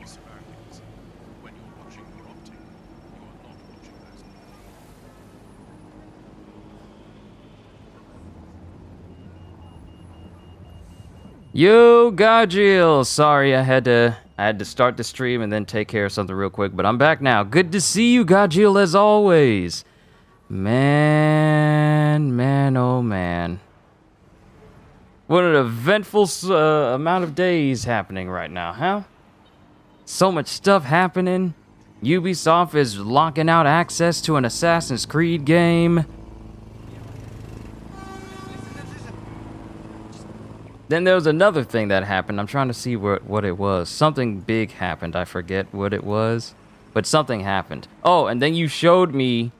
surroundings. When you're watching your optic, you are not watching those. Yo, Gajiel! Sorry, I had to start the stream and then take care of something real quick, but I'm back now. Good to see you, Gajiel, as always. Man, oh man. What an eventful amount of days happening right now, huh? So much stuff happening. Ubisoft is locking out access to an Assassin's Creed game. Then there was another thing that happened. I'm trying to see what it was. Something big happened. I forget what it was, but something happened. Oh, and then you showed me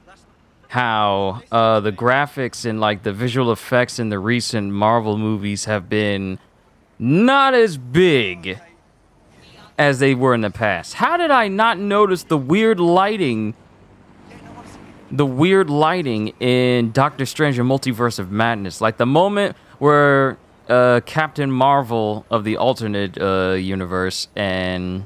how the graphics and like the visual effects in the recent Marvel movies have been not as big as they were in the past. How did I not notice the weird lighting in Doctor Strange and Multiverse of Madness? Like the moment where Captain Marvel of the alternate universe and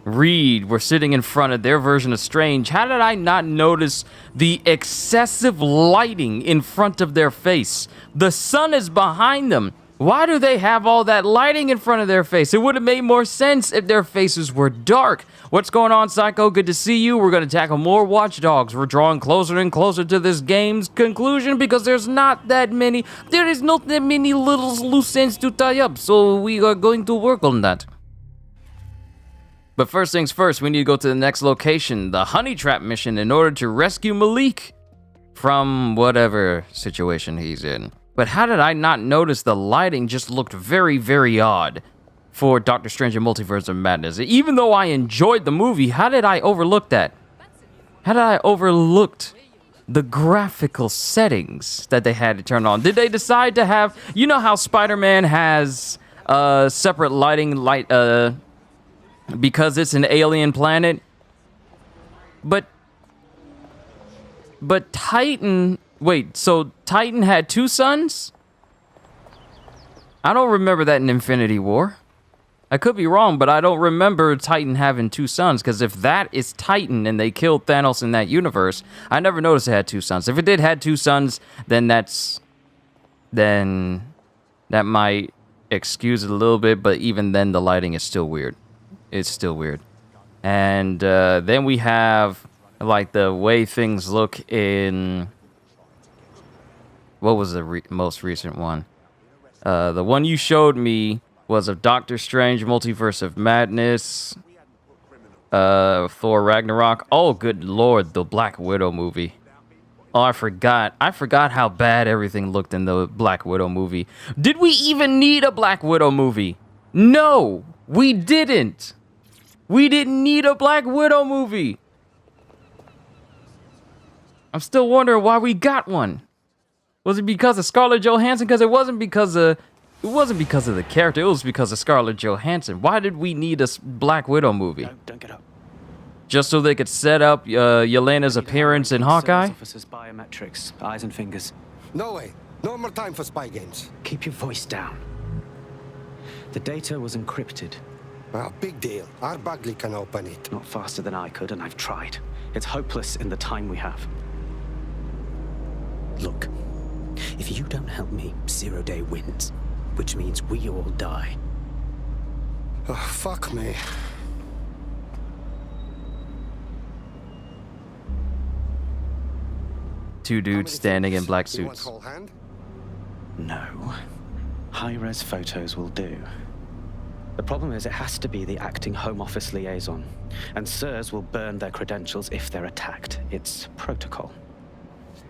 Reed were sitting in front of their version of Strange. How did I not notice the excessive lighting in front of their face? The sun is behind them. Why do they have all that lighting in front of their face? It would have made more sense if their faces were dark. What's going on, Psycho? Good to see you. We're going to tackle more Watch Dogs. We're drawing closer and closer to this game's conclusion because there is not that many little loose ends to tie up. So we are going to work on that. But first things first, we need to go to the next location, the Honey Trap mission, in order to rescue Malik from whatever situation he's in. But how did I not notice the lighting just looked very, very odd for Doctor Strange and Multiverse of Madness? Even though I enjoyed the movie, how did I overlook that? How did I overlook the graphical settings that they had to turn on? Did they decide to have, you know how Spider-Man has separate lighting, because it's an alien planet? But Titan, wait, so Titan had two suns? I don't remember that in Infinity War. I could be wrong, but I don't remember Titan having two suns, because if that is Titan and they killed Thanos in that universe, I never noticed it had two suns. If it did had two suns, then that might excuse it a little bit, but even then the lighting is still weird. It's still weird. And then we have like the way things look in, what was the most recent one? The one you showed me was of Doctor Strange, Multiverse of Madness, Thor Ragnarok. Oh, good lord, the Black Widow movie. Oh, I forgot how bad everything looked in the Black Widow movie. Did we even need a Black Widow movie? No, we didn't. We didn't need a Black Widow movie. I'm still wondering why we got one. Was it because of Scarlett Johansson? Because it wasn't because of the character. It was because of Scarlett Johansson. Why did we need a Black Widow movie? Don't get up. Just so they could set up Yelena's appearance in Hawkeye? Officers' biometrics, eyes and fingers. No way. No more time for spy games. Keep your voice down. The data was encrypted. Well, big deal. Our Bagley can open it. Not faster than I could, and I've tried. It's hopeless in the time we have. Look, if you don't help me, Zero Day wins. Which means we all die. Oh, fuck me. Two dudes standing in black suits. No. High-res photos will do. The problem is it has to be the acting Home Office liaison. And SIRS will burn their credentials if they're attacked. It's protocol.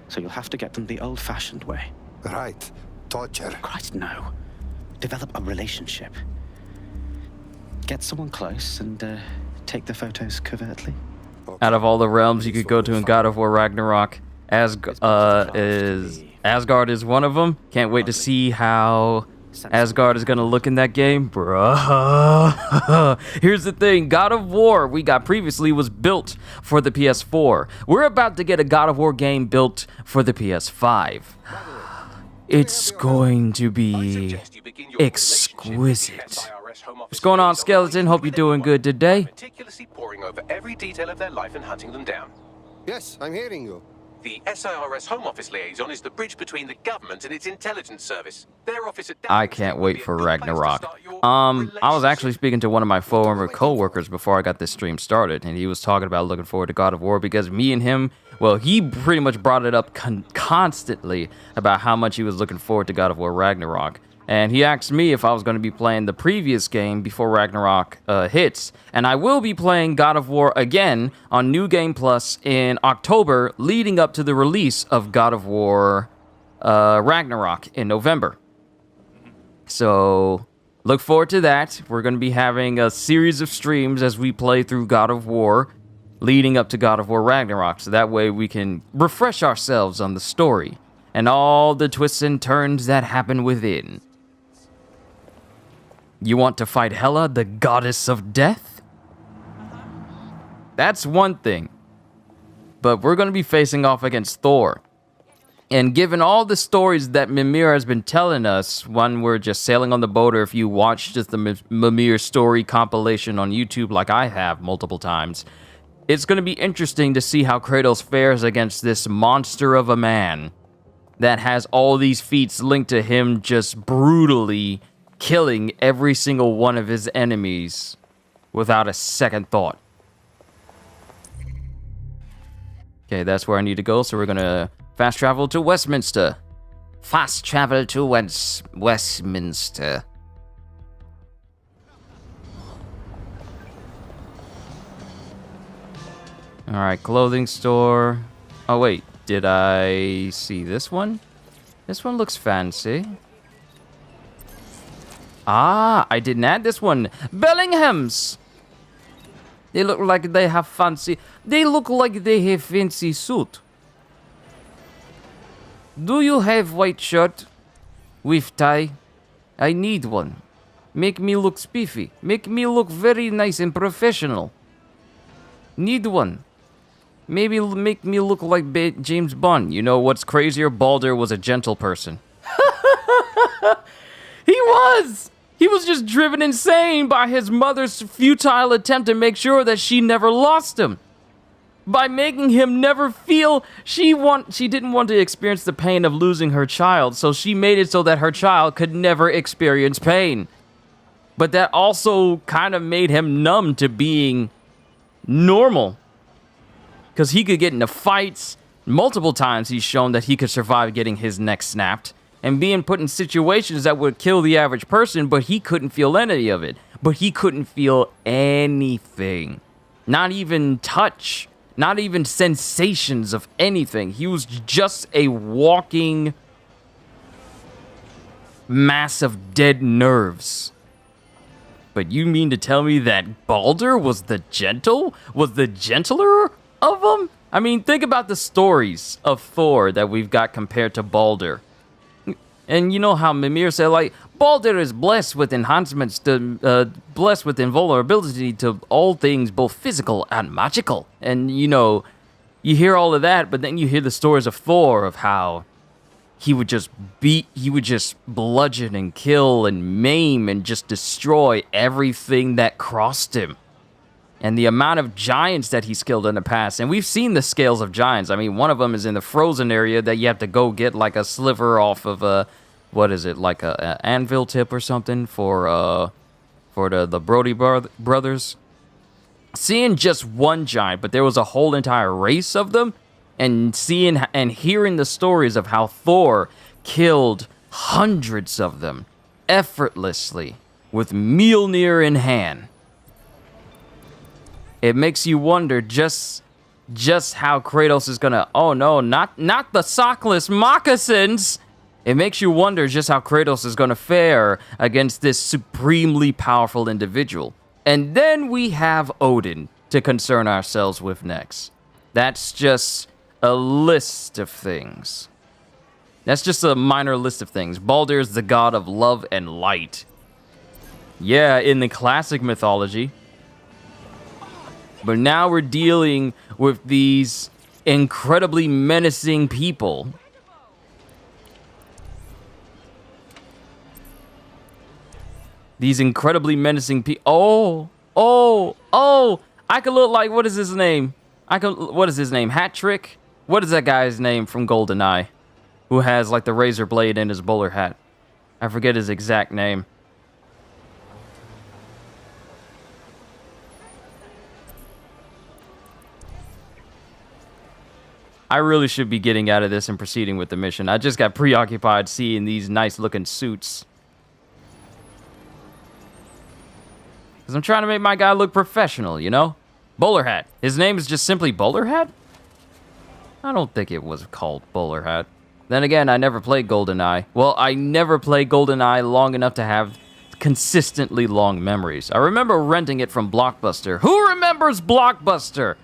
So you'll have to get them the old-fashioned way. Right. Torture. Christ, no. Develop a relationship. Get someone close and take the photos covertly. Out of all the realms you could go to in God of War Ragnarok, Asgard is one of them. Can't wait to see how Asgard is gonna look in that game, bruh. Here's the thing, God of War we got previously was built for the PS4. We're about to get a God of War game built for the PS5. It's going to be exquisite. Home Office What's going on, liaison Skeleton? Hope you're with doing anyone good today. meticulously poring over every detail of their life and hunting them down. Yes, I'm hearing you. The SIRS Home Office liaison is the bridge between the government and its intelligence service. Their office at I Downing can't Street will wait be a for good place to Ragnarok. start your I was actually relationship. speaking to one of my former co-workers before I got this stream started, and he was talking about looking forward to God of War because me and him, well, he pretty much brought it up constantly about how much he was looking forward to God of War Ragnarok. And he asked me if I was going to be playing the previous game before Ragnarok hits. And I will be playing God of War again on New Game Plus in October, leading up to the release of God of War Ragnarok in November. So look forward to that. We're going to be having a series of streams as we play through God of War, leading up to God of War Ragnarok. So that way we can refresh ourselves on the story and all the twists and turns that happen within. You want to fight Hela, the goddess of death? That's one thing. But we're going to be facing off against Thor. And given all the stories that Mimir has been telling us, when we're just sailing on the boat, or if you watch just the Mimir story compilation on YouTube like I have multiple times, it's going to be interesting to see how Kratos fares against this monster of a man that has all these feats linked to him just brutally killing every single one of his enemies without a second thought. Okay, that's where I need to go, so we're gonna fast travel to Westminster. Fast travel to Westminster. Alright, clothing store. Oh wait, did I see this one? This one looks fancy. Ah, I didn't add this one. Bellingham's. They look like they have fancy. They look like they have fancy suit. Do you have white shirt with tie? I need one. Make me look spiffy. Make me look very nice and professional. Need one. Maybe make me look like James Bond. You know what's crazier? Baldur was a gentle person. He was! He was just driven insane by his mother's futile attempt to make sure that she never lost him. By making him never feel she didn't want to experience the pain of losing her child, so she made it so that her child could never experience pain. But that also kind of made him numb to being normal. Because he could get into fights. Multiple times he's shown that he could survive getting his neck snapped and being put in situations that would kill the average person, but he couldn't feel any of it. But he couldn't feel anything. Not even touch. Not even sensations of anything. He was just a walking mass of dead nerves. But you mean to tell me that Baldur was the gentler of them? I mean, think about the stories of Thor that we've got compared to Baldur. And you know how Mimir said, like, Baldur is blessed with enhancements to, blessed with invulnerability to all things, both physical and magical. And, you know, you hear all of that, but then you hear the stories of Thor, of how he would just bludgeon and kill and maim and just destroy everything that crossed him. And the amount of giants that he's killed in the past. And we've seen the scales of giants. I mean, one of them is in the frozen area that you have to go get like a sliver off of a, what is it, like a anvil tip or something for the Brody brothers. Seeing just one giant, but there was a whole entire race of them. And seeing and hearing the stories of how Thor killed hundreds of them effortlessly with Mjolnir in hand. It makes you wonder just how Kratos is gonna, oh no, not the sockless moccasins. It makes you wonder just how Kratos is gonna fare against this supremely powerful individual. And then we have Odin to concern ourselves with next. That's just a list of things. That's just a minor list of things. Baldur is the god of love and light. Yeah, in the classic mythology. But now we're dealing with these incredibly menacing people. These incredibly menacing people. Oh! I could look like, what is his name? What is his name? Hat Trick? What is that guy's name from GoldenEye? Who has like the razor blade in his bowler hat? I forget his exact name. I really should be getting out of this and proceeding with the mission. I just got preoccupied seeing these nice looking suits. Because I'm trying to make my guy look professional, you know? Bowler Hat. His name is just simply Bowler Hat? I don't think it was called Bowler Hat. Then again, I never played GoldenEye. Well, I never played GoldenEye long enough to have consistently long memories. I remember renting it from Blockbuster. Who remembers Blockbuster?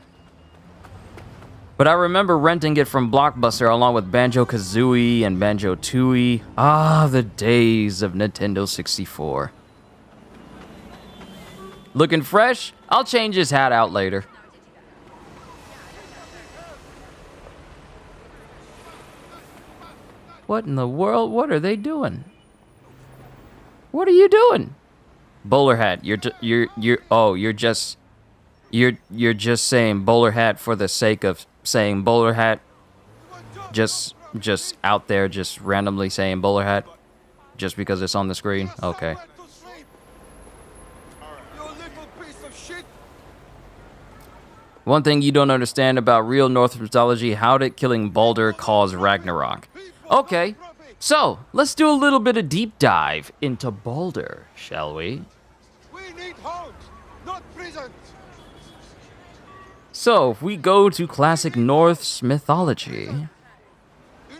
But I remember renting it from Blockbuster along with Banjo-Kazooie and Banjo-Tooie. Ah, the days of Nintendo 64. Looking fresh? I'll change his hat out later. What in the world? What are they doing? What are you doing? Bowler Hat, you're just saying Bowler Hat for the sake of saying Bowler Hat. Just out there, just randomly saying Bowler Hat, just because it's on the screen. Okay. One thing you don't understand about real Norse mythology: how did killing Baldur cause Ragnarok? Okay, so let's do a little bit of deep dive into Baldur, shall we? We need homes, not prisons. So, if we go to classic Norse mythology,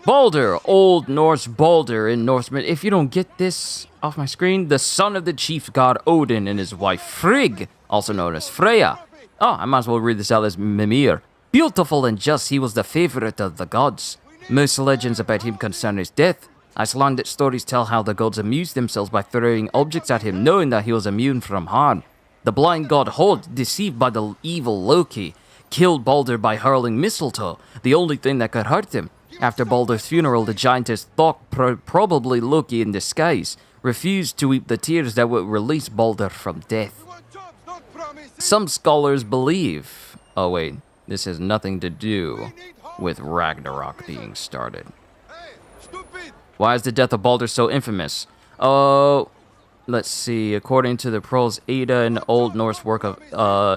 Baldur, Old Norse Baldur in Norse myth. If you don't get this off my screen, the son of the chief god Odin and his wife Frigg, also known as Freya. Oh, I might as well read this out as Mimir. Beautiful and just, he was the favorite of the gods. Most legends about him concern his death. Icelandic stories tell how the gods amused themselves by throwing objects at him, knowing that he was immune from harm. The blind god Hod, deceived by the evil Loki, killed Baldur by hurling mistletoe, the only thing that could hurt him. After Baldur's funeral, the giantess Thok, probably Loki in disguise, refused to weep the tears that would release Baldur from death. Some scholars believe... Oh wait, this has nothing to do with Ragnarok being started. Why is the death of Baldur so infamous? Oh, let's see. According to the Prose Edda, an Old Norse work of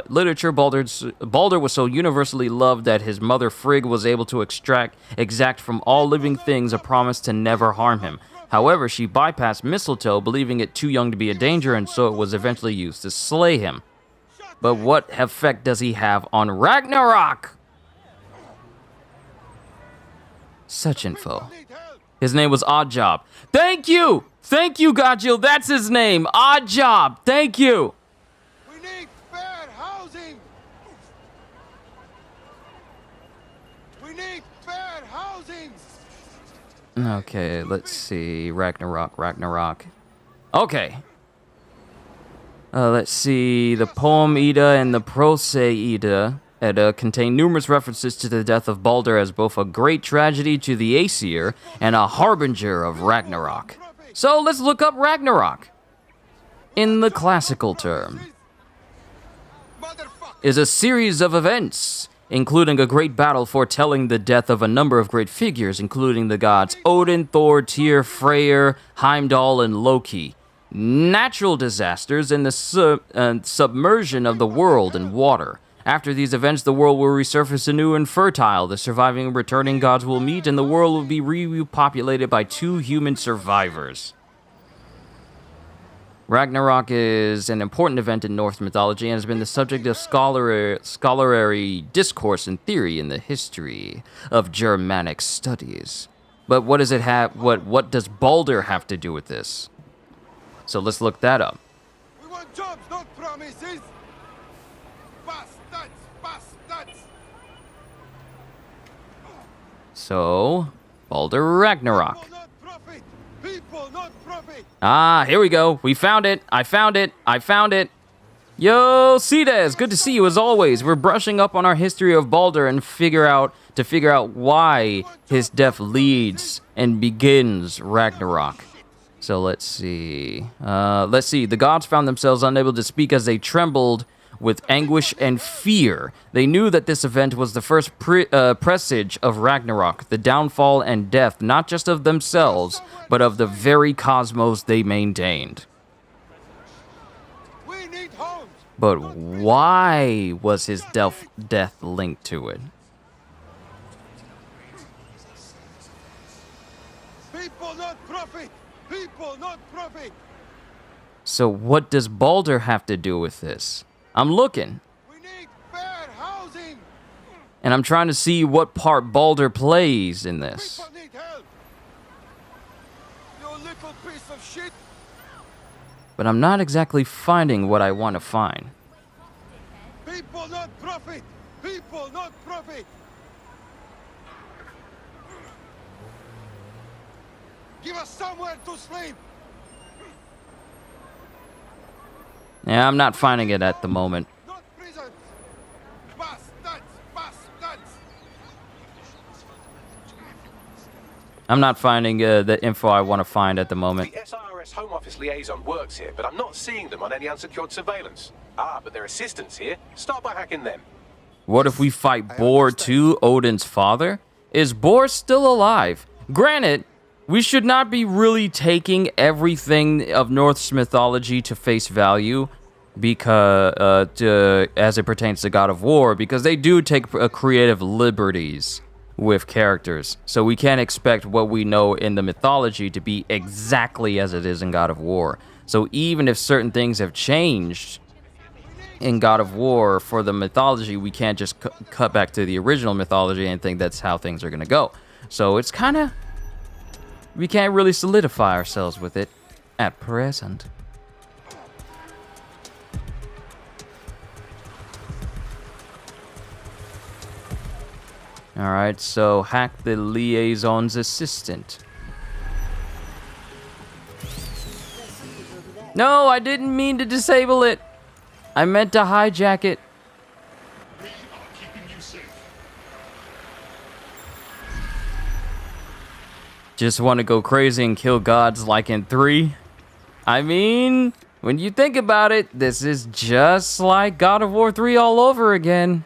literature, Baldur was so universally loved that his mother Frigg was able to exact from all living things a promise to never harm him. However, she bypassed mistletoe, believing it too young to be a danger, and so it was eventually used to slay him. But what effect does he have on Ragnarok? Such info. His name was Oddjob. Thank you! Thank you, Gajil. That's his name. Oddjob. Thank you. We need fair housing. We need fair housing. Okay, let's see. Ragnarok. Okay. Let's see. The poem Edda and the Prose Edda contain numerous references to the death of Baldur as both a great tragedy to the Aesir and a harbinger of Ragnarok. So let's look up Ragnarok. In the classical term, is a series of events, including a great battle foretelling the death of a number of great figures, including the gods Odin, Thor, Tyr, Freyr, Heimdall, and Loki. Natural disasters and the submersion of the world in water. After these events, the world will resurface anew and fertile. The surviving and returning gods will meet, and the world will be repopulated by 2 human survivors. Ragnarok is an important event in Norse mythology and has been the subject of scholarly discourse and theory in the history of Germanic studies. But what does it have? What does Baldur have to do with this? So let's look that up. We want jobs, not promises. Bastards. So, Baldur Ragnarok. People, not profit. Ah, here we go. We found it. I found it. Yo, Cides, good to see you as always. We're brushing up on our history of Baldur and figure out why his death leads and begins Ragnarok. So let's see. The gods found themselves unable to speak as they trembled with anguish and fear. They knew that this event was the first presage of Ragnarok, the downfall and death, not just of themselves, but of the very cosmos they maintained. We need homes. But why was his death linked to it? People not profit. People not profit. So what does Balder have to do with this? I'm looking, We need fair housing. and I'm trying to see what part Balder plays in this. People need help. You little piece of shit. But I'm not exactly finding what I want to find. People not profit. People not profit. Give us somewhere to sleep. Yeah, I'm not finding it at the moment. Not prisons. Bastards. Bastards. I'm not finding the info I want to find at the moment. The SRS Home Office liaison works here, but I'm not seeing them on any unsecured surveillance. Ah, but their assistants here. Start by hacking them. What if we fight Bor too, Odin's father? Is Bor still alive? Granted, we should not be really taking everything of Norse mythology to face value, because as it pertains to God of War, because they do take creative liberties with characters. So we can't expect what we know in the mythology to be exactly as it is in God of War. So even if certain things have changed in God of War for the mythology, we can't just cut back to the original mythology and think that's how things are going to go. So it's kind of... we can't really solidify ourselves with it at present. Alright, so hack the liaison's assistant. No, I didn't mean to disable it. I meant to hijack it. Just want to go crazy and kill gods like in 3? I mean, when you think about it, this is just like God of War 3 all over again.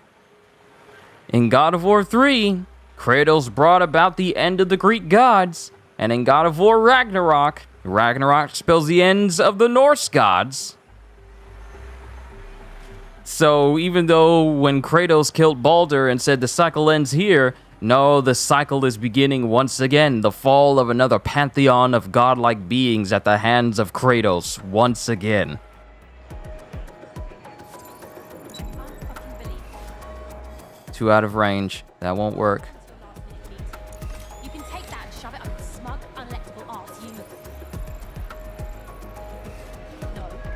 In God of War 3, Kratos brought about the end of the Greek gods, and in God of War Ragnarok, Ragnarok spells the ends of the Norse gods. So even though when Kratos killed Balder and said the cycle ends here, no, the cycle is beginning once again. The fall of another pantheon of godlike beings at the hands of Kratos once again. Too out of range. That won't work. You can take that and shove it up your smug, unelectable arse, you.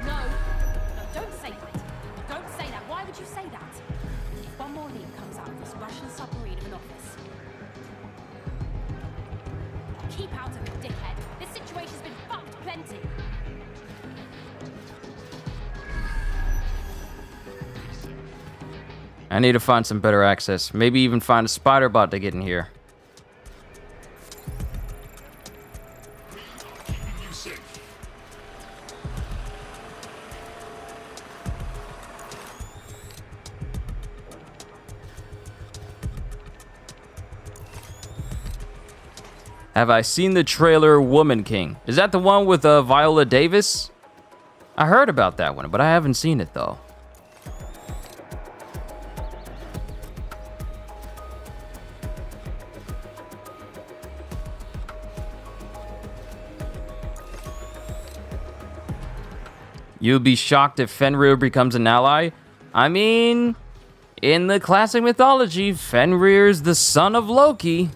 No, don't say that. Don't say that. Why would you say that? If one more leak comes out of this Russian submarine of an office. Keep out of it, dickhead. This situation's been fucked plenty. I need to find some better access. Maybe even find a spider bot to get in here. Have I seen the trailer Woman King? Is that the one with Viola Davis? I heard about that one, but I haven't seen it though. You'll be shocked if Fenrir becomes an ally? I mean, in the classic mythology, Fenrir's the son of Loki.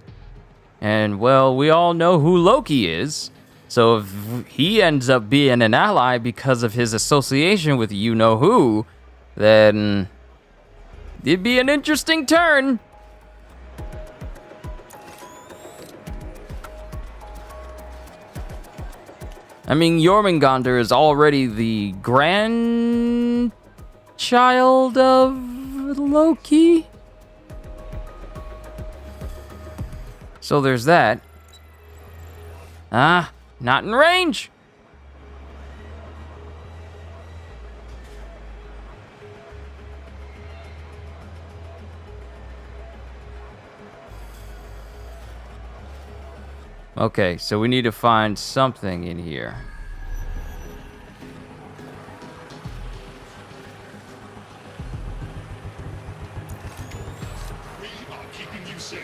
And, well, we all know who Loki is. So if he ends up being an ally because of his association with you-know-who, then it'd be an interesting turn. I mean, Jormungandr is already the grandchild of Loki. So there's that. Ah, not in range. Okay, so we need to find something in here. We are keeping you safe.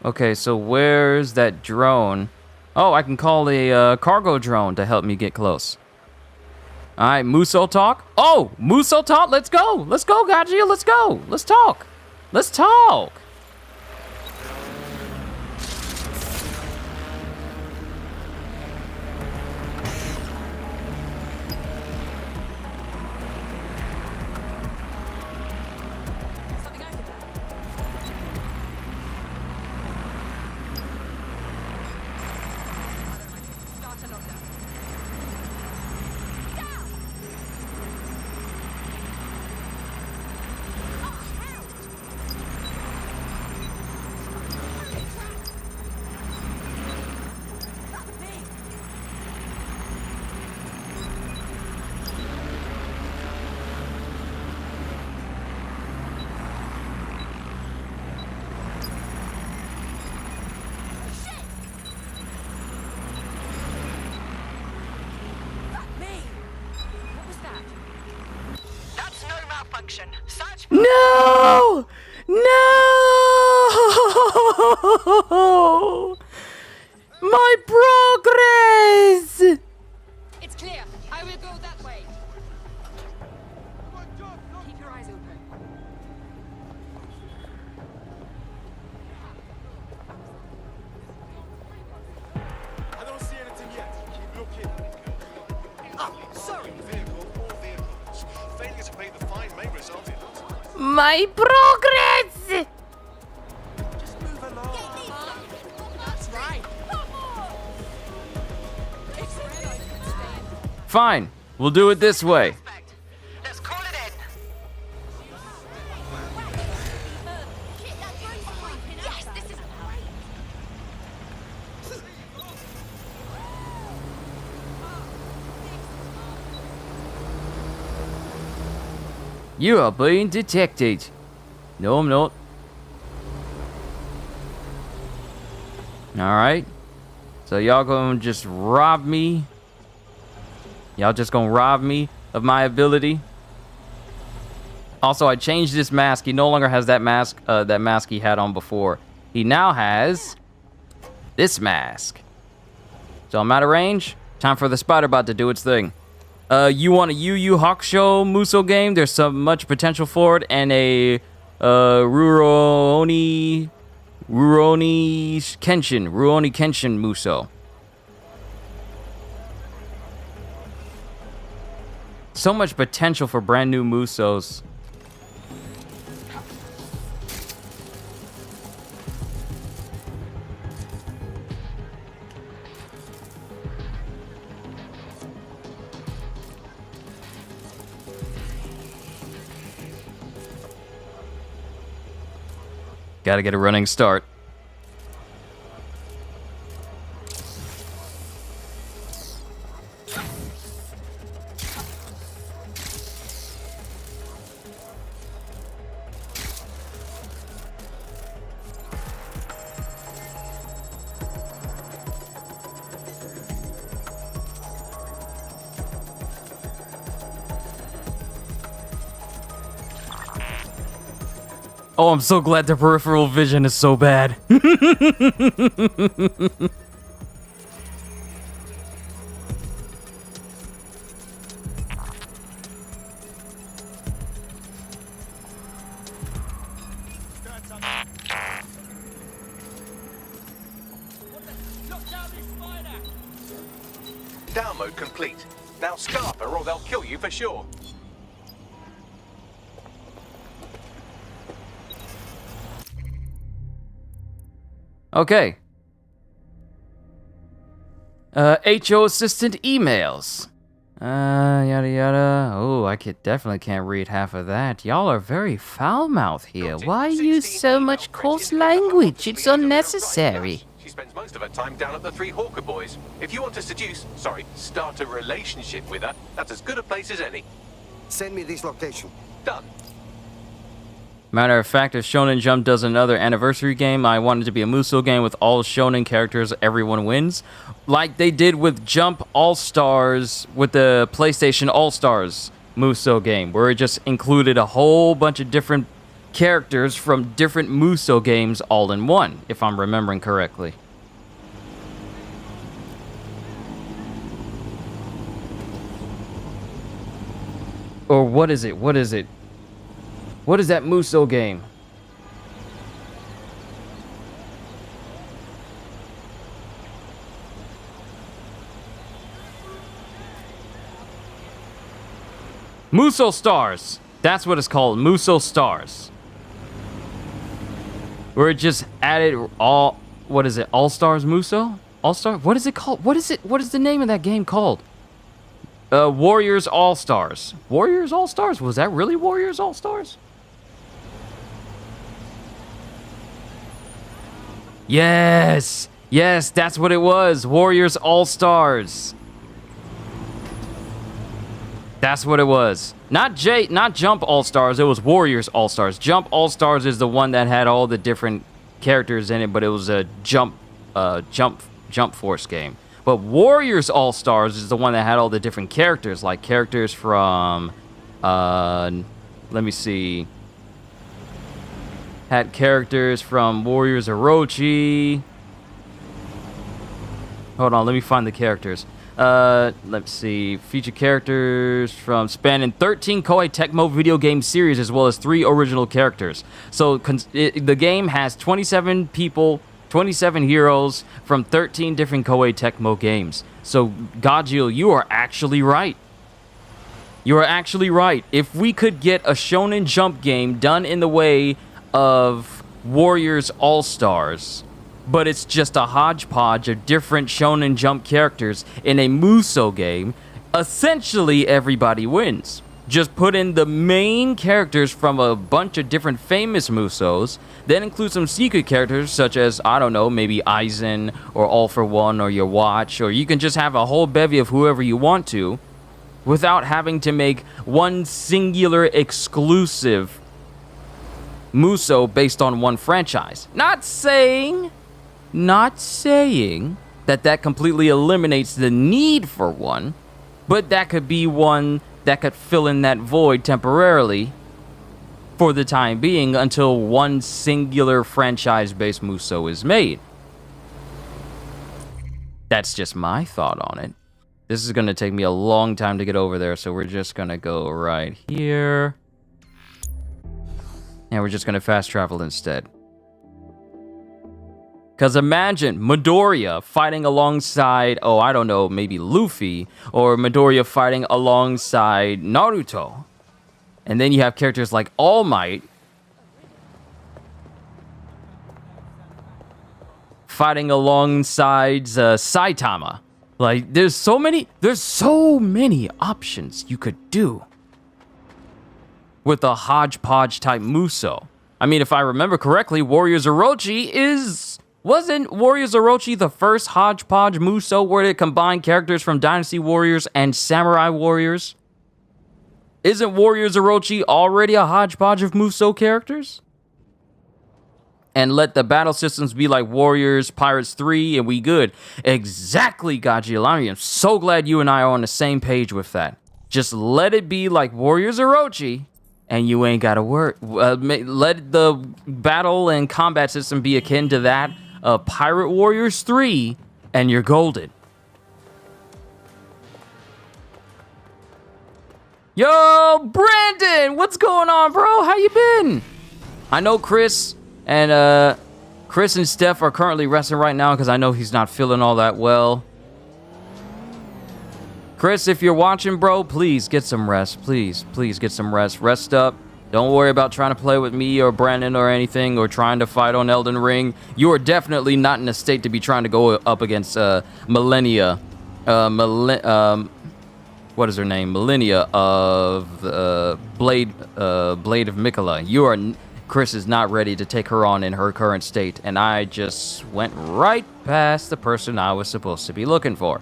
Okay, so where's that drone? Oh, I can call a cargo drone to help me get close. All right, Muso talk. Oh, Muso talk. Let's go. Let's go, Gajia. Let's go. Let's talk. Let's talk. Something over there. Start a lockdown. Down! Oh, hell! Me! Me! What was that? That's no malfunction. Search. No! No! My progress! It's clear. I will go that way. Keep your eyes open. I don't see anything yet. Keep looking. Ah, sorry. Vehicle or vehicles. Failure to pay the fine may result in... My progress! Just move along. That's right. It's red. I could stay in. Fine, we'll do it this way. Let's call it in. Yes, this is great. You are being detected. No, I'm not. Alright. So y'all gonna just rob me? Y'all just gonna rob me of my ability? Also, I changed this mask. He no longer has that mask he had on before. He now has this mask. So I'm out of range. Time for the spider bot to do its thing. You want a Yu Yu Hakusho Muso game? There's so much potential for it, and a Rurouni Kenshin Muso. So much potential for brand new Musos. Gotta get a running start. Oh, I'm so glad the peripheral vision is so bad. Download complete. Now Scarper or they'll kill you for sure. Okay. HO assistant emails. Yada yada. Oh, I definitely can't read half of that. Y'all are very foul-mouthed here. Why use so much coarse language? It's unnecessary. She spends most of her time down at the Three Hawker Boys. If you want to start a relationship with her, that's as good a place as any. Send me this location. Done. Matter of fact, if Shonen Jump does another anniversary game, I want it to be a Musou game with all Shonen characters, everyone wins. Like they did with Jump All-Stars, with the PlayStation All-Stars Musou game, where it just included a whole bunch of different characters from different Musou games all in one, if I'm remembering correctly. Or what is it? What is it? What is that Musou game? Musou Stars. That's what it's called. Musou Stars. Where it just added all... What is it? All Stars Musou? All Star? What is it called? What is it? What is the name of that game called? Warriors All Stars. Warriors All Stars? Was that really Warriors All Stars? Yes! Yes, that's what it was. Warriors All Stars. That's what it was. Not Jump All Stars, it was Warriors All Stars. Jump All Stars is the one that had all the different characters in it, but it was a Jump Force game. But Warriors All Stars is the one that had all the different characters, like characters from let me see. Had characters from Warriors Orochi. Hold on, let me find the characters. Let's see. Feature characters from spanning 13 Koei Tecmo video game series, as well as 3 original characters. So the game has 27 people, 27 heroes from 13 different Koei Tecmo games. So, Gajil, you are actually right. You are actually right. If we could get a Shonen Jump game done in the way of Warriors All-Stars, but it's just a hodgepodge of different Shonen Jump characters in a Musou game, essentially everybody wins. Just put in the main characters from a bunch of different famous Musous, then include some secret characters such as, I don't know, maybe Aizen or All for One or Your Watch, or you can just have a whole bevy of whoever you want to, without having to make one singular exclusive Musou based on one franchise. Not saying that completely eliminates the need for one, but that could be one that could fill in that void temporarily for the time being until one singular franchise-based Musou is made. That's just my thought on it. This is going to take me a long time to get over there, so we're just going to go right here. And we're just going to fast travel instead. Because imagine Midoriya fighting alongside, oh, I don't know, maybe Luffy, or Midoriya fighting alongside Naruto. And then you have characters like All Might fighting alongside Saitama. Like, there's so many options you could do with a hodgepodge type Musou. I mean, if I remember correctly, Warriors Orochi wasn't Warriors Orochi the first hodgepodge Musou where they combined characters from Dynasty Warriors and Samurai Warriors? Isn't Warriors Orochi already a hodgepodge of Musou characters? And let the battle systems be like Warriors, Pirates 3, and we good. Exactly, Gajil. I am so glad you and I are on the same page with that. Just let it be like Warriors Orochi, and you ain't gotta work. Let the battle and combat system be akin to that of Pirate Warriors 3, and you're golden. Yo, Brandon, what's going on, bro? How you been? I know Chris and Steph are currently resting right now because I know he's not feeling all that well. Chris, if you're watching, bro, please get some rest. Please get some rest. Rest up. Don't worry about trying to play with me or Brandon or anything, or trying to fight on Elden Ring. You are definitely not in a state to be trying to go up against Millennia. What is her name? Millennia of Blade of Mikola. Chris is not ready to take her on in her current state, and I just went right past the person I was supposed to be looking for.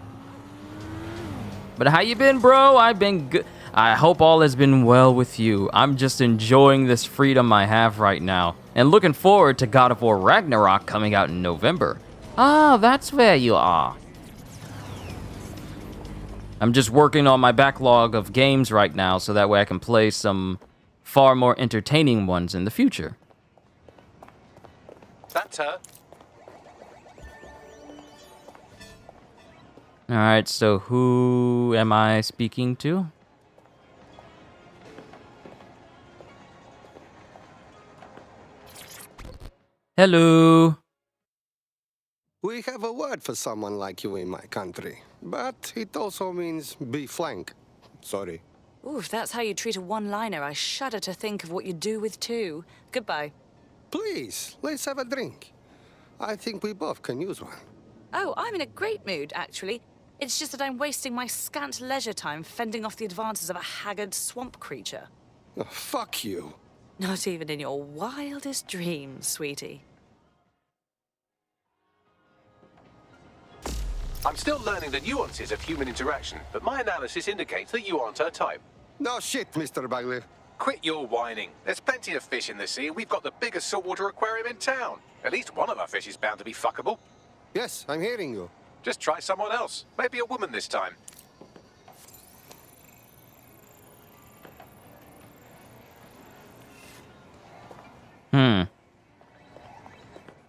But how you been, bro? I've been good. I hope all has been well with you. I'm just enjoying this freedom I have right now, and looking forward to God of War Ragnarok coming out in November. Ah, that's where you are. I'm just working on my backlog of games right now, so that way I can play some far more entertaining ones in the future. That's her. All right, so who am I speaking to? Hello. We have a word for someone like you in my country, but it also means be frank. Sorry. Ooh, if that's how you treat a one-liner, I shudder to think of what you do with two. Goodbye. Please, let's have a drink. I think we both can use one. Oh, I'm in a great mood, actually. It's just that I'm wasting my scant leisure time fending off the advances of a haggard swamp creature. Oh, fuck you. Not even in your wildest dreams, sweetie. I'm still learning the nuances of human interaction, but my analysis indicates that you aren't her type. No shit, Mr. Bagley. Quit your whining. There's plenty of fish in the sea, and we've got the biggest saltwater aquarium in town. At least one of our fish is bound to be fuckable. Yes, I'm hearing you. Just try someone else. Maybe a woman this time.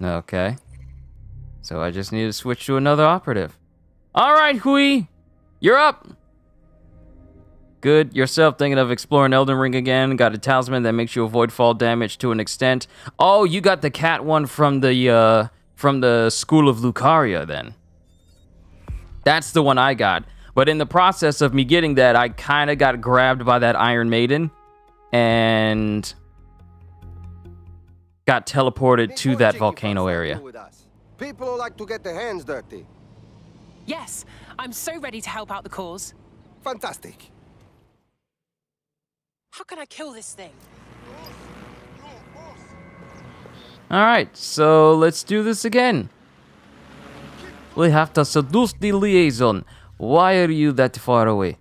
Okay. So I just need to switch to another operative. All right, Hui, you're up. Good. Yourself thinking of exploring Elden Ring again. Got a talisman that makes you avoid fall damage to an extent. Oh, you got the cat one from the School of Lucaria then. That's the one I got. But in the process of me getting that, I kind of got grabbed by that Iron Maiden and got teleported to that volcano area. People who like to get their hands dirty. Yes, I'm so ready to help out the cause. Fantastic. How can I kill this thing? All right, so let's do this again. We have to seduce the liaison. Why are you that far away?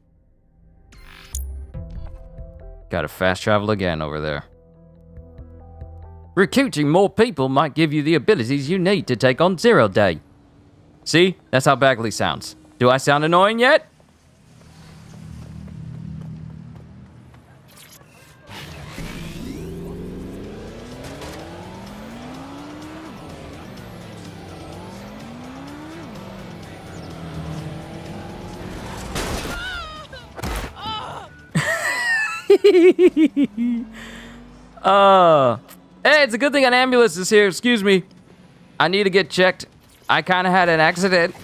Gotta fast travel again over there. Recruiting more people might give you the abilities you need to take on Zero Day. See? That's how Bagley sounds. Do I sound annoying yet? Hey, it's a good thing an ambulance is here. Excuse me. I need to get checked. I kind of had an accident.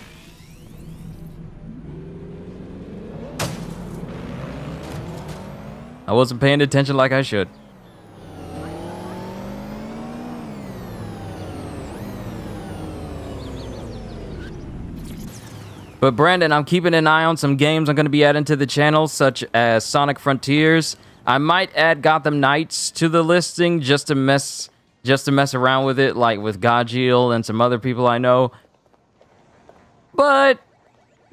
I wasn't paying attention like I should. But Brandon, I'm keeping an eye on some games I'm going to be adding to the channel, such as Sonic Frontiers. I might add Gotham Knights to the listing just to mess around with it, like with Godjiel and some other people I know. But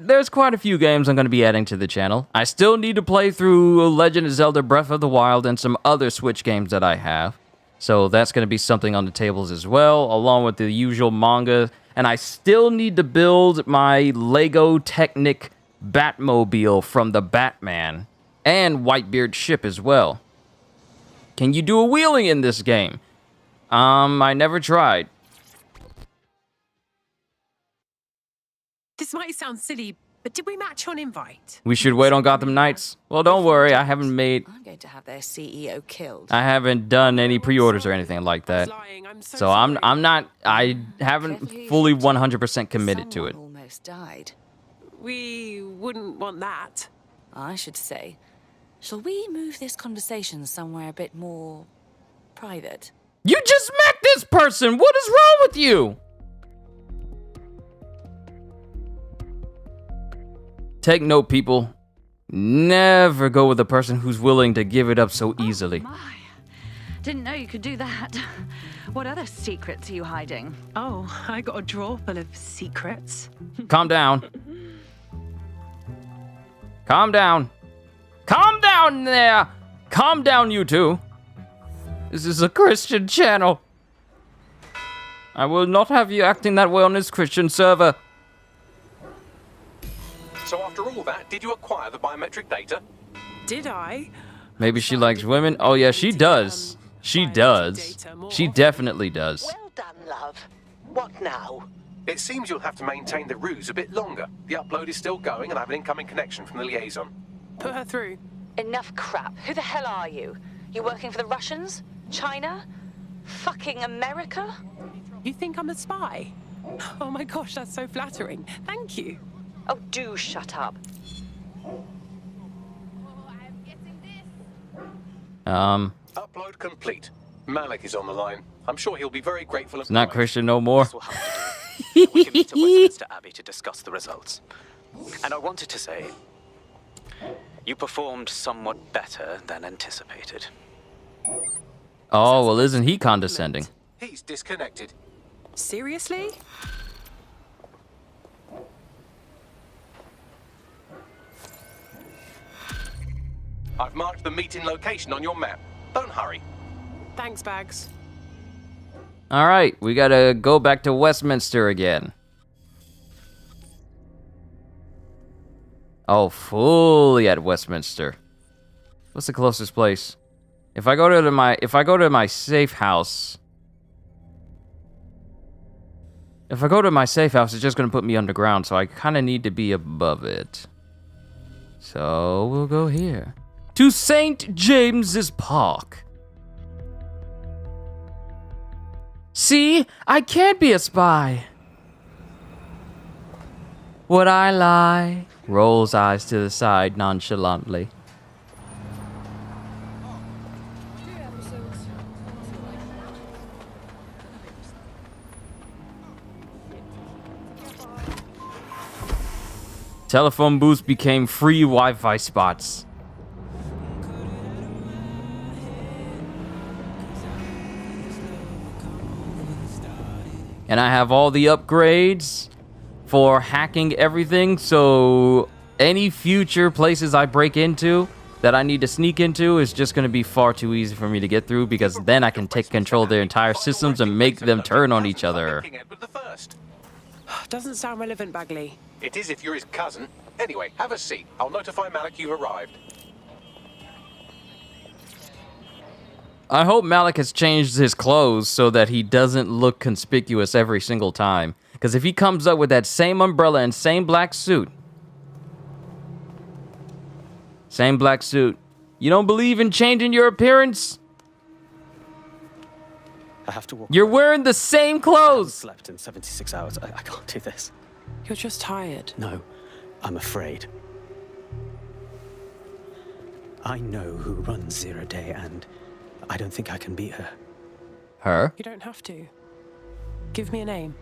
there's quite a few games I'm going to be adding to the channel. I still need to play through Legend of Zelda Breath of the Wild and some other Switch games that I have. So that's going to be something on the tables as well, along with the usual manga. And I still need to build my Lego Technic Batmobile from the Batman. And Whitebeard ship as well. Can you do a wheeling in this game? I never tried. This might sound silly, but did we match on invite? We should wait on Gotham Knights. Well, don't worry, I haven't I'm going to have their CEO killed. I haven't done any pre-orders or anything like that. So I haven't fully 100% committed to it. Someone almost died. We wouldn't want that. I should say. Shall we move this conversation somewhere a bit more private? You just met this person! What is wrong with you? Take note, people. Never go with a person who's willing to give it up so easily. My. Didn't know you could do that. What other secrets are you hiding? Oh, I got a drawer full of secrets. Calm down. Calm down. Calm down! down there! Calm down, you two. This is a Christian channel. I will not have you acting that way on this Christian server. So after all that, did you acquire the biometric data? Did I? Maybe she likes women. Oh yeah, she does. She does. She definitely does. Well done, love. What now? It seems you'll have to maintain the ruse a bit longer. The upload is still going and I have an incoming connection from the liaison. Put her through. Enough crap. Who the hell are you? You working for the Russians? China? Fucking America? You think I'm a spy? Oh my gosh, that's so flattering. Thank you. Oh, do shut up. Upload complete. Malik is on the line. I'm sure he'll be very grateful. It's not Christian no more. This will have to do. We can meet at Westminster Abbey to discuss the results. And I wanted to say, you performed somewhat better than anticipated. Oh, well, isn't he condescending? He's disconnected. Seriously? I've marked the meeting location on your map. Don't hurry. Thanks, Bags. All right, we gotta go back to Westminster again. Oh, fully at Westminster. What's the closest place? If I go to my safe house. If I go to my safe house, it's just gonna put me underground, so I kinda need to be above it. So we'll go here. To St. James's Park. See, I can't be a spy. Would I lie? Rolls eyes to the side nonchalantly. Telephone booths became free Wi-Fi spots. And I have all the upgrades for hacking everything, so any future places I break into that I need to sneak into is just going to be far too easy for me to get through, because then I can take control of their entire systems and make them turn on each other. Doesn't sound relevant, Bagley. It is if you're his cousin. Anyway, have a seat. I'll notify Malik you've arrived. I hope Malik has changed his clothes so that he doesn't look conspicuous every single time. Because if he comes up with that same umbrella and same black suit. Same black suit. You don't believe in changing your appearance? I have to walk. You're wearing the same clothes. I haven't slept in 76 hours. I can't do this. You're just tired. No, I'm afraid. I know who runs Zero Day, and I don't think I can beat her. Her? You don't have to. Give me a name.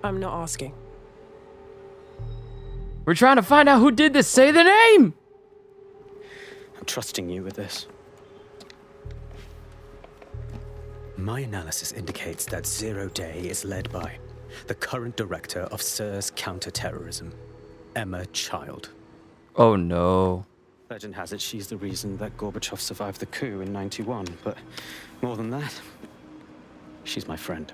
I'm not asking. We're trying to find out who did this. Say the name! I'm trusting you with this. My analysis indicates that Zero Day is led by the current director of SIRS counterterrorism, Emma Child. Oh no. Legend has it she's the reason that Gorbachev survived the coup in '91, but more than that, she's my friend.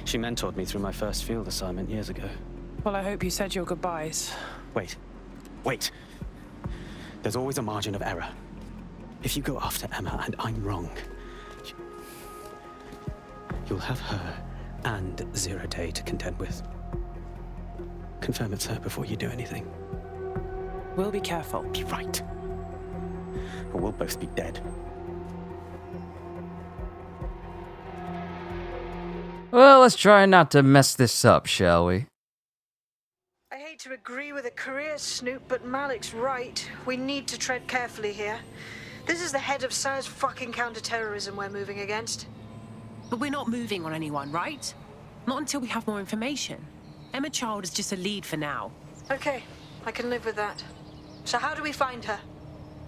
She mentored me through my first field assignment years ago. Well, I hope you said your goodbyes. Wait. There's always a margin of error. If you go after Emma and I'm wrong, you'll have her and Zero Day to contend with. Confirm it's her before you do anything. We'll be careful. Be right. Or we'll both be dead. Well, let's try not to mess this up, shall we? I hate to agree with a career snoop, but Malik's right. We need to tread carefully here. This is the head of SIRS fucking counterterrorism we're moving against. But we're not moving on anyone, right? Not until we have more information. Emma Child is just a lead for now. Okay, I can live with that. So how do we find her?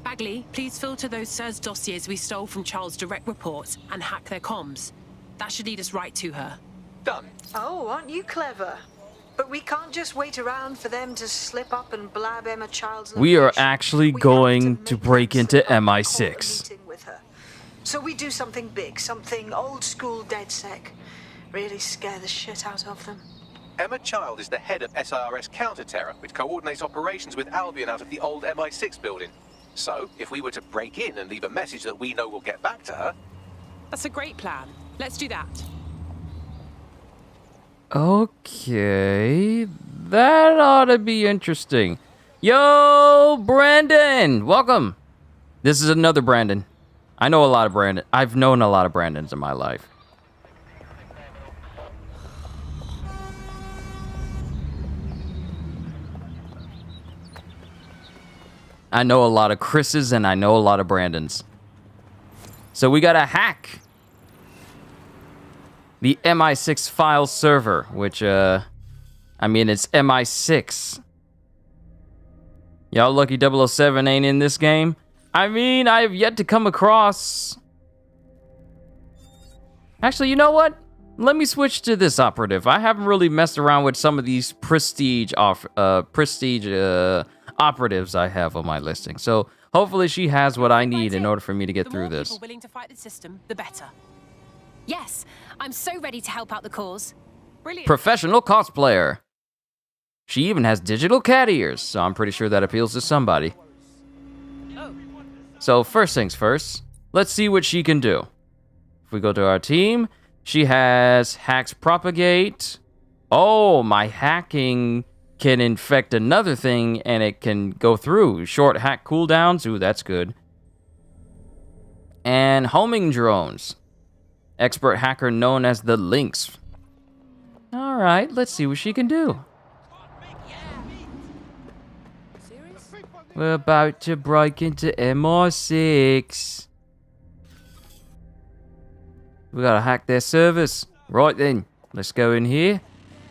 Bagley, please filter those SIRS dossiers we stole from Child's direct reports and hack their comms. That should lead us right to her. Done. Oh, aren't you clever? But we can't just wait around for them to slip up and blab Emma Child's location. We are actually We going have to make break them into slip up and call a MI6. meeting with her. So we do something big, something old school DedSec. Really scare the shit out of them. Emma Child is the head of SIRS Counter-Terror, which coordinates operations with Albion out of the old MI6 building. So, if we were to break in and leave a message that we know will get back to her... That's a great plan. Let's do that. Okay, that ought to be interesting. Yo, Brandon, welcome. This is another Brandon. I know a lot of Brandon. I've known a lot of Brandons in my life. I know a lot of Chris's and I know a lot of Brandons. So we got to hack the MI6 file server, which, I mean, it's MI6. Y'all lucky 007 ain't in this game. I mean, I have yet to come across... Actually, you know what? Let me switch to this operative. I haven't really messed around with some of these prestige operatives I have on my listing. So hopefully she has what I need in order for me to get through this. The more people willing to fight the system, the better. Yes, I'm so ready to help out the cause. Brilliant. Professional cosplayer. She even has digital cat ears, so I'm pretty sure that appeals to somebody. So first things first, let's see what she can do. If we go to our team, she has hacks propagate. Oh, my hacking can infect another thing and it can go through. Short hack cooldowns. Ooh, that's good. And homing drones. Expert hacker known as the Lynx. All right, let's see what she can do. We're about to break into MI6. We gotta hack their servers. Right then, let's go in here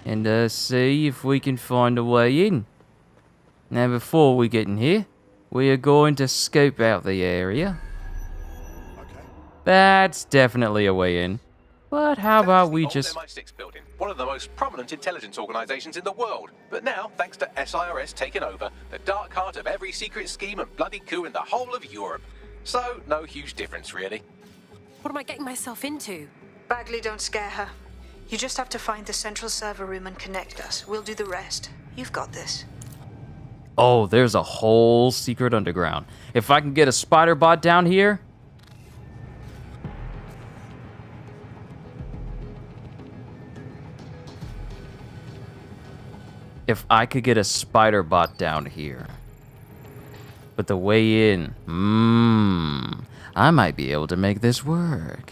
and see if we can find a way in. Now, before we get in here, we are going to scope out the area. That's definitely a way in. But how about we just... MI6 building, one of the most prominent intelligence organizations in the world. But now, thanks to SIRS taking over, the dark heart of every secret scheme and bloody coup in the whole of Europe. So, no huge difference, really. What am I getting myself into? Bagley, don't scare her. You just have to find the central server room and connect us. We'll do the rest. You've got this. Oh, there's a whole secret underground. If I can get a spider bot down here... If I could get a spider bot down here. But the way in, I might be able to make this work.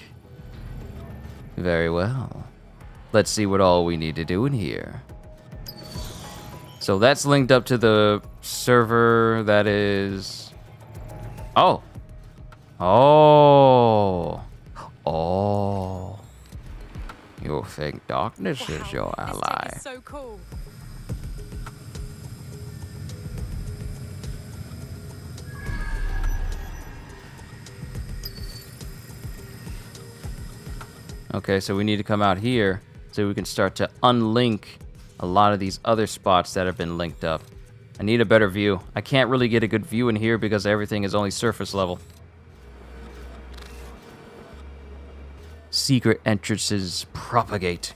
Very well. Let's see what all we need to do in here. So that's linked up to the server that is... Oh. You think darkness is your ally. This is so cool. Okay, so we need to come out here so we can start to unlink a lot of these other spots that have been linked up. I need a better view. I can't really get a good view in here because everything is only surface level. Secret entrances propagate.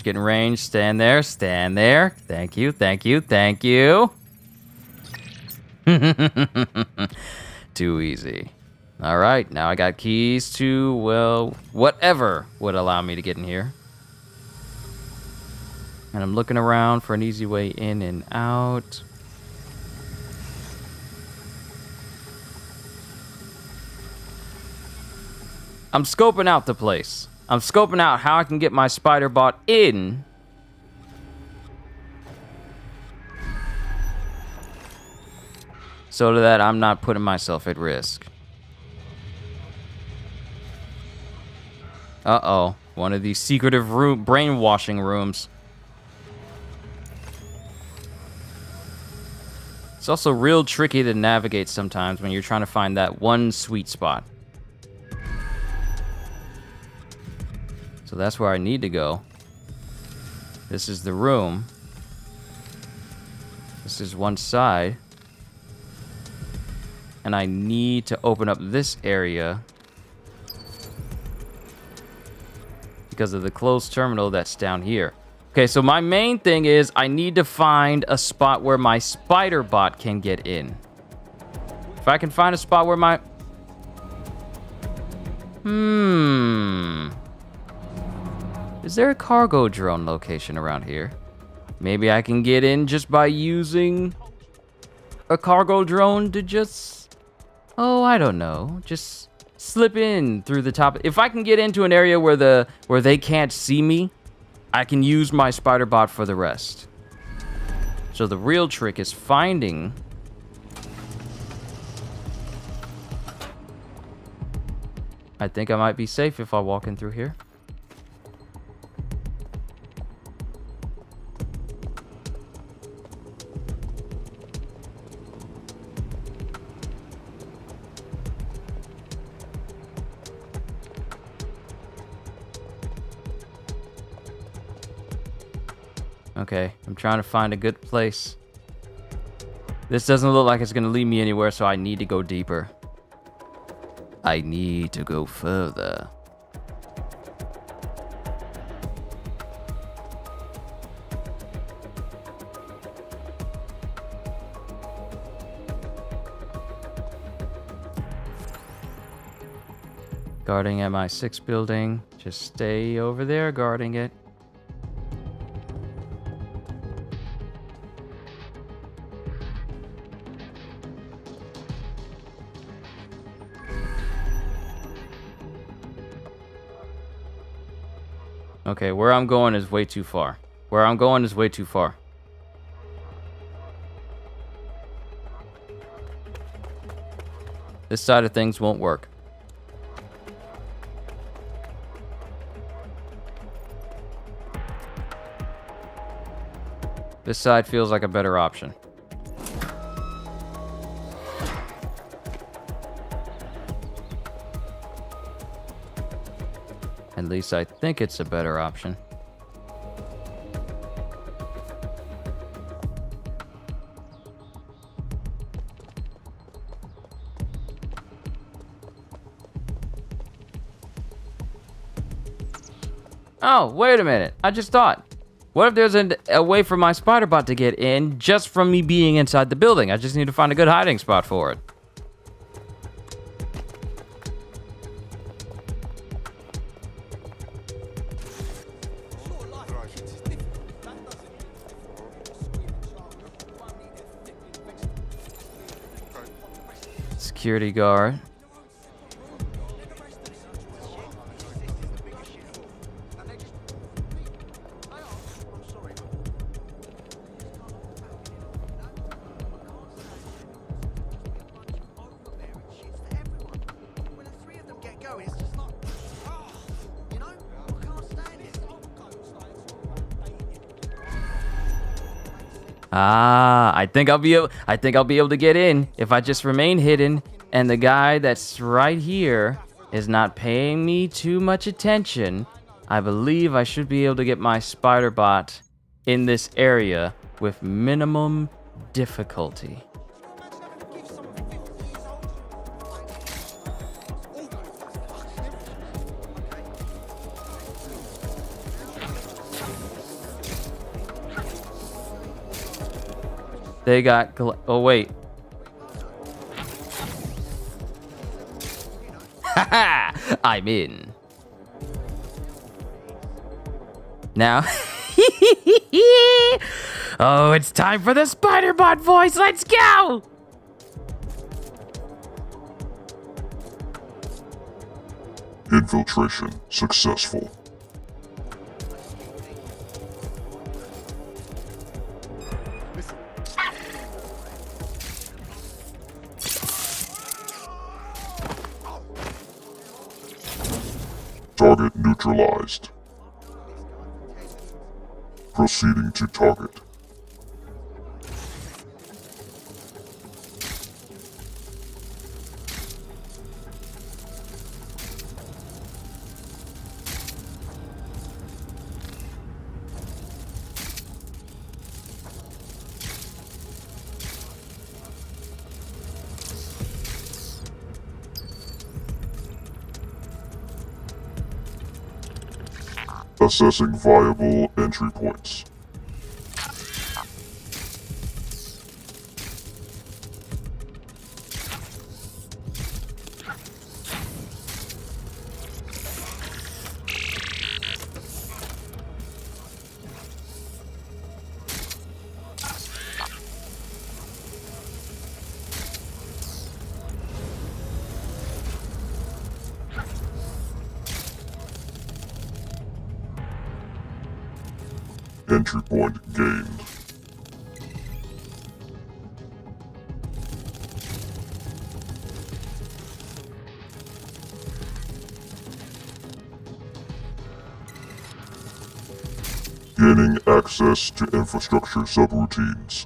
Get in range, stand there, stand there. Thank you, thank you, thank you. Too easy. All right, now I got keys to, well, whatever would allow me to get in here. And I'm looking around for an easy way in and out. I'm scoping out the place. I'm scoping out how I can get my spider bot in. So that I'm not putting myself at risk. Uh-oh. One of these secretive brainwashing rooms. It's also real tricky to navigate sometimes when you're trying to find that one sweet spot. So that's where I need to go. This is the room. This is one side. And I need to open up this area because of the closed terminal that's down here. Okay, so my main thing is I need to find a spot where my spider bot can get in. If I can find a spot where my... Is there a cargo drone location around here? Maybe I can get in just by using a cargo drone to just... Oh, I don't know. Just slip in through the top. If I can get into an area where they can't see me, I can use my spider bot for the rest. So the real trick is finding... I think I might be safe if I walk in through here. Okay, I'm trying to find a good place. This doesn't look like it's gonna lead me anywhere, so I need to go deeper. I need to go further. Guarding MI6 building. Just stay over there guarding it. Okay, where I'm going is way too far. Where I'm going is way too far. This side of things won't work. This side feels like a better option. At least I think it's a better option. Oh, wait a minute. I just thought. What if there's a way for my spider bot to get in just from me being inside the building? I just need to find a good hiding spot for it. Security guard. Ah, I think I'll be able to get in if I just remain hidden and the guy that's right here is not paying me too much attention. I believe I should be able to get my spider bot in this area with minimum difficulty. They got... Oh, wait. Haha! I'm in. Now... Oh, it's time for the spider bot voice. Let's go! Infiltration successful. Target neutralized. Proceeding to target. Assessing viable entry points. Entry point gained. Gaining access to infrastructure subroutines.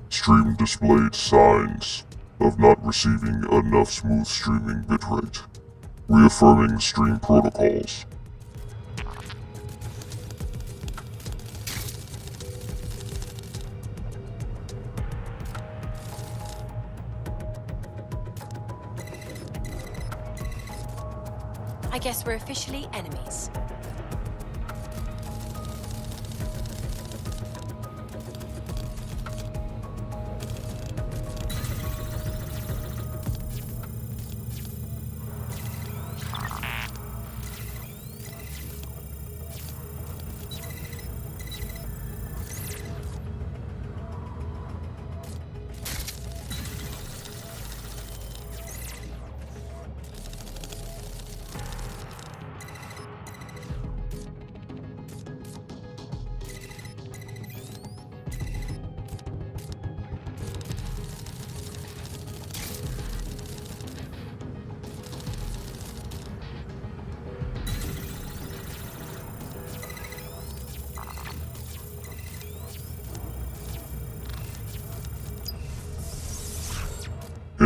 Stream displayed signs of not receiving enough smooth streaming bitrate. Reaffirming stream protocols. I guess we're officially enemies.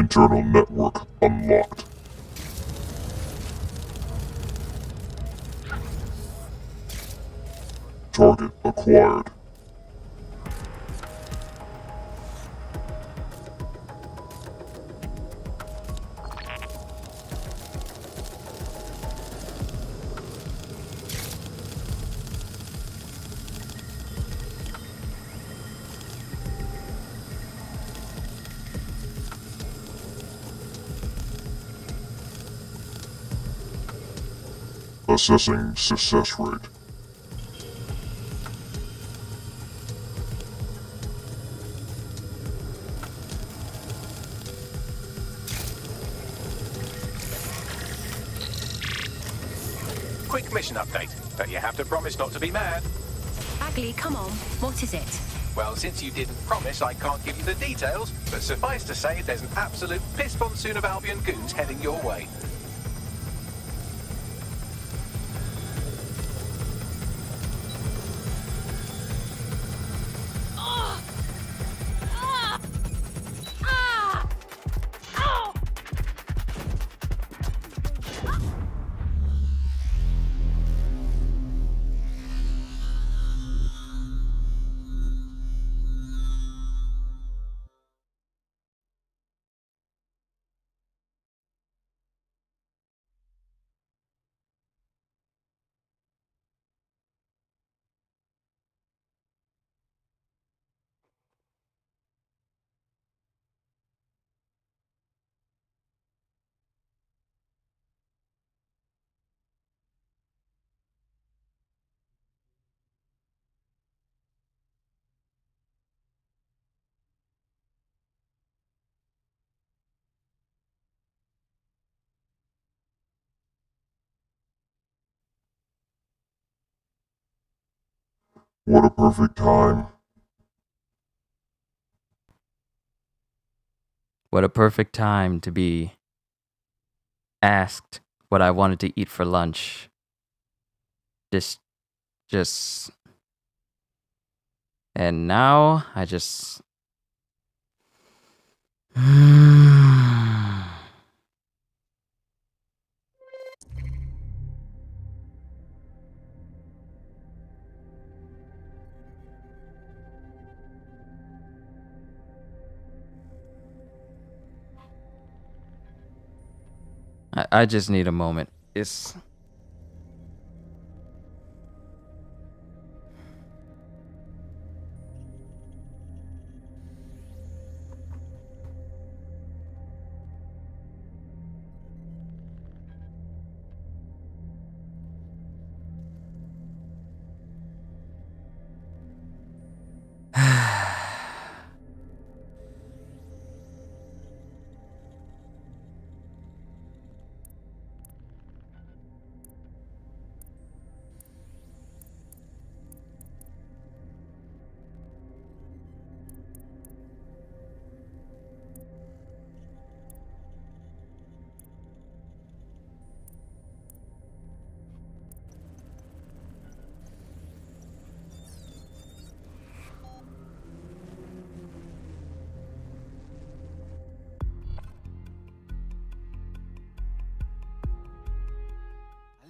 internal network unlocked. Target acquired. Assessing success rate. Quick mission update, but you have to promise not to be mad. Bagley, come on. What is it? Well, since you didn't promise, I can't give you the details, but suffice to say there's an absolute piss monsoon of Albion goons heading your way. What a perfect time. What a perfect time to be asked what I wanted to eat for lunch. Just... And now, I just... I just need a moment. It's...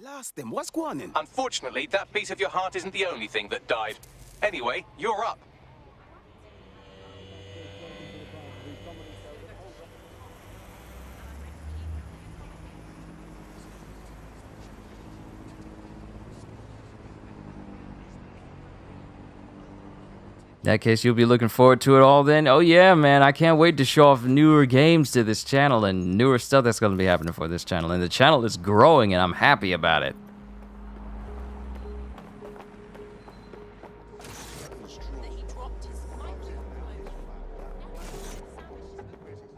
Lost them. What's going on? Unfortunately, that piece of your heart isn't the only thing that died. Anyway, you're up. In that case, you'll be looking forward to it all then. Oh yeah, man, I can't wait to show off newer games to this channel and newer stuff that's going to be happening for this channel. And the channel is growing and I'm happy about it.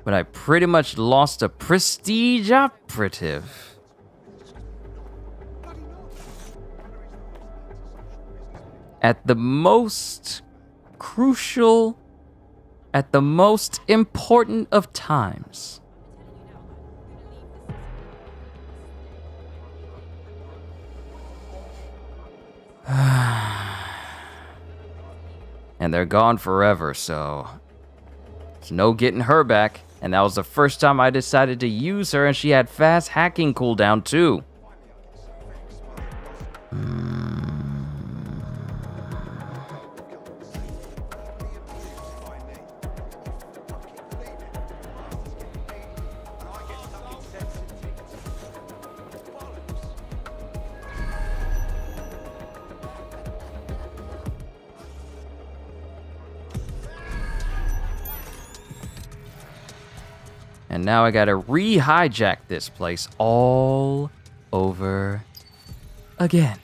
But I pretty much lost a prestige operative. At the most crucial, at the most important of times. And they're gone forever, so there's no getting her back. And that was the first time I decided to use her, and she had fast hacking cooldown too. And now I gotta re-hijack this place all over again.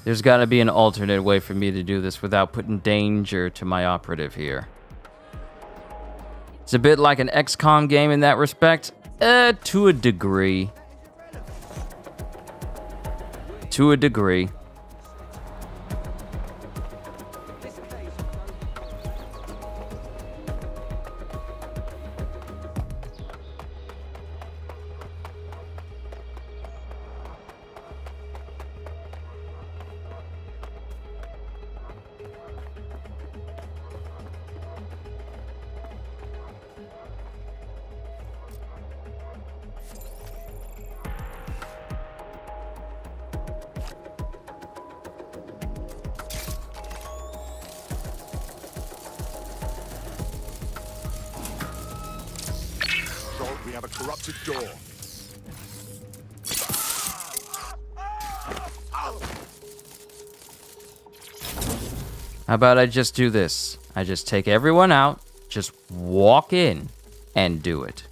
There's got to be an alternate way for me to do this without putting danger to my operative here. It's a bit like an XCOM game in that respect, to a degree. To a degree. We have a corrupted door. How about I just do this? I just take everyone out, just walk in, and do it.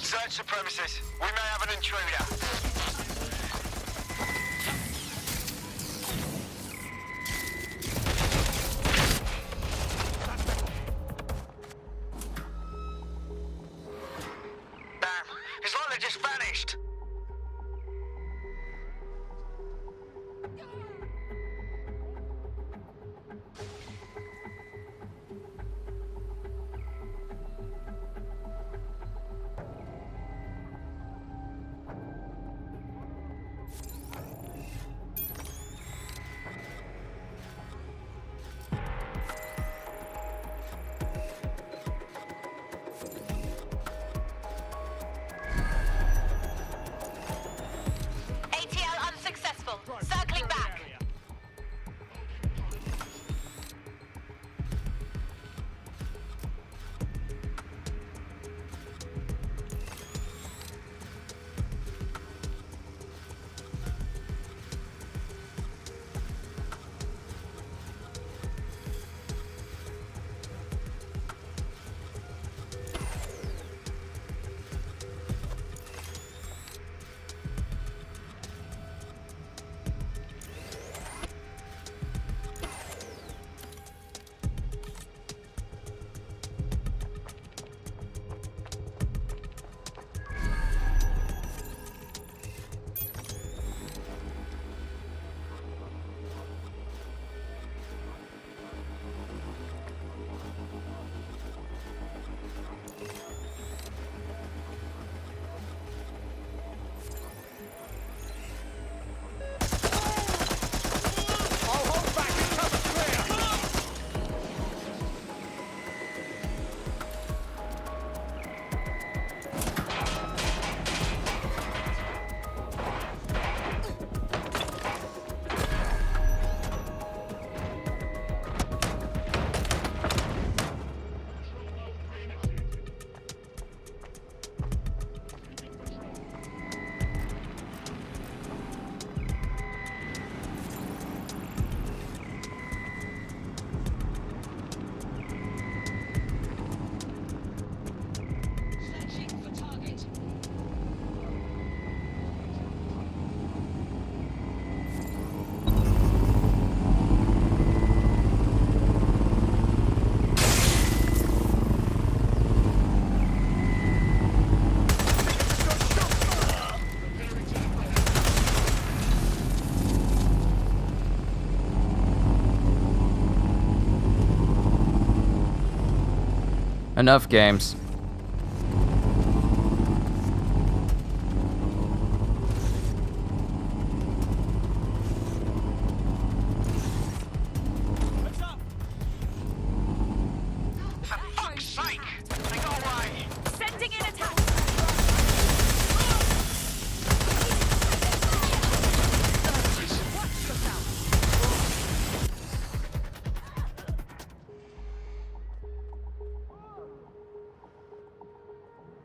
Search the premises. We may have an intruder. It's like they just vanished. Enough games. For fuck's sake! They got away! Sending in attack!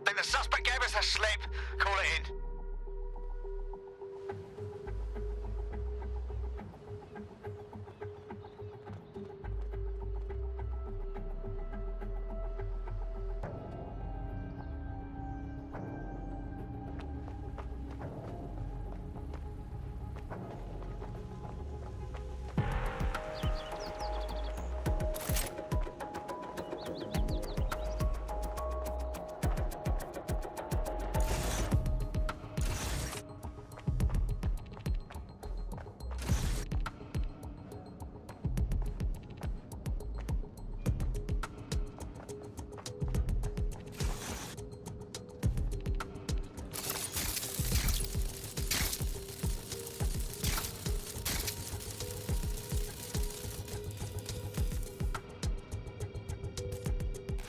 Think the suspect gave us a slip. Call it in.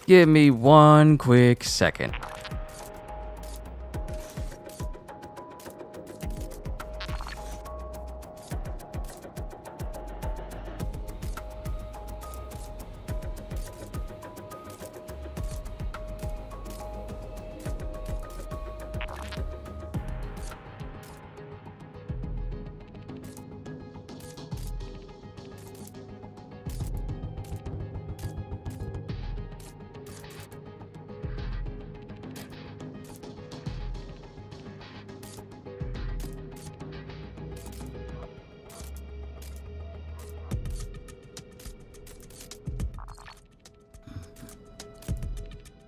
Give me one quick second.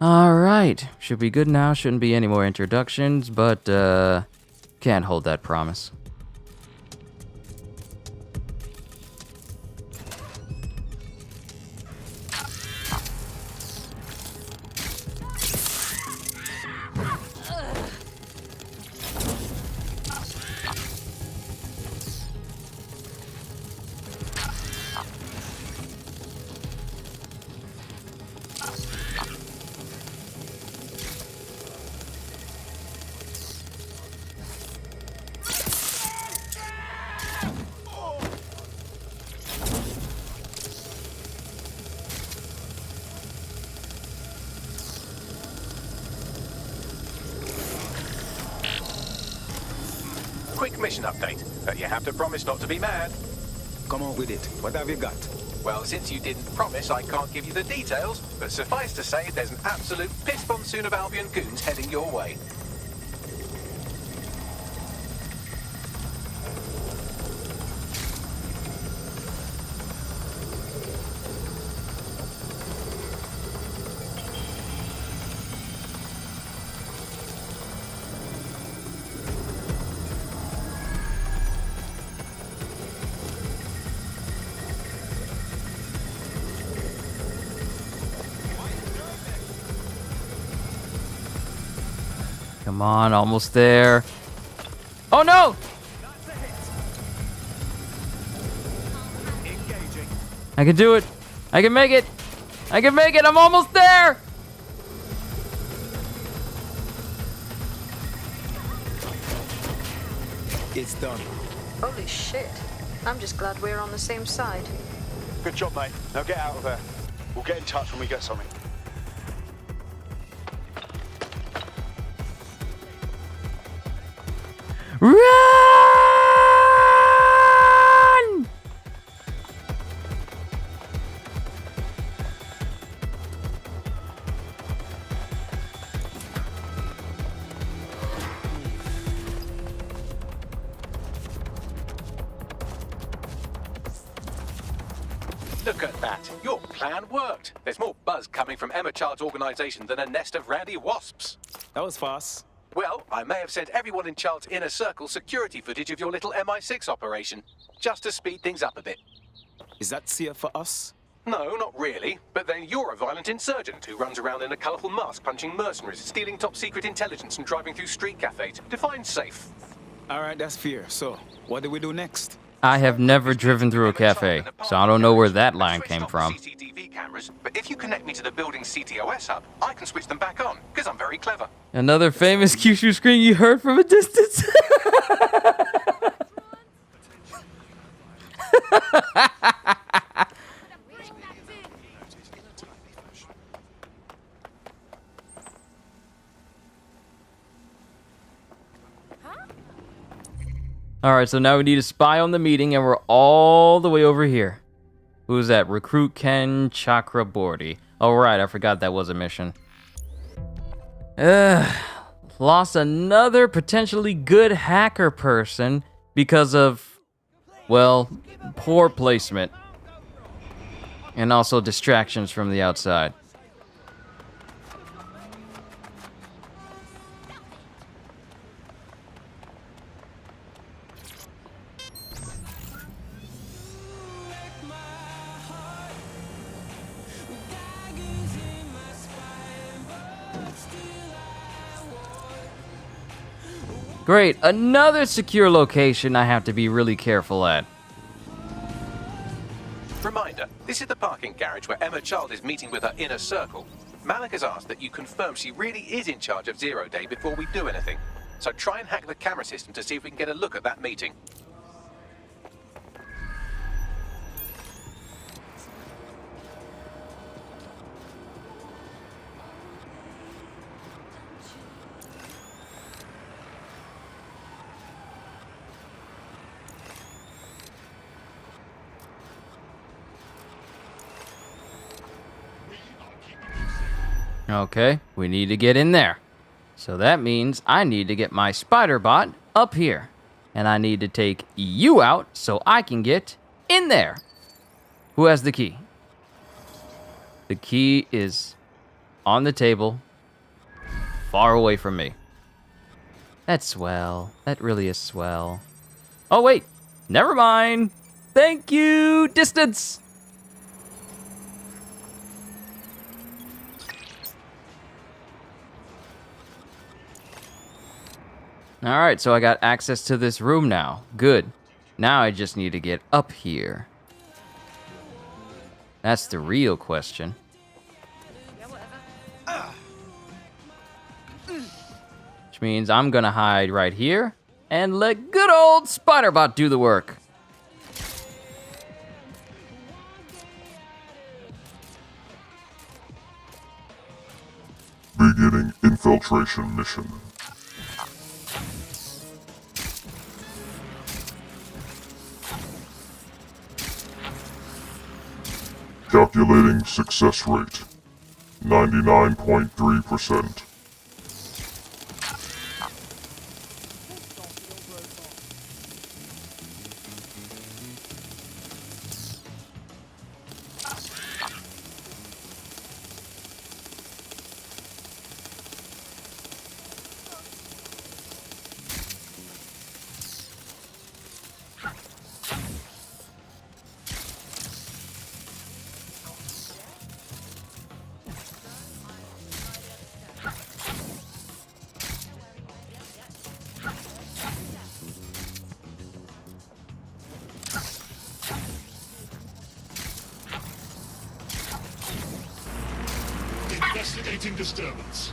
Alright, should be good now, shouldn't be any more introductions, but can't hold that promise. Quick mission update. You have to promise not to be mad. Come on with it. What have you got? Well, since you didn't promise, I can't give you the details, but suffice to say there's an absolute piss monsoon of Albion goons heading your way. Come on, almost there. Oh no! I can do it. I can make it. I can make it. I'm almost there. It's done. Holy shit. I'm just glad we're on the same side. Good job, mate. Now get out of there. We'll get in touch when we get something. Run! Look at that. Your plan worked. There's more buzz coming from Emma Child's organization than a nest of randy wasps. That was fast. Well, I may have sent everyone in Child's inner circle security footage of your little MI6 operation, just to speed things up a bit. Is that safe for us? No, not really. But then you're a violent insurgent who runs around in a colourful mask punching mercenaries, stealing top-secret intelligence and driving through street cafes. Define safe. All right, that's fair. So, what do we do next? I have never driven through a cafe, so I don't know where that line came from. CCTV cameras, but if you connect me to the building's CTOS hub, I can switch them back on, because I'm very clever. Another famous Kyushu scream you heard from a distance. Alright, so now we need to spy on the meeting, and we're all the way over here. Who's that? Recruit Ken Chakraborty. Oh, right, I forgot that was a mission. Lost another potentially good hacker person because of, well, poor placement. And also distractions from the outside. Great, another secure location I have to be really careful at. Reminder, this is the parking garage where Emma Child is meeting with her inner circle. Malik has asked that you confirm she really is in charge of Zero Day before we do anything. So try and hack the camera system to see if we can get a look at that meeting. Okay, we need to get in there. So that means I need to get my spider bot up here. And I need to take you out so I can get in there. Who has the key? The key is on the table, far away from me. That's swell. That really is swell. Oh, wait. Never mind. Thank you, distance. Alright, so I got access to this room now. Good. Now I just need to get up here. That's the real question. Which means I'm gonna hide right here and let good old Spiderbot do the work. Beginning infiltration mission. Calculating success rate. 99.3%. Investigating disturbance.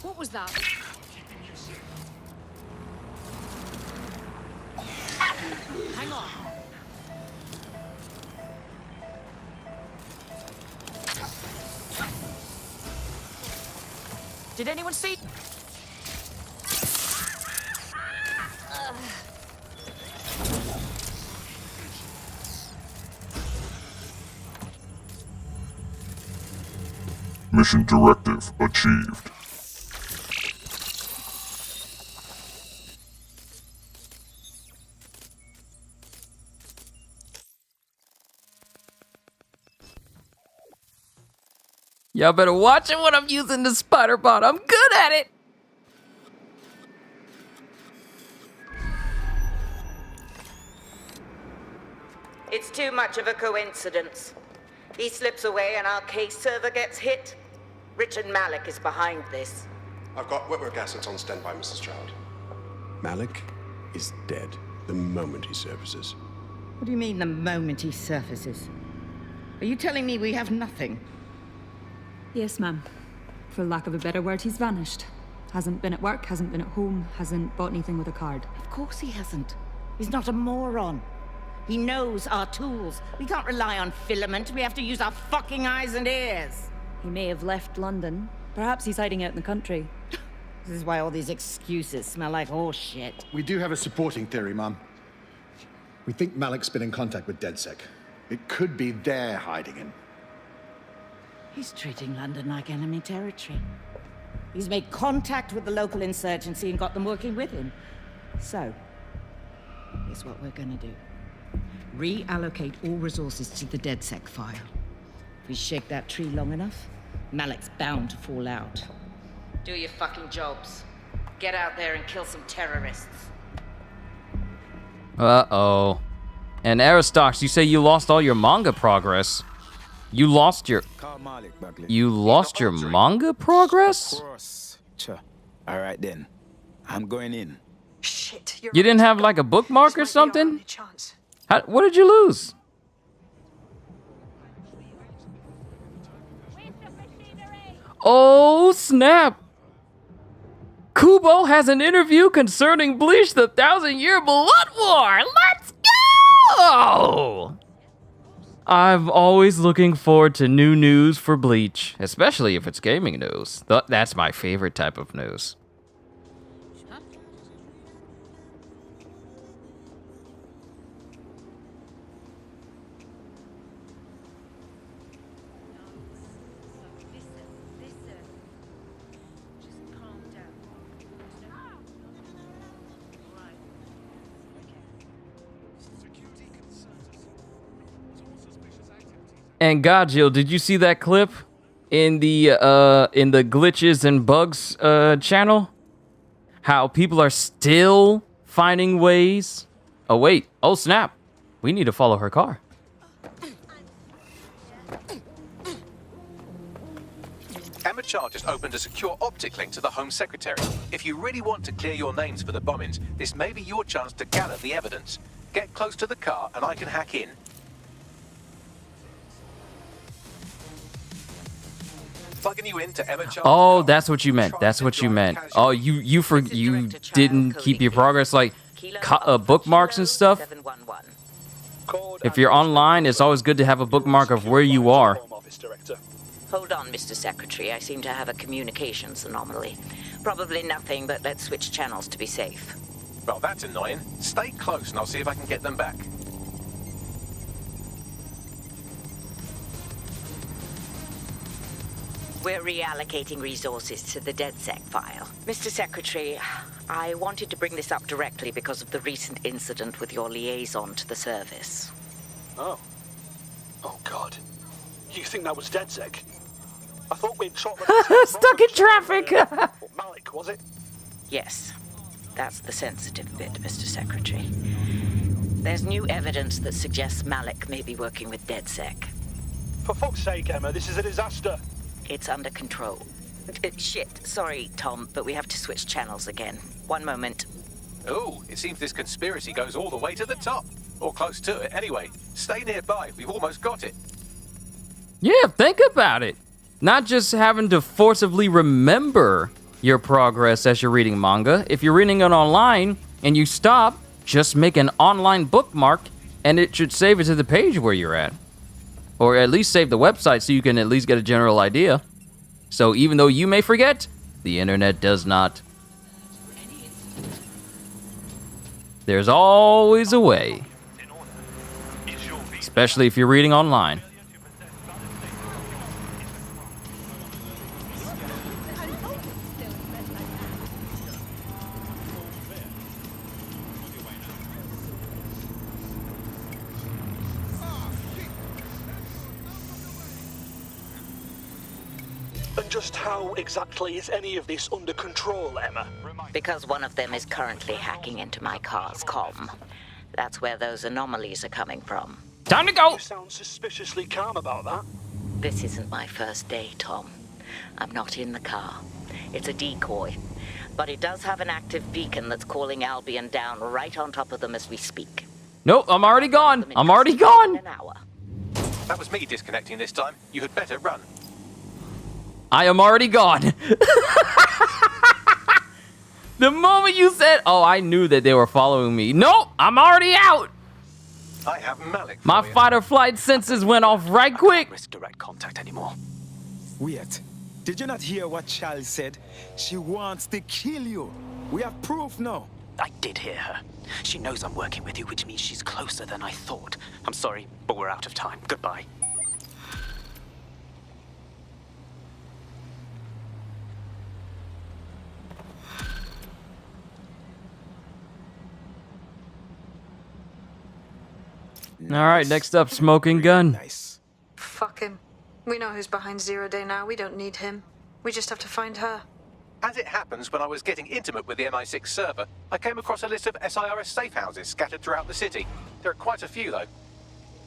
What was that? Hang on. Did anyone see? Mission directive achieved. Y'all better watch it when I'm using the spider bot. I'm good at it. It's too much of a coincidence. He slips away and our case server gets hit. Richard Malik is behind this. I've got Whitworth assets on standby, Mrs. Child. Malik is dead the moment he surfaces. What do you mean the moment he surfaces? Are you telling me we have nothing? Yes, ma'am. For lack of a better word, he's vanished. Hasn't been at work, hasn't been at home, hasn't bought anything with a card. Of course he hasn't. He's not a moron. He knows our tools. We can't rely on filament. We have to use our fucking eyes and ears. He may have left London. Perhaps he's hiding out in the country. This is why all these excuses smell like horse shit. We do have a supporting theory, Mum. We think Malik's been in contact with DedSec. It could be they're hiding him. He's treating London like enemy territory. He's made contact with the local insurgency and got them working with him. So, here's what we're gonna do. Reallocate all resources to the DedSec file. If we shake that tree long enough, Malik's bound to fall out. Do your fucking jobs. Get out there and kill some terrorists. Uh-oh. And Aristox, you say you lost all your manga progress. You lost your... You lost your manga progress? Of course. Sure. All right then. I'm going in. Shit. You didn't have like a bookmark or something? What did you lose? Oh, snap. Kubo has an interview concerning Bleach the 1,000-Year Blood War. Let's go! I'm always looking forward to new news for Bleach, especially if it's gaming news. That's my favorite type of news. And Godjill, did you see that clip in the glitches and bugs channel? How people are still finding ways. Oh wait, oh snap! We need to follow her car. Emma Child just opened a secure optic link to the Home Secretary. If you really want to clear your names for the bombings, this may be your chance to gather the evidence. Get close to the car and I can hack in. Plugging you into Emma Child. Oh, that's what you meant. That's what you meant. Oh, you didn't keep your progress like bookmarks and stuff. If you're online, it's always good to have a bookmark of where you are. Hold on, Mr. Secretary. I seem to have a communications anomaly. Probably nothing, but let's switch channels to be safe. Well, that's annoying. Stay close and I'll see if I can get them back. We're reallocating resources to the DedSec file. Mr. Secretary, I wanted to bring this up directly because of the recent incident with your liaison to the service. Oh. Oh, God. You think that was DedSec? I thought we'd shot stuck in traffic. Malik, was it? Yes. That's the sensitive bit, Mr. Secretary. There's new evidence that suggests Malik may be working with DedSec. For fuck's sake, Emma, this is a disaster. It's under control. Shit, sorry, Tom, but we have to switch channels again. One moment. Ooh, it seems this conspiracy goes all the way to the top. Or close to it, anyway. Stay nearby, we've almost got it. Yeah, think about it. Not just having to forcibly remember your progress as you're reading manga. If you're reading it online and you stop, just make an online bookmark and it should save it to the page where you're at. Or at least save the website so you can at least get a general idea. So even though you may forget, the internet does not. There's always a way. Especially if you're reading online. And just how exactly is any of this under control, Emma? Because one of them is currently hacking into my car's comm. That's where those anomalies are coming from. Time to go! You sound suspiciously calm about that. This isn't my first day, Tom. I'm not in the car. It's a decoy. But it does have an active beacon that's calling Albion down right on top of them as we speak. Nope, I'm already gone. I'm already gone. That was me disconnecting this time. You had better run. I am already gone. The moment you said, oh, I knew that they were following me. Nope, I'm already out. I have Malik. My fight or flight senses went off right quick. Risk direct contact anymore. Wait, did you not hear what Charles said? She wants to kill you. We have proof now. I did hear her. She knows I'm working with you, which means she's closer than I thought. I'm sorry, but we're out of time. Goodbye. All right, next up, Smoking Gun. Fuck him. We know who's behind Zero Day now. We don't need him. We just have to find her. As it happens, when I was getting intimate with the MI6 server, I came across a list of SIRS safe houses scattered throughout the city. There are quite a few, though.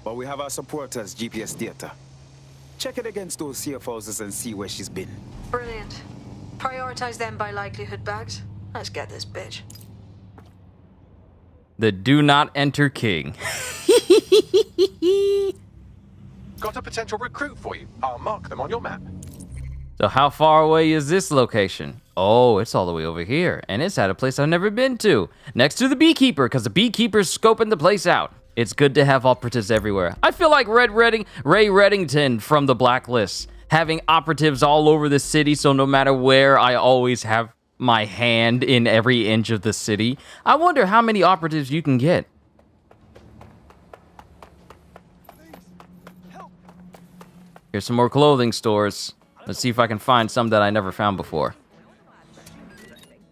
But we have our supporters' GPS data. Check it against those safe houses and see where she's been. Brilliant. Prioritize them by likelihood, Bags. Let's get this bitch. The Do Not Enter King. Got a potential recruit for you. I'll mark them on your map. So how far away is this location? Oh, it's all the way over here. And it's at a place I've never been to. Next to the Beekeeper, because the Beekeeper's scoping the place out. It's good to have operatives everywhere. I feel like Ray Reddington from The Blacklist, having operatives all over the city, so no matter where, I always have my hand in every inch of the city. I wonder how many operatives you can get. Here's some more clothing stores. Let's see if I can find some that I never found before.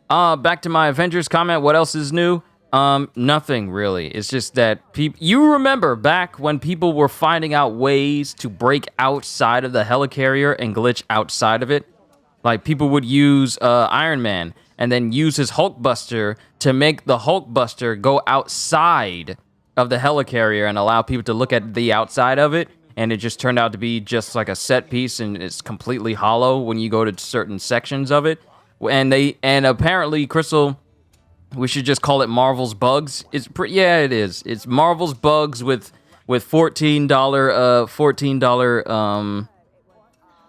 Back to my Avengers comment. What else is new? Nothing really. It's just that you remember back when people were finding out ways to break outside of the helicarrier and glitch outside of it? Like people would use Iron Man and then use his Hulkbuster to make the Hulkbuster go outside of the helicarrier and allow people to look at the outside of it. And it just turned out to be just like a set piece, and it's completely hollow when you go to certain sections of it. And apparently, Crystal, we should just call it Marvel's Bugs. Yeah, it is. It's Marvel's Bugs with $14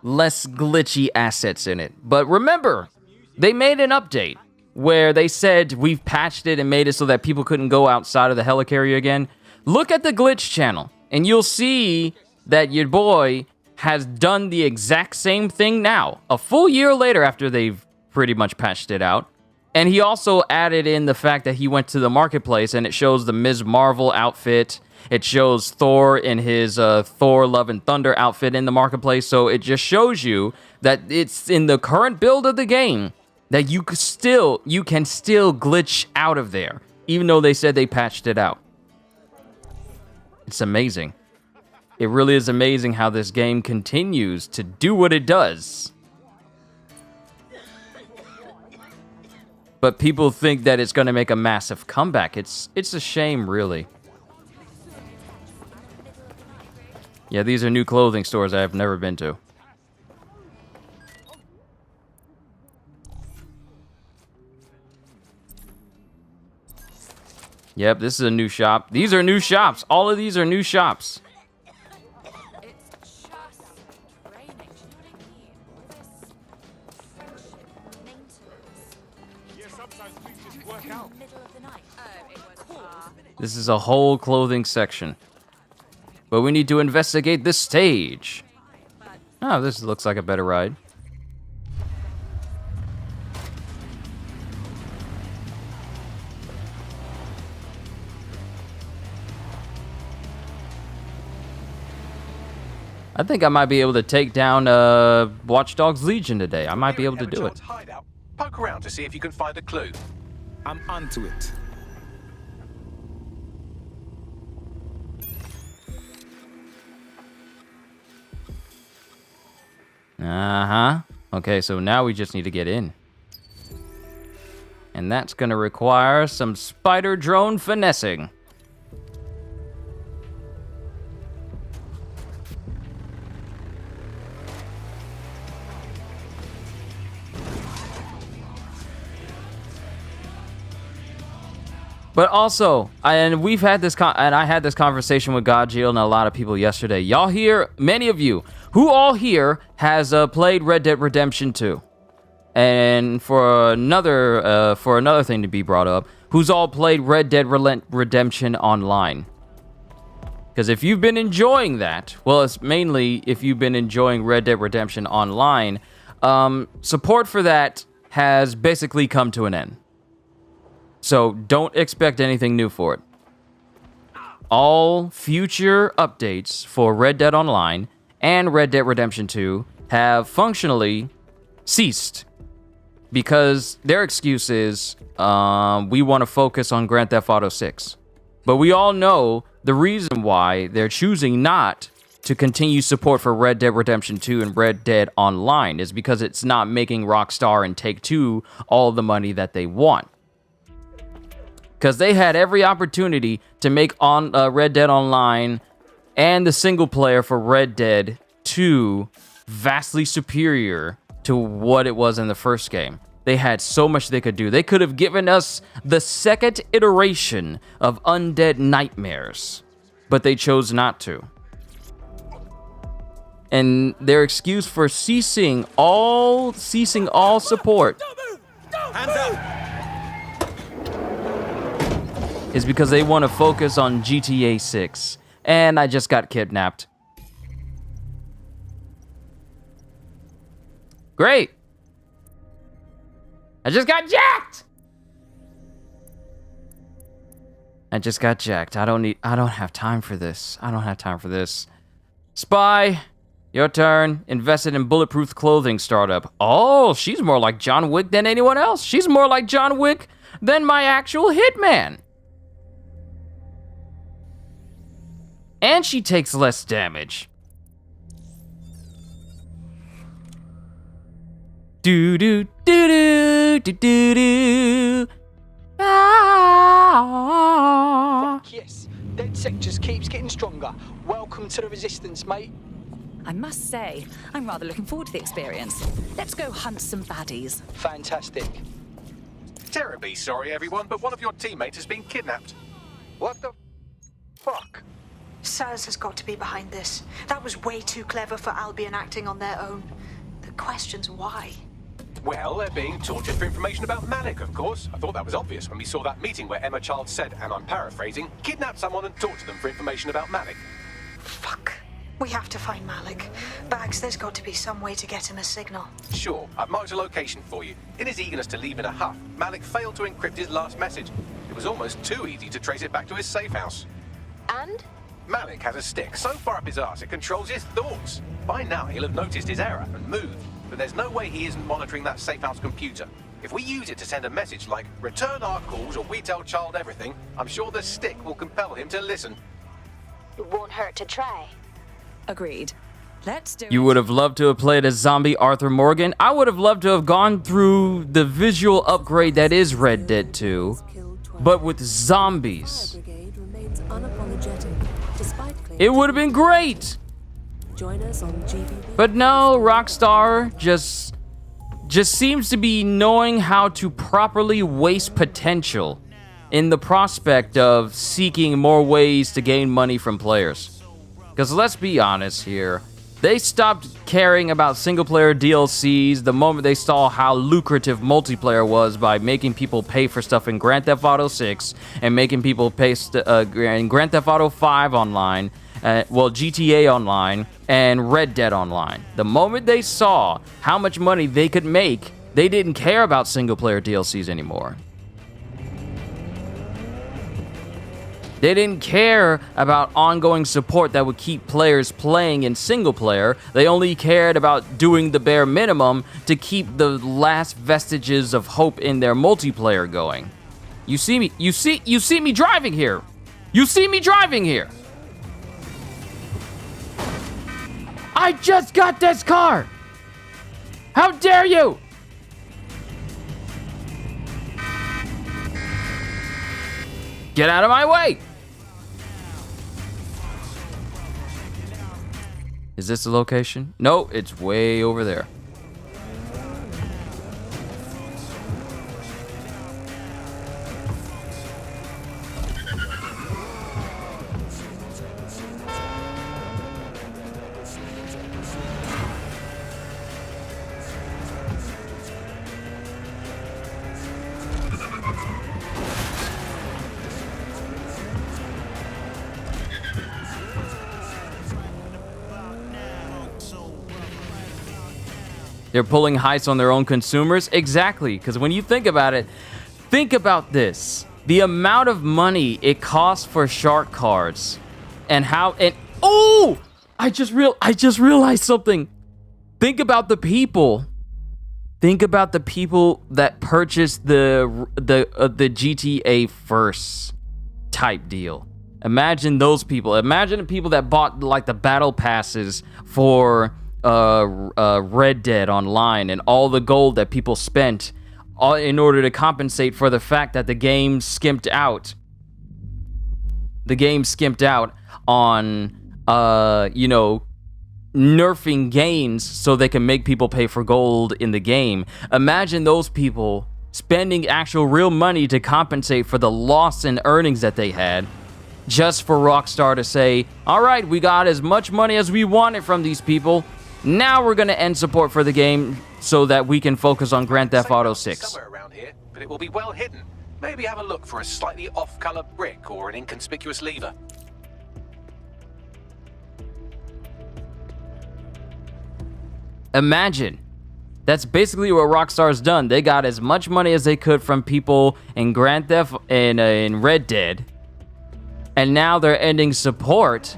less glitchy assets in it. But remember, they made an update where they said we've patched it and made it so that people couldn't go outside of the helicarrier again. Look at the glitch channel, and you'll see that your boy has done the exact same thing now, a full year later after they've pretty much patched it out. And he also added in the fact that he went to the marketplace and it shows the Ms. Marvel outfit. It shows Thor in his Thor Love and Thunder outfit in the marketplace. So it just shows you that it's in the current build of the game that you can still glitch out of there, even though they said they patched it out. It's amazing. It really is amazing how this game continues to do what it does. But people think that it's going to make a massive comeback. It's a shame, really. Yeah, these are new clothing stores I have never been to. Yep, this is a new shop. These are new shops. All of these are new shops. This is a whole clothing section. But we need to investigate this stage. Oh, this looks like a better ride. I think I might be able to take down Watch Dogs Legion today. I might be able to do it. Hideout. Poke around to see if you can find a clue. I'm onto it. Uh-huh. Okay, so now we just need to get in. And that's gonna require some spider drone finessing. But also, I had this conversation with Godjiel and a lot of people yesterday. Y'all here, many of you, who all here has played Red Dead Redemption 2? And for another thing to be brought up, who's all played Red Dead Redemption Online? Because if you've been enjoying that, well, it's mainly if you've been enjoying Red Dead Redemption Online, support for that has basically come to an end. So don't expect anything new for it. All future updates for Red Dead Online and Red Dead Redemption 2 have functionally ceased because their excuse is we want to focus on Grand Theft Auto 6. But we all know the reason why they're choosing not to continue support for Red Dead Redemption 2 and Red Dead Online is because it's not making Rockstar and Take-Two all the money that they want. Because they had every opportunity to make Red Dead Online and the single player for Red Dead 2 vastly superior to what it was in the first game. They had so much they could do. They could have given us the second iteration of Undead Nightmares, but they chose not to. And their excuse for ceasing all support is because they want to focus on GTA 6. And I just got kidnapped. Great. I just got jacked. I don't have time for this. Spy, your turn. Invested in bulletproof clothing startup. Oh, she's more like John Wick than anyone else. She's more like John Wick than my actual hitman. And she takes less damage. Do do do do do do do. Ah. Fuck yes, DedSec just keeps getting stronger. Welcome to the Resistance, mate. I must say, I'm rather looking forward to the experience. Let's go hunt some baddies. Fantastic. Terribly sorry, everyone, but one of your teammates has been kidnapped. What the fuck? SIRS has got to be behind this. That was way too clever for Albion acting on their own. The question's why. Well, they're being tortured for information about Malik, of course. I thought that was obvious when we saw that meeting where Emma Child said, and I'm paraphrasing, kidnap someone and torture them for information about Malik. Fuck. We have to find Malik. Bags, there's got to be some way to get him a signal. Sure, I've marked a location for you. In his eagerness to leave in a huff, Malik failed to encrypt his last message. It was almost too easy to trace it back to his safe house. And? Malik has a stick so far up his arse it controls his thoughts. By now he'll have noticed his error and moved, but there's no way he isn't monitoring that safe house computer. If we use it to send a message like, return our calls or we tell Child everything, I'm sure the stick will compel him to listen. It won't hurt to try. Agreed. Let's do it. You would have loved to have played as zombie Arthur Morgan. I would have loved to have gone through the visual upgrade that is Red Dead 2, but with zombies. It would have been great. But no, Rockstar just seems to be knowing how to properly waste potential in the prospect of seeking more ways to gain money from players. Because let's be honest here, They stopped caring about single-player DLCs the moment they saw how lucrative multiplayer was by making people pay for stuff in Grand Theft Auto 6 and making people pay in Grand Theft Auto 5 online, GTA Online, and Red Dead Online. The moment they saw how much money they could make, they didn't care about single-player DLCs anymore. They didn't care about ongoing support that would keep players playing in single player. They only cared about doing the bare minimum to keep the last vestiges of hope in their multiplayer going. You see me driving here. You see me driving here. I just got this car. How dare you? Get out of my way. Is this the location? No, it's way over there. They're pulling heists on their own consumers? Exactly, because when you think about it, think about this. The amount of money it costs for shark cards and how it... Oh! I just realized something. Think about the people. Think about the people that purchased the GTA first type deal. Imagine those people. Imagine the people that bought like the battle passes for Red Dead Online and all the gold that people spent in order to compensate for the fact that the game skimped out. The game skimped out on, nerfing gains so they can make people pay for gold in the game. Imagine those people spending actual real money to compensate for the loss in earnings that they had, just for Rockstar to say, all right, we got as much money as we wanted from these people. Now we're going to end support for the game so that we can focus on Grand Theft Auto 6. Somewhere around here, but it will be well hidden. Maybe have a look for a slightly off-color brick or an inconspicuous lever. Imagine. That's basically what Rockstar's done. They got as much money as they could from people in Grand Theft and in Red Dead. And now they're ending support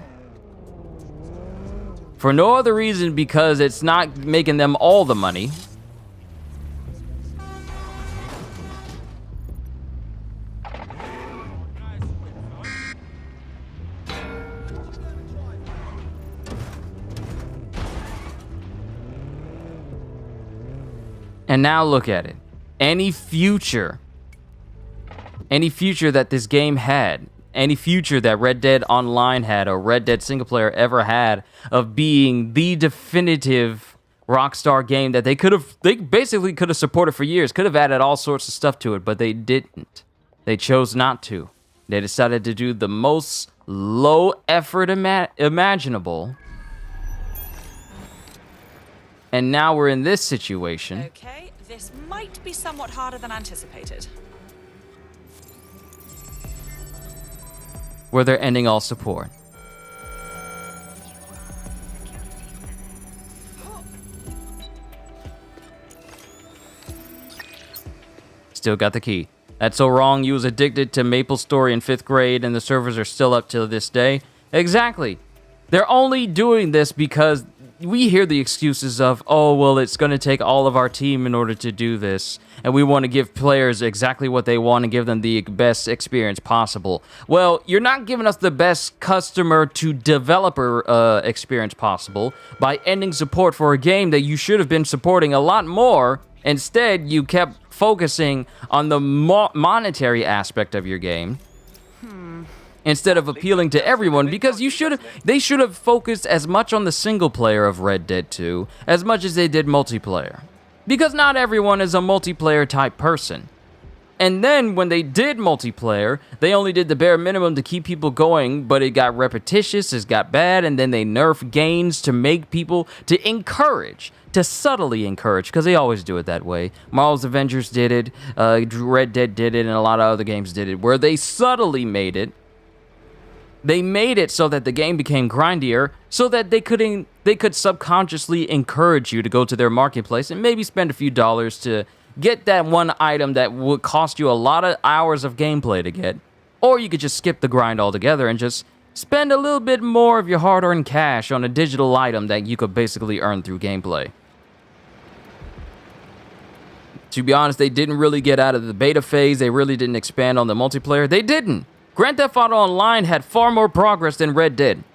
for no other reason because it's not making them all the money. And now look at it. Any future that this game had, any future that Red Dead Online had or Red Dead single player ever had of being the definitive Rockstar game that they basically could have supported for years, could have added all sorts of stuff to it, but they didn't. They chose not to. They decided to do the most low effort imaginable. And now we're in this situation. Okay, this might be somewhat harder than anticipated. Where they're ending all support. Still got the key. That's so wrong. You was addicted to MapleStory in 5th grade and the servers are still up till this day. Exactly. They're only doing this because we hear the excuses of, oh, well, it's going to take all of our team in order to do this, and we want to give players exactly what they want and give them the best experience possible. Well, you're not giving us the best customer to developer experience possible by ending support for a game that you should have been supporting a lot more. Instead, you kept focusing on the monetary aspect of your game. Instead of appealing to everyone, because they should have focused as much on the single player of Red Dead 2 as much as they did multiplayer. Because not everyone is a multiplayer type person. And then when they did multiplayer, they only did the bare minimum to keep people going, but it got repetitious, it got bad, and then they nerfed gains to make people, to encourage, to subtly encourage, because they always do it that way. Marvel's Avengers did it, Red Dead did it, and a lot of other games did it, where they subtly made it. They made it so that the game became grindier, so that they could subconsciously encourage you to go to their marketplace and maybe spend a few dollars to get that one item that would cost you a lot of hours of gameplay to get. Or you could just skip the grind altogether and just spend a little bit more of your hard-earned cash on a digital item that you could basically earn through gameplay. To be honest, they didn't really get out of the beta phase. They really didn't expand on the multiplayer. They didn't. Grand Theft Auto Online had far more progress than Red Dead.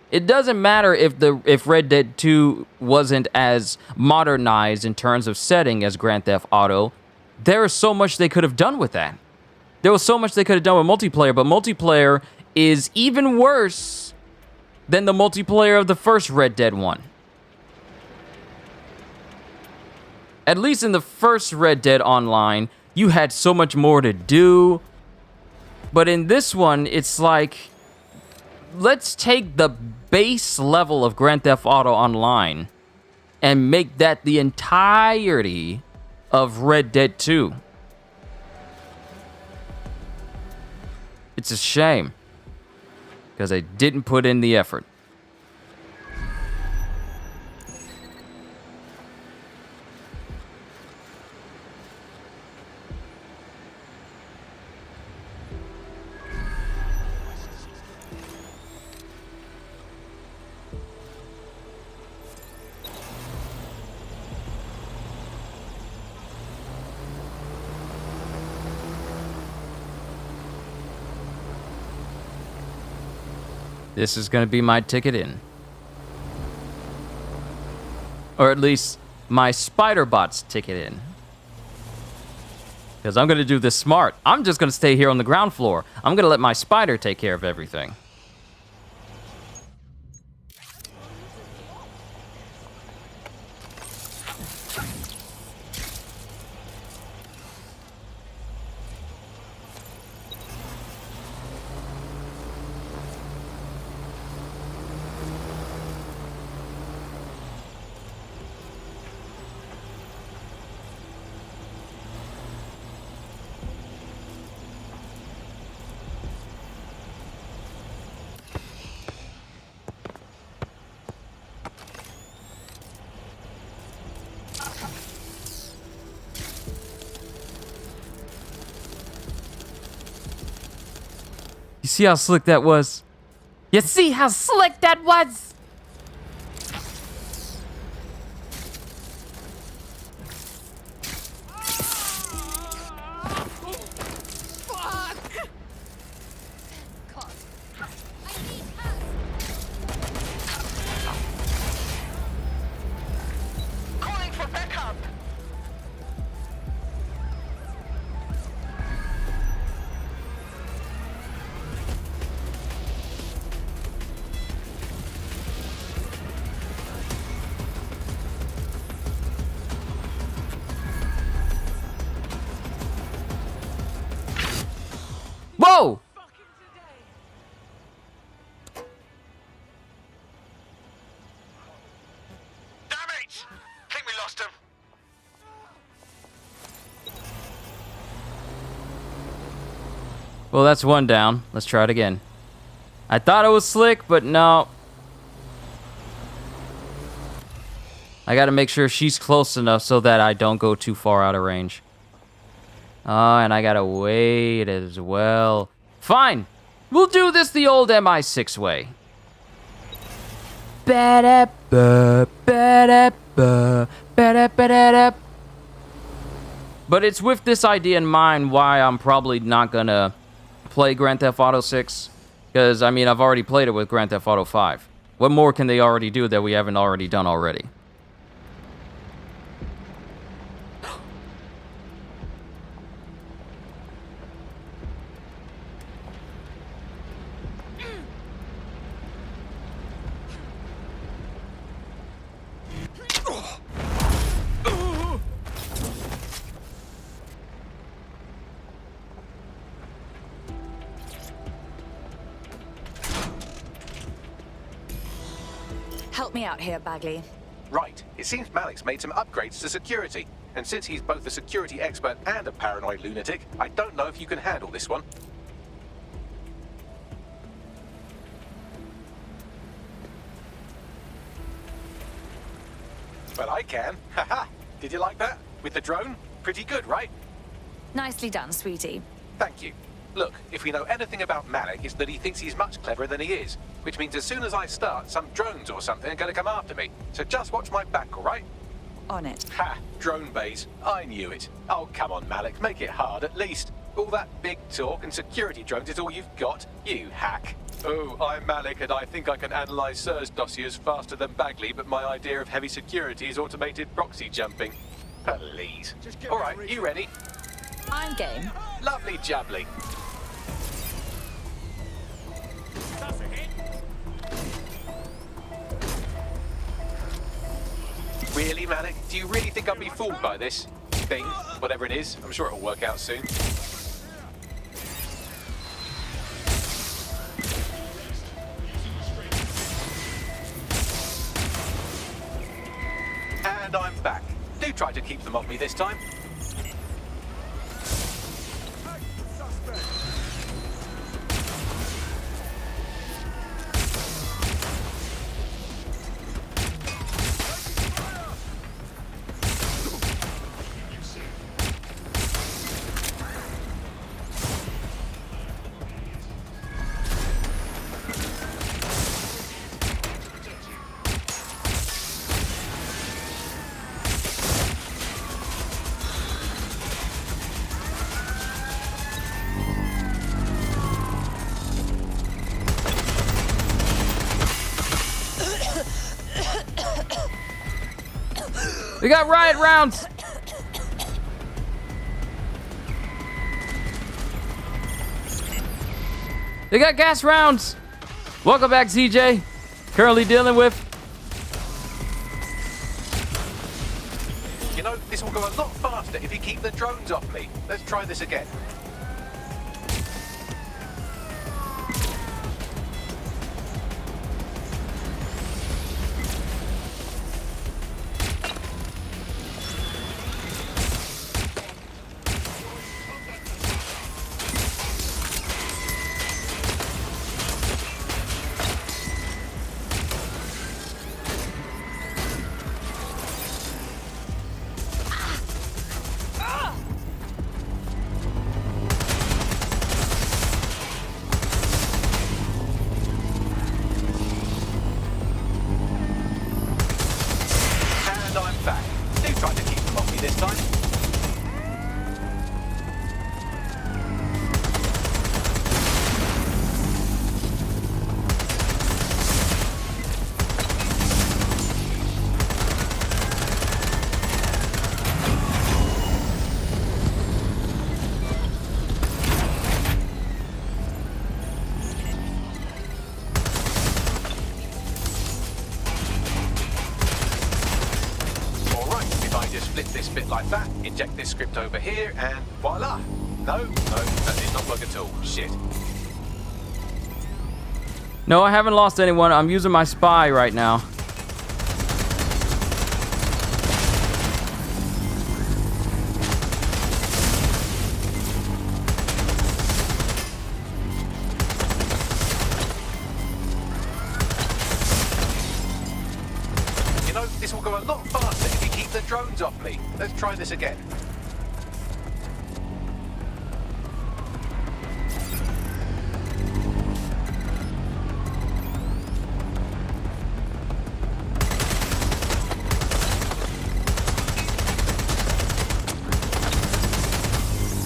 It doesn't matter if Red Dead 2 wasn't as modernized in terms of setting as Grand Theft Auto. There is so much they could have done with that. There was so much they could have done with multiplayer, but multiplayer is even worse than the multiplayer of the first Red Dead 1. At least in the first Red Dead Online, you had so much more to do. But in this one, it's like, let's take the base level of Grand Theft Auto Online and make that the entirety of Red Dead 2. It's a shame, because they didn't put in the effort. This is going to be my ticket in. Or at least my Spider-Bot's ticket in. Because I'm going to do this smart. I'm just going to stay here on the ground floor. I'm going to let my spider take care of everything. You see how slick that was? You see how slick that was? Whoa! Damn it! Think we lost him. Well, that's one down. Let's try it again. I thought it was slick, but no. I gotta make sure she's close enough so that I don't go too far out of range. Oh, and I gotta wait as well. Fine. We'll do this the old MI6 way. But it's with this idea in mind why I'm probably not gonna play Grand Theft Auto 6. Because, I mean, I've already played it with Grand Theft Auto 5. What more can they already do that we haven't already done already? Help me out here, Bagley. Right. It seems Malik's made some upgrades to security. And since he's both a security expert and a paranoid lunatic, I don't know if you can handle this one. But I can. Haha. Did you like that? With the drone? Pretty good, right? Nicely done, sweetie. Thank you. Look, if we know anything about Malik, it's that he thinks he's much cleverer than he is. Which means as soon as I start, some drones or something are going to come after me. So just watch my back, all right? On it. Ha! Drone base. I knew it. Oh, come on, Malik. Make it hard, at least. All that big talk and security drones is all you've got? You hack. Oh, I'm Malik, and I think I can analyze SIRS dossiers faster than Bagley, but my idea of heavy security is automated proxy jumping. Please. All right, you ready? I'm game. Lovely jubbly. Really, Malik? Do you really think I'll be fooled by this thing? Whatever it is, I'm sure it'll work out soon. And I'm back. Do try to keep them off me this time. We got riot rounds! They got gas rounds! Welcome back, CJ. Currently dealing with... You know, this will go a lot faster if you keep the drones off me. Let's try this again. Inject this script over here, and voila! No, that did not work at all. Shit. No, I haven't lost anyone. I'm using my spy right now. You know, this will go a lot faster if you keep the drones off me. Let's try this again.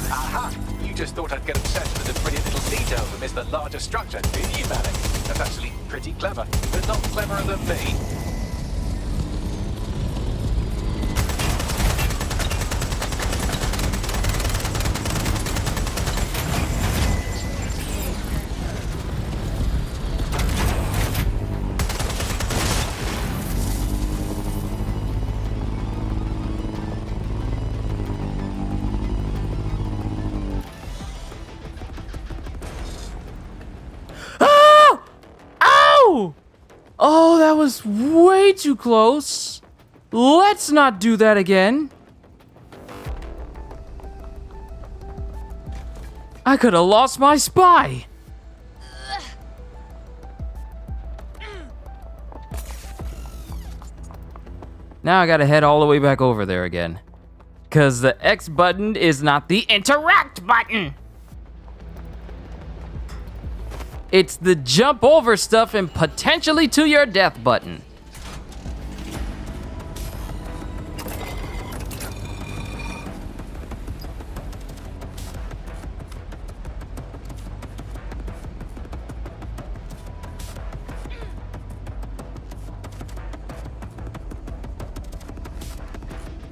Aha! You just thought I'd get obsessed with the brilliant little details and miss the larger structure, didn't you, Malik? That's actually pretty clever, but not cleverer than me. was way too close. Let's not do that again. I could have lost my spy. Now I gotta head all the way back over there again. Because the X button is not the interact button. It's the jump over stuff and potentially to your death button.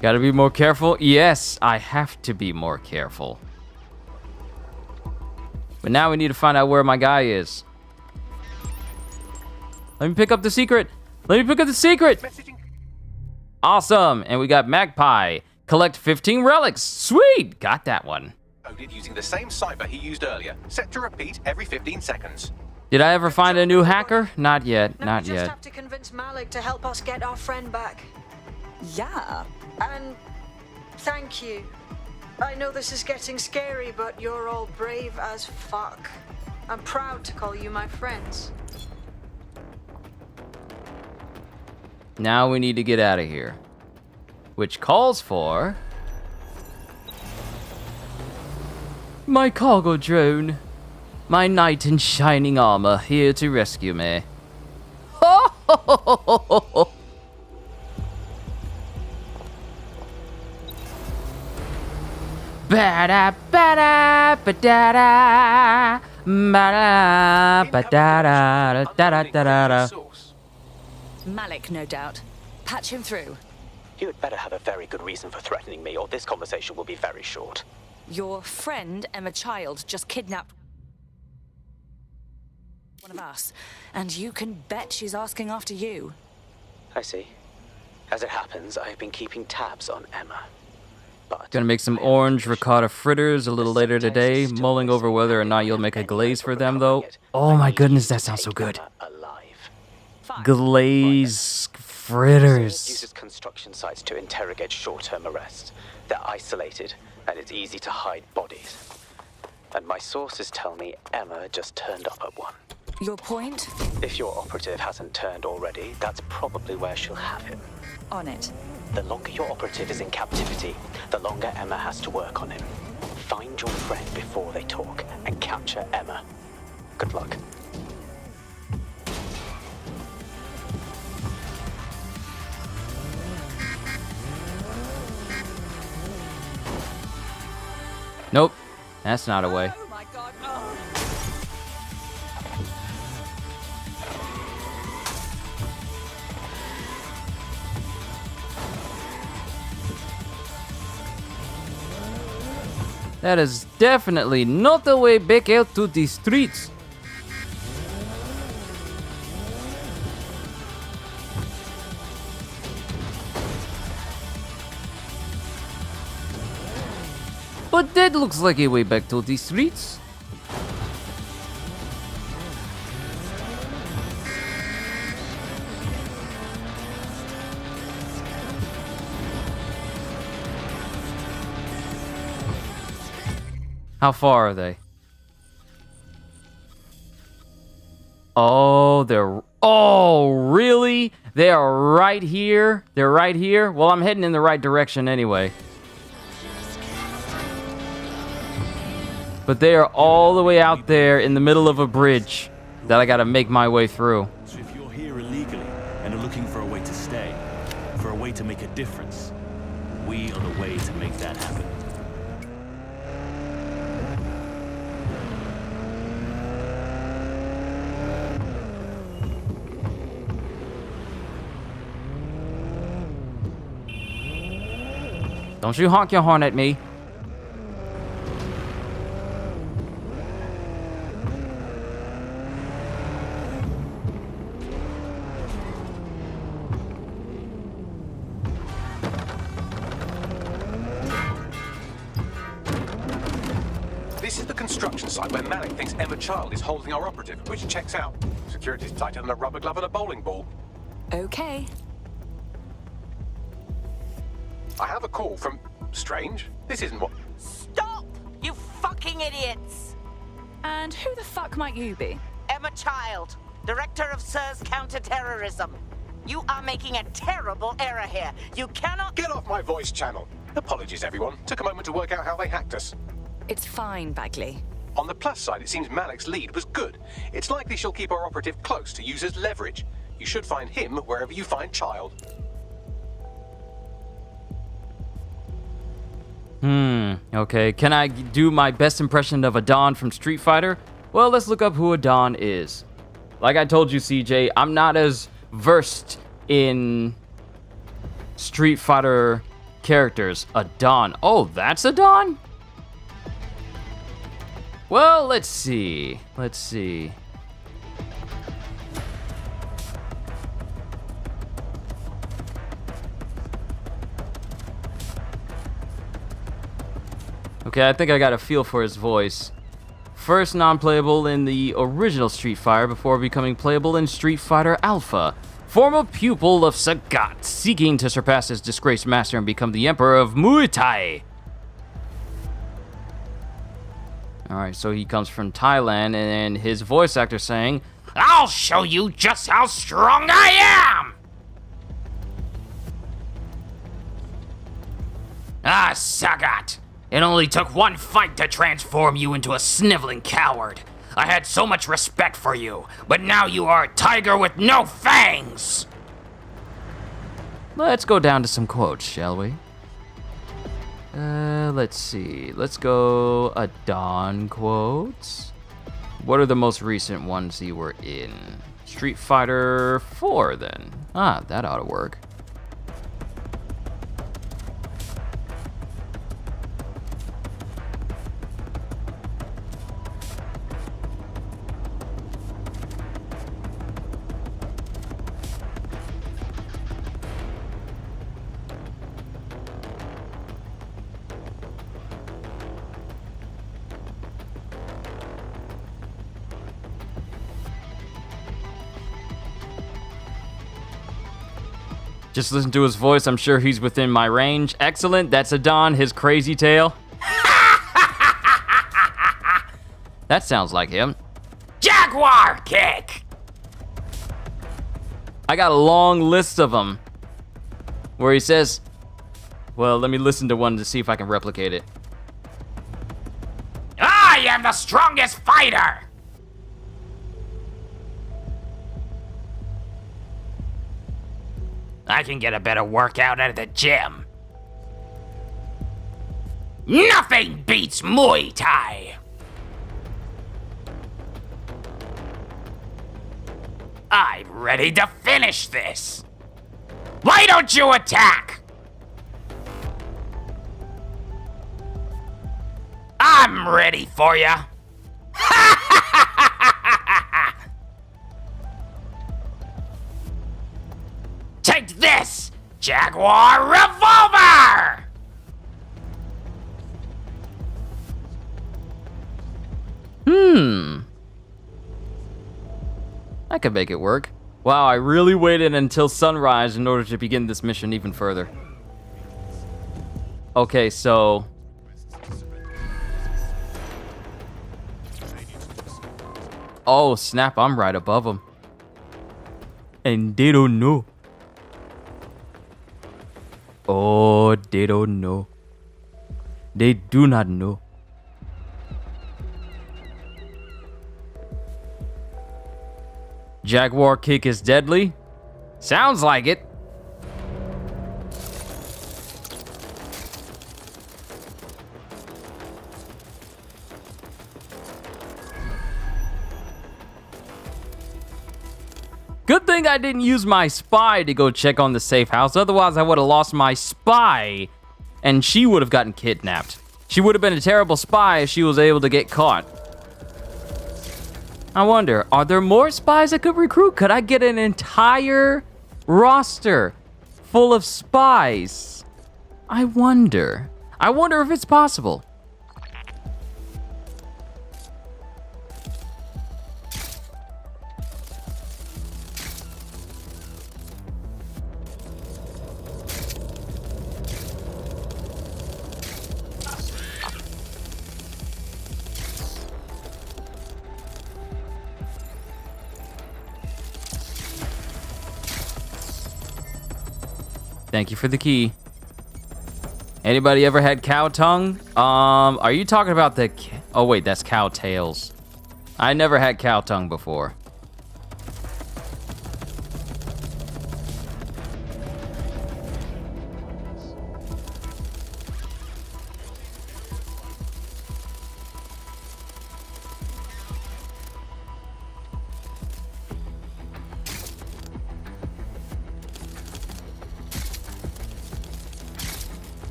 Gotta be more careful. Yes, I have to be more careful. But now we need to find out where my guy is. Let me pick up the secret. Let me pick up the secret. Awesome. And we got Magpie. Collect 15 relics. Sweet. Got that one. Coded using the same cipher he used earlier, set to repeat every 15 seconds. Did I ever find a new hacker? Not yet. Not We just yet. have to convince Malik to help us get our friend back. Yeah. And thank you. I know this is getting scary, but you're all brave as fuck. I'm proud to call you my friends. Now we need to get out of here. Which calls for... my cargo drone. My knight in shining armor here to rescue me. Ho ho ho ho ho ho. Ba-da, ba-da, ba-da-da, ba-da, ba-da-da, da-da-da-da-da. Malik, no doubt. Patch him through. You had better have a very good reason for threatening me, or this conversation will be very short. Your friend, Emma Child, just kidnapped one of us, and you can bet she's asking after you. I see. As it happens, I have been keeping tabs on Emma. Gonna make some orange ricotta fritters a little later today, mulling over whether or not you'll make a glaze for them though. Oh my goodness, that sounds so good. Glaze fritters. Uses construction sites to interrogate short-term arrests. They're isolated, and it's easy to hide bodies. And my sources tell me Emma just turned up at one. Your point? If your operative hasn't turned already, that's probably where she'll have him. On it. The longer your operative is in captivity, the longer Emma has to work on him. Find your friend before they talk and capture Emma. Good luck. Nope, that's not a way. Oh my god. That is definitely not the way back out to the streets. But that looks like a way back to the streets. How far are they? Oh, they're... Oh, really? They are right here? They're right here? Well, I'm heading in the right direction anyway. But they are all the way out there in the middle of a bridge that I gotta make my way through. So if you're here illegally and are looking for a way to stay, for a way to make a difference, we are the way to make that happen. Don't you honk your horn at me. This is the construction site where Malik thinks Emma Child is holding our operative, which checks out. Security's tighter than a rubber glove and a bowling ball. Okay. I have a call from Strange. This isn't what... Stop! You fucking idiots! And who the fuck might you be? Emma Child, Director of SIRS Counterterrorism. You are making a terrible error here. You cannot... Get off my voice channel. Apologies, everyone. Took a moment to work out how they hacked us. It's fine, Bagley. On the plus side, it seems Malik's lead was good. It's likely she'll keep our operative close to use as leverage. You should find him wherever you find Child. Okay. Can I do my best impression of Adon from Street Fighter? Well, let's look up who Adon is. Like I told you, CJ, I'm not as versed in Street Fighter characters. Adon. Oh, that's Adon? Well, let's see. Let's see. Okay, I think I got a feel for his voice. First non-playable in the original Street Fighter before becoming playable in Street Fighter Alpha. Former pupil of Sagat, seeking to surpass his disgraced master and become the Emperor of Muay Thai. Alright, so he comes from Thailand, and his voice actor saying, "I'll show you just how strong I am!" Ah, Sagat. It only took one fight to transform you into a sniveling coward. I had so much respect for you, but now you are a tiger with no fangs! Let's go down to some quotes, shall we? Let's see. Let's go Adon quotes. What are the most recent ones you were in? Street Fighter 4, then. Ah, that ought to work. Just listen to his voice, I'm sure he's within my range. Excellent, that's Adon, his crazy tail. That sounds like him. Jaguar kick! I got a long list of them where he says, well, let me listen to one to see if I can replicate it. I am the strongest fighter! I can get a better workout at the gym. Nothing beats Muay Thai. I'm ready to finish this. Why don't you attack? I'm ready for ya. Take this, Jaguar Revolver! I could make it work. Wow, I really waited until sunrise in order to begin this mission even further. Okay, so... oh, snap, I'm right above them. And they don't know. Oh, they don't know. They do not know. Jaguar kick is deadly? Sounds like it. Good thing I didn't use my spy to go check on the safe house. Otherwise, I would have lost my spy, and she would have gotten kidnapped. She would have been a terrible spy if she was able to get caught. I wonder, are there more spies I could recruit? Could I get an entire roster full of spies? I wonder. I wonder if it's possible. Thank you for the key. Anybody ever had cow tongue? Are you talking about the... Oh, wait, that's cow tails. I never had cow tongue before.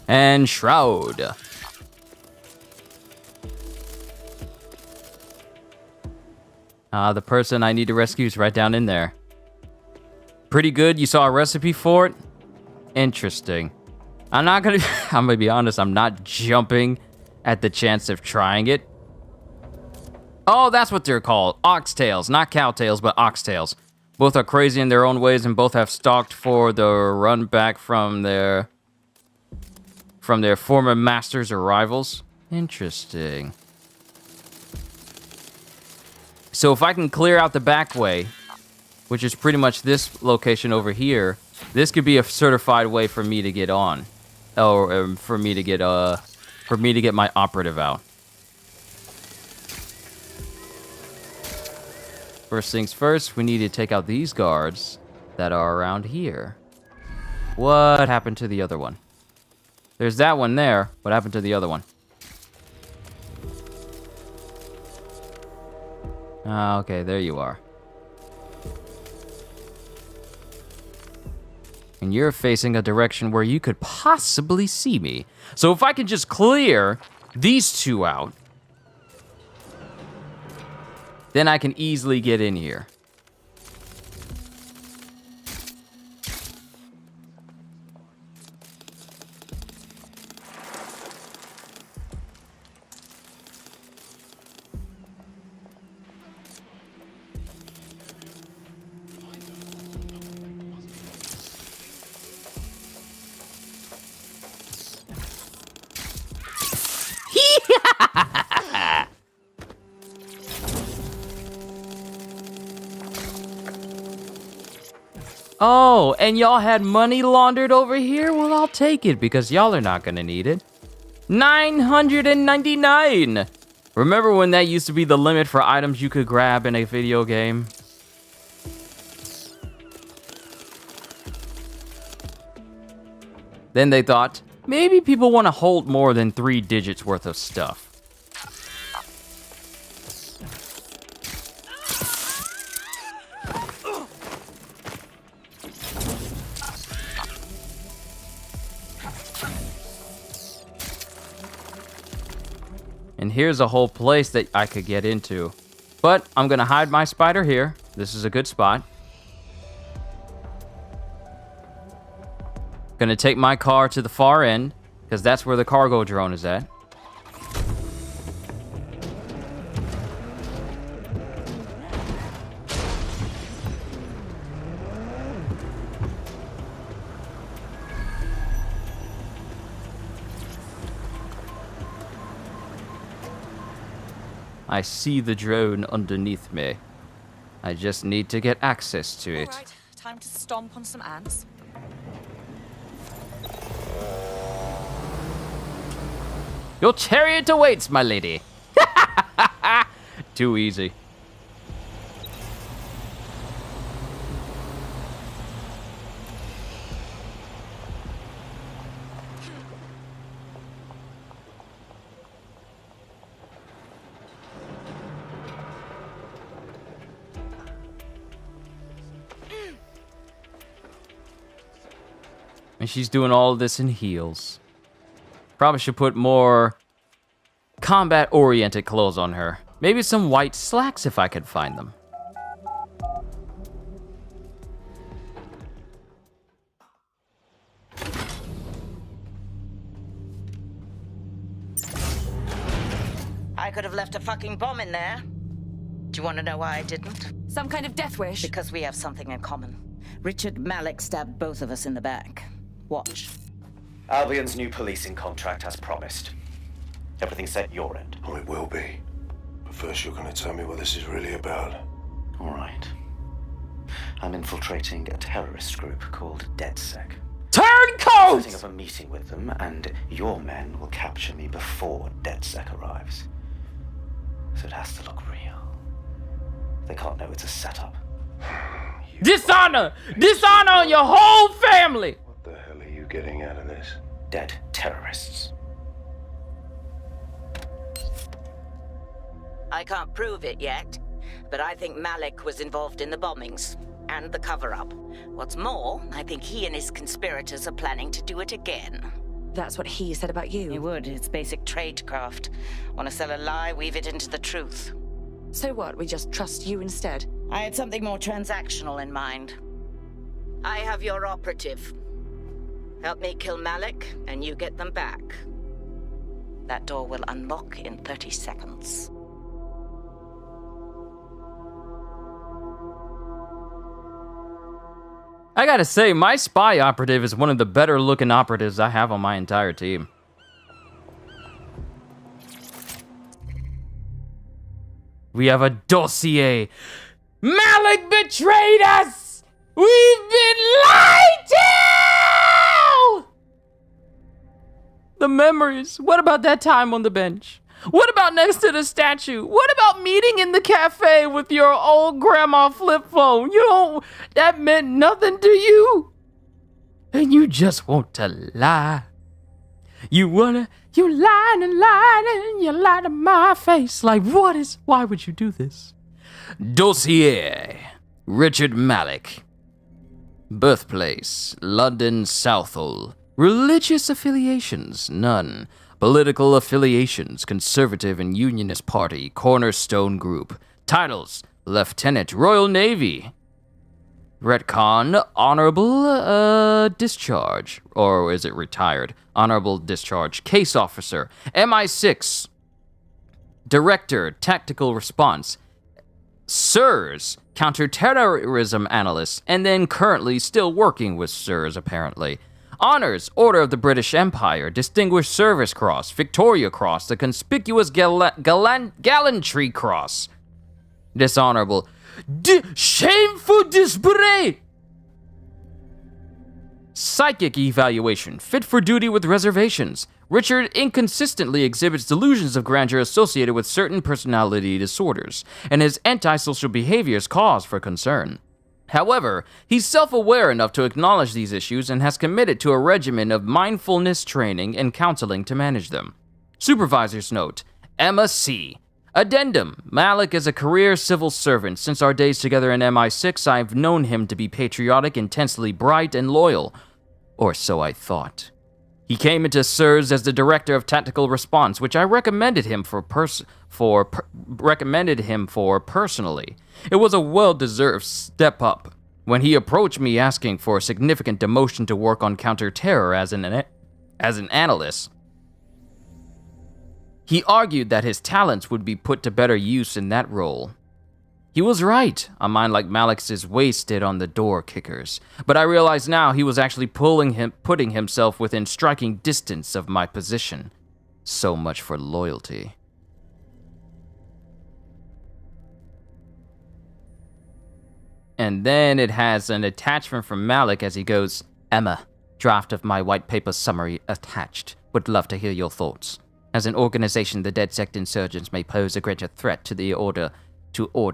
And Shroud. The person I need to rescue is right down in there. Pretty good. You saw a recipe for it? Interesting. I'm gonna be honest, I'm not jumping at the chance of trying it. Oh, that's what they're called. Oxtails. Not cowtails, but oxtails. Both are crazy in their own ways and both have stalked for the run back from their former masters or rivals. Interesting. So if I can clear out the back way, which is pretty much this location over here, this could be a certified way for me to get on. Or for me to get my operative out. First things first, we need to take out these guards that are around here. What happened to the other one? There's that one there. What happened to the other one? Ah, okay, there you are. And you're facing a direction where you could possibly see me. So if I can just clear these two out, then I can easily get in here. Oh, and y'all had money laundered over here? Well, I'll take it because y'all are not gonna need it. 999! Remember when that used to be the limit for items you could grab in a video game? Then they thought, maybe people want to hold more than 3 digits worth of stuff. And here's a whole place that I could get into. But I'm gonna hide my spider here. This is a good spot. Gonna take my car to the far end, because that's where the cargo drone is at. I see the drone underneath me. I just need to get access to it. All right, time to stomp on some ants. Your chariot awaits, my lady. Too easy. And she's doing all of this in heels. Probably should put more combat-oriented clothes on her. Maybe some white slacks if I could find them. I could have left a fucking bomb in there. Do you want to know why I didn't? Some kind of death wish? Because we have something in common. Richard Malik stabbed both of us in the back. Watch. Albion's new policing contract as promised. Everything set your end. Oh, it will be. But first you're going to tell me what this is really about. All right. I'm infiltrating a terrorist group called DedSec. Turncoats! Setting up a meeting with them, and your men will capture me before DedSec arrives. So it has to look real. They can't know it's a setup. Dishonor! Dishonor on your whole family! What the hell are you getting out of this? Dead terrorists. I can't prove it yet, but I think Malik was involved in the bombings and the cover-up. What's more, I think he and his conspirators are planning to do it again. That's what he said about you. He would. It's basic tradecraft. Want to sell a lie, weave it into the truth. So what? We just trust you instead? I had something more transactional in mind. I have your operative. Help me kill Malik, and you get them back. That door will unlock in 30 seconds. I gotta say, my spy operative is one of the better looking operatives I have on my entire team. We have a dossier. Malik betrayed us! We've been lied to! The memories. What about that time on the bench? What about next to the statue? What about meeting in the cafe with your old grandma flip phone? That meant nothing to you. And you just want to lie. You lying and lying and you lie to my face. Like, why would you do this? Dossier. Richard Malik. Birthplace, London, Southall. Religious affiliations, none. Political affiliations, Conservative and Unionist Party, Cornerstone Group. Titles, Lieutenant, Royal Navy. Retcon, Honorable, Discharge. Or is it retired? Honorable Discharge. Case Officer, MI6. Director, Tactical Response. SIRS, Counterterrorism Analyst. And then currently still working with SIRS, apparently. Honors, Order of the British Empire, Distinguished Service Cross, Victoria Cross, the Conspicuous Gallantry Cross. Dishonorable. Shameful display! Psychic Evaluation, Fit for Duty with Reservations. Richard inconsistently exhibits delusions of grandeur associated with certain personality disorders, and his antisocial behavior is cause for concern. However, he's self-aware enough to acknowledge these issues and has committed to a regimen of mindfulness training and counseling to manage them. Supervisor's note, Emma C. Addendum, Malik is a career civil servant. Since our days together in MI6, I've known him to be patriotic, intensely bright, and loyal. Or so I thought. He came into SIRS as the Director of Tactical Response, which I recommended him for personally. It was a well-deserved step up. When he approached me asking for a significant demotion to work on counter-terror as an analyst, he argued that his talents would be put to better use in that role. He was right. A mind like Malik's is wasted on the door kickers. But I realize now he was actually putting himself within striking distance of my position. So much for loyalty. And then it has an attachment from Malik as he goes, Emma, draft of my white paper summary attached. Would love to hear your thoughts. As an organization, the DedSec insurgents may pose a greater threat to the order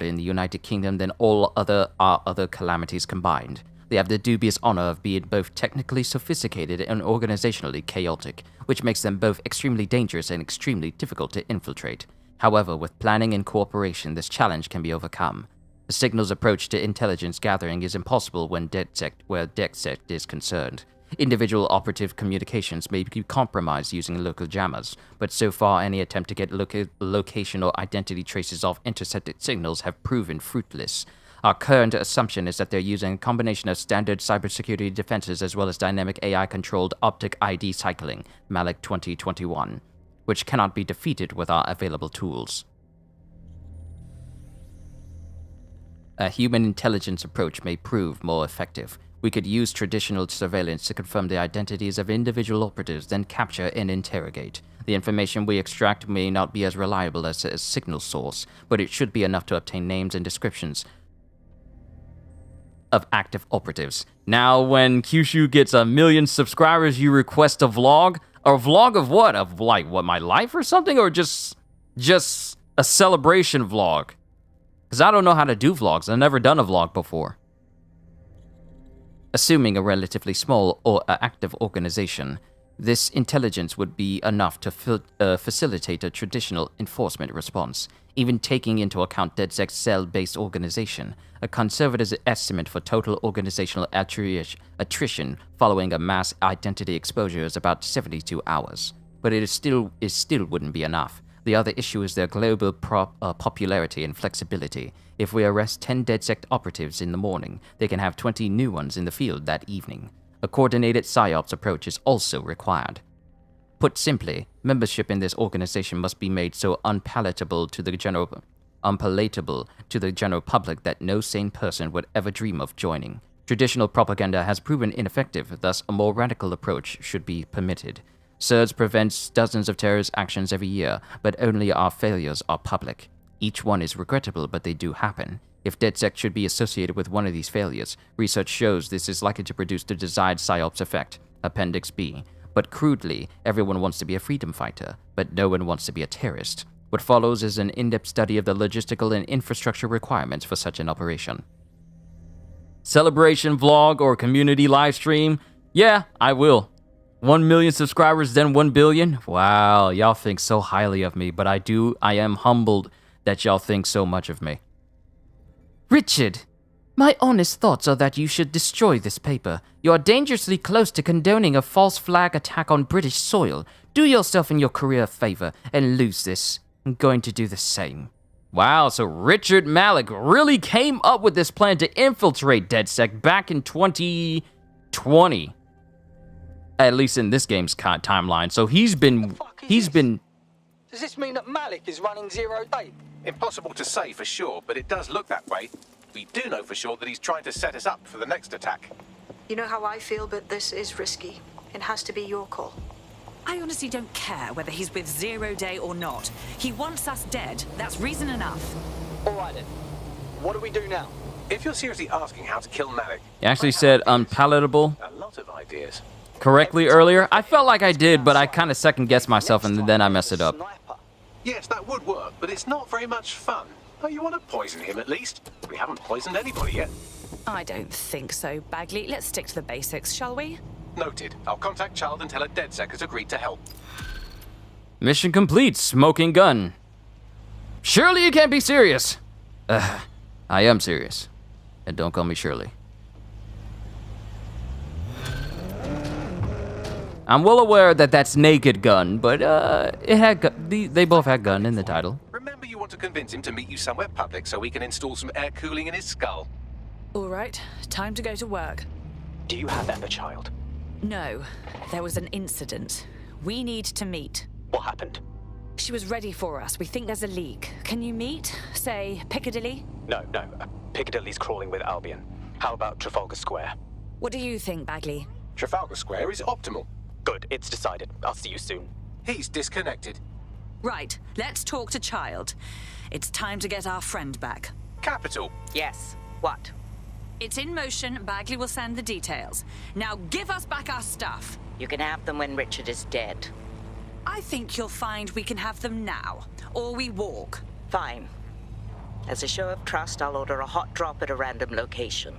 in the United Kingdom than all other calamities combined. They have the dubious honor of being both technically sophisticated and organizationally chaotic, which makes them both extremely dangerous and extremely difficult to infiltrate. However, with planning and cooperation, this challenge can be overcome. The signal's approach to intelligence gathering is impossible where DedSec is concerned. Individual operative communications may be compromised using local jammers, but so far any attempt to get location or identity traces of intercepted signals have proven fruitless. Our current assumption is that they're using a combination of standard cybersecurity defenses as well as dynamic AI-controlled optic ID cycling, Malik 2021, which cannot be defeated with our available tools. A human intelligence approach may prove more effective. We could use traditional surveillance to confirm the identities of individual operatives, then capture and interrogate. The information we extract may not be as reliable as a signal source, but it should be enough to obtain names and descriptions of active operatives. Now, when Kyushu gets 1 million subscribers, you request a vlog? A vlog of what? Of like, what, my life or something? Or just a celebration vlog? Because I don't know how to do vlogs. I've never done a vlog before. Assuming a relatively small or active organization, this intelligence would be enough to facilitate a traditional enforcement response, even taking into account DedSec's cell-based organization. A conservative estimate for total organizational attrition following a mass identity exposure is about 72 hours. But it still wouldn't be enough. The other issue is their global popularity and flexibility. If we arrest 10 DedSec operatives in the morning, they can have 20 new ones in the field that evening. A coordinated PSYOPs approach is also required. Put simply, membership in this organization must be made so unpalatable to the general public that no sane person would ever dream of joining. Traditional propaganda has proven ineffective, thus a more radical approach should be permitted. SURS prevents dozens of terrorist actions every year, but only our failures are public. Each one is regrettable, but they do happen. If DedSec should be associated with one of these failures, research shows this is likely to produce the desired PSYOPs effect, Appendix B. But crudely, everyone wants to be a freedom fighter, but no one wants to be a terrorist. What follows is an in-depth study of the logistical and infrastructure requirements for such an operation. Celebration vlog or community live stream? Yeah, I will. 1 million subscribers, then 1 billion? Wow, y'all think so highly of me, but I am humbled that y'all think so much of me. Richard, my honest thoughts are that you should destroy this paper. You are dangerously close to condoning a false flag attack on British soil. Do yourself and your career a favor and lose this. I'm going to do the same. Wow, so Richard Malik really came up with this plan to infiltrate DedSec back in 2020. At least in this game's timeline. So he's been... Does this mean that Malik is running 0 day? Impossible to say for sure, but it does look that way. We do know for sure that he's trying to set us up for the next attack. You know how I feel, but this is risky. It has to be your call. I honestly don't care whether he's with 0 day or not. He wants us dead. That's reason enough. All right then. What do we do now? If you're seriously asking how to kill Malik... You actually said unpalatable A lot of ideas. correctly earlier. I felt like I did, but I kind of second-guessed myself and then I messed it up. Yes, that would work, but it's not very much fun. Oh, you want to poison him at least? We haven't poisoned anybody yet. I don't think so, Bagley. Let's stick to the basics, shall we? Noted. I'll contact Child and tell her DedSec has agreed to help. Mission complete, smoking gun. Surely you can't be serious. I am serious. And don't call me Shirley. I'm well aware that that's Naked Gun, but it had they both had gun in the title. Remember, you want to convince him to meet you somewhere public so we can install some air cooling in his skull. All right, time to go to work. Do you have Emma, Child? No, there was an incident. We need to meet. What happened? She was ready for us. We think there's a leak. Can you meet? Say, Piccadilly? No. Piccadilly's crawling with Albion. How about Trafalgar Square? What do you think, Bagley? Trafalgar Square is optimal. Good, it's decided. I'll see you soon. He's disconnected. Right, let's talk to Child. It's time to get our friend back. Capital. Yes. What? It's in motion. Bagley will send the details. Now give us back our stuff. You can have them when Richard is dead. I think you'll find we can have them now, or we walk. Fine. As a show of trust, I'll order a hot drop at a random location.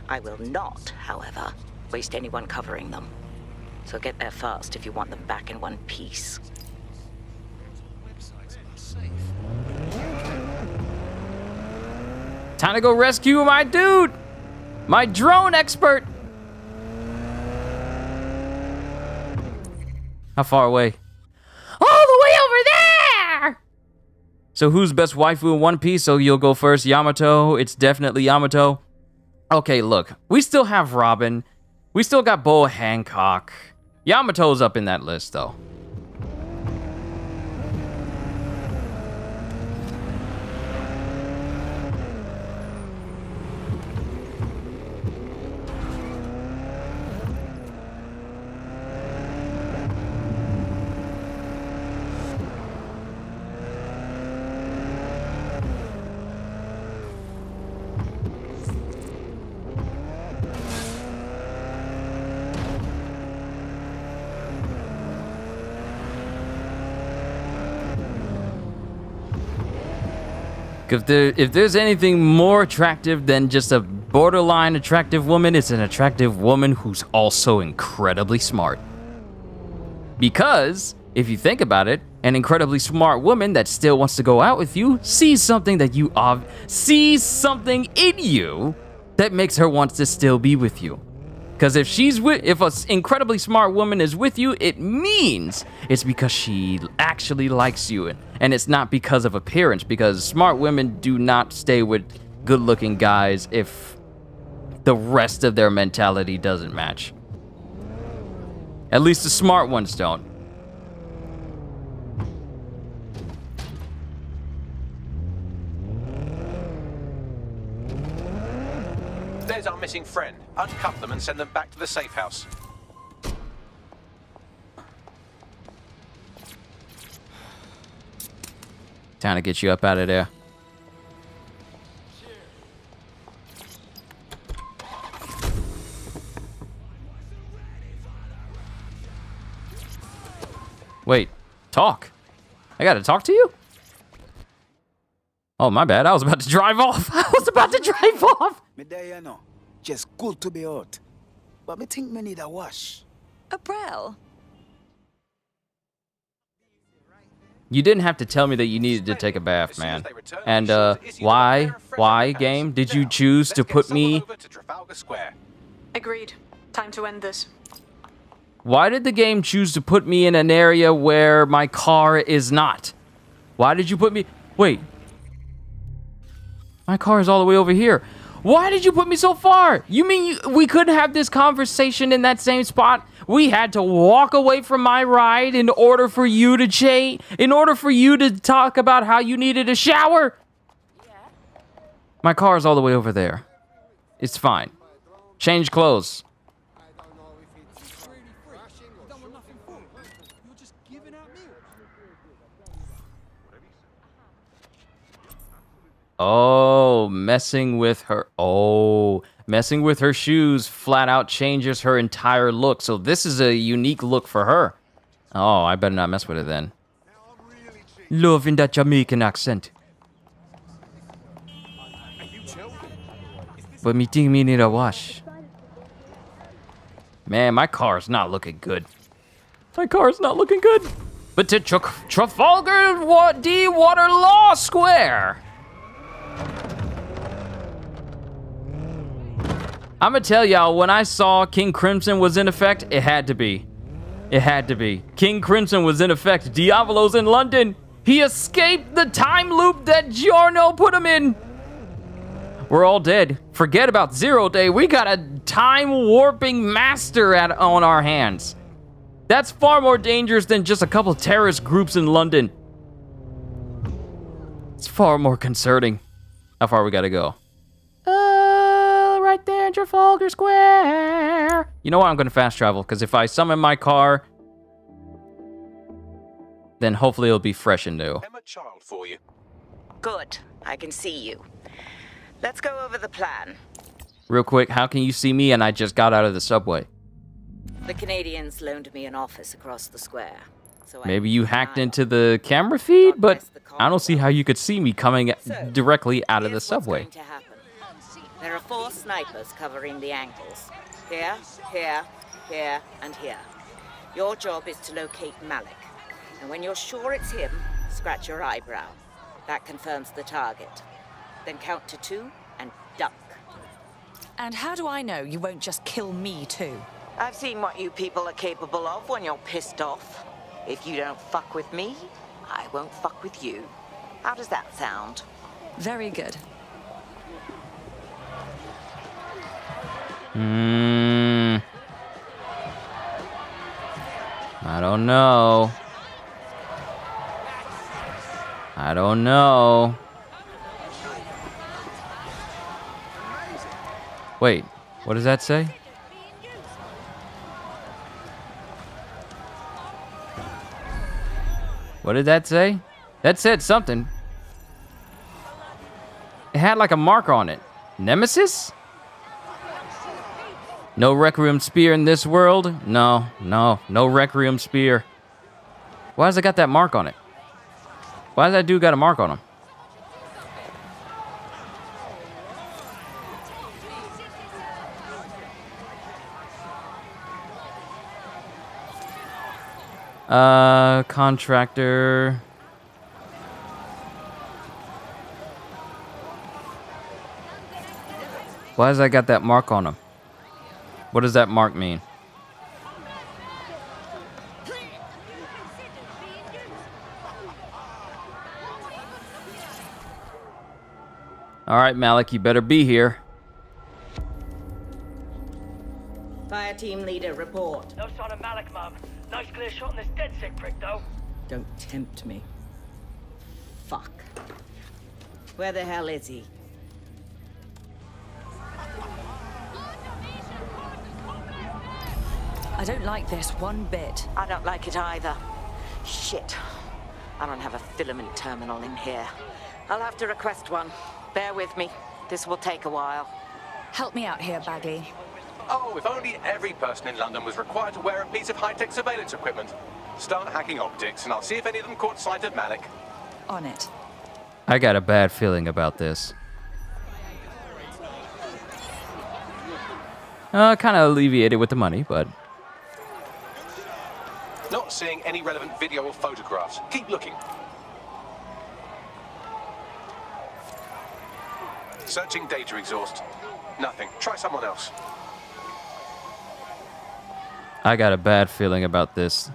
I will not, however, waste anyone covering them. So get there fast if you want them back in one piece. Time to go rescue my dude! My drone expert! How far away? All the way over there! So who's best waifu in One Piece? So you'll go first, Yamato. It's definitely Yamato. Okay, look. We still have Robin. We still got Bo Hancock. Yamato's up in that list, though. If there's anything more attractive than just a borderline attractive woman, it's an attractive woman who's also incredibly smart. Because, if you think about it, an incredibly smart woman that still wants to go out with you sees something that sees something in you that makes her want to still be with you. Because if an incredibly smart woman is with you, it means it's because she actually likes you. And it's not because of appearance, because smart women do not stay with good-looking guys if the rest of their mentality doesn't match. At least the smart ones don't. There's our missing friend. Uncuff them and send them back to the safe house. Time to get you up out of there. Wait, talk. I gotta talk to you? Oh, my bad. I was about to drive off. I was about to drive off. Me there, you know. Just good to be out. But me think me need a wash. Abrel? You didn't have to tell me that you needed to take a bath, man. And, why, game, did you choose to put me... Agreed. Time to end this. Why did the game choose to put me in an area where my car is not? Why did you put me... Wait. My car is all the way over here. Why did you put me so far? You mean we couldn't have this conversation in that same spot? We had to walk away from my ride in order for you to change, in order for you to talk about how you needed a shower? My car is all the way over there. It's fine. Change clothes. Oh, messing with her. Oh, messing with her shoes flat out changes her entire look. So this is a unique look for her. Oh, I better not mess with it then. Loving that Jamaican accent. But me think me need a wash. Man, my car's not looking good. My car's not looking good. But to Trafalgar D. Water Law Square. I'm gonna tell y'all, when I saw King Crimson was in effect, it had to be. It had to be. King Crimson was in effect. Diavolo's in London. He escaped the time loop that Giorno put him in. We're all dead. Forget about Zero Day. We got a time warping master on our hands. That's far more dangerous than just a couple terrorist groups in London. It's far more concerning. How far we gotta go? Right there in Trafalgar Square. You know what? I'm gonna fast travel, because if I summon my car, then hopefully it'll be fresh and new. I'm a child for you. Good. I can see you. Let's go over the plan. Real quick, how can you see me and I just got out of the subway? The Canadians loaned me an office across the square. So Maybe you hacked into the camera feed, but I don't see how you could see me coming directly out of the subway. There are 4 snipers covering the angles. Here, here, here, and here. Your job is to locate Malik. And when you're sure it's him, scratch your eyebrow. That confirms the target. Then count to 2 and duck. And how do I know you won't just kill me too? I've seen what you people are capable of when you're pissed off. If you don't fuck with me, I won't fuck with you. How does that sound? Very good. I don't know. I don't know. Wait, what does that say? What did that say? That said something. It had like a mark on it. Nemesis? No Requiem Spear in this world? No Requiem Spear. Why does it got that mark on it? Why does that dude got a mark on him? Contractor. Why has I got that mark on him? What does that mark mean? All right, Malik, you better be here. Fire team leader, report. No sign of Malik, Mum. Nice clear shot on this DedSec prick, though. Don't tempt me. Fuck. Where the hell is he? I don't like this one bit. I don't like it either. Shit. I don't have a filament terminal in here. I'll have to request one. Bear with me. This will take a while. Help me out here, Bagley. Oh, if only every person in London was required to wear a piece of high-tech surveillance equipment. Start hacking optics, and I'll see if any of them caught sight of Malik. On it. I got a bad feeling about this. Kind of alleviated with the money, but... Not seeing any relevant video or photographs. Keep looking. Searching data exhaust. Nothing. Try someone else. I got a bad feeling about this.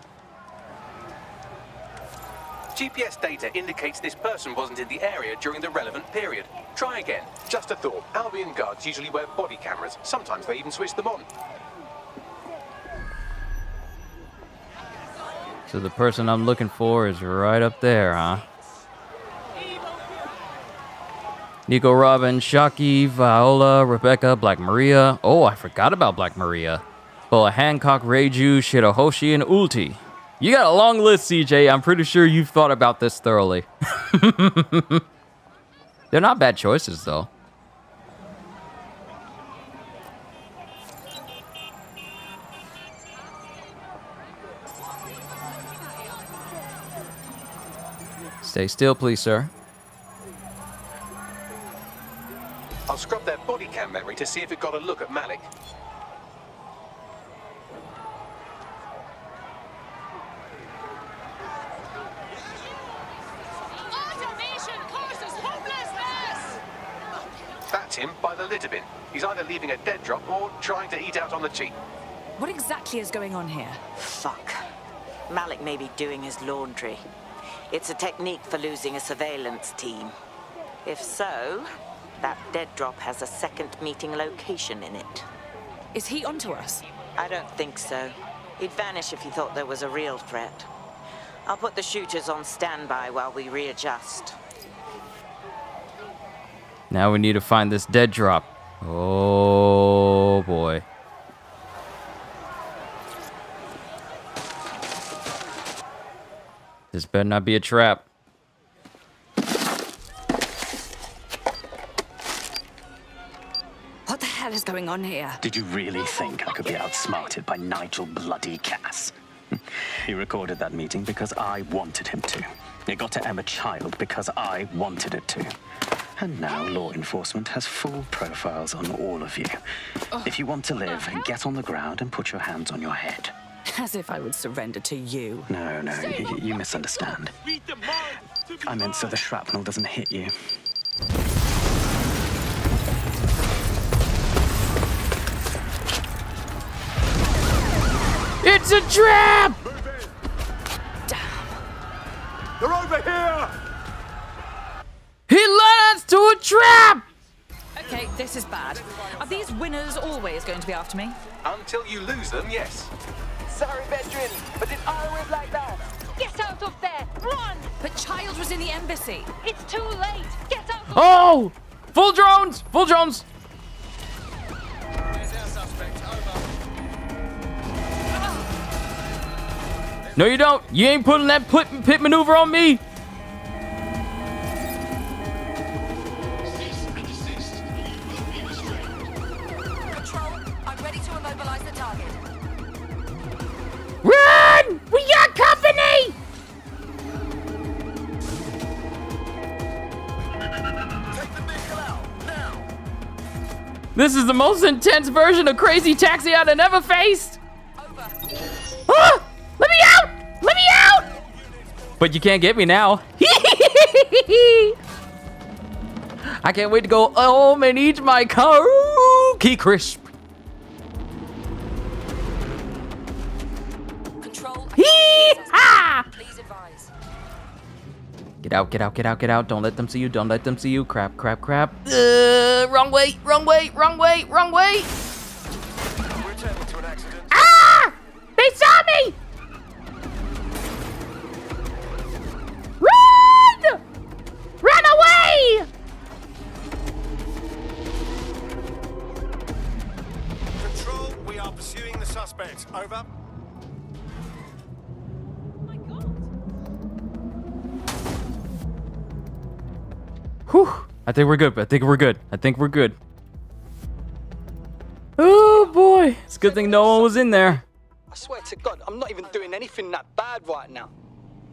GPS data indicates this person wasn't in the area during the relevant period. Try again. Just a thought. Albion guards usually wear body cameras. Sometimes they even switch them on. So the person I'm looking for is right up there, huh? Nico, Robin, Shockey, Viola, Rebecca, Black Maria. Oh, I forgot about Black Maria. Boa Hancock, Reiju, Shirahoshi, and Ulti. You got a long list, CJ. I'm pretty sure you've thought about this thoroughly. They're not bad choices, though. Stay still, please, sir. I'll scrub their body cam memory to see if it got a look at Malik. That's him by the litter bin. He's either leaving a dead drop or trying to eat out on the cheap. What exactly is going on here? Fuck. Malik may be doing his laundry. It's a technique for losing a surveillance team. If so, that dead drop has a second meeting location in it. Is he onto us? I don't think so. He'd vanish if he thought there was a real threat. I'll put the shooters on standby while we readjust. Now we need to find this dead drop. Oh, boy. This better not be a trap. What the hell is going on here? Did you really think I could be outsmarted by Nigel bloody Cass? He recorded that meeting because I wanted him to. It got to Emma Child because I wanted it to. And now law enforcement has full profiles on all of you. If you want to live, get on the ground and put your hands on your head. As if I would surrender to you. No, you misunderstand. I meant so the shrapnel doesn't hit you. It's a trap! They're over here! He led us to a trap! Okay, this is bad. Are these winners always going to be after me? Until you lose them, yes. Sorry, veteran, but it's always like that. Get out of there! Run! But Child was in the embassy. It's too late! Get out of Oh! Full drones! Full drones! No, you don't. You ain't putting that pit maneuver on me. Control, I'm ready to immobilize the target. Run! We got company! This is the most intense version of Crazy Taxi I've ever faced. Ah! Let me out! Let me But you can't get me now. I can't wait to go home and eat my Cookie Crisp. Hee-ha! Please advise. Get out, get out, get out, get out. Don't let them see you. Don't let them see you. Crap, crap, crap. Wrong way, wrong way, wrong way, wrong way. We're turning to an accident. Ah! They saw me! Run! Run away! Control, we are pursuing the suspect. Over. Whew. I think we're good. I think we're good. I think we're good. Oh boy. It's a good thing no one was in there. I swear to God, I'm not even doing anything that bad right now.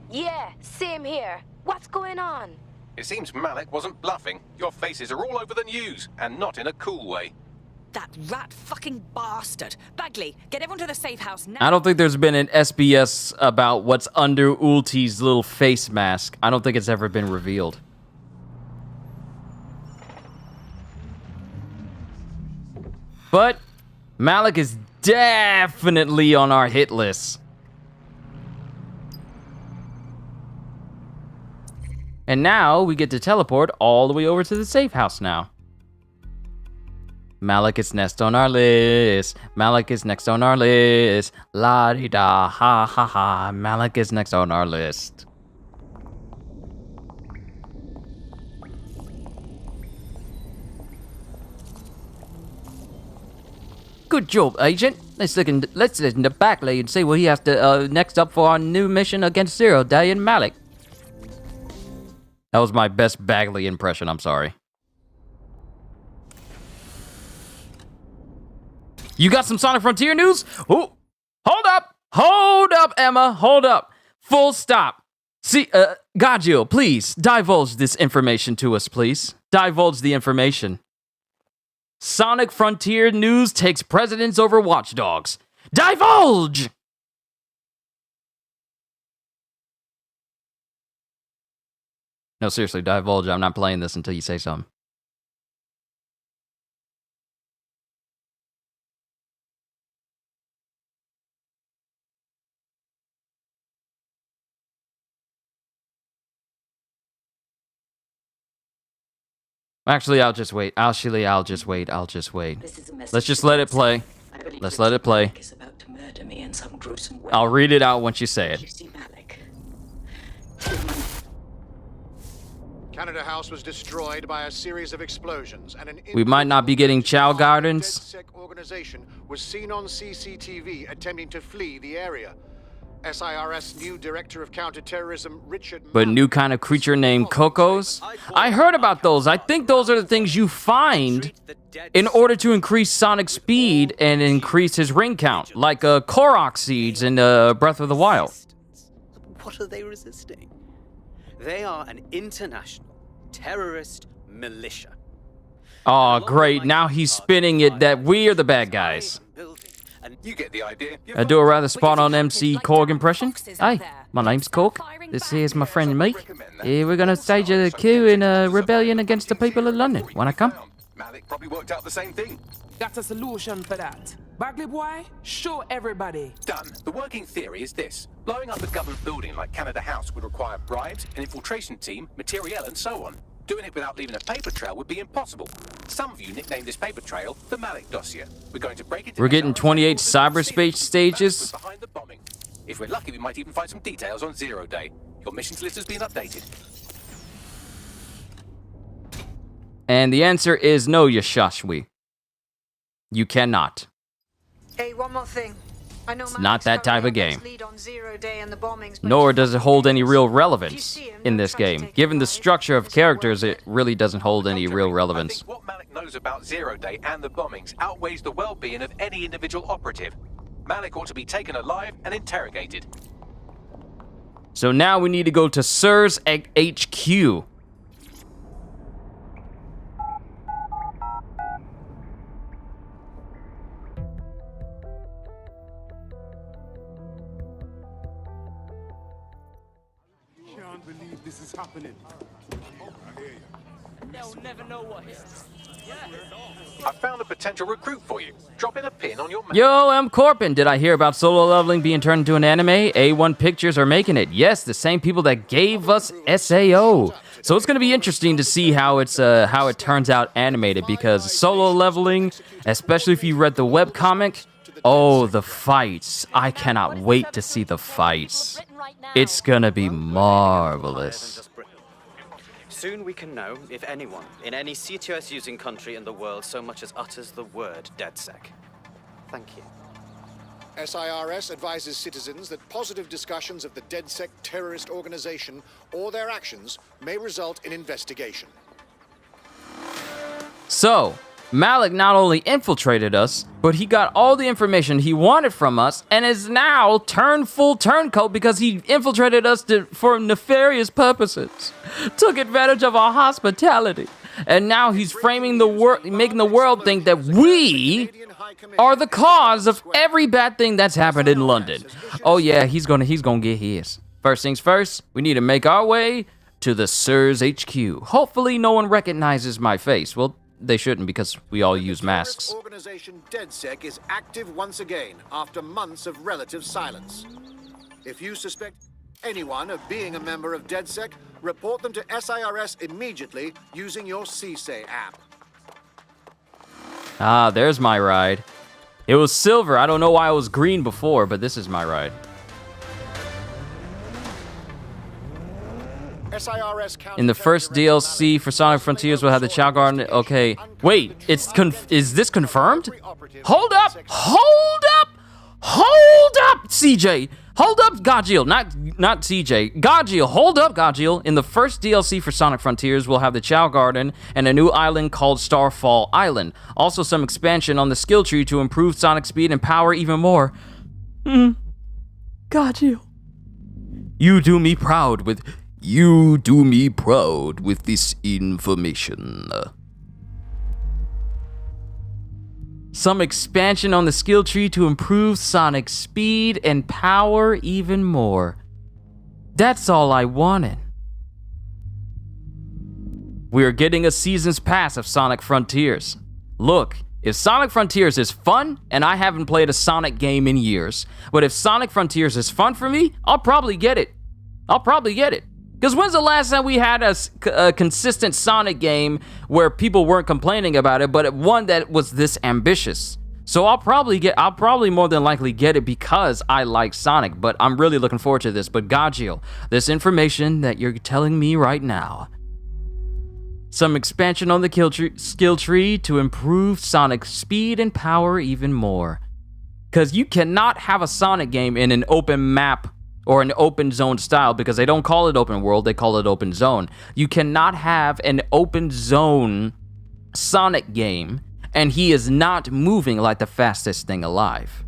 Yeah, same here. What's going on? It seems Malik wasn't bluffing. Your faces are all over the news, and not in a cool way. That rat fucking bastard. Bagley, get everyone to the safe house now. I don't think there's been an SBS about what's under Ulti's little face mask. I don't think it's ever been revealed. But Malik is definitely on our hit list. And now we get to teleport all the way over to the safe house now. Malik is next on our list. Malik is next on our list. La-di-da, ha-ha-ha. Malik is next on our list. Good job, Agent. Let's listen to Bagley and see what he has to next up for our new mission against Zero Day and Malik. That was my best Bagley impression, I'm sorry. You got some Sonic Frontier news? Oh, hold up. Hold up, Emma. Hold up. Full stop. See, Gajil, please, divulge this information to us, please. Divulge the information. Sonic Frontier news takes precedence over Watch Dogs. Divulge! No, seriously, divulge. I'm not playing this until you say something. Actually, I'll just wait. I'll just wait. Let's just let it play. Let's let it play. I'll read it out once you say it. Canada House was destroyed by a series of explosions, and We might not be getting Chow Gardens. DedSec organization was seen on CCTV attempting to flee the area. SIRS new director of counterterrorism, Richard. But new kind of creature named Cocos? I heard about those. I think those are the things you find in order to increase Sonic's speed and increase his ring count, like Korok seeds in Breath of the Wild. What are they resisting? They are an international terrorist militia. Oh, great. Now he's spinning it that we are the bad guys. You get the idea. I do a rather spot-on MC Korg impression. Hi, my name's Korg. This here's my friend Meek. We're gonna stage a coup in a rebellion against the people of London. Wanna come? Malik probably worked out the same thing. Got a solution for that. Bagley boy, show everybody. Done. The working theory is this. Blowing up a government building like Canada House would require bribes, an infiltration team, materiel, and so on. Doing it without leaving a paper trail would be impossible. Some of you nicknamed this paper trail the Malik dossier. We're going to break it. We're getting 28 cyberspace stages. Behind the bombing. If we're lucky, we might even find some details on Zero Day. Your missions list has been updated. And the answer is no, Yashashwi. You cannot. Hey, one more thing. I know It's not that type of game. lead on Zero Day and the bombings, but Nor does it hold any real relevance in this game. Given the structure of characters, it really doesn't hold any real relevance. What Malik knows about Zero Day and the bombings outweighs the well-being of any individual operative. Malik ought to be taken alive and interrogated. So now we need to go to SIRS HQ. this is happening. They'll never know what hit. I found a potential recruit for you. Drop in a pin on your map. Yo, M. Corpin, did I hear about Solo Leveling being turned into an anime? A1 Pictures are making it. Yes, the same people that gave us SAO. So it's going to be interesting to see how it turns out animated, because Solo Leveling, especially if you read the webcomic, oh, the fights. I cannot wait to see the fights. It's going to be marvelous. Soon we can know if anyone in any CTOS-using country in the world so much as utters the word DedSec. Thank you. SIRS advises citizens that positive discussions of the DedSec terrorist organization or their actions may result in investigation. So, Malik not only infiltrated us, but he got all the information he wanted from us and is now full turncoat because he infiltrated us for nefarious purposes. Took advantage of our hospitality. And now he's framing the world, making the world think that we are the cause of every bad thing that's happened in London. Oh yeah, he's gonna get his. First things first, we need to make our way to the SIRS HQ. Hopefully no one recognizes my face. Well, they shouldn't, because we all use masks. Organization DedSec is active once again after months of relative silence. If you suspect anyone of being a member of DedSec, report them to SIRS immediately using your CSAY app. Ah, there's my ride. It was silver. I don't know why it was green before, but this is my ride. In the first DLC for Sonic Frontiers, we'll have the Chao Garden. Okay, wait, is this confirmed? Hold up, CJ. Hold up, Gajil, not CJ. Gajil, hold up, Gajil. In the first DLC for Sonic Frontiers, we'll have the Chao Garden and a new island called Starfall Island. Also some expansion on the skill tree to improve Sonic speed and power even more. Gajil. You do me proud with this information. Some expansion on the skill tree to improve Sonic's speed and power even more. That's all I wanted. We're getting a season's pass of Sonic Frontiers. Look, if Sonic Frontiers is fun, and I haven't played a Sonic game in years, but if Sonic Frontiers is fun for me, I'll probably get it. Because when's the last time we had a consistent Sonic game where people weren't complaining about it, but one that was this ambitious? So I'll probably more than likely get it because I like Sonic, but I'm really looking forward to this. But Gajil, this information that you're telling me right now, some expansion on the skill tree to improve Sonic's speed and power even more. Because you cannot have a Sonic game in an open map or an open zone style, because they don't call it open world, they call it open zone. You cannot have an open zone Sonic game and he is not moving like the fastest thing alive.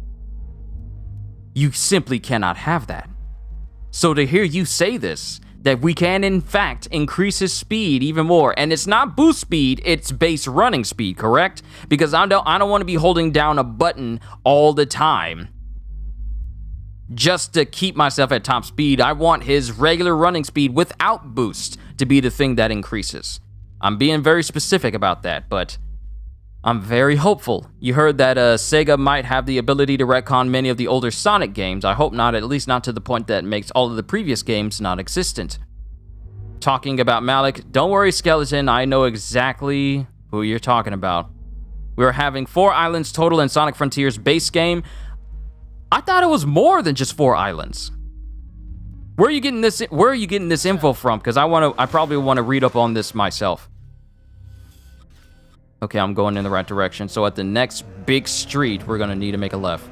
You simply cannot have that. So to hear you say this, that we can in fact increase his speed even more, and it's not boost speed, it's base running speed, correct? Because I don't want to be holding down a button all the time just to keep myself at top speed. I want his regular running speed without boost to be the thing that increases. I'm being very specific about that, but I'm very hopeful. You heard that Sega might have the ability to retcon many of the older Sonic games. I hope not, at least not to the point that makes all of the previous games non-existent. Talking about Malik, don't worry, Skeleton, I know exactly who you're talking about. We're having 4 islands total in Sonic Frontiers base game. I thought it was more than just 4 islands. Where are you getting this info from? Because I probably want to read up on this myself. Okay, I'm going in the right direction. So at the next big street, we're gonna need to make a left.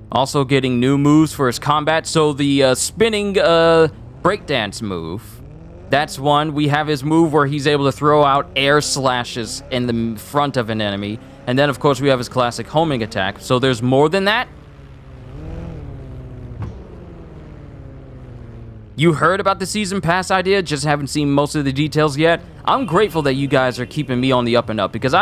Also getting new moves for his combat. So the spinning breakdance move, that's one. We have his move where he's able to throw out air slashes in the front of an enemy. And then, of course, we have his classic homing attack. So there's more than that. you heard about the season pass idea, just haven't seen most of the details yet. I'm grateful that you guys are keeping me on the up and up, because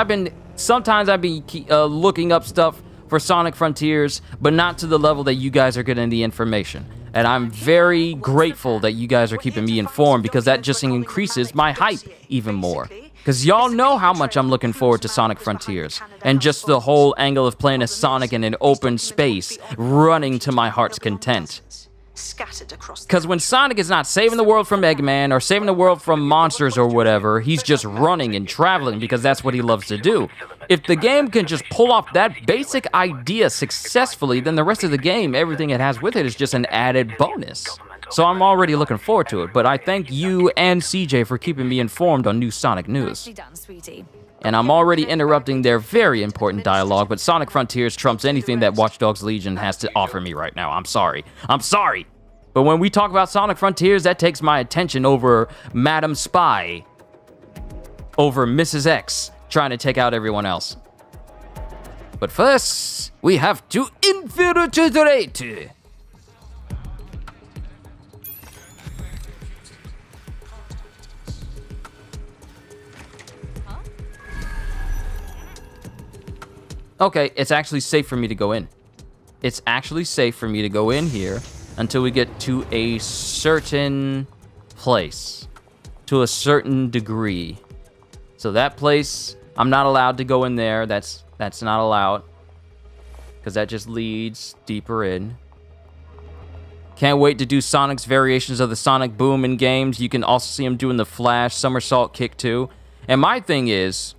sometimes I've been looking up stuff for Sonic Frontiers, but not to the level that you guys are getting the information. And I'm very grateful that you guys are keeping me informed, because that just increases my hype even more. Because y'all know how much I'm looking forward to Sonic Frontiers, and just the whole angle of playing as Sonic in an open space, running to my heart's content. Because when Sonic is not saving the world from Eggman or saving the world from monsters or whatever, he's just running and traveling because that's what he loves to do. If the game can just pull off that basic idea successfully, then the rest of the game, everything it has with it, is just an added bonus. So I'm already looking forward to it, but I thank you and CJ for keeping me informed on new Sonic news. And I'm already interrupting their very important dialogue, but Sonic Frontiers trumps anything that Watch Dogs Legion has to offer me right now. I'm sorry. I'm sorry. But when we talk about Sonic Frontiers, that takes my attention over Madam Spy, over Mrs. X, trying to take out everyone else. But first, we have to infiltrate. Okay, it's actually safe for me to go in. It's actually safe for me to go in here until we get to a certain place, to a certain degree. So that place, I'm not allowed to go in there. That's not allowed, because that just leads deeper in. Can't wait to do Sonic's variations of the Sonic Boom in games. You can also see him doing the Flash somersault kick too. And my thing is,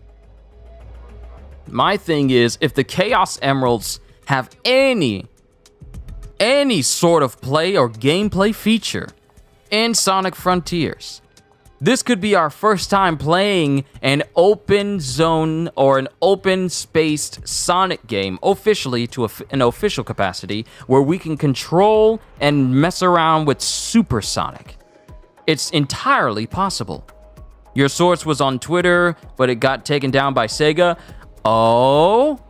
if the Chaos Emeralds have any sort of play or gameplay feature in Sonic Frontiers, this could be our first time playing an open zone or an open spaced Sonic game officially to an official capacity, where we can control and mess around with Super Sonic. It's entirely possible. Your source was on Twitter, but it got taken down by Sega. Oh!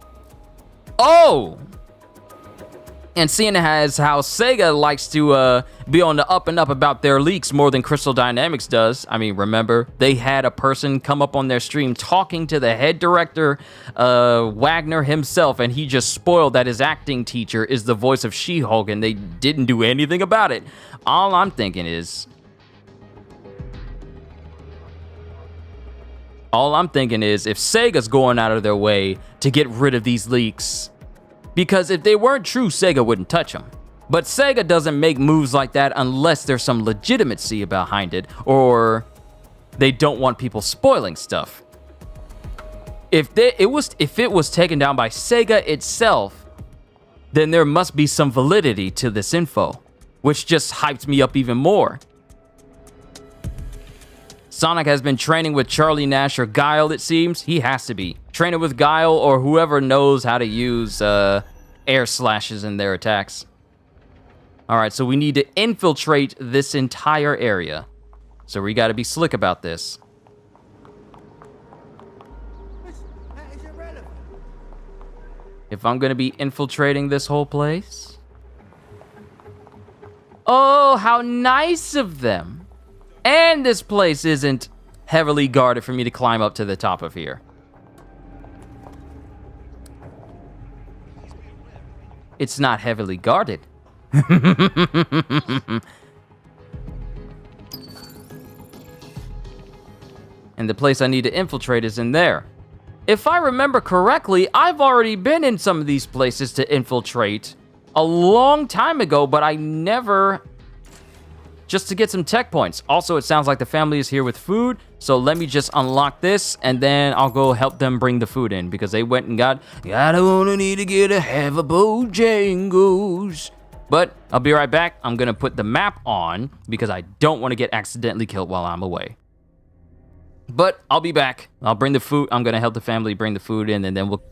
And seeing as how Sega likes to be on the up and up about their leaks more than Crystal Dynamics does. I mean, remember, they had a person come up on their stream talking to the head director, Wagner himself, and he just spoiled that his acting teacher is the voice of She-Hulk, and they didn't do anything about it. All I'm thinking is, if Sega's going out of their way to get rid of these leaks, because if they weren't true, Sega wouldn't touch them. But Sega doesn't make moves like that unless there's some legitimacy behind it, or they don't want people spoiling stuff. If it was taken down by Sega itself, then there must be some validity to this info, which just hyped me up even more. Sonic has been training with Charlie Nash or Guile, it seems. He has to be. Training with Guile or whoever knows how to use air slashes in their attacks. Alright, so we need to infiltrate this entire area. So we gotta be slick about this. If I'm gonna be infiltrating this whole place. Oh, how nice of them. And this place isn't heavily guarded for me to climb up to the top of here. It's not heavily guarded. And the place I need to infiltrate is in there. If I remember correctly, I've already been in some of these places to infiltrate a long time ago, but I never... just to get some tech points. Also, it sounds like the family is here with food, so let me just unlock this, and then I'll go help them bring the food in, because they went and got, I don't need to get a have a Bojangles. But I'll be right back. I'm gonna put the map on, because I don't want to get accidentally killed while I'm away. But I'll be back. I'll bring the food. I'm gonna help the family bring the food in, and then we'll...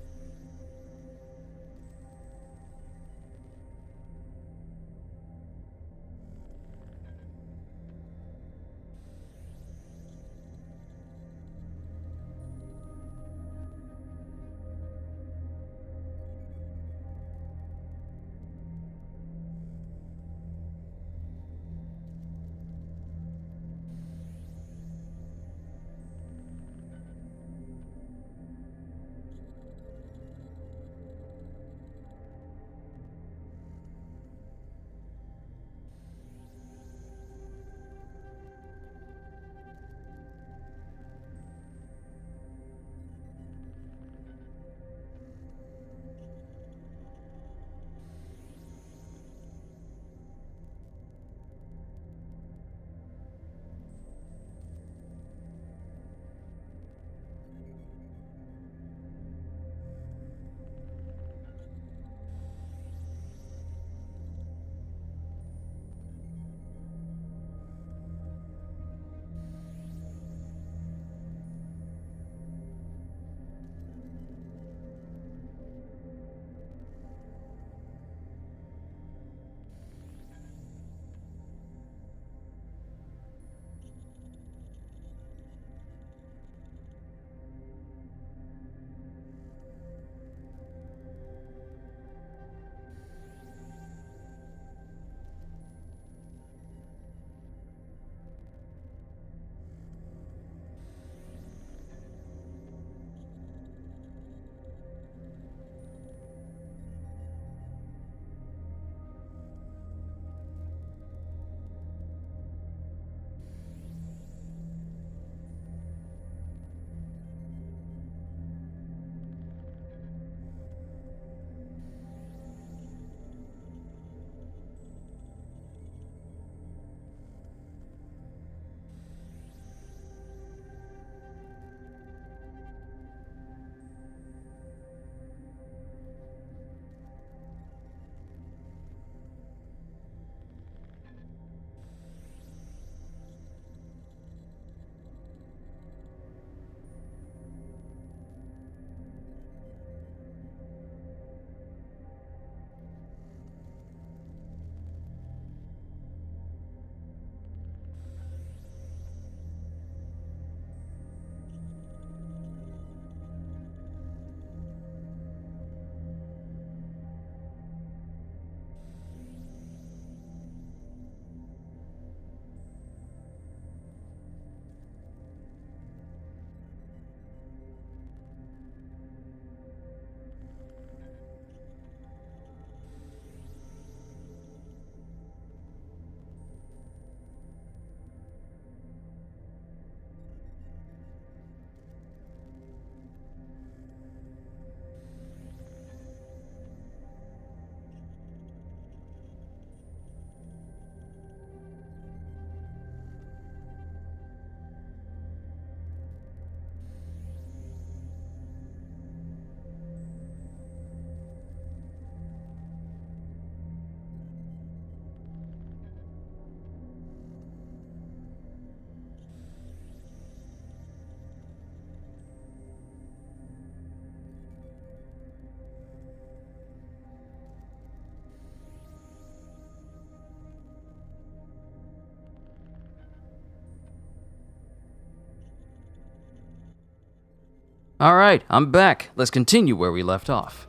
Alright, I'm back. Let's continue where we left off.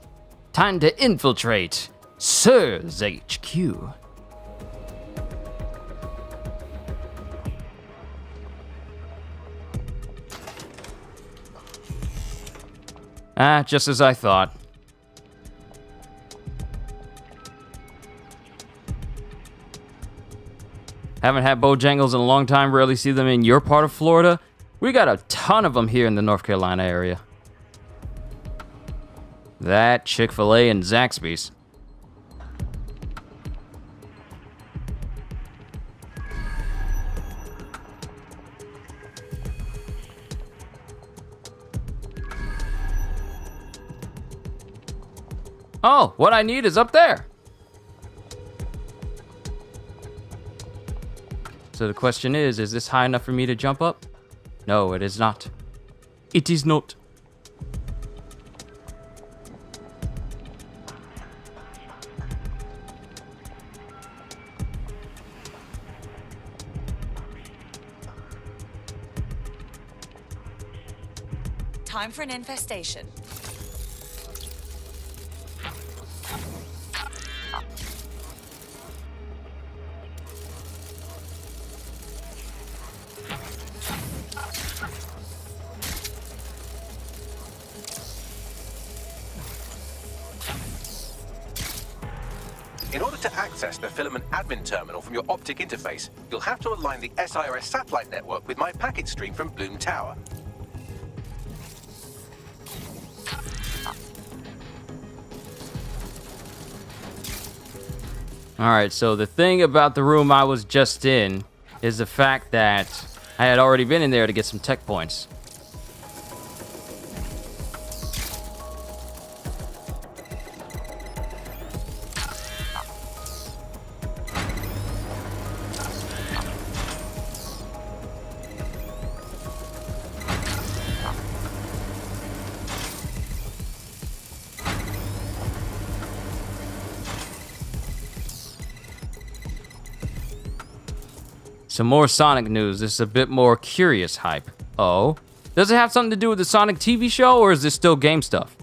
Time to infiltrate SIRS HQ. Just as I thought. Haven't had Bojangles in a long time, rarely see them in your part of Florida. We got a ton of them here in the North Carolina area. That, Chick-fil-A, and Zaxby's. Oh, what I need is up there. So the question is this high enough for me to jump up? No, it is not. It is not. Time for an infestation. In order to access the filament admin terminal from your optic interface, you'll have to align the SIRS satellite network with my packet stream from Bloom Tower. Alright, so the thing about the room I was just in is the fact that I had already been in there to get some tech points. Some more Sonic news. This is a bit more curious hype. Oh, does it have something to do with the Sonic TV show, or is this still game stuff?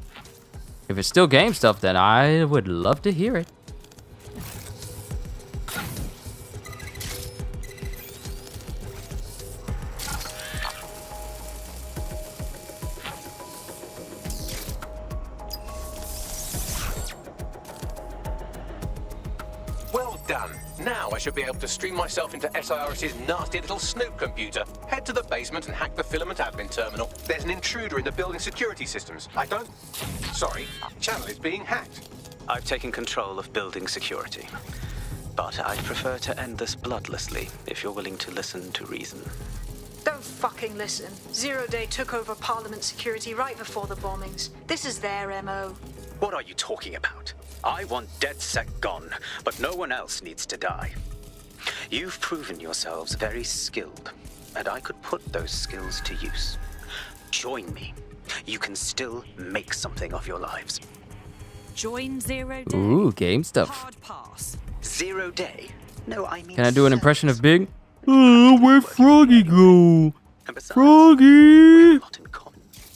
If it's still game stuff, then I would love to hear it. Well done. Now I should be able to stream myself into SIRS's nasty little Snoop computer, head to the basement and hack the filament admin terminal. There's an intruder in the building security systems. Sorry, channel is being hacked. I've taken control of building security. But I'd prefer to end this bloodlessly, if you're willing to listen to reason. Don't fucking listen. Zero Day took over Parliament security right before the bombings. This is their MO. What are you talking about? I want DedSec gone, but no one else needs to die. You've proven yourselves very skilled, and I could put those skills to use. Join me. You can still make something of your lives. Join Zero Day. Ooh, game stuff. Hard pass. 0 Day? No, I mean... Can I do an impression of Big? Oh, where'd Froggy go? Froggy!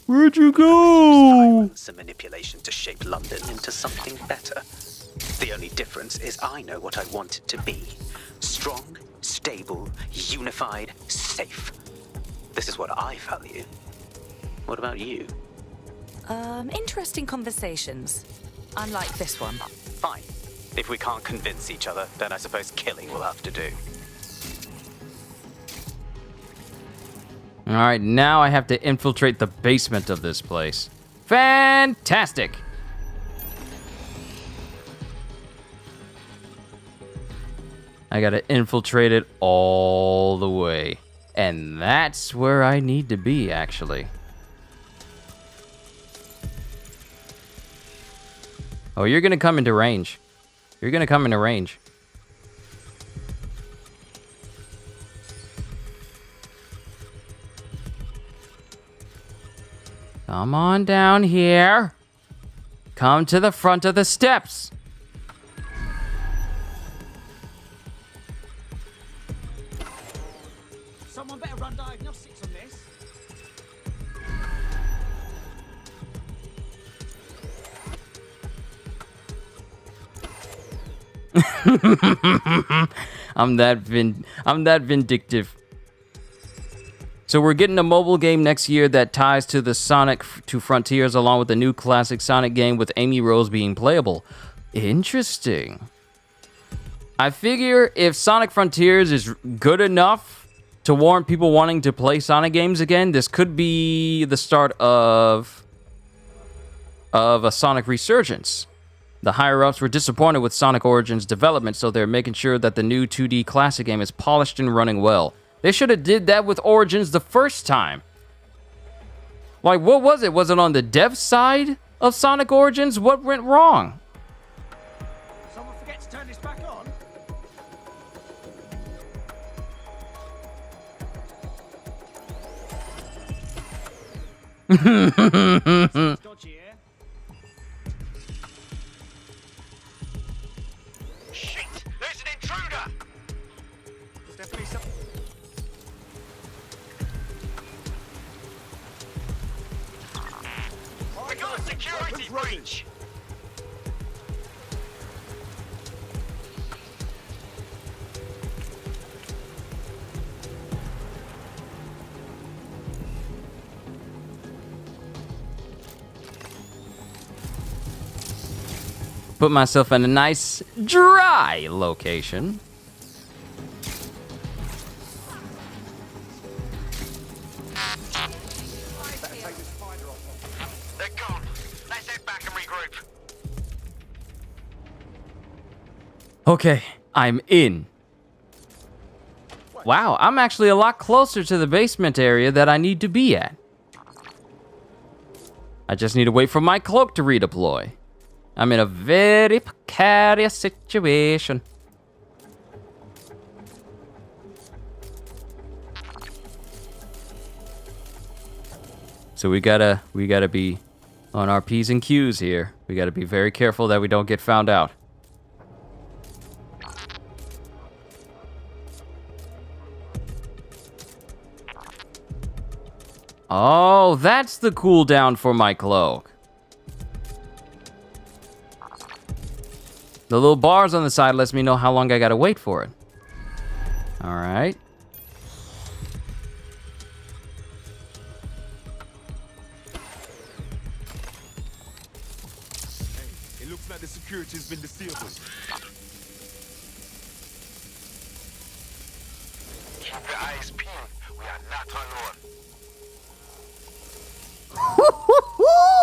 Where'd you go? Some manipulation to shape London into something better. The only difference is I know what I want it to be. Strong, stable, unified, safe. This is what I value. What about you? Interesting conversations. Unlike this one. Fine. If we can't convince each other, then I suppose killing will have to do. Alright, now I have to infiltrate the basement of this place. Fantastic! I gotta infiltrate it all the way. And that's where I need to be, actually. Oh, you're gonna come into range. You're gonna come into range. Come on down here. Come to the front of the steps. Someone better run diagnostics on this. I'm that vindictive. So we're getting a mobile game next year that ties to the Sonic 2 Frontiers, along with the new classic Sonic game with Amy Rose being playable. Interesting. I figure if Sonic Frontiers is good enough to warrant people wanting to play Sonic games again, this could be the start of a Sonic resurgence. The higher-ups were disappointed with Sonic Origins development, so they're making sure that the new 2D classic game is polished and running well. They should have did that with Origins the first time. Like, what was it? Was it on the dev side of Sonic Origins? What went wrong? Someone forget to turn this back on? Dodgy, eh? Shit! There's an intruder! There's definitely some... We got a security breach! Put myself in a nice, dry location. They're gone. Let's head back and regroup. Okay, I'm in. Wow, I'm actually a lot closer to the basement area that I need to be at. I just need to wait for my cloak to redeploy. I'm in a very precarious situation. So we gotta be on our P's and Q's here. We gotta be very careful that we don't get found out. Oh, that's the cooldown for my cloak. The little bars on the side lets me know how long I gotta wait for it. All right. It looks like the security's been disabled. Keep your eyes peeled. We are not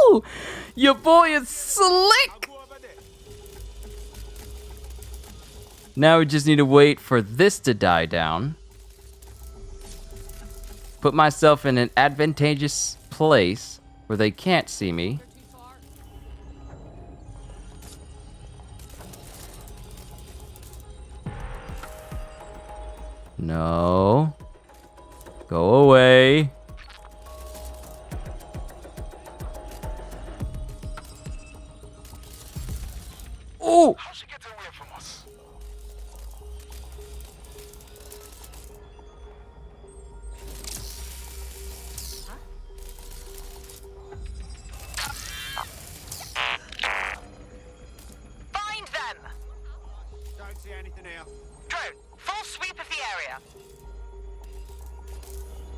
alone. Your boy is slick. Now we just need to wait for this to die down. Put myself in an advantageous place where they can't see me. No. Go away. Oh! How'd she get away from us? Find them! Don't see anything here. Drone, full sweep of the area.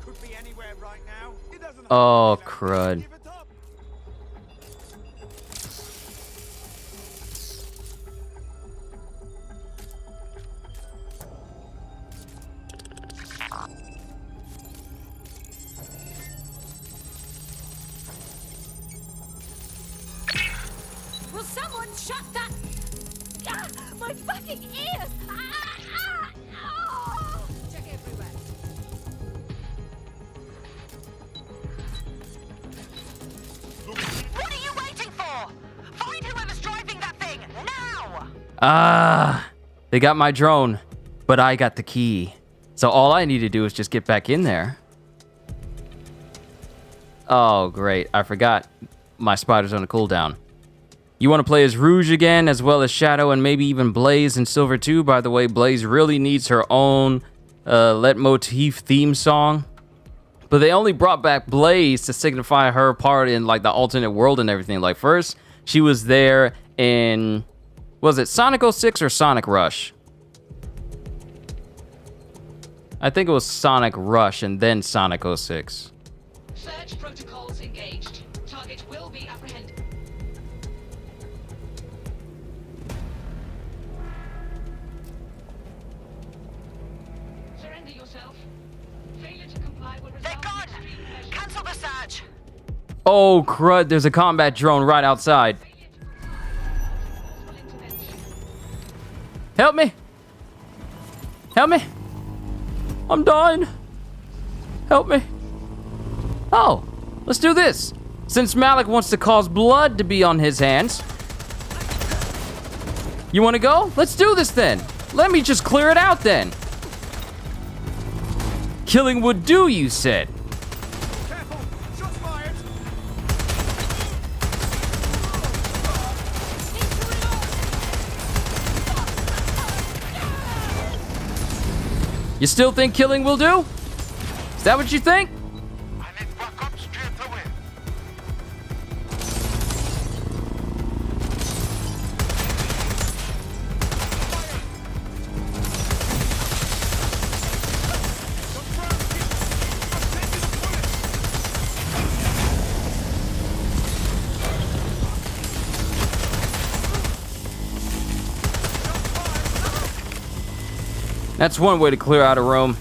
Could be anywhere right now. It doesn't Oh, crud. Will someone shut that? Ah, my fucking ears! Check everywhere. What are you waiting for? Find whoever's driving that thing, now! They got my drone, but I got the key. So all I need to do is just get back in there. Oh, great. I forgot my spider's on a cooldown. You want to play as Rouge again, as well as Shadow, and maybe even Blaze and Silver too. By the way, Blaze really needs her own Leitmotif theme song. But they only brought back Blaze to signify her part in like the alternate world and everything. Like first, she was there in Was it Sonic 06 or Sonic Rush? I think it was Sonic Rush and then Sonic 06. Search protocols engaged. Target will be apprehended. Surrender yourself. Failure to comply will result. They're gone! Cancel the search! Oh, crud, there's a combat drone right outside. Help me! Help me! I'm dying! Help me! Oh, let's do this! Since Malik wants to cause blood to be on his hands. You wanna go? Let's do this then! Let me just clear it out then! Killing would do, you said. You still think killing will do? Is that what you think? That's one way to clear out a room.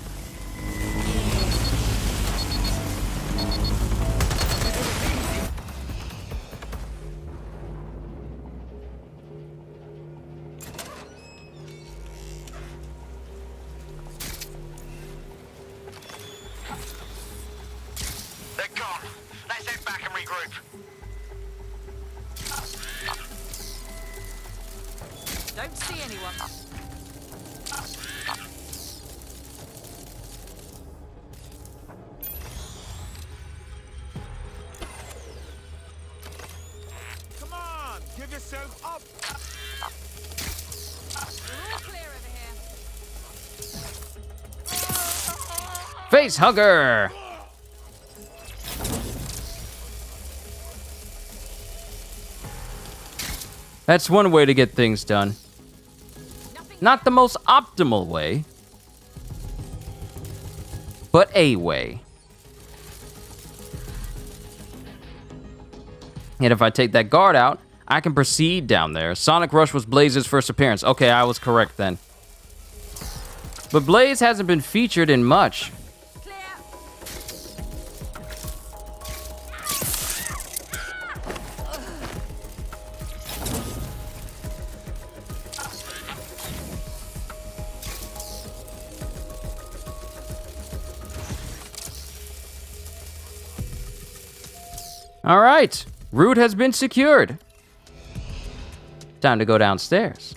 They're gone. Let's head back and regroup. Don't see anyone. Come on, give yourself up. We're all clear over here. Face hugger! That's one way to get things done. Not the most optimal way, but a way. And if I take that guard out, I can proceed down there. Sonic Rush was Blaze's first appearance. Okay, I was correct then. But Blaze hasn't been featured in much. All right, route has been secured. Time to go downstairs.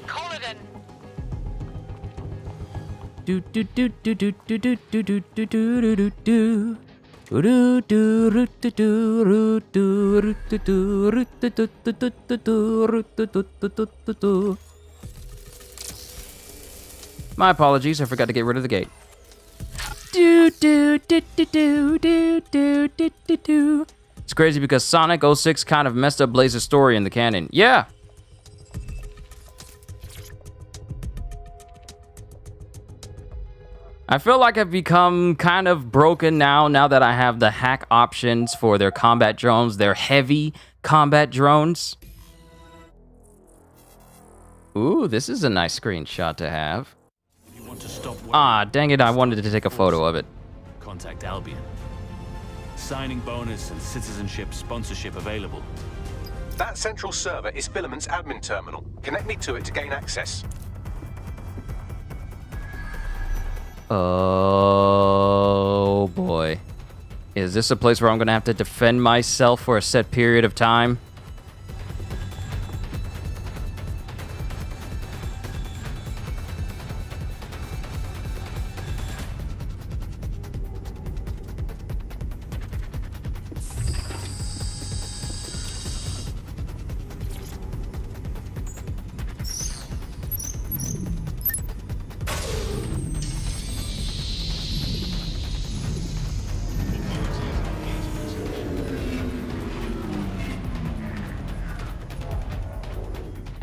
Call it in. Do do do do do do do do do do do do do. My apologies, I forgot to get rid of the gate. It's crazy because Sonic 06 kind of messed up Blaze's story in the canon. Yeah. I feel like I've become kind of broken now that I have the hack options for their combat drones, their heavy combat drones. Ooh, this is a nice screenshot to have. If you want to stop Ah, dang it, I wanted to take a photo of it. Contact Albion. Signing bonus and citizenship sponsorship available. That central server is Filament's admin terminal. Connect me to it to gain access. Oh boy. Is this a place where I'm gonna have to defend myself for a set period of time?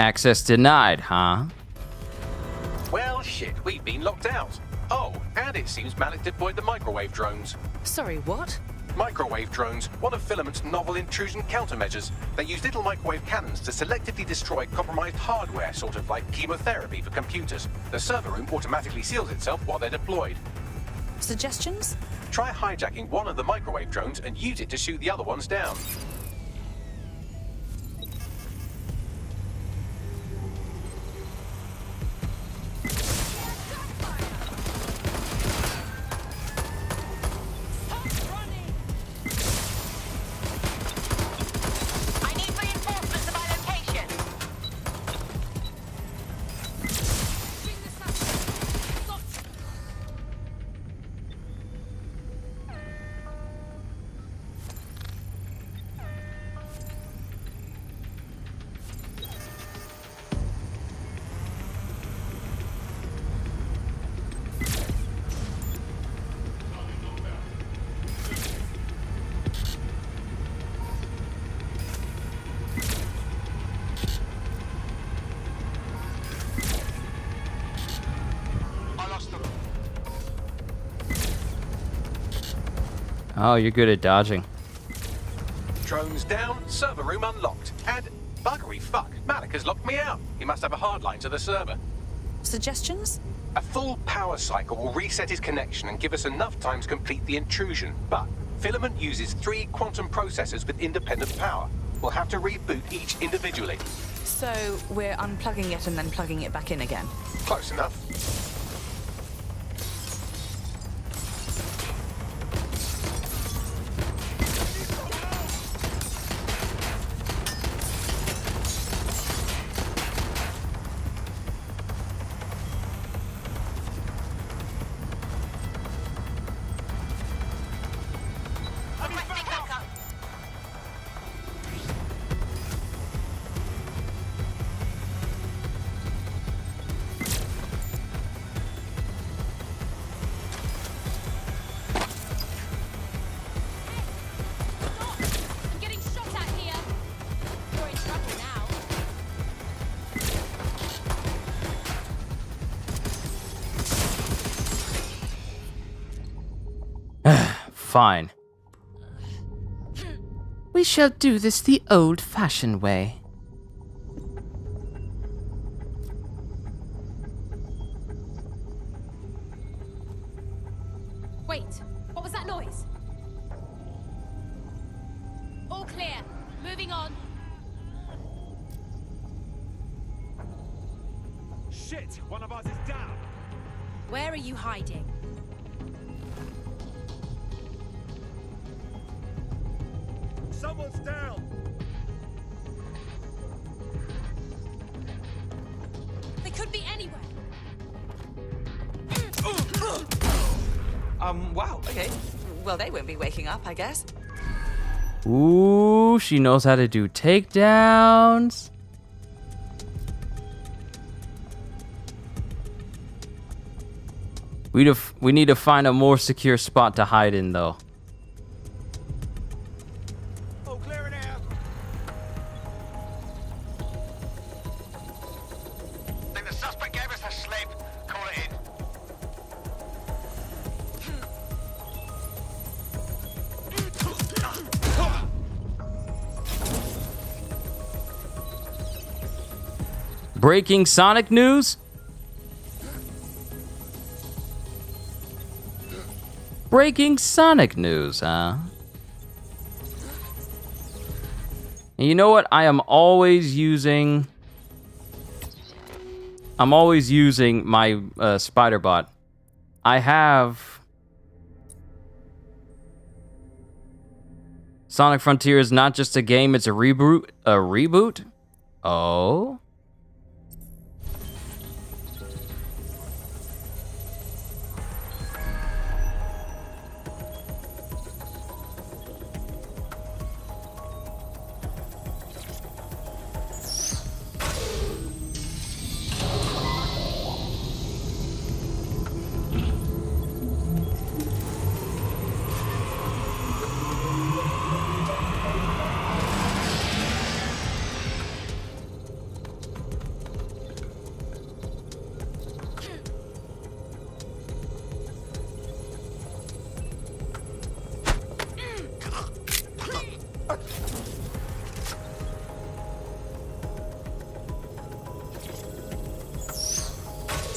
Access denied, huh? Well, shit, we've been locked out. Oh, and it seems Malik deployed the microwave drones. Sorry, what? Microwave drones, one of Filament's novel intrusion countermeasures. They use little microwave cannons to selectively destroy compromised hardware, sort of like chemotherapy for computers. The server room automatically seals itself while they're deployed. Suggestions? Try hijacking one of the microwave drones and use it to shoot the other ones down. Oh, you're good at dodging. Drones down, server room unlocked. And buggery fuck, Malik has locked me out. He must have a hard line to the server. Suggestions? A full power cycle will reset his connection and give us enough time to complete the intrusion. But Filament uses 3 quantum processors with independent power. We'll have to reboot each individually. So we're unplugging it and then plugging it back in again? Close enough. Fine. We shall do this the old-fashioned way. Wait, what was that noise? All clear. Moving on. Shit, one of us is down. Where are you hiding? Someone's down. They could be anywhere. Wow, okay. Well, they won't be waking up, I guess. Ooh, she knows how to do takedowns. We need to find a more secure spot to hide in, though. Breaking Sonic news? Breaking Sonic news, huh? And you know what? I'm always using my spider bot. I have Sonic Frontier is not just a game, it's a reboot. A reboot? Oh.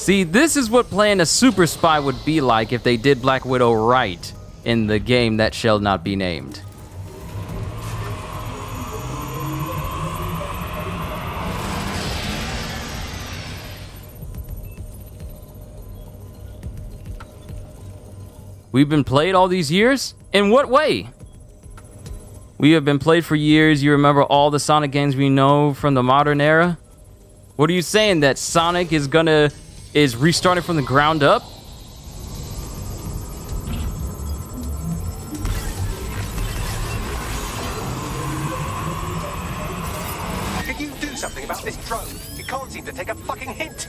See, this is what playing a super spy would be like if they did Black Widow right in the game that shall not be named. We've been played all these years? In what way? We have been played for years. You remember all the Sonic games we know from the modern era? What are you saying, that Sonic is restarting from the ground up? Could you do something about this drone? It can't seem to take a fucking hint.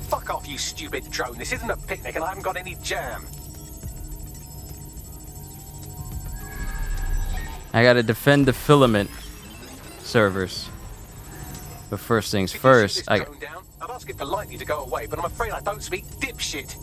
Fuck off, you stupid drone. This isn't a picnic and I haven't got any jam. I gotta defend the filament servers. But first things first, I'd ask it politely to go away, but I'm afraid I don't speak dipshit.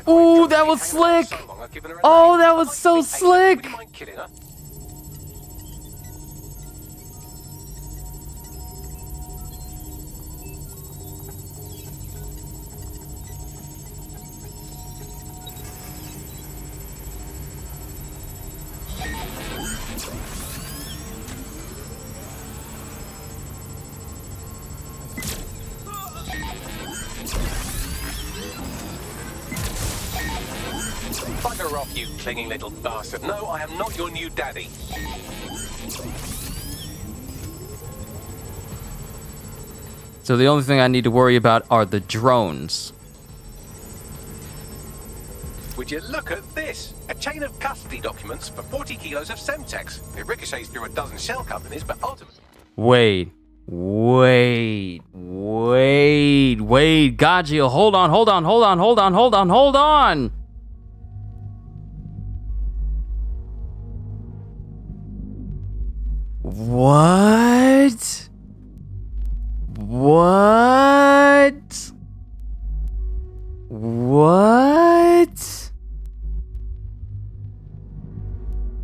Ooh, that was slick! Oh, that was so slick! Bugger off, you clinging little bastard. No, I am not your new daddy. So the only thing I need to worry about are the drones. Would you look at this? A chain of custody documents for 40 kilos of Semtex. It ricochets through a dozen shell companies, but ultimately... Wait. Gagio, hold on. What?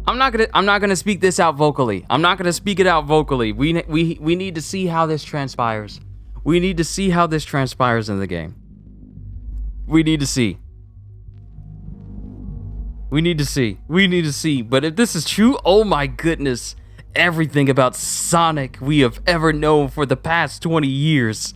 I'm not gonna speak this out vocally. I'm not gonna speak it out vocally. We need to see how this transpires. We need to see how this transpires in the game. We need to see. But if this is true, oh my goodness. Everything about Sonic we have ever known for the past 20 years.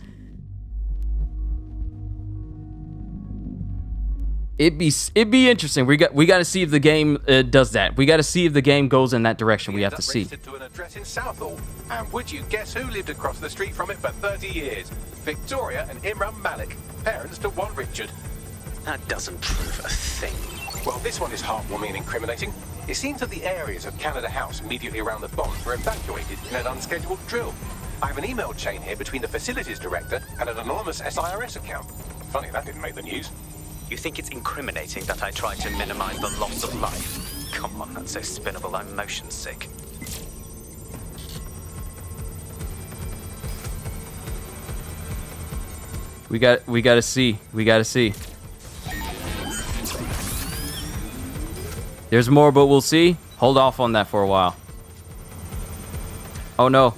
It'd be interesting. We got to see if the game does that. We got to see if the game goes in that direction. We have to see. To an address in Southall. And would you guess who lived across the street from it for 30 years? Victoria and Imran Malik, parents to one Richard. That doesn't prove a thing. Well, this one is heartwarming and incriminating. It seems that the areas of Canada House immediately around the bombs were evacuated in an unscheduled drill. I have an email chain here between the facilities director and an anonymous SIRS account. Funny that didn't make the news. You think it's incriminating that I tried to minimize the loss of life? Come on, that's so spinnable, I'm motion sick. We gotta see. There's more, but we'll see. Hold off on that for a while. Oh no.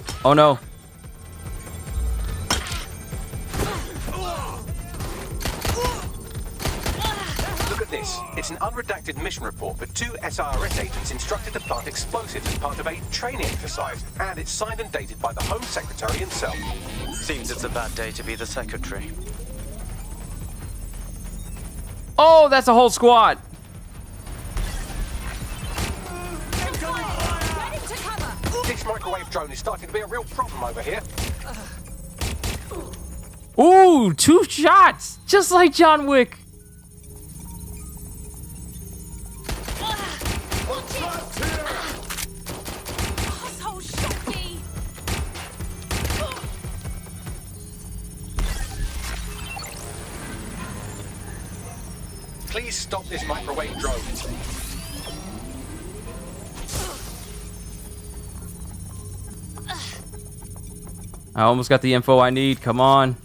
Look at this. It's an unredacted mission report for 2 SIRS agents instructed to plant explosives as part of a training exercise. And it's signed and dated by the Home Secretary himself. Seems it's a bad day to be the secretary. Oh, that's a whole squad. This microwave drone is starting to be a real problem over here. Ooh, 2 shots, just like John Wick. Please stop this microwave drone. I almost got the info I need. Come on.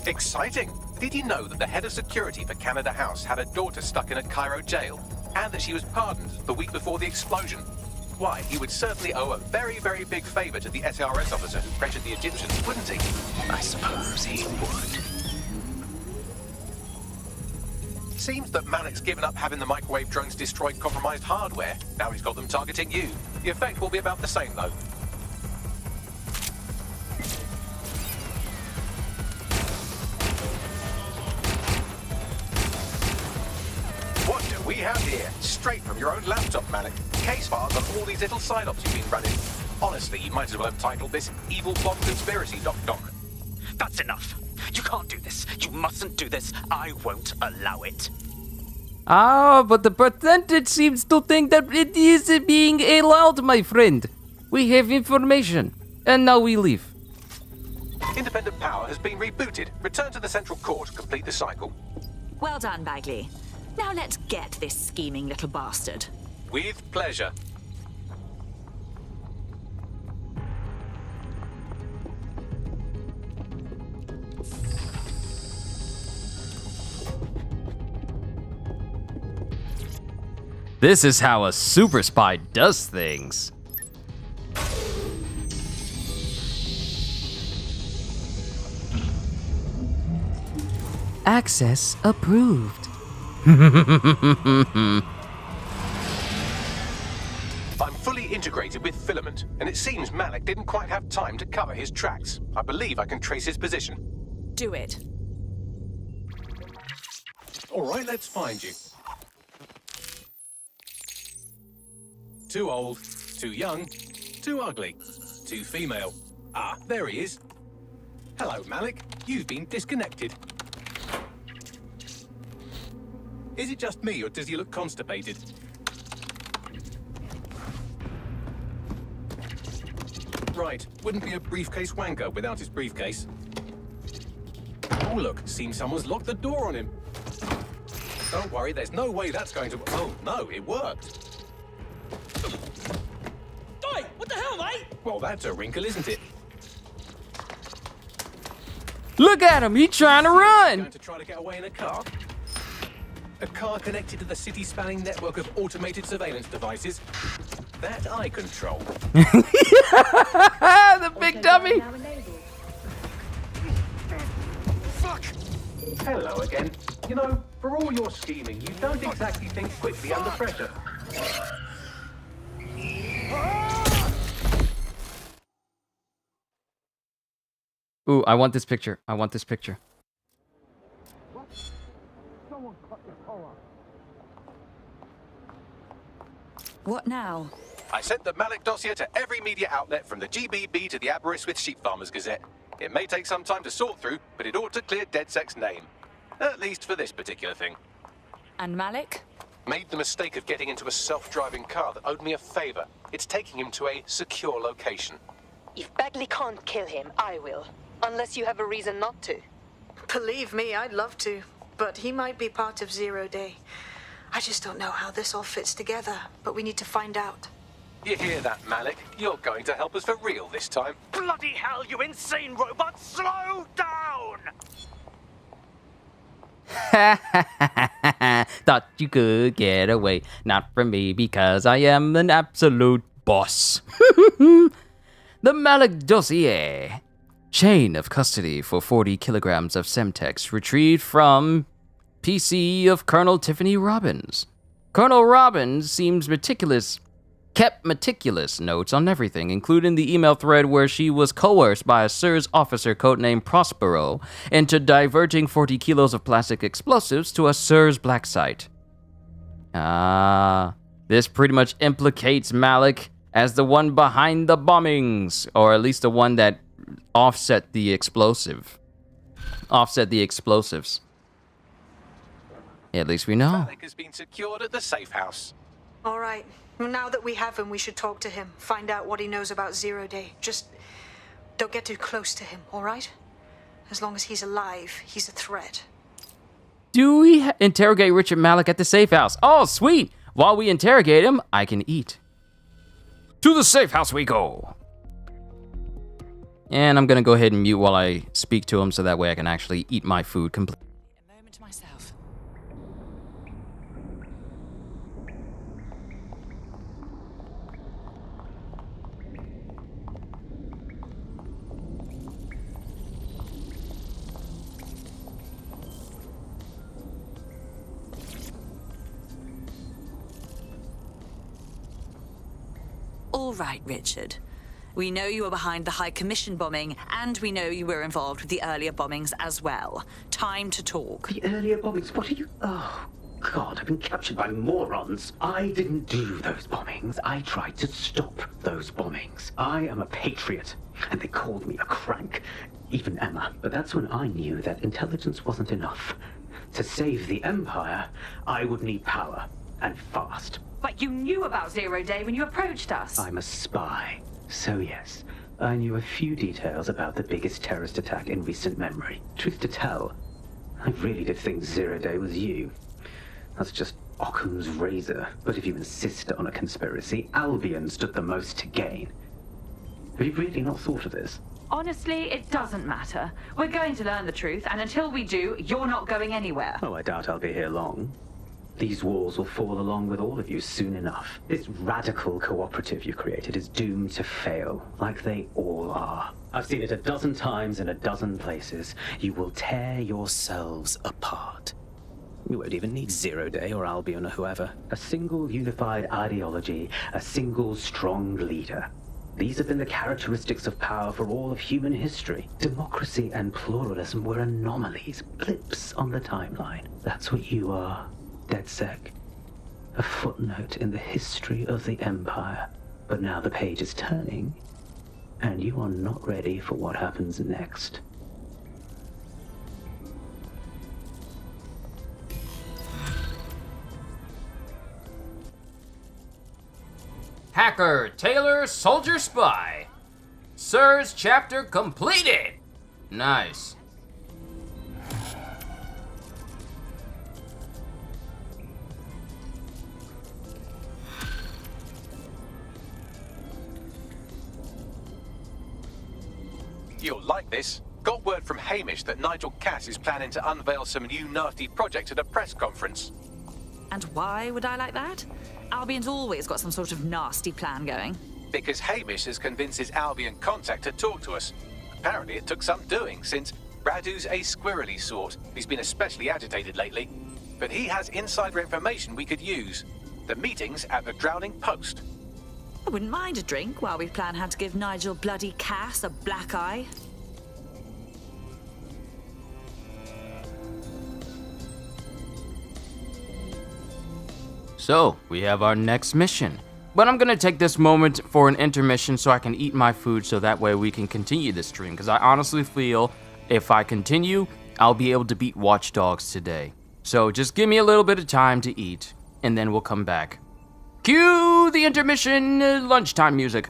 Exciting! Did you know that the head of security for Canada House had a daughter stuck in a Cairo jail, and that she was pardoned the week before the explosion? Why, he would certainly owe a very, very big favor to the SARS officer who pressured the Egyptians, wouldn't he? I suppose he would. Seems that Malik's given up having the microwave drones destroy compromised hardware. Now he's got them targeting you. The effect will be about the same, though. What do we have here? Straight from your own laptop, Malik. Case files on all these little psyops you've been running. Honestly, you might as well have titled this Evil Bomb Conspiracy, Doc. That's enough. You can't do this. You mustn't do this. I won't allow it. Ah, but the percentage seems to think that it is being allowed, my friend. We have information, and now we leave. Independent power has been rebooted. Return to the central core to complete the cycle. Well done, Bagley. Now let's get this scheming little bastard. With pleasure. This is how a super spy does things. Access approved. I'm fully integrated with Filament, and it seems Malik didn't quite have time to cover his tracks. I believe I can trace his position. Do it. All right, let's find you. Too old, too young, too ugly, too female. Ah, there he is. Hello, Malik. You've been disconnected. Is it just me, or does he look constipated? Right, wouldn't be a briefcase wanker without his briefcase. Oh, look, seems someone's locked the door on him. Don't worry, there's no way that's going to... Oh, no, it worked. Oi, what the hell, mate? Well, that's a wrinkle, isn't it? Look at him, he's trying to run. Going to try to get away in a car? A car connected to the city-spanning network of automated surveillance devices. That I control. The big dummy. Fuck! Hello again. You know, for all your scheming, you don't exactly think quickly under pressure. Ooh, I want this picture. I want this picture. What now? I sent the Malik dossier to every media outlet from the GBB to the Aberystwyth Sheep Farmers Gazette. It may take some time to sort through, but it ought to clear DedSec's name. At least for this particular thing. And Malik? Made the mistake of getting into a self-driving car that owed me a favor. It's taking him to a secure location. If Bagley can't kill him, I will. Unless you have a reason not to. Believe me, I'd love to. But he might be part of Zero Day. I just don't know how this all fits together, but we need to find out. You hear that, Malik? You're going to help us for real this time. Bloody hell, you insane robot! Slow down! Thought you could get away. Not from me, because I am an absolute boss. The Malik dossier. Chain of custody for 40 kilograms of Semtex retrieved from PC of Colonel Tiffany Robbins. Colonel Robbins kept meticulous notes on everything, including the email thread where she was coerced by a SIRS officer codenamed Prospero into diverting 40 kilos of plastic explosives to a SIRS black site. This pretty much implicates Malik as the one behind the bombings, or at least the one that offset the explosives. At least we know. Malik has been secured at the safe house. All right. Well, now that we have him, we should talk to him. Find out what he knows about Zero Day. Just don't get too close to him, all right? As long as he's alive, he's a threat. Do we interrogate Richard Malik at the safe house? Oh, sweet! While we interrogate him, I can eat. To the safe house we go! And I'm gonna go ahead and mute while I speak to him so that way I can actually eat my food completely. A moment to myself. All right, Richard. We know you were behind the High Commission bombing, and we know you were involved with the earlier bombings as well. Time to talk. The earlier bombings? What are you... Oh, God, I've been captured by morons. I didn't do those bombings. I tried to stop those bombings. I am a patriot, and they called me a crank. Even Emma. But that's when I knew that intelligence wasn't enough. To save the Empire, I would need power, and fast. But you knew about Zero Day when you approached us. I'm a spy. So yes, I knew a few details about the biggest terrorist attack in recent memory. Truth to tell, I really did think Zero Day was you. That's just Occam's razor. But if you insist on a conspiracy, Albion stood the most to gain. Have you really not thought of this? Honestly, it doesn't matter. We're going to learn the truth, and until we do, you're not going anywhere. Oh, I doubt I'll be here long. These walls will fall along with all of you soon enough. This radical cooperative you created is doomed to fail, like they all are. I've seen it a dozen times in a dozen places. You will tear yourselves apart. You won't even need Zero Day or Albion or whoever. A single unified ideology, a single strong leader. These have been the characteristics of power for all of human history. Democracy and pluralism were anomalies, blips on the timeline. That's what you are. DedSec, a footnote in the history of the Empire. But now the page is turning, and you are not ready for what happens next. Hacker, Tailor, Soldier, Spy. Sir's chapter completed. Nice. You'll like this. Got word from Hamish that Nigel Cass is planning to unveil some new nasty project at a press conference. And why would I like that? Albion's always got some sort of nasty plan going. Because Hamish has convinced his Albion contact to talk to us. Apparently it took some doing, since Radu's a squirrely sort. He's been especially agitated lately. But he has insider information we could use. The meeting's at the Drowning Post. I wouldn't mind a drink while we plan how to give Nigel bloody Cass a black eye. So, we have our next mission. But I'm gonna take this moment for an intermission so I can eat my food so that way we can continue this stream. Because I honestly feel if I continue, I'll be able to beat Watch Dogs today. So just give me a little bit of time to eat, and then we'll come back. Cue the intermission lunchtime music.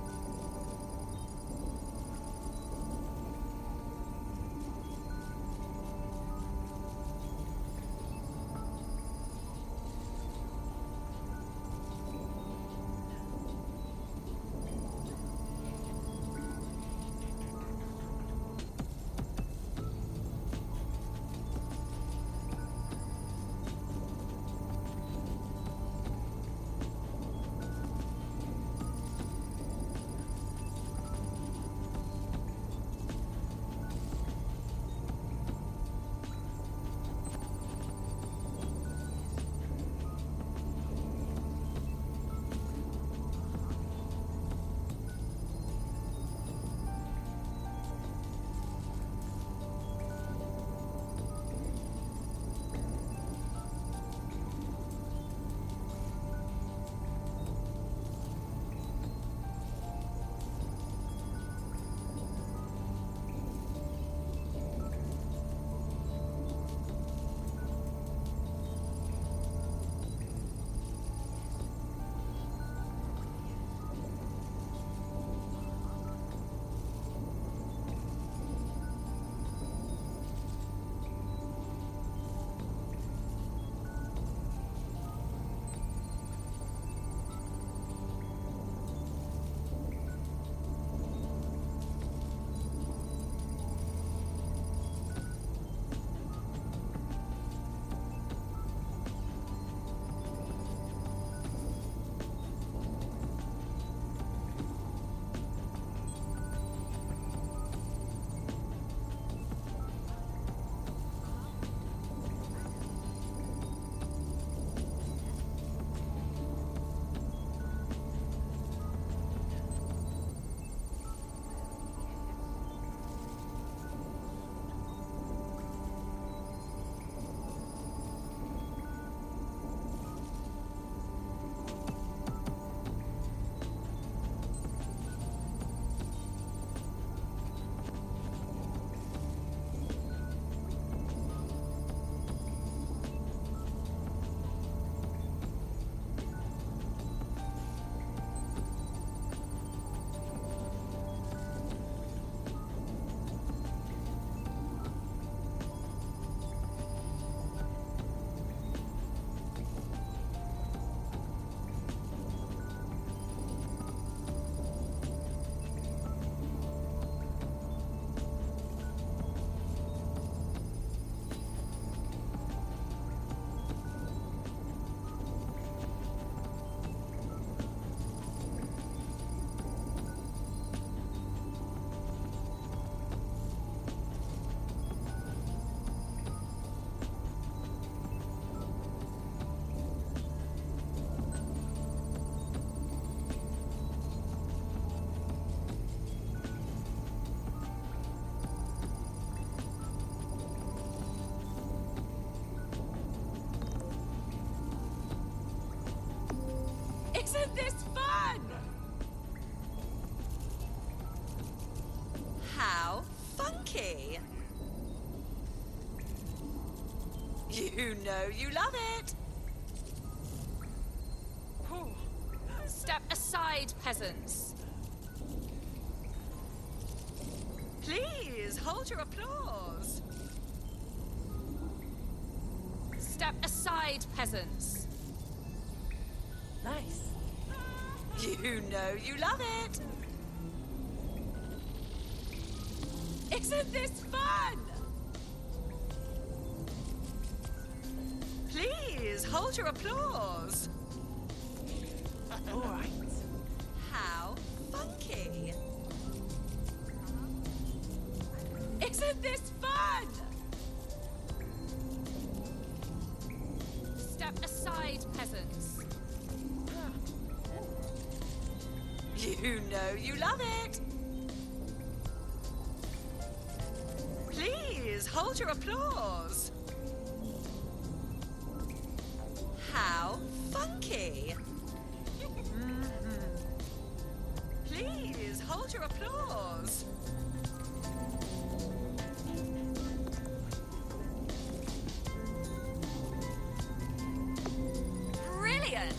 this fun? How funky! You know you love it! Step aside, peasants. Please, hold your applause. Step aside, peasants. Nice. You know you love it. Isn't this fun? Please, hold your applause. All right. How funky. Isn't this fun? Step aside, peasants. You know you love it. Please, hold your applause. How funky. Please, hold your applause. Brilliant!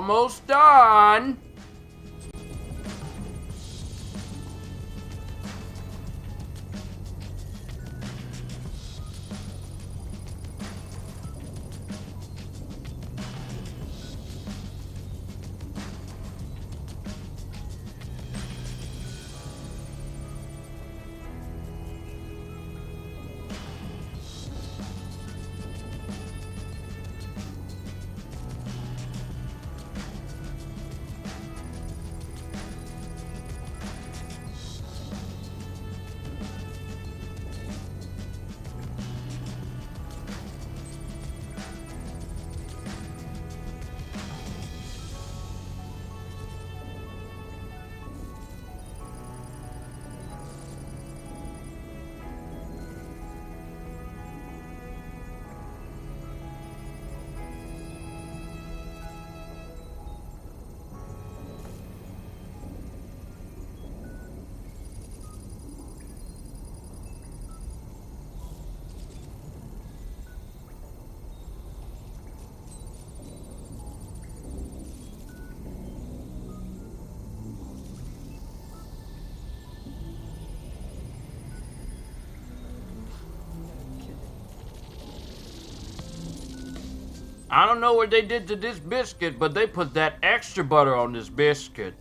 almost done. I don't know what they did to this biscuit, but they put that extra butter on this biscuit.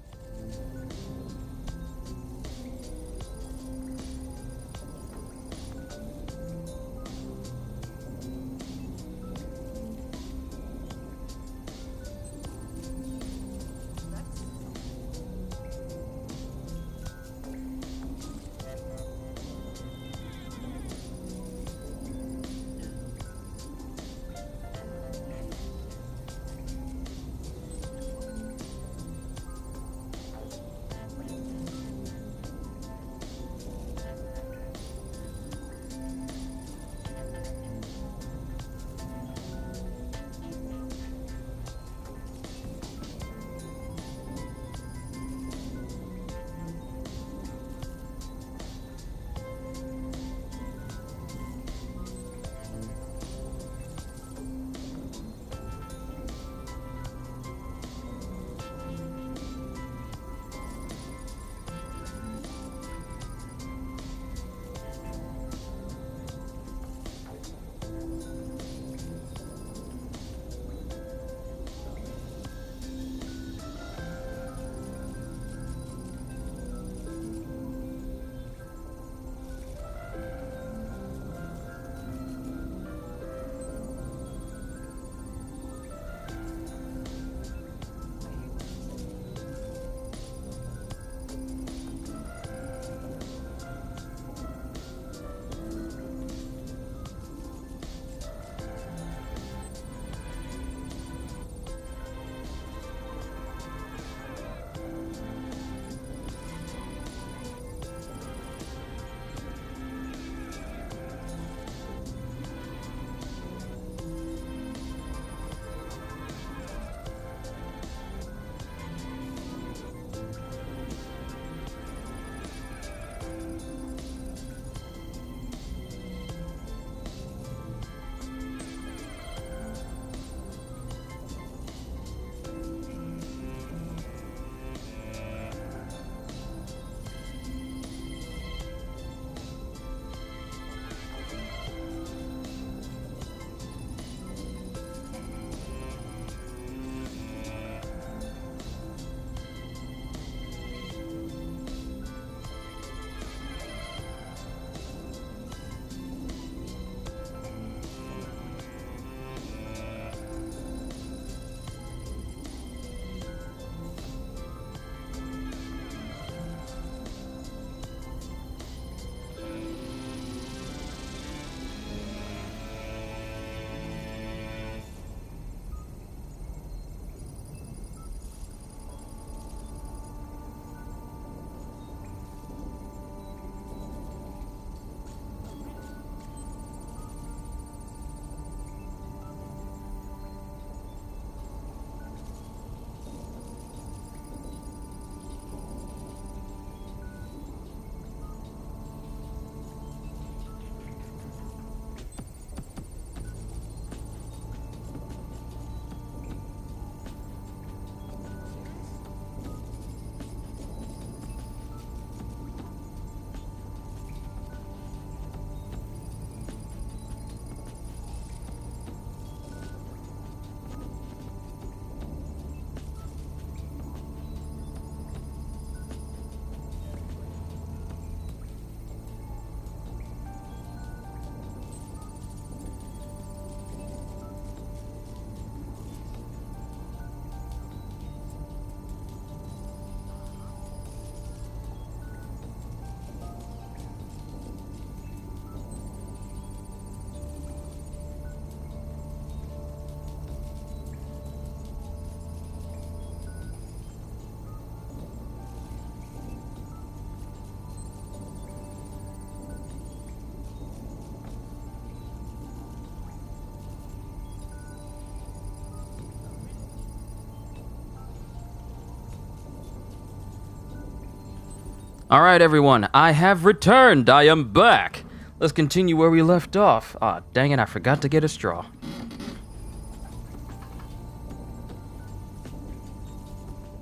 All right, everyone, I have returned. I am back. Let's continue where we left off. Ah, dang it, I forgot to get a straw.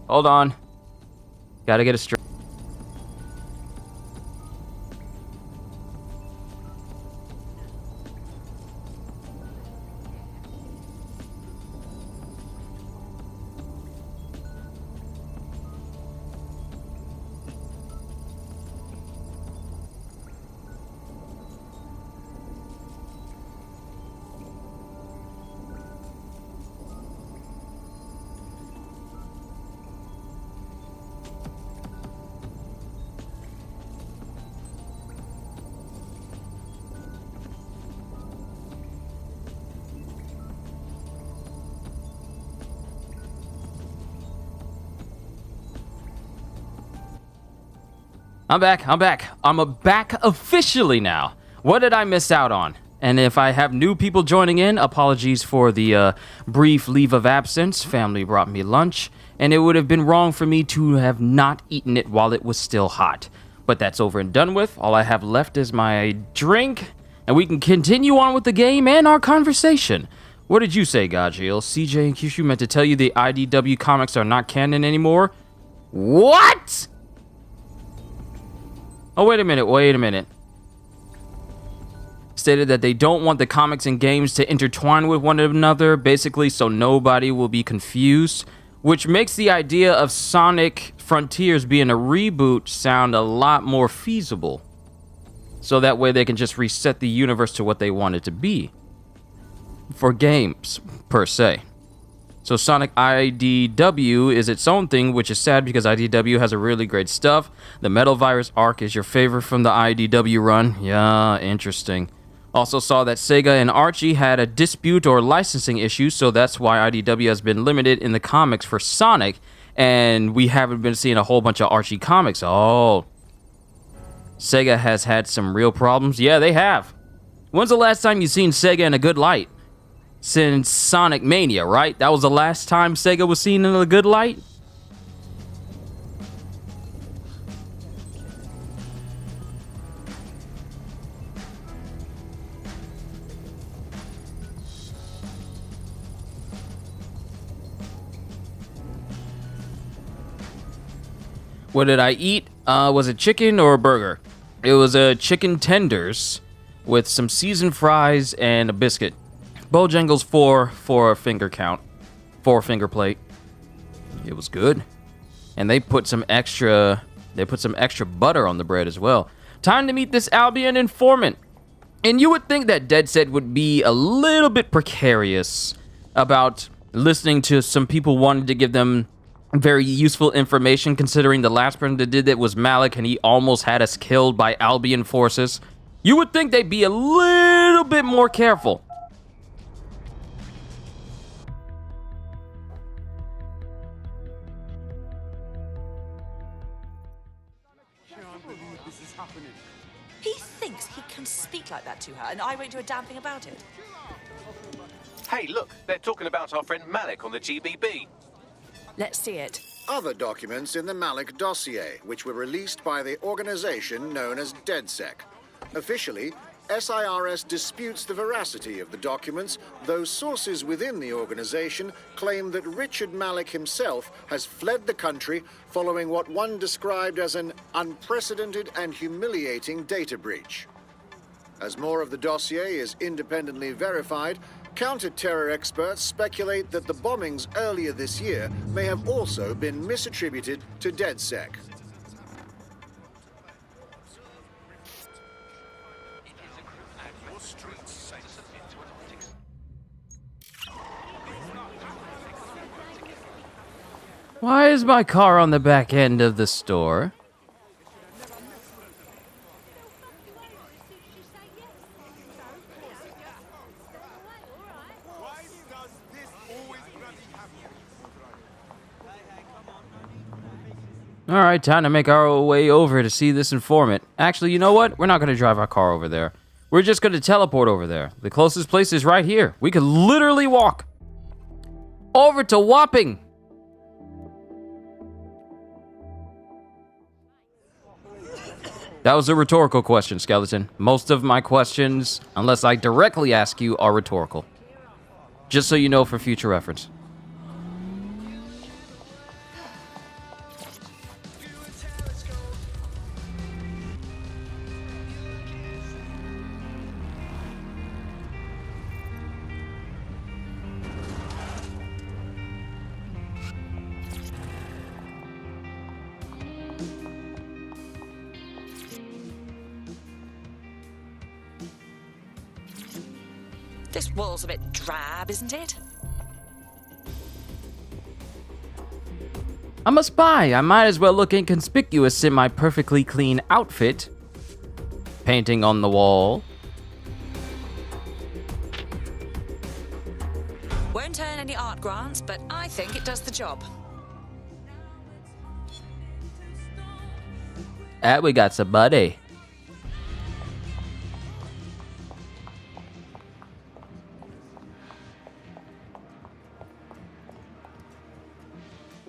Hold on. Gotta get a straw. I'm back. I'm back officially now. What did I miss out on? And if I have new people joining in, apologies for the brief leave of absence. Family brought me lunch, and it would have been wrong for me to have not eaten it while it was still hot. But that's over and done with. All I have left is my drink, and we can continue on with the game and our conversation. What did you say, Gajiel? CJ and Kyushu meant to tell you the IDW comics are not canon anymore? What? Oh, wait a minute. Stated that they don't want the comics and games to intertwine with one another, basically so nobody will be confused, which makes the idea of Sonic Frontiers being a reboot sound a lot more feasible. So that way they can just reset the universe to what they want it to be. For games, per se. So Sonic IDW is its own thing, which is sad because IDW has a really great stuff. The Metal Virus arc is your favorite from the IDW run. Yeah, interesting. Also saw that Sega and Archie had a dispute or licensing issue, so that's why IDW has been limited in the comics for Sonic, and we haven't been seeing a whole bunch of Archie comics. Oh. Sega has had some real problems? Yeah, they have. When's the last time you seen Sega in a good light? Since Sonic Mania, right? That was the last time Sega was seen in a good light? What did I eat? Was it chicken or a burger? It was a chicken tenders with some seasoned fries and a biscuit. Bojangles 4 for a finger count. 4-finger plate. It was good. And they put some extra butter on the bread as well. Time to meet this Albion informant. And you would think that DedSec would be a little bit precarious about listening to some people wanting to give them very useful information, considering the last person that did that was Malik and he almost had us killed by Albion forces. You would think they'd be a little bit more careful. He thinks he can speak like that to her, and I won't do a damn thing about it. Hey, look, they're talking about our friend Malik on the GBB. Let's see it. Other documents in the Malik dossier, which were released by the organization known as DedSec. Officially, SIRS disputes the veracity of the documents, though sources within the organization claim that Richard Malik himself has fled the country following what one described as an unprecedented and humiliating data breach. As more of the dossier is independently verified, counter-terror experts speculate that the bombings earlier this year may have also been misattributed to DedSec. Why is my car on the back end of the store? Alright, time to make our way over to see this informant. Actually, you know what? We're not going to drive our car over there. We're just going to teleport over there. The closest place is right here. We could literally walk over to Wapping. That was a rhetorical question, Skeleton. Most of my questions, unless I directly ask you, are rhetorical. Just so you know for future reference. This wall's a bit drab, isn't it? I'm a spy. I might as well look inconspicuous in my perfectly clean outfit. Painting on the wall. Won't earn any art grants, but I think it does the job. We got somebody.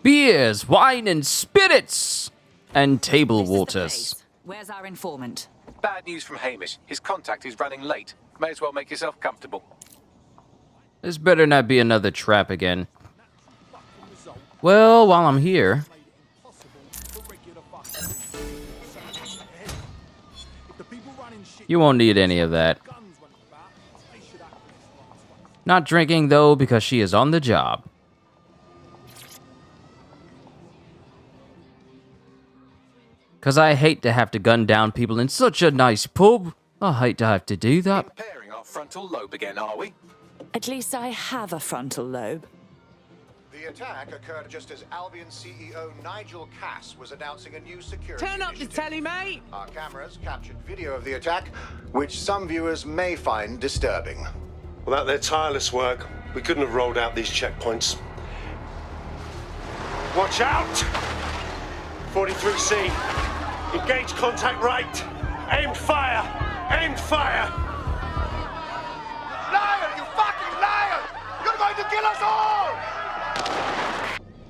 Beers, wine, and spirits, and table waters. Where's our informant? Bad news from Hamish. His contact is running late. May as well make yourself comfortable. This better not be another trap again. Well, while I'm here... You won't need any of that. Not drinking, though, because she is on the job. Because I hate to have to gun down people in such a nice pub. I hate to have to do that. Impairing our frontal lobe again, are we? At least I have a frontal lobe. The attack occurred just as Albion CEO Nigel Cass was announcing a new security Turn up the initiative. telly, mate! Our cameras captured video of the attack, which some viewers may find disturbing. Without their tireless work, we couldn't have rolled out these checkpoints. Watch out! 43C. Engage contact right. Aimed fire. Aimed fire. Liar, you fucking liar! You're going to kill us all!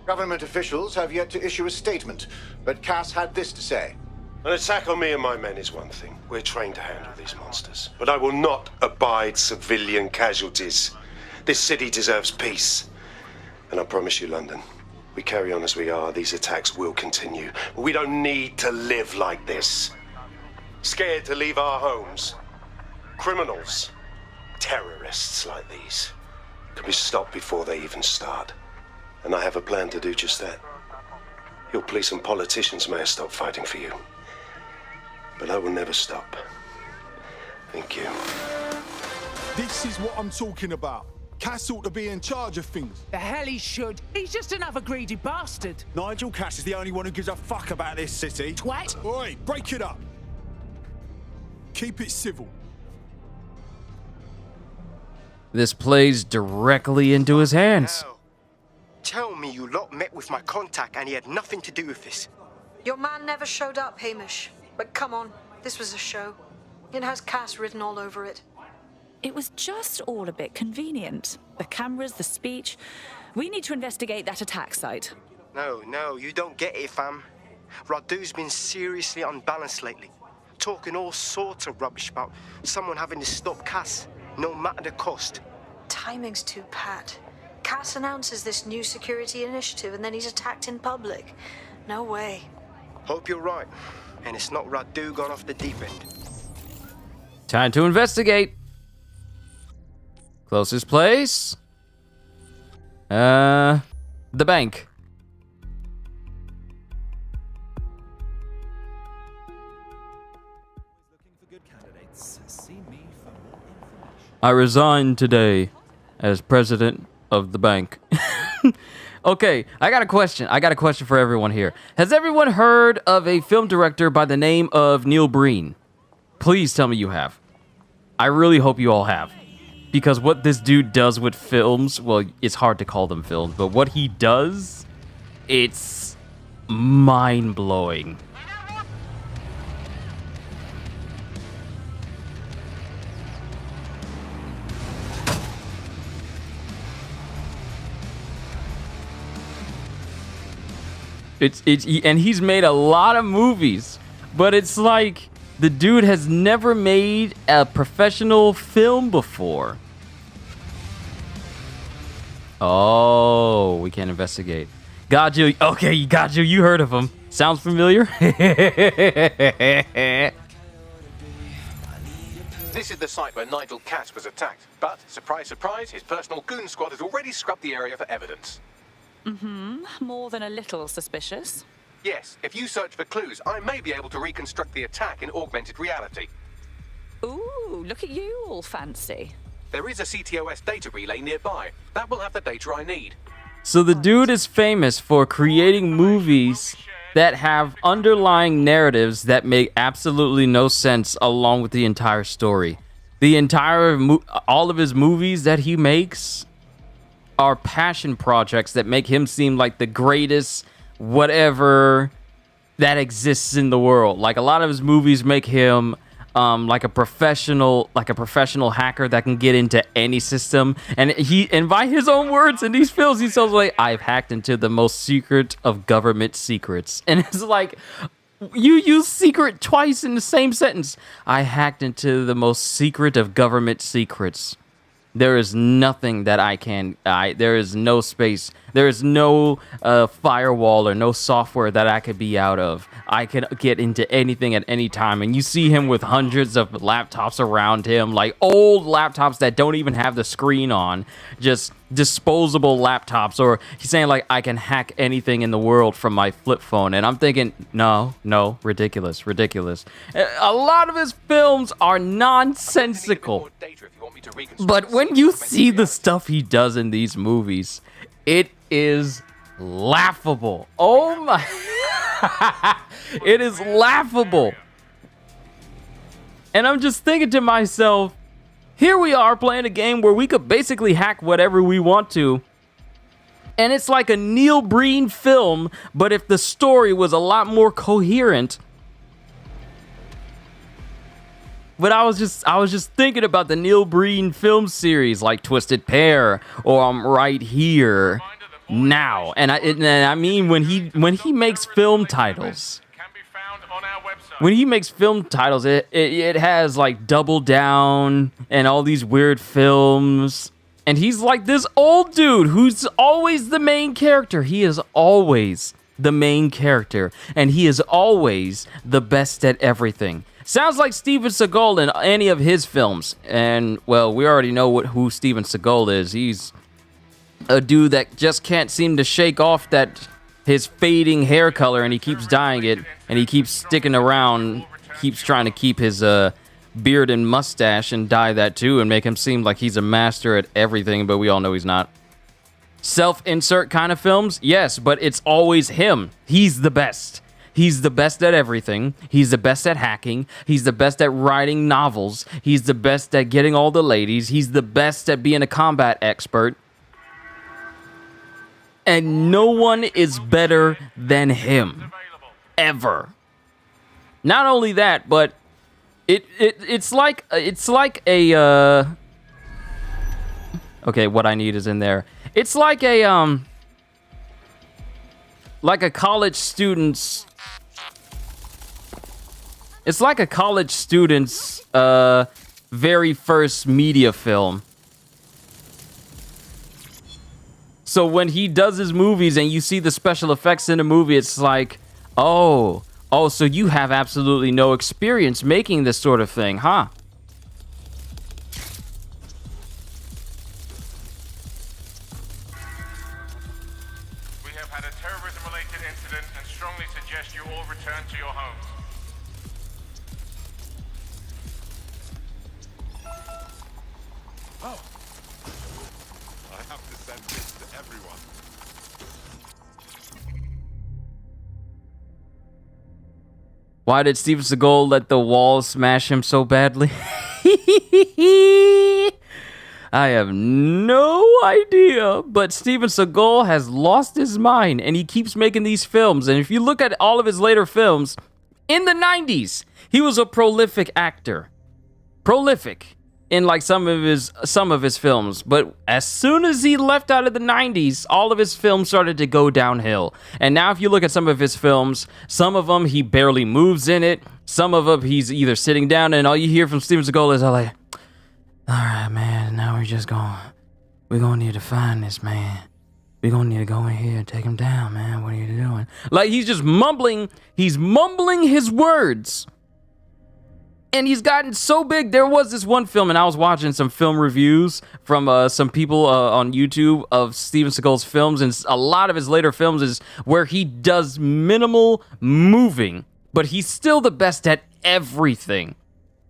Government officials have yet to issue a statement, but Cass had this to say. An attack on me and my men is one thing. We're trained to handle these monsters. But I will not abide civilian casualties. This city deserves peace. And I promise you, London, we carry on as we are, these attacks will continue. But we don't need to live like this. Scared to leave our homes. Criminals, terrorists like these, can be stopped before they even start. And I have a plan to do just that. Your police and politicians may have stopped fighting for you. But I will never stop. Thank you. This is what I'm talking about. Cass ought to be in charge of things. The hell he should. He's just another greedy bastard. Nigel Cass is the only one who gives a fuck about this city. Twat! Oi, break it up. Keep it civil. This plays directly into his hands. Tell me you lot met with my contact and he had nothing to do with this. Your man never showed up, Hamish. But come on, this was a show. It has Cass written all over it. It was just all a bit convenient. The cameras, the speech. We need to investigate that attack site. No, you don't get it, fam. Radu's been seriously unbalanced lately. Talking all sorts of rubbish about someone having to stop Cass, no matter the cost. Timing's too pat. Cass announces this new security initiative and then he's attacked in public. No way. Hope you're right. And it's not Radu gone off the deep end. Time to investigate. Closest place? The bank. I resign today as president of the bank. Okay, I got a question. I got a question for everyone here. Has everyone heard of a film director by the name of Neil Breen? Please tell me you have. I really hope you all have. Because what this dude does with films, well, it's hard to call them films, but what he does, it's mind-blowing. And he's made a lot of movies, but it's like The dude has never made a professional film before. Oh, we can't investigate. Gaju, okay, Gaju, you heard of him. Sounds familiar? This is the site where Nigel Katz was attacked, but surprise, surprise, his personal goon squad has already scrubbed the area for evidence. More than a little suspicious. Yes, if you search for clues, I may be able to reconstruct the attack in augmented reality. Ooh, look at you, all fancy. There is a CTOS data relay nearby. That will have the data I need. So the dude is famous for creating movies that have underlying narratives that make absolutely no sense along with the entire story. All of his movies that he makes are passion projects that make him seem like the greatest whatever that exists in the world. Like a lot of his movies make him like a professional hacker that can get into any system. And by his own words in these films, he says like, I've hacked into the most secret of government secrets. And it's like, you use secret twice in the same sentence. I hacked into the most secret of government secrets. There is nothing that there is no space. There is no firewall or no software that I could be out of. I can get into anything at any time. And you see him with hundreds of laptops around him, like old laptops that don't even have the screen on, just disposable laptops. Or he's saying like, I can hack anything in the world from my flip phone. And I'm thinking, no, ridiculous. A lot of his films are nonsensical. But when you see the stuff he does in these movies, it is laughable. Oh my. It is laughable. And I'm just thinking to myself, here we are playing a game where we could basically hack whatever we want to. And it's like a Neil Breen film, but if the story was a lot more coherent. But I was just thinking about the Neil Breen film series like Twisted Pair or I'm Right Here Now. And I mean when he makes film titles. When he makes film titles, it has like Double Down and all these weird films. And he's like this old dude who's always the main character. He is always the main character. And he is always the best at everything. Sounds like Steven Seagal in any of his films. And, well, we already know who Steven Seagal is. He's a dude that just can't seem to shake off his fading hair color, and he keeps dyeing it, and he keeps sticking around, keeps trying to keep his beard and mustache and dye that too, and make him seem like he's a master at everything, but we all know he's not. Self-insert kind of films? Yes, but it's always him. He's the best. He's the best at everything. He's the best at hacking. He's the best at writing novels. He's the best at getting all the ladies. He's the best at being a combat expert. And no one is better than him. Ever. Not only that, but it's like a okay, what I need is in there. It's like a college student's very first media film. So when he does his movies and you see the special effects in the movie, it's like, oh, so you have absolutely no experience making this sort of thing, huh? We have had a terrorism-related incident and strongly suggest you all return to your homes. Oh. I have to send this to everyone. Why did Steven Seagal let the wall smash him so badly? I have no idea, but Steven Seagal has lost his mind and he keeps making these films. And if you look at all of his later films, in the 90s, he was a prolific actor. Prolific. in like some of his films, but as soon as he left out of the 90s, all of his films started to go downhill. And now if you look at some of his films, some of them he barely moves in it, some of them he's either sitting down, and all you hear from Steven Seagal is like, all right, man, now we're gonna need to find this man. We're gonna need to go in here and take him down, man. What are you doing? Like, he's just mumbling his words. And he's gotten so big. There was this one film, and I was watching some film reviews from some people on YouTube of Steven Seagal's films, and a lot of his later films is where he does minimal moving, but he's still the best at everything.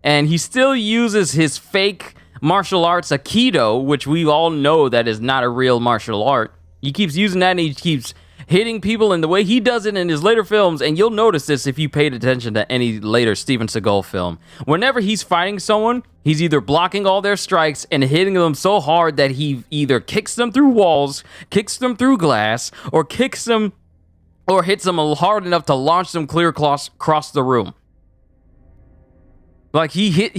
And he still uses his fake martial arts Aikido, which we all know that is not a real martial art. He keeps using that, and he keeps hitting people in the way he does it in his later films, and you'll notice this if you paid attention to any later Steven Seagal film. Whenever he's fighting someone, he's either blocking all their strikes and hitting them so hard that he either kicks them through walls, kicks them through glass, or kicks them or hits them hard enough to launch them clear across the room. Like he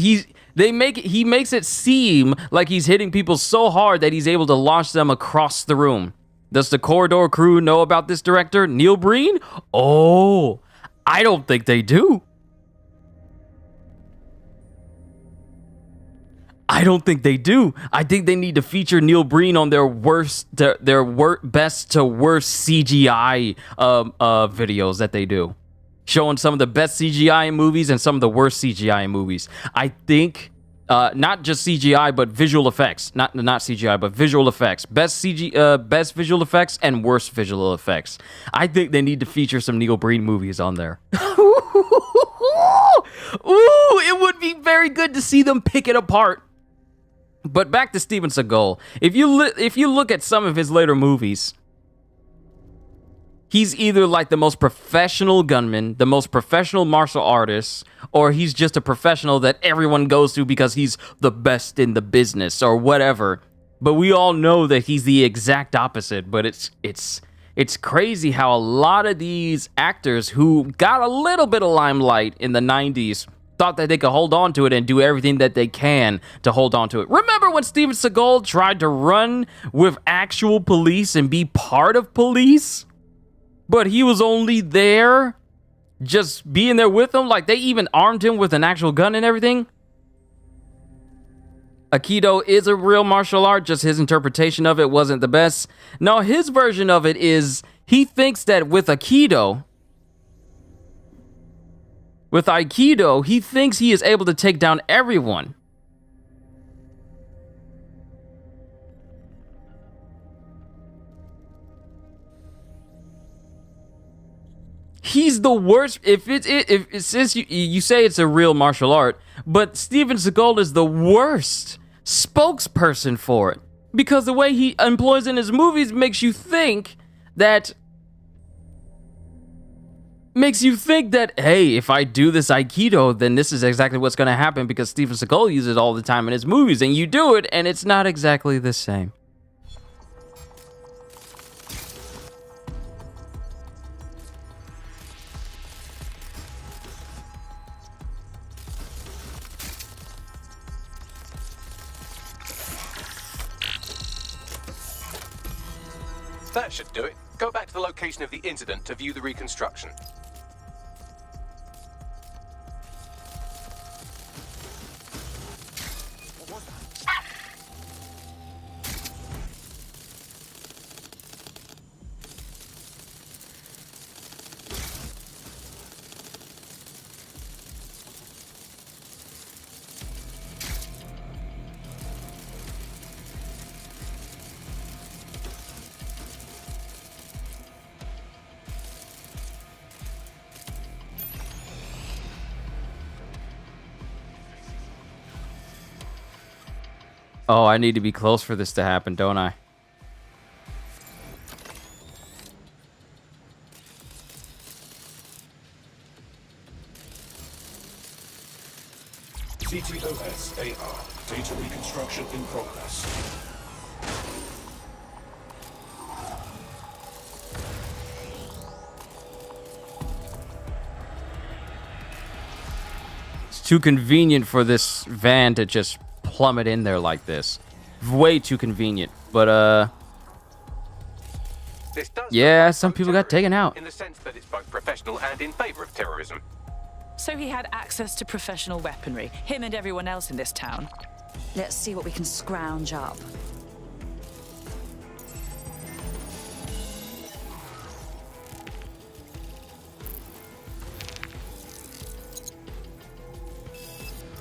makes it seem like he's hitting people so hard that he's able to launch them across the room. Does the Corridor crew know about this director, Neil Breen? Oh, I don't think they do. I don't think they do. I think they need to feature Neil Breen on their best to worst CGI videos that they do, showing some of the best CGI in movies and some of the worst CGI in movies. I think. Not just CGI, but visual effects. Not CGI, but visual effects. Best visual effects and worst visual effects. I think they need to feature some Neil Breen movies on there. Ooh, it would be very good to see them pick it apart. But back to Steven Seagal. If you look at some of his later movies, he's either like the most professional gunman, the most professional martial artist, or he's just a professional that everyone goes to because he's the best in the business or whatever. But we all know that he's the exact opposite. But it's crazy how a lot of these actors who got a little bit of limelight in the 90s thought that they could hold on to it and do everything that they can to hold on to it. Remember when Steven Seagal tried to run with actual police and be part of police? But he was only there, just being there with them. Like, they even armed him with an actual gun and everything. Aikido is a real martial art, just his interpretation of it wasn't the best. No, his version of it is, he thinks that with Aikido, he thinks he is able to take down everyone. He's the worst. Since you say it's a real martial art, but Steven Seagal is the worst spokesperson for it, because the way he employs in his movies makes you think that hey, if I do this Aikido, then this is exactly what's going to happen, because Steven Seagal uses it all the time in his movies, and you do it, and it's not exactly the same. That should do it. Go back to the location of the incident to view the reconstruction. Oh, I need to be close for this to happen, don't I? CTOS-AR. Data reconstruction in progress. It's too convenient for this van to just plummet in there like this. Way too convenient. But This does yeah, some people got taken out. in the sense that it's both professional and in favor of terrorism. So he had access to professional weaponry, him and everyone else in this town. Let's see what we can scrounge up.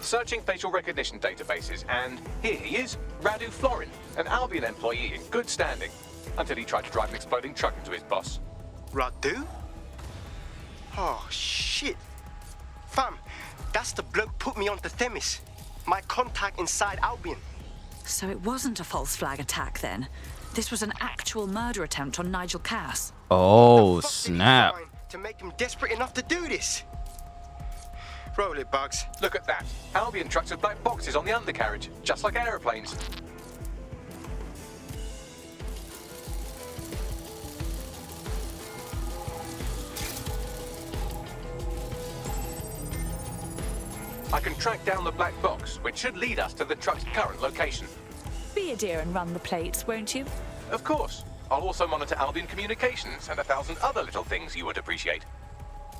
Searching facial recognition databases, and here he is, Radu Florin, an Albion employee in good standing, until he tried to drive an exploding truck into his boss. Radu? Oh, shit. Fam, that's the bloke put me onto Themis. My contact inside Albion. So it wasn't a false flag attack then. This was an actual murder attempt on Nigel Cass. Oh, snap. To make him desperate enough to do this. Roll it, Bugs. Look at that. Albion trucks with black boxes on the undercarriage, just like aeroplanes. I can track down the black box, which should lead us to the truck's current location. Be a dear and run the plates, won't you? Of course. I'll also monitor Albion communications and 1,000 other little things you would appreciate.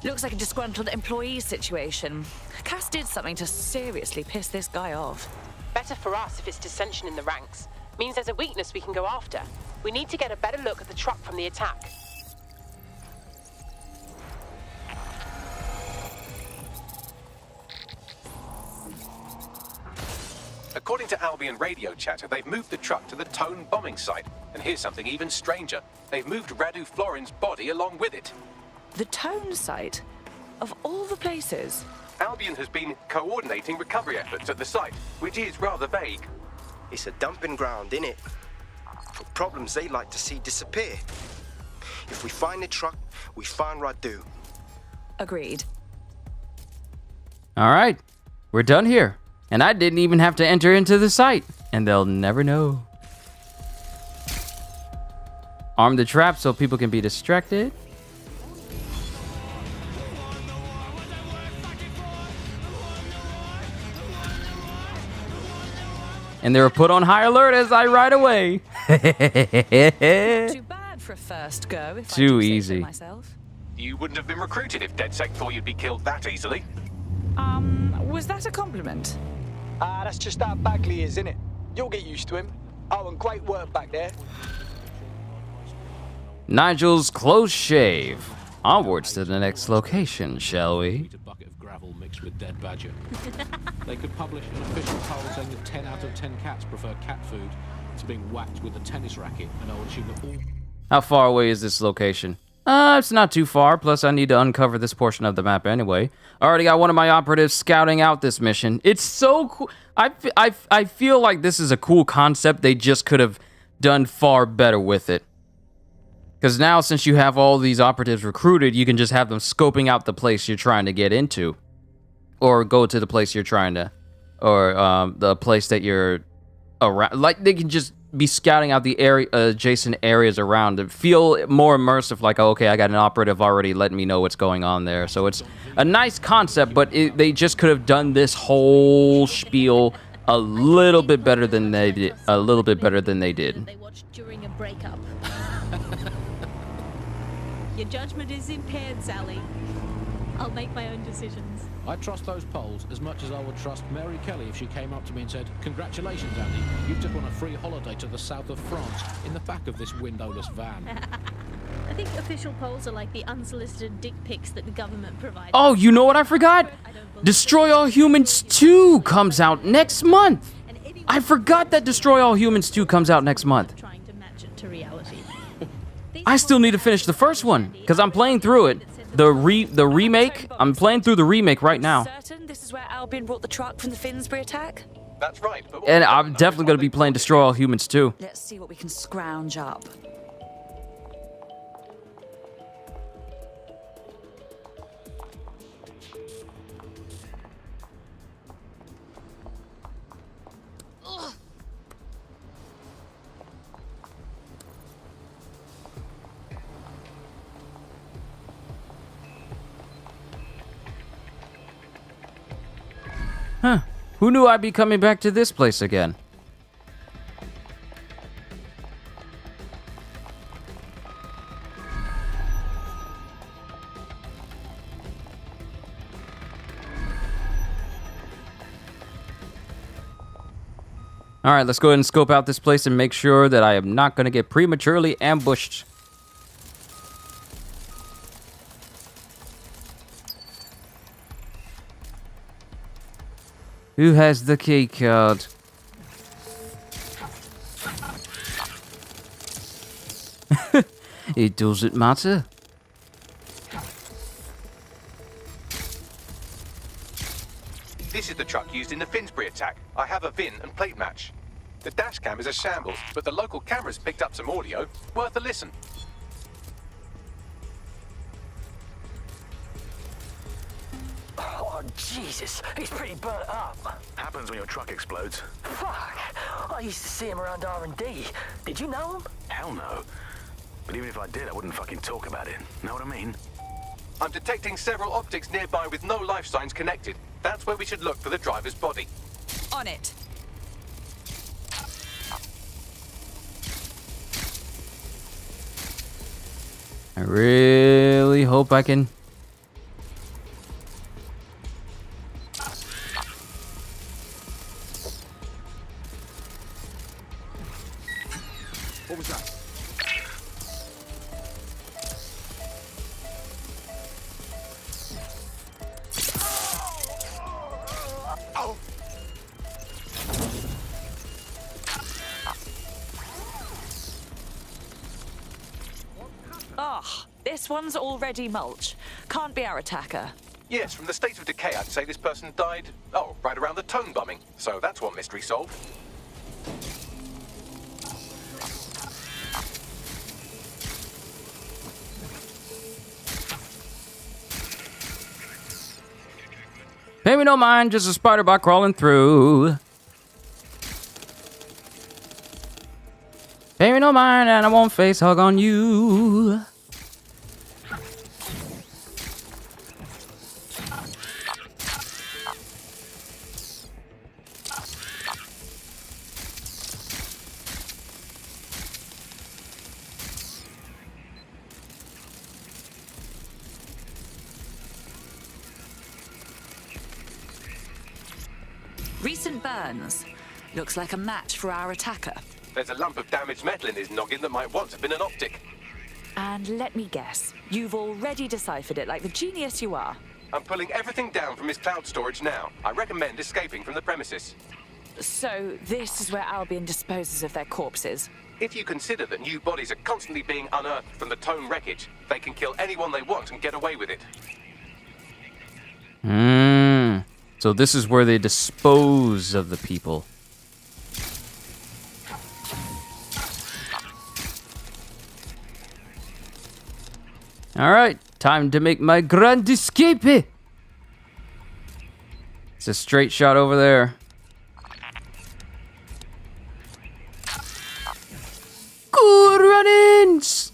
Looks like a disgruntled employee situation. Cass did something to seriously piss this guy off. Better for us if it's dissension in the ranks. Means there's a weakness we can go after. We need to get a better look at the truck from the attack. According to Albion radio chatter, they've moved the truck to the Tone bombing site. And here's something even stranger. They've moved Radu Florin's body along with it. The Tone site? Of all the places? Albion has been coordinating recovery efforts at the site, which is rather vague. It's a dumping ground, innit? For problems they like to see disappear. If we find the truck, we find Radu. Agreed. All right, we're done here. And I didn't even have to enter into the site. And they'll never know. Arm the trap so people can be distracted. And they were put on high alert as I ride away. Too bad for a first go, if Too I do say so easy. myself. You wouldn't have been recruited if DedSec thought you'd be killed that easily. Was that a compliment? That's just how Bagley is, innit? You'll get used to him. Oh, and great work back there. Nigel's close shave. Onwards to the next location, shall we? A bucket of gravel mixed with dead badger. They could publish an official poll saying that 10 out of 10 cats prefer cat food to being whacked with a tennis racket, and I would assume that all... How far away is this location? It's not too far, plus I need to uncover this portion of the map anyway. I already got one of my operatives scouting out this mission. It's so cool. I feel like this is a cool concept. They just could have done far better with it. Because now, since you have all these operatives recruited, you can just have them scoping out the place you're trying to get into. Or go to the place you're trying to... Or the place that you're around. Like, they can just be scouting out the area, adjacent areas around to feel more immersive. Like, oh, okay, I got an operative already letting me know what's going on there. So it's a nice concept, but they just could have done this whole spiel a little bit better than they did. A little bit better than they did. They watched during a breakup. Your judgment is impaired, Sally. I'll make my own decisions. I trust those polls as much as I would trust Mary Kelly if she came up to me and said, "Congratulations, Andy, you took on a free holiday to the south of France in the back of this windowless van." I think official polls are like the unsolicited dick pics that the government provides. Oh, you know what I forgot? Destroy All Humans 2 comes out next month. I forgot that Destroy All Humans 2 comes out next month. Trying to match it to reality. I still need to finish the first one because I'm playing through it. The remake. I'm playing through the remake right now. Certain this is where Albion brought the truck from the Finsbury attack? That's right. But And I'm definitely going to be playing Destroy All Humans too. Let's see what we can scrounge up. Huh. Who knew I'd be coming back to this place again? All right, let's go ahead and scope out this place and make sure that I am not going to get prematurely ambushed. Who has the key card? It doesn't matter. This is the truck used in the Finsbury attack. I have a VIN and plate match. The dash cam is a shambles, but the local cameras picked up some audio. Worth a listen. Oh, Jesus, he's pretty burnt up. Happens when your truck explodes. Fuck, I used to see him around R&D. Did you know him? Hell no. But even if I did, I wouldn't fucking talk about it. Know what I mean? I'm detecting several optics nearby with no life signs connected. That's where we should look for the driver's body. On it. I really hope I can... What was that? Ah, this one's already mulch. Can't be our attacker. Yes, from the state of decay, I'd say this person died, right around the Tone bombing. So that's one mystery solved. Pay me no mind, just a spider bot crawling through. Pay me no mind, and I won't face hug on you. Recent burns. Looks like a match for our attacker. There's a lump of damaged metal in his noggin that might once have been an optic. And let me guess, you've already deciphered it like the genius you are. I'm pulling everything down from his cloud storage now. I recommend escaping from the premises. So this is where Albion disposes of their corpses. If you consider that new bodies are constantly being unearthed from the Tone wreckage, they can kill anyone they want and get away with it. So this is where they dispose of the people. All right, time to make my grand escape. It's a straight shot over there. Good run-ins!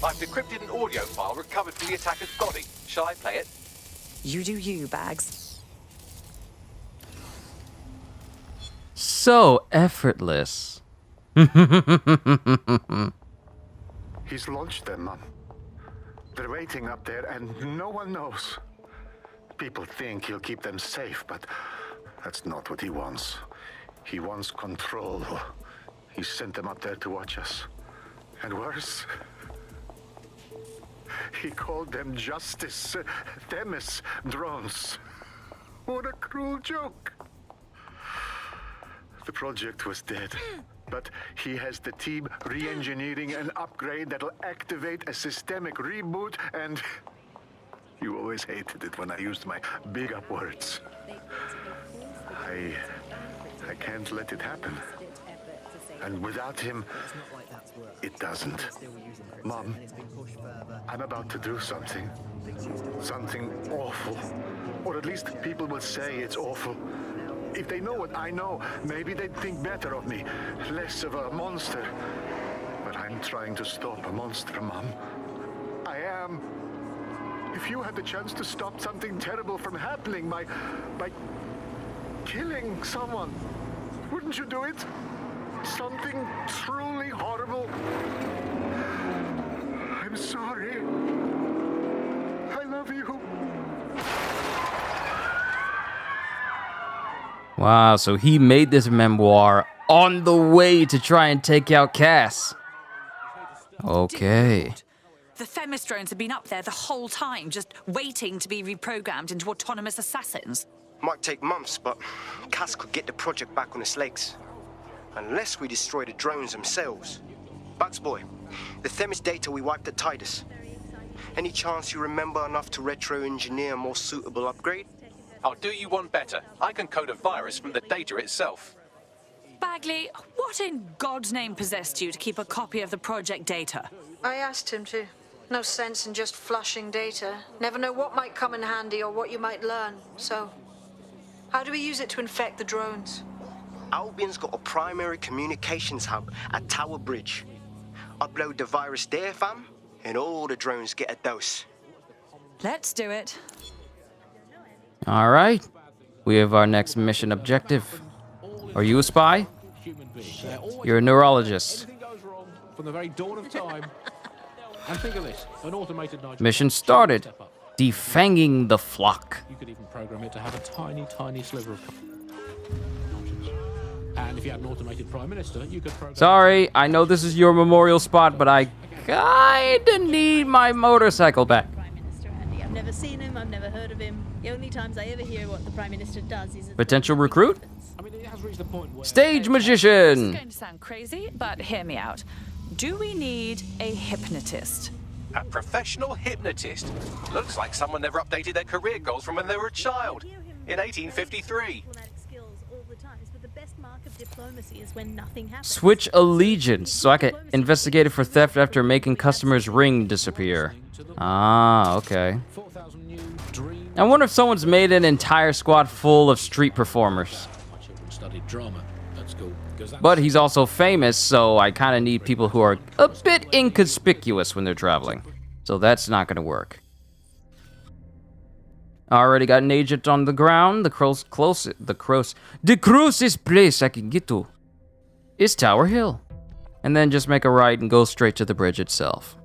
I've decrypted an audio file recovered from the attacker's body. Shall I play it? You do you, Bags. So effortless. He's launched them, Mom. They're waiting up there and no one knows. People think he'll keep them safe, but that's not what he wants. He wants control. He sent them up there to watch us. And worse, he called them Justice, Themis drones. What a cruel joke. The project was dead, but he has the team re-engineering an upgrade that'll activate a systemic reboot, and you always hated it when I used my big up words. I can't let it happen. And without him, it doesn't. Mom, I'm about to do something. Something awful. Or at least people will say it's awful. If they know what I know, maybe they'd think better of me. Less of a monster. But I'm trying to stop a monster, Mom. I am. If you had the chance to stop something terrible from happening by killing someone, wouldn't you do it? Something truly horrible. I'm sorry. I love you. Wow, so he made this memoir on the way to try and take out Cass. Okay. The Themis drones have been up there the whole time, just waiting to be reprogrammed into autonomous assassins. Might take months, but Cass could get the project back on its legs. Unless we destroy the drones themselves. Bugs boy, the Themis data we wiped at Titus. Any chance you remember enough to retro-engineer a more suitable upgrade? I'll do you one better. I can code a virus from the data itself. Bagley, what in God's name possessed you to keep a copy of the project data? I asked him to. No sense in just flushing data. Never know what might come in handy or what you might learn. So, how do we use it to infect the drones? Albion's got a primary communications hub at Tower Bridge. Upload the virus there, fam, and all the drones get a dose. Let's do it. All right. We have our next mission objective. Are you a spy? You're a neurologist. Everything goes wrong from the very dawn of time. And think of this, an automated Nigel. Mission started. Defanging the flock. You could even program it to have a tiny, tiny sliver of conscience. And if you had an automated prime minister, you could program... Sorry, I know this is your memorial spot, but I kinda need my motorcycle back. I've never seen him, I've never heard of him. The only times I ever hear what the Prime Minister does is... Potential recruit? I mean, it has reached the point where... Stage This magician! is going to sound crazy, but hear me out. Do we need a hypnotist? A professional hypnotist. Looks like someone never updated their career goals from when they were a child. In 1853. Switch allegiance so I can investigate it for theft after making customer's ring disappear. Ah, okay. I wonder if someone's made an entire squad full of street performers. Studied drama. That's cool. But he's also famous, so I kind of need people who are a bit inconspicuous when they're traveling. So that's not going to work. Already got an agent on the ground. The closest place I can get to is Tower Hill. And then just make a right and go straight to the bridge itself.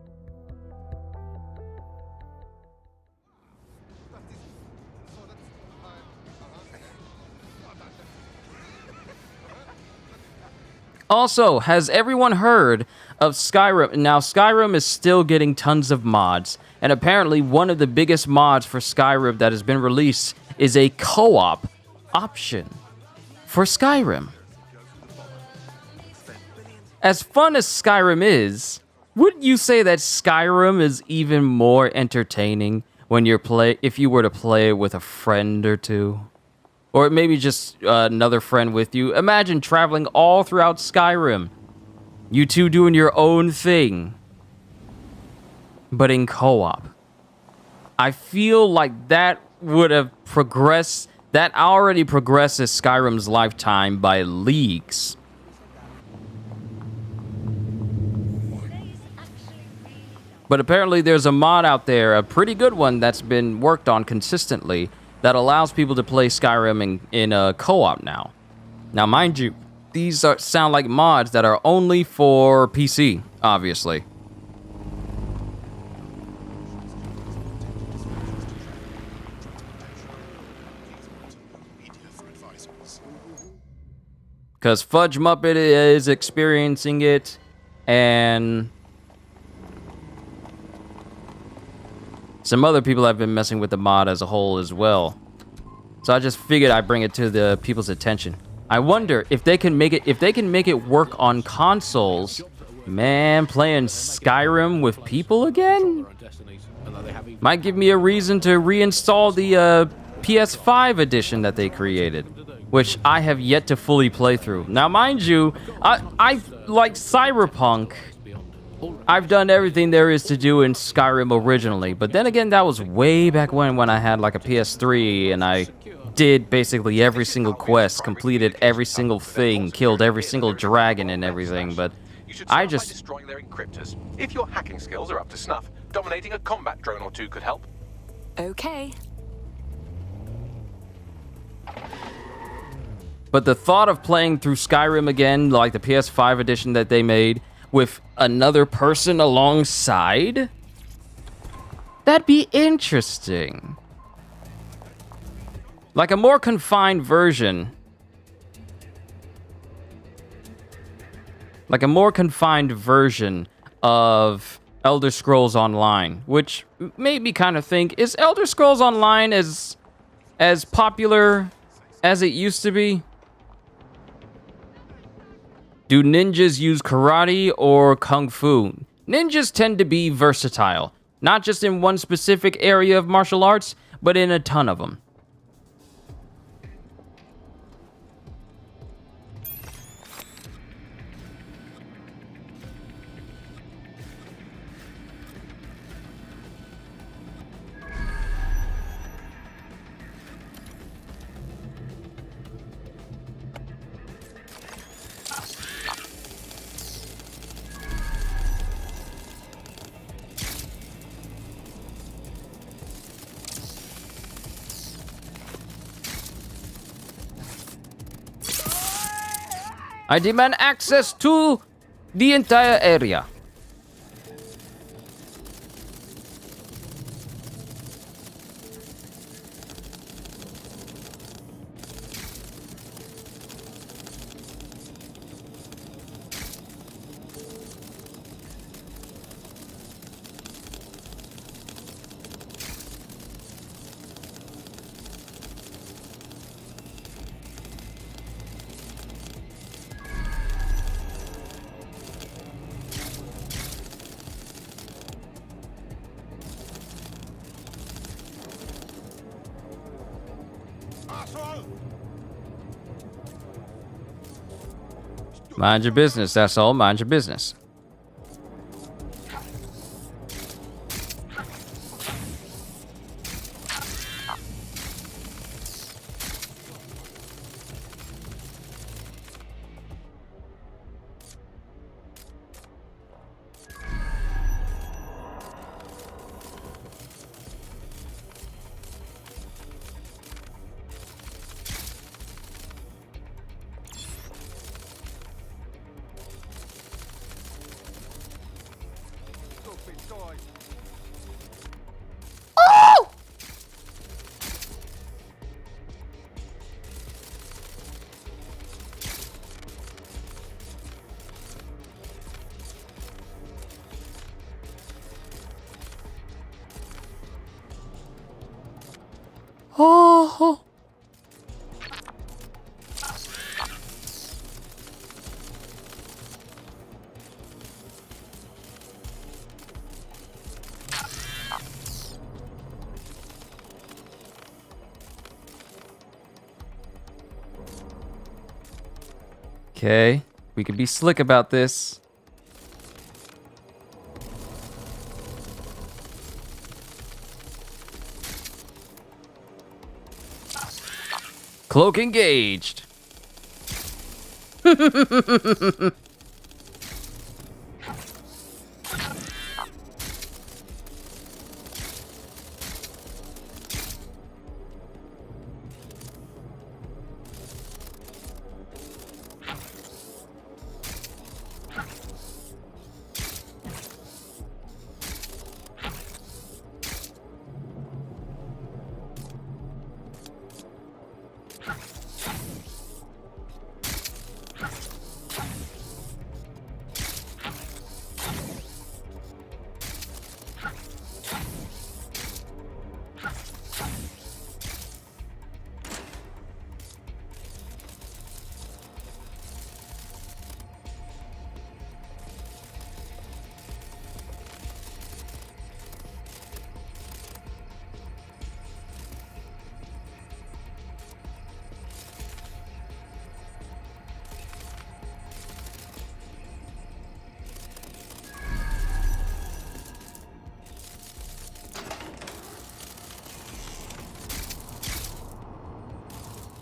Also, has everyone heard of Skyrim? Now, Skyrim is still getting tons of mods, and apparently one of the biggest mods for Skyrim that has been released is a co-op option for Skyrim. As fun as Skyrim is, wouldn't you say that Skyrim is even more entertaining when if you were to play it with a friend or two? Or maybe just another friend with you. Imagine traveling all throughout Skyrim. You two doing your own thing. But in co-op. I feel like that would have progressed. That already progresses Skyrim's lifetime by leagues. But apparently there's a mod out there, a pretty good one that's been worked on consistently, that allows people to play Skyrim in a co-op now. Now, mind you, these sound like mods that are only for PC, obviously. Because Fudge Muppet is experiencing it, and some other people have been messing with the mod as a whole as well. So I just figured I'd bring it to the people's attention. I wonder if they can make it work on consoles. Man, playing Skyrim with people again? Might give me a reason to reinstall the PS5 edition that they created. which I have yet to fully play through. Now, mind you, I like Cyberpunk. I've done everything there is to do in Skyrim originally, but then again, that was way back when I had like a PS3 and I did basically every single quest, completed every single thing, killed every single dragon and everything, but I just... destroying their encryptors. If your hacking skills are up to snuff, dominating a combat drone or two could help. Okay. But the thought of playing through Skyrim again, like the PS5 edition that they made, with another person alongside, that'd be interesting. Like a more confined version. Like a more confined version of Elder Scrolls Online, which made me kind of think, is Elder Scrolls Online as popular as it used to be? Do ninjas use karate or kung fu? Ninjas tend to be versatile, not just in one specific area of martial arts, but in a ton of them. I demand access to the entire area. Mind your business, that's all. Mind your business. Oh. Okay, we can be slick about this. Cloak engaged.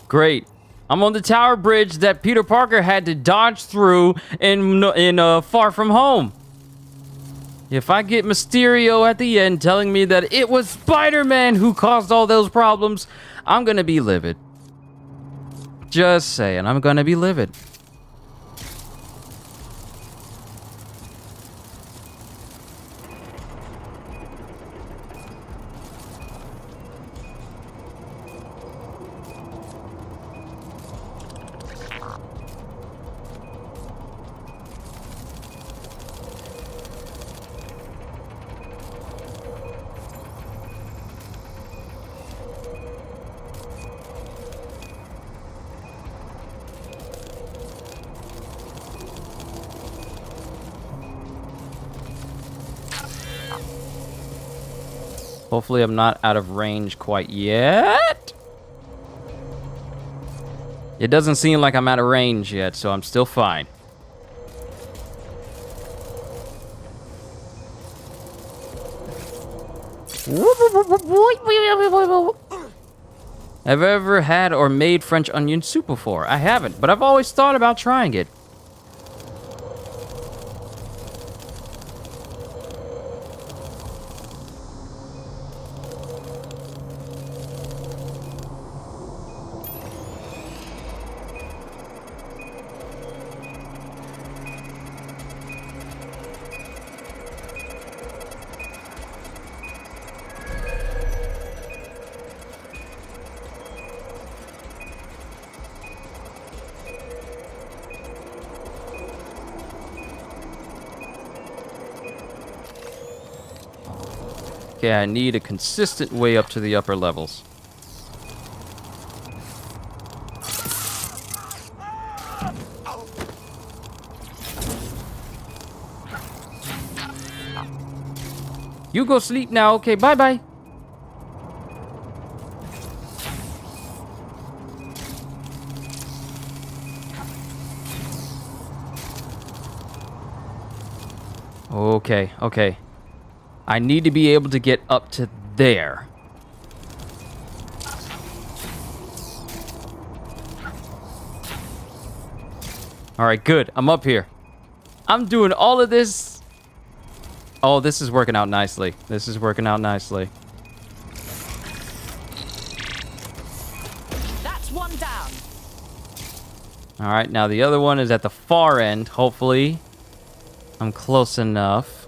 Great. I'm on the tower bridge that Peter Parker had to dodge through in Far From Home. If I get Mysterio at the end telling me that it was Spider-Man who caused all those problems, I'm gonna be livid. Just saying, I'm gonna be livid. Hopefully I'm not out of range quite yet. It doesn't seem like I'm out of range yet, so I'm still fine. Have I ever had or made French onion soup before? I haven't, but I've always thought about trying it. Okay, I need a consistent way up to the upper levels. You go sleep now. Okay, bye-bye. Okay, okay. I need to be able to get up to there. All right, good. I'm up here. I'm doing all of this. Oh, this is working out nicely. This is working out nicely. That's one down. All right, now the other one is at the far end. Hopefully, I'm close enough.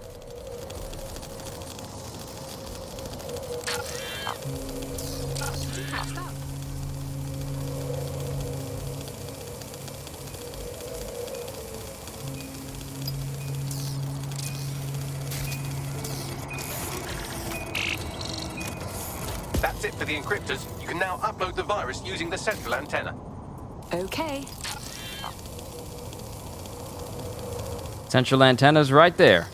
That's it for the encryptors. You can now upload the virus using the central antenna. Okay. Central antenna's right there.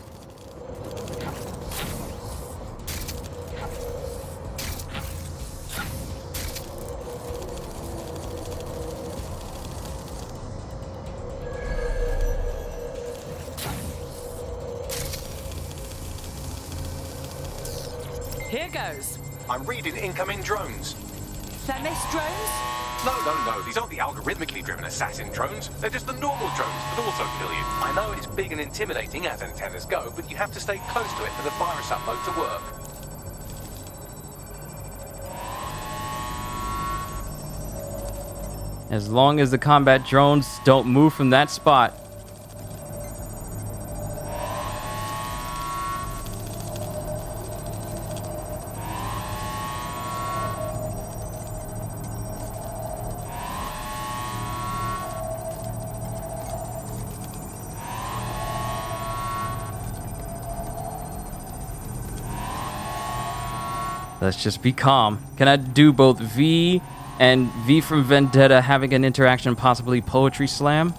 Here goes. I'm reading incoming drones. Themis drones? No. These aren't the algorithmically driven assassin drones. They're just the normal drones that also kill you. I know it's big and intimidating as antennas go, but you have to stay close to it for the virus upload to work. As long as the combat drones don't move from that spot. Let's just be calm. Can I do both V and V from Vendetta having an interaction, possibly Poetry Slam?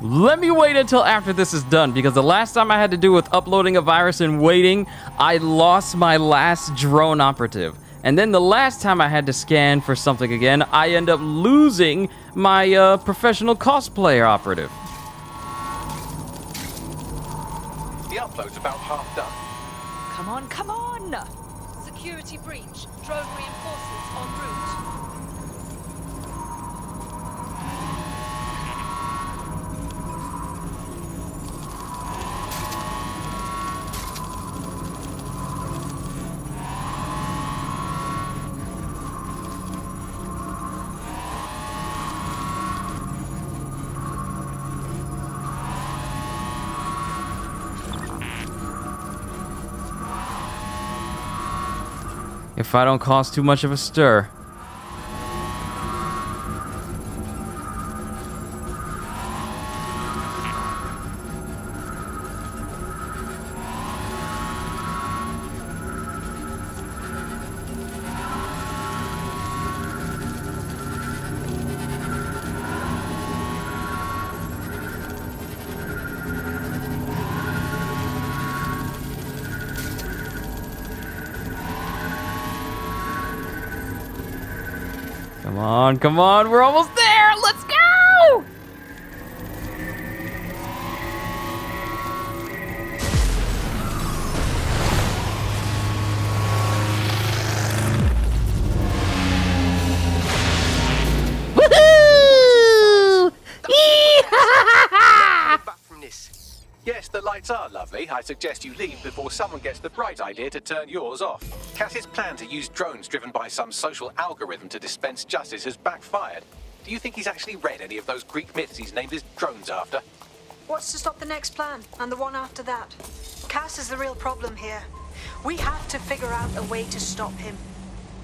Let me wait until after this is done, because the last time I had to do with uploading a virus and waiting, I lost my last drone operative. And then the last time I had to scan for something again, I end up losing my professional cosplayer operative. The upload's about half done. Come on, come on! Security breach. drone reinforcements en route. If I don't cause too much of a stir. Come on, we're almost there! Let's go! Woohoo! Back from this. Yes, the lights are lovely. I suggest you leave before someone gets the bright idea to turn yours off. Cass's plan to use drones driven by some social algorithm to dispense justice has backfired. Do you think he's actually read any of those Greek myths he's named his drones after? What's to stop the next plan and the one after that? Cass is the real problem here. We have to figure out a way to stop him.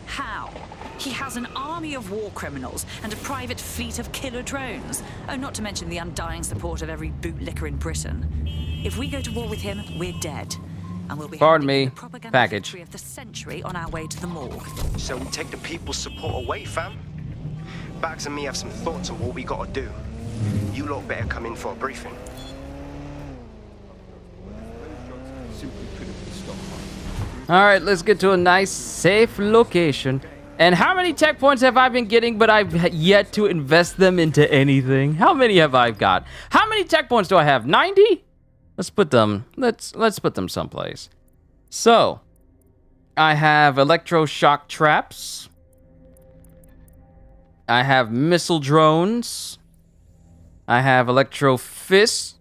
How? He has an army of war criminals and a private fleet of killer drones. Oh, not to mention the undying support of every bootlicker in Britain. If we go to war with him, we're dead. And we'll be Pardon me. the propaganda Package. victory of the century on our way to the morgue. So we take the people's support away, fam? Bags and me have some thoughts on what we gotta do. You lot better come in for a briefing. Alright, let's get to a nice, safe location. And how many tech points have I been getting, but I've yet to invest them into anything? How many have I got? How many tech points do I have? 90? Let's put them, let's put them someplace. So, I have electroshock traps. I have missile drones. I have electro fists.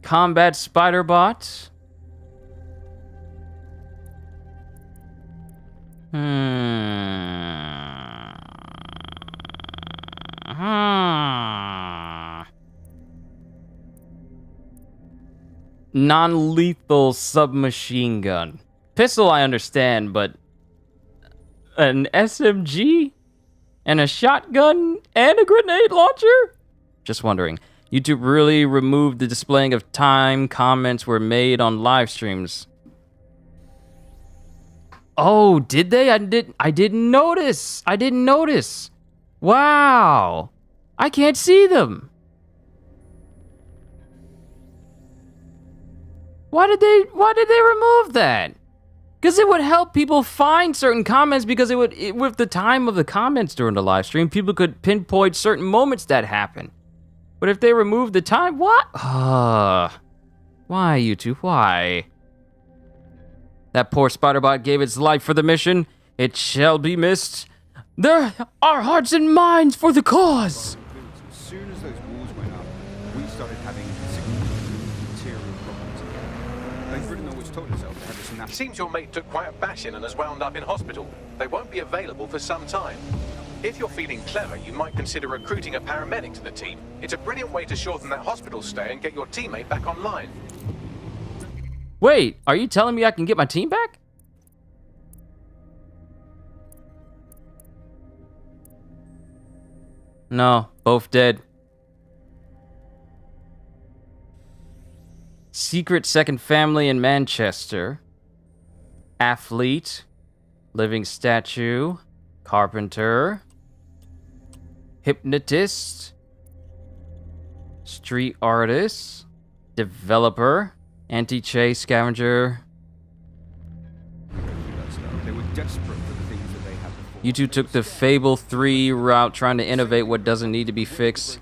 Combat spider bot. Non-lethal submachine gun. Pistol I understand, but an SMG? And a shotgun? And a grenade launcher? Just wondering. YouTube really removed the displaying of time comments were made on live streams. Oh, did they? I didn't notice. I didn't notice. Wow. I can't see them. Why did they remove that? Because it would help people find certain comments, because with the time of the comments during the live stream, people could pinpoint certain moments that happen. But if they remove the time, what? Why, YouTube, why? That poor Spiderbot gave its life for the mission. It shall be missed. There are hearts and minds for the cause. As soon as those walls went up, we started having significant material problems again. Britain always told herself to have this natural. Seems your mate took quite a bashing and has wound up in hospital. They won't be available for some time. If you're feeling clever, you might consider recruiting a paramedic to the team. It's a brilliant way to shorten that hospital stay and get your teammate back online. Wait, are you telling me I can get my team back? No, both dead. Secret second family in Manchester. Athlete. Living statue. Carpenter. Hypnotist. Street artist. Developer. Anti-chase scavenger. They were desperate for the things that they had before. You two took the Fable 3 route, trying to innovate what doesn't need to be fixed.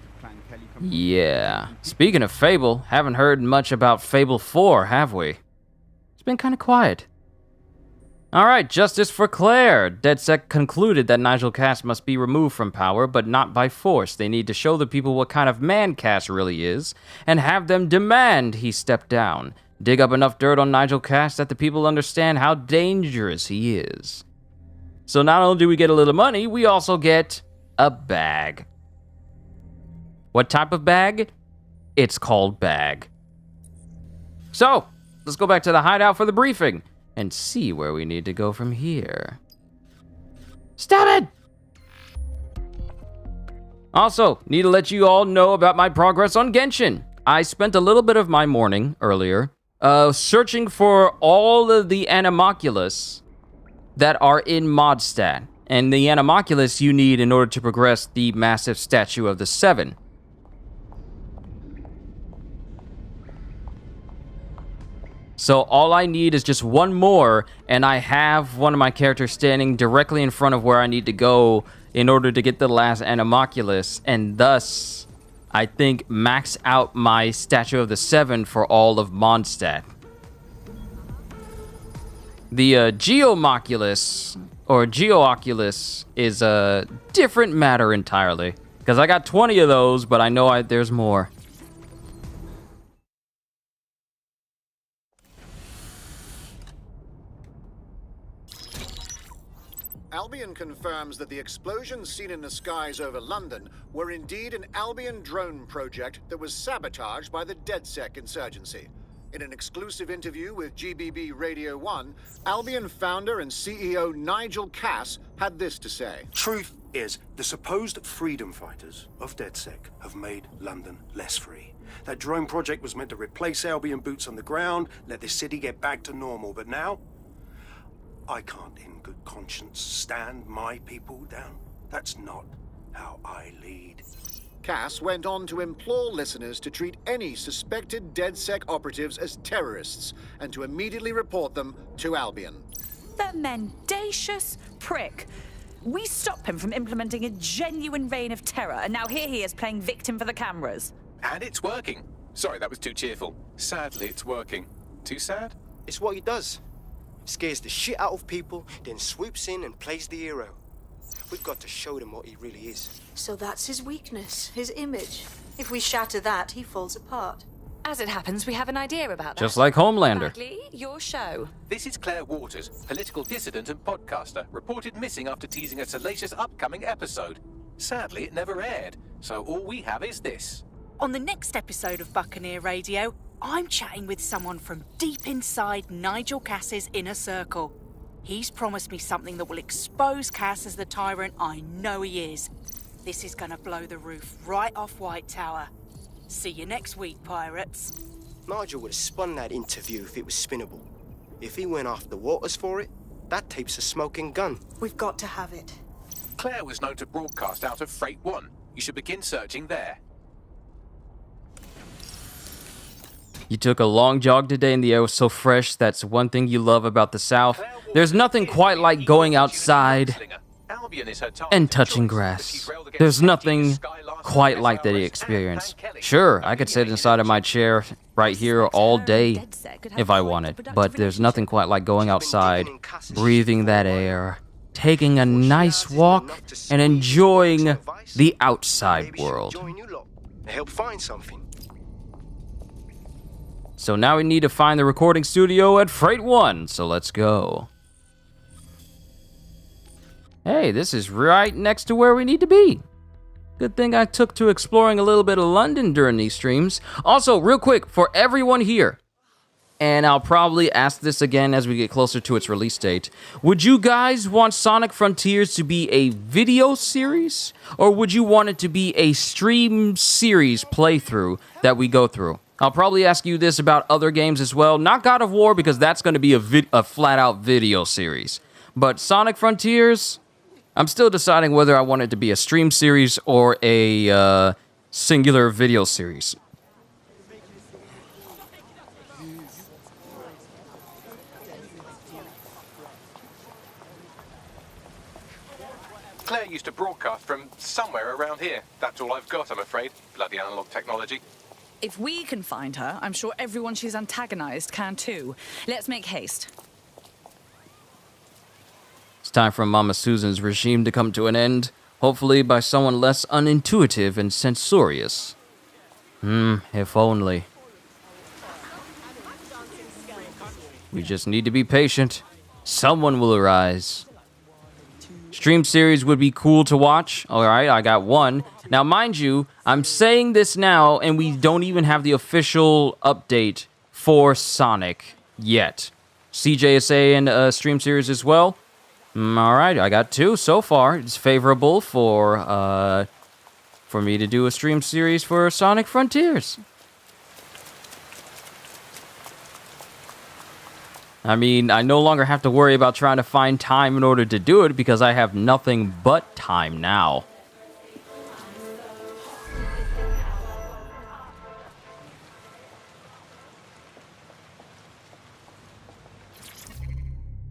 Yeah. Speaking of Fable, haven't heard much about Fable 4, have we? It's been kind of quiet. Alright, justice for Claire. DedSec concluded that Nigel Cass must be removed from power, but not by force. They need to show the people what kind of man Cass really is, and have them demand he step down. Dig up enough dirt on Nigel Cass that the people understand how dangerous he is. So not only do we get a little money, we also get a bag. What type of bag? It's called bag. So, let's go back to the hideout for the briefing and see where we need to go from here. Stop it! Also, need to let you all know about my progress on Genshin. I spent a little bit of my morning earlier searching for all of the Animoculus that are in Modstat. And the Animoculus you need in order to progress the massive statue of the Seven. So all I need is just one more, and I have one of my characters standing directly in front of where I need to go in order to get the last Animoculus, and thus, I think, max out my Statue of the Seven for all of Mondstadt. The Geomoculus, or Geooculus, is a different matter entirely. Because I got 20 of those, but I know there's more. Albion confirms that the explosions seen in the skies over London were indeed an Albion drone project that was sabotaged by the DedSec insurgency. In an exclusive interview with GBB Radio 1, Albion founder and CEO Nigel Cass had this to say. Truth is, the supposed freedom fighters of DedSec have made London less free. That drone project was meant to replace Albion boots on the ground, let the city get back to normal, but now I can't in good conscience stand my people down. That's not how I lead. Cass went on to implore listeners to treat any suspected DedSec operatives as terrorists and to immediately report them to Albion. The mendacious prick. We stopped him from implementing a genuine reign of terror, and now here he is playing victim for the cameras. And it's working. Sorry, that was too cheerful. Sadly, it's working. Too sad? It's what he does. Scares the shit out of people, then swoops in and plays the hero. We've got to show them what he really is. So that's his weakness, his image. If we shatter that, he falls apart. As it happens, we have an idea about that. Just like Homelander. Bagley, your show. This is Claire Waters, political dissident and podcaster, reported missing after teasing a salacious upcoming episode. Sadly, it never aired, so all we have is this. On the next episode of Buccaneer Radio, I'm chatting with someone from deep inside Nigel Cass's inner circle. He's promised me something that will expose Cass as the tyrant I know he is. This is gonna blow the roof right off White Tower. See you next week, pirates. Nigel would have spun that interview if it was spinnable. If he went after Waters for it, that tape's a smoking gun. We've got to have it. Claire was known to broadcast out of Freight 1. You should begin searching there. You took a long jog today and the air was so fresh. That's one thing you love about the South. There's nothing quite like going outside and touching grass. There's nothing quite like that experience. Sure, I could sit inside of my chair right here all day if I wanted, but there's nothing quite like going outside, breathing that air, taking a nice walk, and enjoying the outside world. Help find something. So now we need to find the recording studio at Freight 1, so let's go. Hey, this is right next to where we need to be. Good thing I took to exploring a little bit of London during these streams. Also, real quick, for everyone here, and I'll probably ask this again as we get closer to its release date, would you guys want Sonic Frontiers to be a video series, or would you want it to be a stream series playthrough that we go through? I'll probably ask you this about other games as well. Not God of War, because that's going to be a flat-out video series. But Sonic Frontiers, I'm still deciding whether I want it to be a stream series or a singular video series. Claire used to broadcast from somewhere around here. That's all I've got, I'm afraid. Bloody analog technology. If we can find her, I'm sure everyone she's antagonized can too. Let's make haste. It's time for Mama Susan's regime to come to an end, hopefully by someone less unintuitive and censorious. If only. We just need to be patient. Someone will arise. Stream series would be cool to watch. Alright, I got one. Now, mind you, I'm saying this now, and we don't even have the official update for Sonic yet. CJ is saying stream series as well. Alright, I got 2 so far. It's favorable for me to do a stream series for Sonic Frontiers. I mean, I no longer have to worry about trying to find time in order to do it because I have nothing but time now.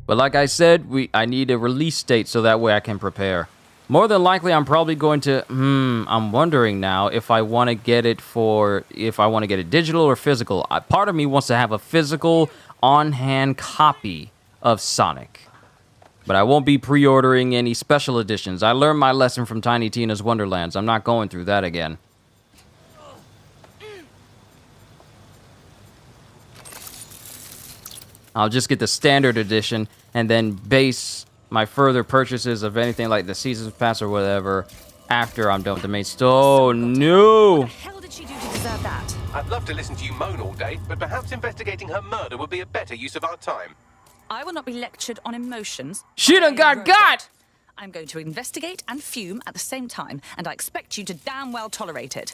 But like I said, I need a release date so that way I can prepare. More than likely, I'm probably going to... I'm wondering now if I want to get it digital or physical. Part of me wants to have a physical on-hand copy of Sonic. But I won't be pre-ordering any special editions. I learned my lesson from Tiny Tina's Wonderlands. I'm not going through that again. I'll just get the standard edition and then base my further purchases of anything like the Seasons Pass or whatever after I'm done with the main story. Oh, no! What the hell did she do to deserve that? I'd love to listen to you moan all day, but perhaps investigating her murder would be a better use of our time. I will not be lectured on emotions. She done got! I'm going to investigate and fume at the same time, and I expect you to damn well tolerate it.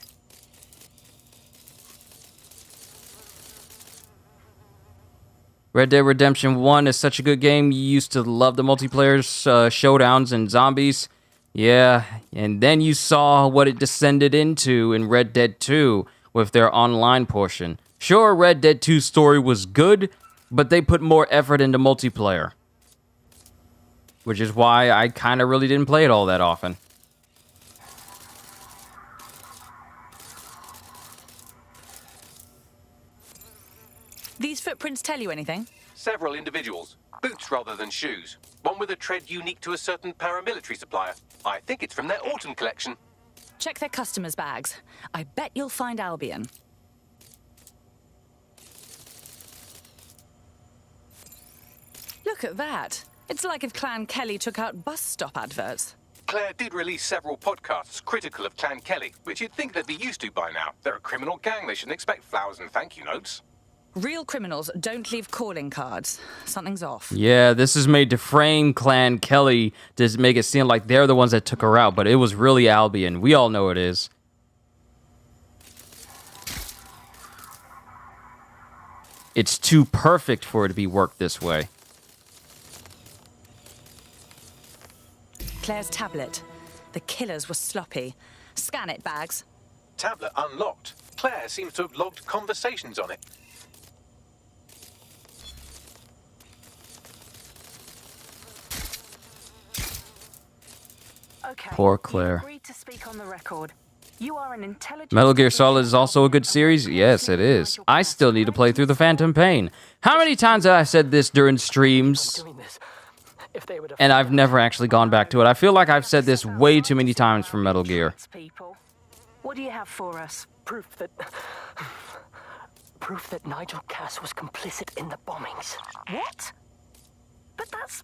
Red Dead Redemption 1 is such a good game. You used to love the multiplayer showdowns and zombies. Yeah, and then you saw what it descended into in Red Dead 2 with their online portion. Sure, Red Dead 2's story was good, but they put more effort into multiplayer. Which is why I kind of really didn't play it all that often. These footprints tell you anything? Several individuals. Boots rather than shoes. One with a tread unique to a certain paramilitary supplier. I think it's from their autumn collection. Check their customers' bags. I bet you'll find Albion. Look at that. It's like if Clan Kelly took out bus stop adverts. Claire did release several podcasts critical of Clan Kelly, which you'd think they'd be used to by now. They're a criminal gang. They shouldn't expect flowers and thank you notes. Real criminals don't leave calling cards. Something's off. Yeah, this is made to frame Clan Kelly to make it seem like they're the ones that took her out, but it was really Albion. We all know it is. It's too perfect for it to be worked this way. Claire's tablet. The killers were sloppy. Scan it, Bags. Tablet unlocked. Claire seems to have logged conversations on it. Okay. Poor Claire. Agreed to speak on the record. You are an intelligent... Metal Gear Solid is also a good series? Yes, it is. I still need to play through the Phantom Pain. How many times have I said this during streams? And I've never actually gone back to it. I feel like I've said this way too many times for Metal Gear. What do you have for us? Proof that Nigel Cass was complicit in the bombings. What? But that's...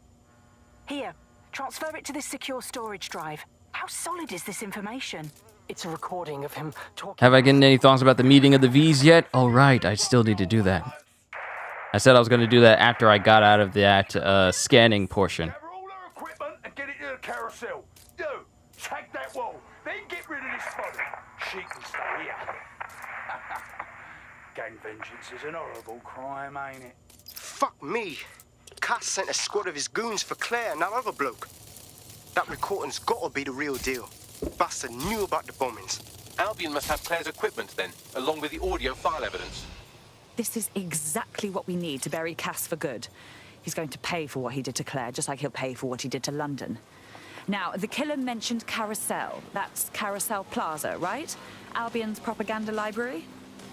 Here, transfer it to this secure storage drive. How solid is this information? It's a recording of him talking... Have I gotten any thoughts about the meeting of the V's yet? Oh, right. I still need to do that. I said I was going to do that after I got out of that scanning portion. Gather all her equipment and get it to the carousel. You, tag that wall, then get rid of this body. She can stay here. Gang vengeance is an horrible crime, ain't it? Fuck me. Cass sent a squad of his goons for Claire and that other bloke. That recording's gotta be the real deal. Bastard knew about the bombings. Albion must have Claire's equipment then, along with the audio file evidence. This is exactly what we need to bury Cass for good. He's going to pay for what he did to Claire, just like he'll pay for what he did to London. Now, the killer mentioned Carousel. That's Carousel Plaza, right? Albion's propaganda library?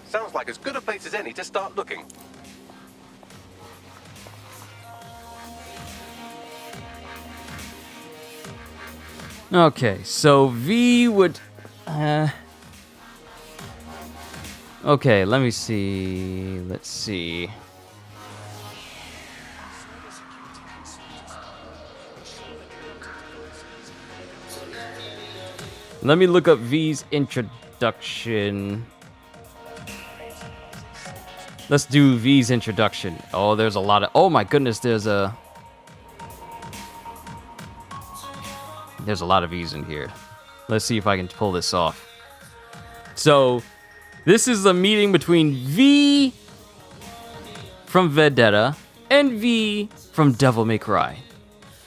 Sounds like as good a place as any to start looking. Okay, so V would... Okay, let me see. Let's see. Let me look up V's introduction. Let's do V's introduction. Oh, there's a lot of... Oh my goodness, there's a lot of V's in here. Let's see if I can pull this off. So, this is a meeting between V from Vendetta and V from Devil May Cry.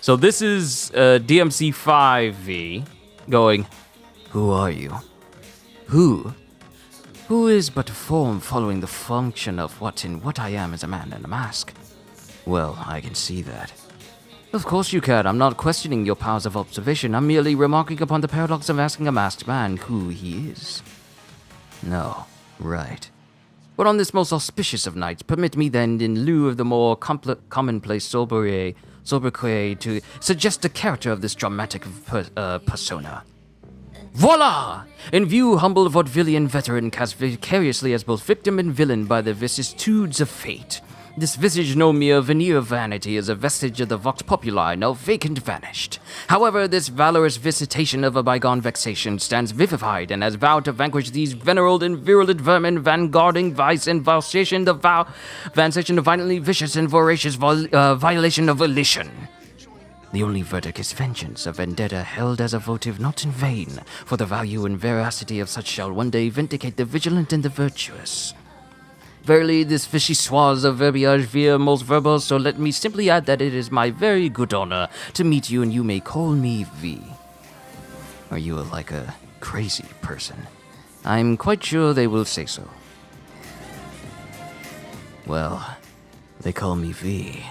So this is DMC5 V going, "Who are you? Who is but a form following the function of what I am as a man in a mask? Well, I can see that. Of course you can. I'm not questioning your powers of observation. I'm merely remarking upon the paradox of asking a masked man who he is. No, right. But on this most auspicious of nights, permit me then, in lieu of the more commonplace sobriquet, to suggest the character of this dramatic persona. Voila! In view, humble vaudevillian veteran cast vicariously as both victim and villain by the vicissitudes of fate. This visage no mere veneer of vanity is a vestige of the vox populi, now vacant vanished. However, this valorous visitation of a bygone vexation stands vivified and has vowed to vanquish these venerable and virulent vermin, vanguarding vice and violation of violently vicious and voracious violation of volition. The only verdict is vengeance, a vendetta held as a votive not in vain, for the value and veracity of such shall one day vindicate the vigilant and the virtuous. Verily, this vichyssoise of verbiage via most verbal, so let me simply add that it is my very good honor to meet you, and you may call me V. Are you like a crazy person? I'm quite sure they will say so. Well, they call me V,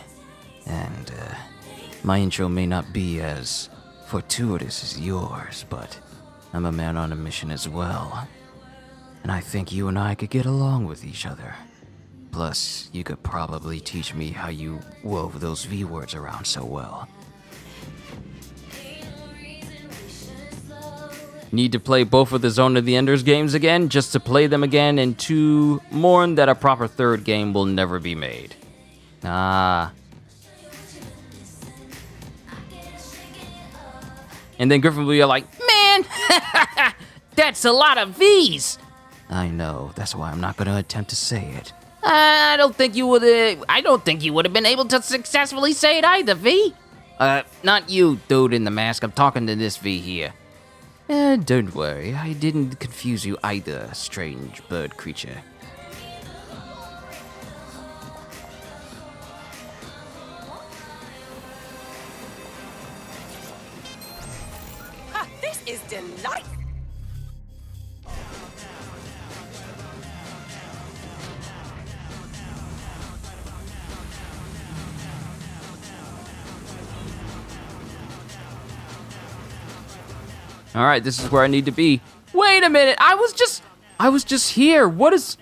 and my intro may not be as fortuitous as yours, but I'm a man on a mission as well. And I think you and I could get along with each other. Plus, you could probably teach me how you wove those V words around so well. Need to play both of the Zone of the Enders games again, just to play them again and to mourn that a proper third game will never be made. Ah. And then Griffin will be like, "Man, that's a lot of V's." I know. That's why I'm not going to attempt to say it. I don't think you would have been able to successfully say it either, V. Not you, dude in the mask. I'm talking to this V here. Don't worry. I didn't confuse you either, strange bird creature. This is delightful. All right, this is where I need to be. Wait a minute. I was just here. Wait.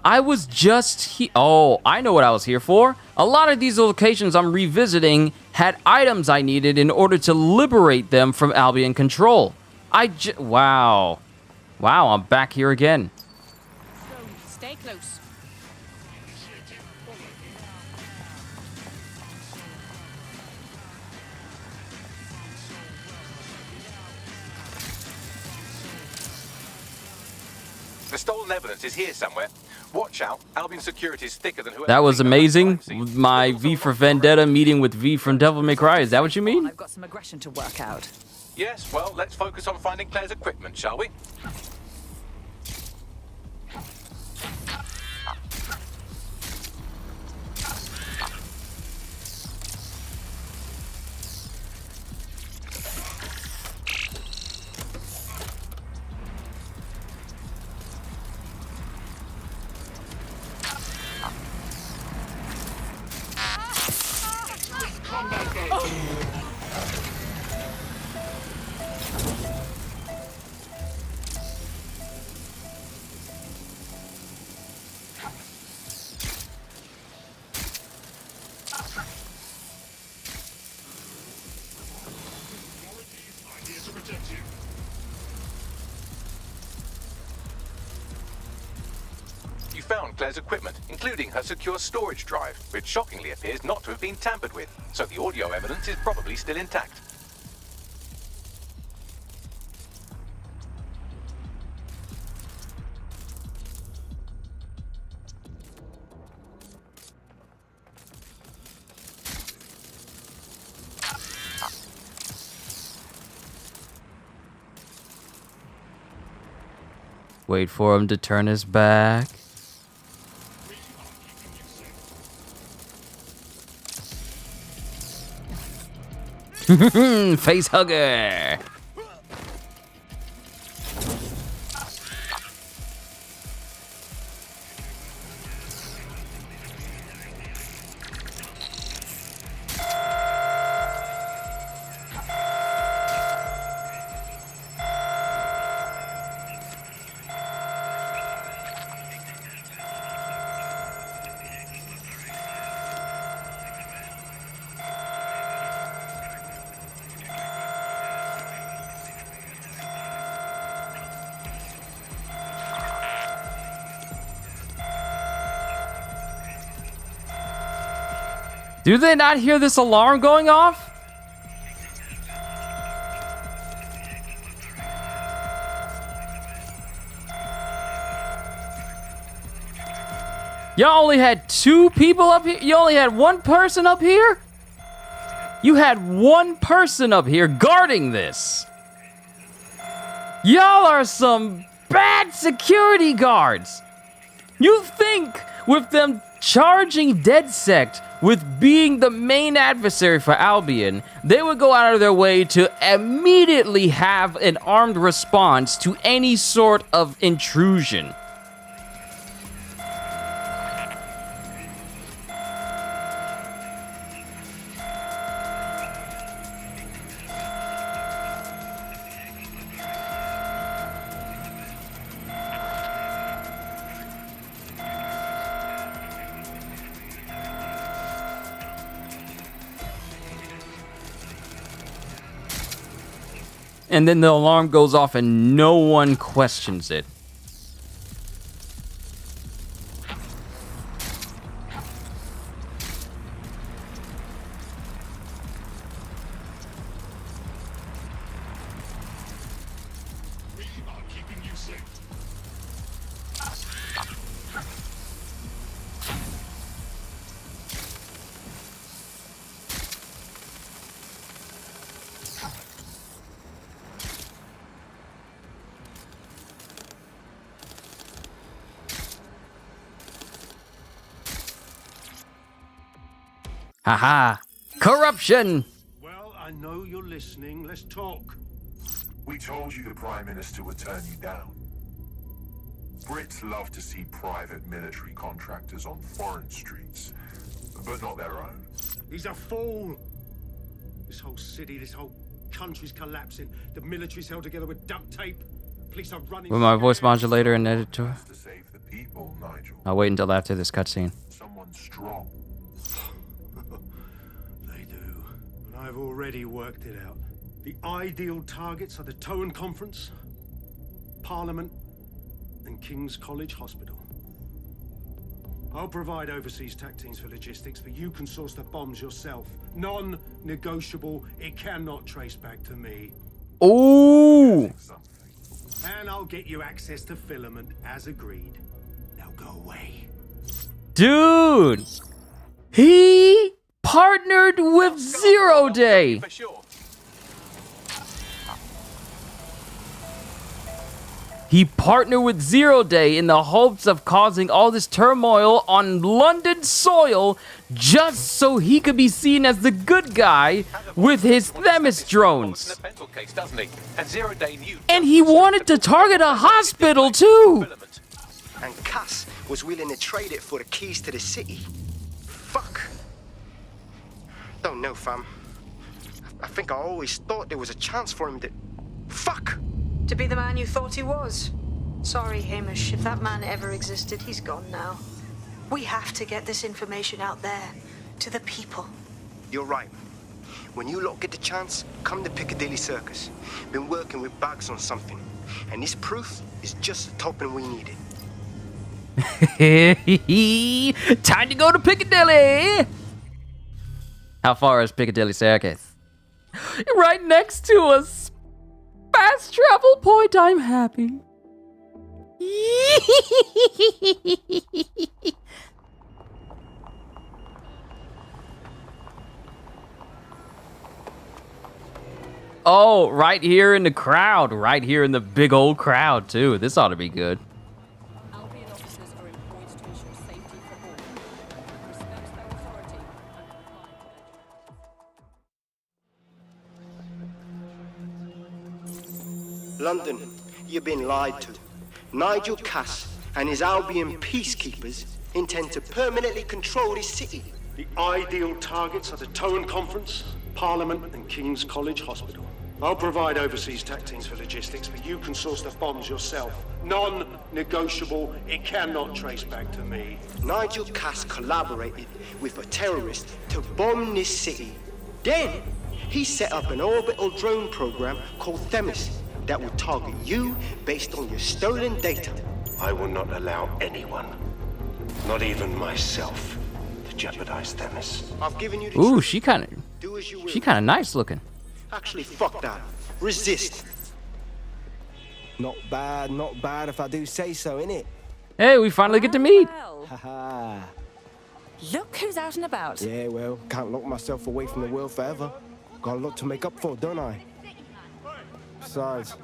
I was just here. Oh, I know what I was here for. A lot of these locations I'm revisiting had items I needed in order to liberate them from Albion control. Wow. Wow, I'm back here again. Stay close. The stolen evidence is here somewhere. Watch out, Albion security is thicker than whoever. That was amazing. My V for Vendetta meeting with V from Devil May Cry. Is that what you mean? I've got some aggression to work out. Yes, well, let's focus on finding Claire's equipment, shall we? Claire's equipment, including her secure storage drive, which shockingly appears not to have been tampered with, so the audio evidence is probably still intact. Wait for him to turn his back. Face hugger. Do they not hear this alarm going off? Y'all only had 2 people up here? You only had 1 person up here? You had 1 person up here guarding this. Y'all are some bad security guards. You think with them charging DedSect with being the main adversary for Albion, they would go out of their way to immediately have an armed response to any sort of intrusion. And then the alarm goes off and no one questions it. Haha! Corruption! Well, I know you're listening. Let's talk. We told you the Prime Minister would turn you down. Brits love to see private military contractors on foreign streets, but not their own. He's a fool. This whole city, this whole country's collapsing. The military's held together with duct tape. Police are running. With my voice modulator and editor. To save the people, Nigel. I'll wait until after this cutscene. Someone strong. They do. And I've already worked it out. The ideal targets are the Towan Conference, Parliament, and King's College Hospital. I'll provide overseas tac teams for logistics, but you can source the bombs yourself. Non-negotiable. It cannot trace back to me. Ooh! And I'll get you access to filament as agreed. Now go away. Dude! He partnered with Zero Day! For sure. He partnered with Zero Day in the hopes of causing all this turmoil on London soil just so he could be seen as the good guy with his Themis drones. And he wanted to target a hospital too! And Cass was willing to trade it for the keys to the city. Fuck. Don't know, fam. I think I always thought there was a chance for him to... Fuck! To be the man you thought he was. Sorry, Hamish. If that man ever existed, he's gone now. We have to get this information out there, to the people. You're right. When you lot get the chance, come to Piccadilly Circus. Been working with Bags on something. And this proof is just the topping we needed. Time to go to Piccadilly. How far is Piccadilly Circus? Right next to us. Fast travel point. I'm happy. Oh, right here in the crowd. Right here in the big old crowd, too. This ought to be good. Albion officers are employed to ensure safety for all. Respect their authority and London, you've been lied to. Nigel Cass and his Albion peacekeepers intend to permanently control this city. The ideal targets are the Towan Conference, Parliament, and King's College Hospital. I'll provide overseas tech teams for logistics, but you can source the bombs yourself. Non-negotiable. It cannot trace back to me. Nigel Cass collaborated with a terrorist to bomb this city. Then, he set up an orbital drone program called Themis that would target you based on your stolen data. I will not allow anyone, not even myself, to jeopardize Themis. I've given you the Ooh, truth. she kind of nice looking. Actually, fuck that. Resist. Not bad if I do say so, innit? Hey, we finally get to meet. Haha. Look who's out and about. Yeah, well, can't lock myself away from the world forever. Got a lot to make up for, don't I? Besides,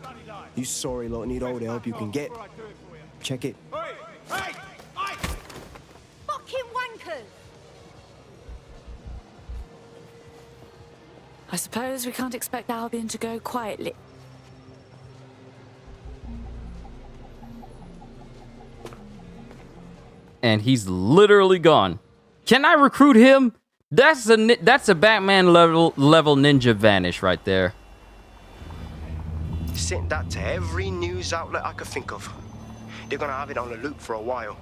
you sorry lot need all the help you can get. Check it. Fucking wankers! I suppose we can't expect Albion to go quietly. And he's literally gone. Can I recruit him? That's a Batman level ninja vanish right there. Sent that to every news outlet I could think of. They're gonna have it on the loop for a while.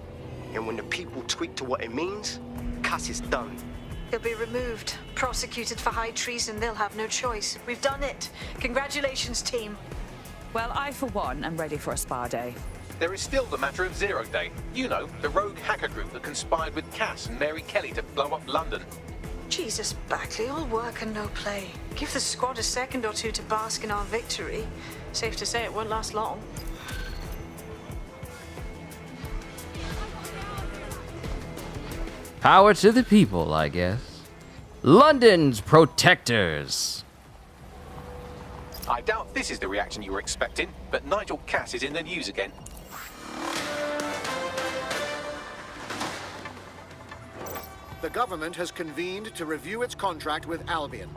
And when the people tweak to what it means, Cass is done. He'll be removed, prosecuted for high treason. They'll have no choice. We've done it. Congratulations, team. Well, I, for one, am ready for a spa day. There is still the matter of Zero Day. You know, the rogue hacker group that conspired with Cass and Mary Kelly to blow up London. Jesus, Bagley, all work and no play. Give the squad a second or two to bask in our victory. Safe to say it won't last long. Power to the people, I guess. London's protectors. I doubt this is the reaction you were expecting, but Nigel Cass is in the news again. The government has convened to review its contract with Albion.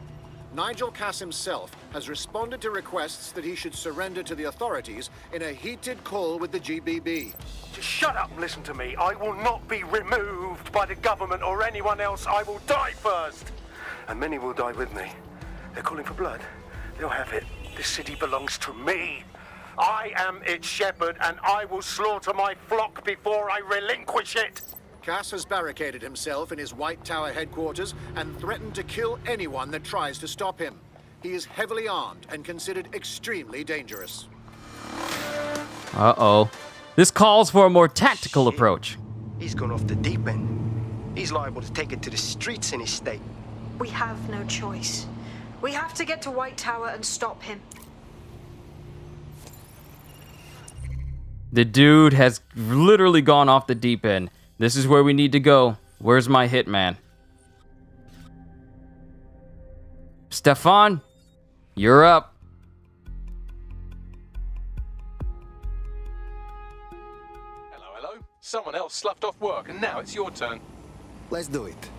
Nigel Cass himself has responded to requests that he should surrender to the authorities in a heated call with the GBB. Just shut up and listen to me. I will not be removed by the government or anyone else. I will die first. And many will die with me. They're calling for blood. They'll have it. This city belongs to me. I am its shepherd, and I will slaughter my flock before I relinquish it. Cass has barricaded himself in his White Tower headquarters and threatened to kill anyone that tries to stop him. He is heavily armed and considered extremely dangerous. Uh-oh. This calls for a more tactical approach. He's gone off the deep end. He's liable to take it to the streets in his state. We have no choice. We have to get to White Tower and stop him. The dude has literally gone off the deep end. This is where we need to go. Where's my hitman? Stefan, you're up. Hello. Someone else sloughed off work, and now it's your turn. Let's do it.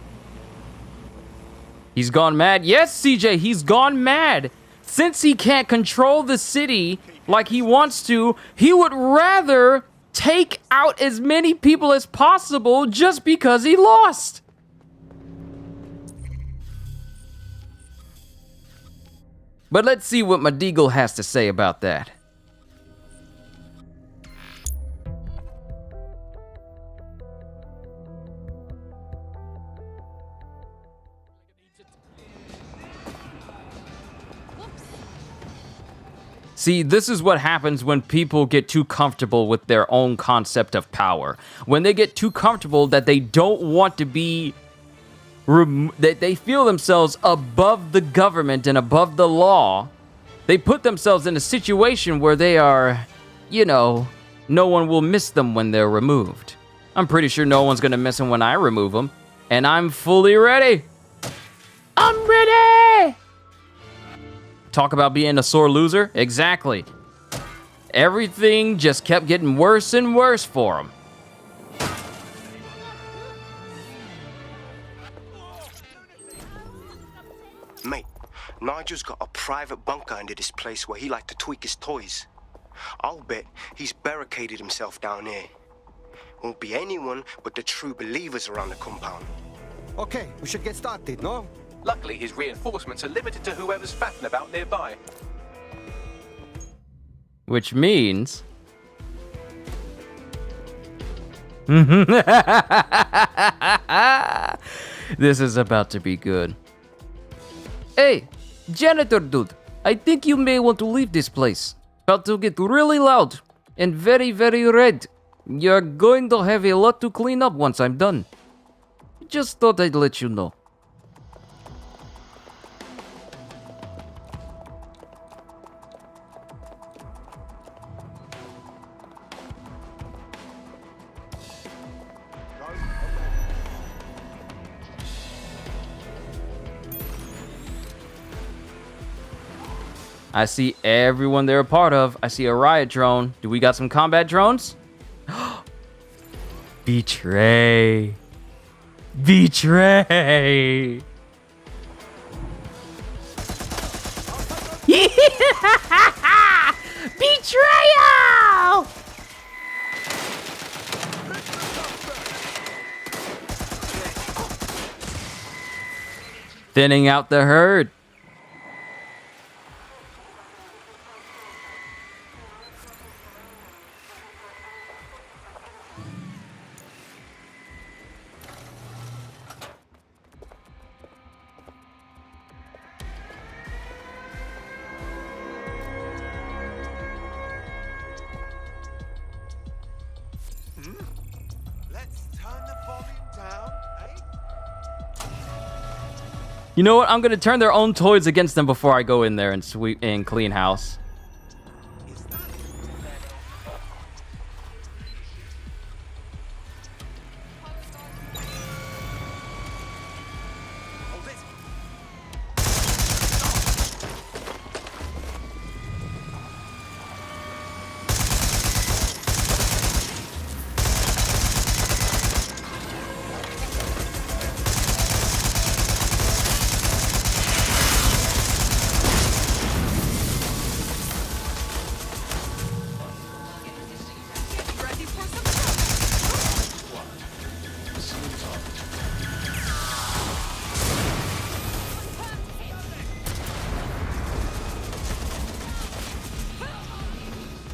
He's gone mad. Yes, CJ, he's gone mad. Since he can't control the city like he wants to, he would rather take out as many people as possible just because he lost. But let's see what Madigal has to say about that. See, this is what happens when people get too comfortable with their own concept of power. When they get too comfortable that they don't want to be... that they feel themselves above the government and above the law, they put themselves in a situation where they are, you know, no one will miss them when they're removed. I'm pretty sure no one's gonna miss them when I remove them. And I'm fully ready. I'm ready! Talk about being a sore loser? Exactly. Everything just kept getting worse and worse for him. Mate, Nigel's got a private bunker under this place where he liked to tweak his toys. I'll bet he's barricaded himself down here. Won't be anyone but the true believers around the compound. Okay, we should get started, no? Luckily, his reinforcements are limited to whoever's fatting about nearby. Which means... this is about to be good. Hey, janitor dude, I think you may want to leave this place. About to get really loud and very, very red. You're going to have a lot to clean up once I'm done. Just thought I'd let you know. I see everyone they're a part of. I see a riot drone. Do we got some combat drones? Betray. Betray. Betrayal! Thinning out the herd. You know what? I'm gonna turn their own toys against them before I go in there and sweep and clean house.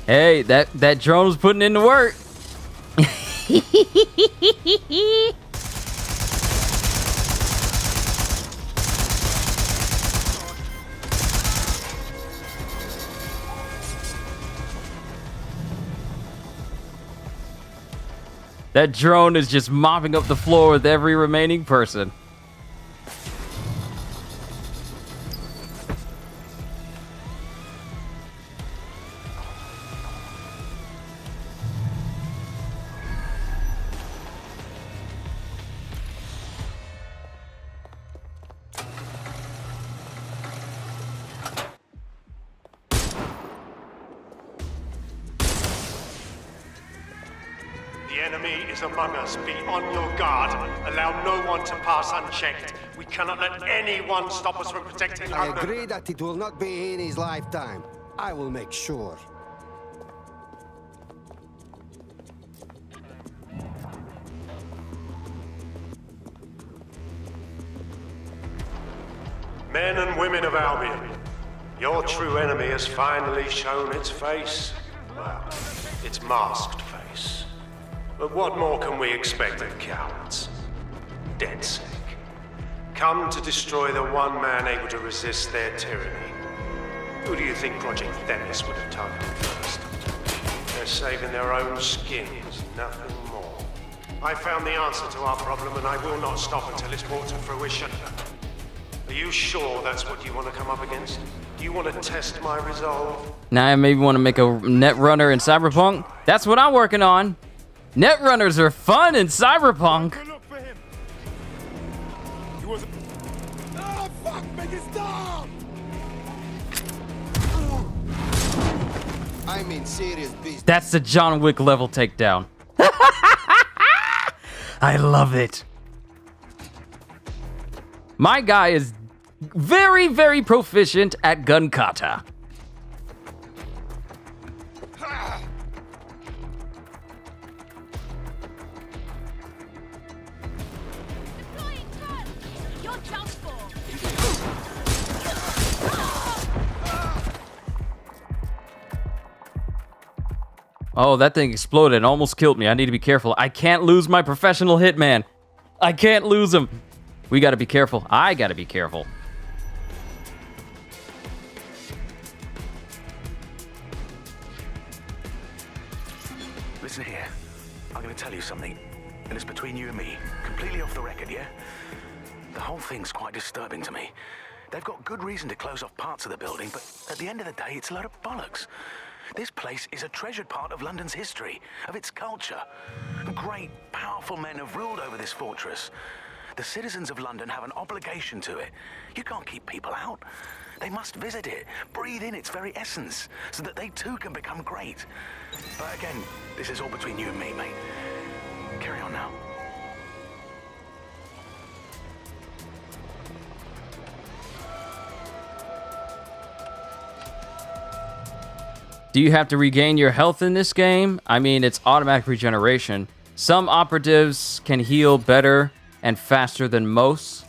Hey, that drone was putting in the work. That drone is just mopping up the floor with every remaining person. The enemy is among us. Be on your guard. Allow no one to pass unchecked. We cannot let anyone stop us from protecting I London. agree that it will not be in his lifetime. I will make sure. Men and women of Albion, your true enemy has finally shown its face. Well, its masked face. But what more can we expect of cowards? DedSec. Come to destroy the one man able to resist their tyranny. Who do you think Project Themis would have targeted first? They're saving their own skins, nothing more. I found the answer to our problem, and I will not stop until it's brought to fruition. Are you sure that's what you want to come up against? Do you want to test my resolve? Now I maybe want to make a Netrunner in Cyberpunk. That's what I'm working on. Netrunners are fun in Cyberpunk. Oh, fuck, make it stop! I'm in serious business. That's the John Wick level takedown. I love it. My guy is very, very proficient at gun kata. Oh, that thing exploded and almost killed me. I need to be careful. I can't lose my professional hitman. I can't lose him. We gotta be careful. I gotta be careful. Listen here. I'm gonna tell you something, and it's between you and me. Completely off the record, yeah? The whole thing's quite disturbing to me. They've got good reason to close off parts of the building, but at the end of the day, it's a load of bollocks. This place is a treasured part of London's history, of its culture. Great, powerful men have ruled over this fortress. The citizens of London have an obligation to it. You can't keep people out. They must visit it, breathe in its very essence, so that they too can become great. But again, this is all between you and me, mate. Carry on now. Do you have to regain your health in this game? I mean, it's automatic regeneration. Some operatives can heal better and faster than most.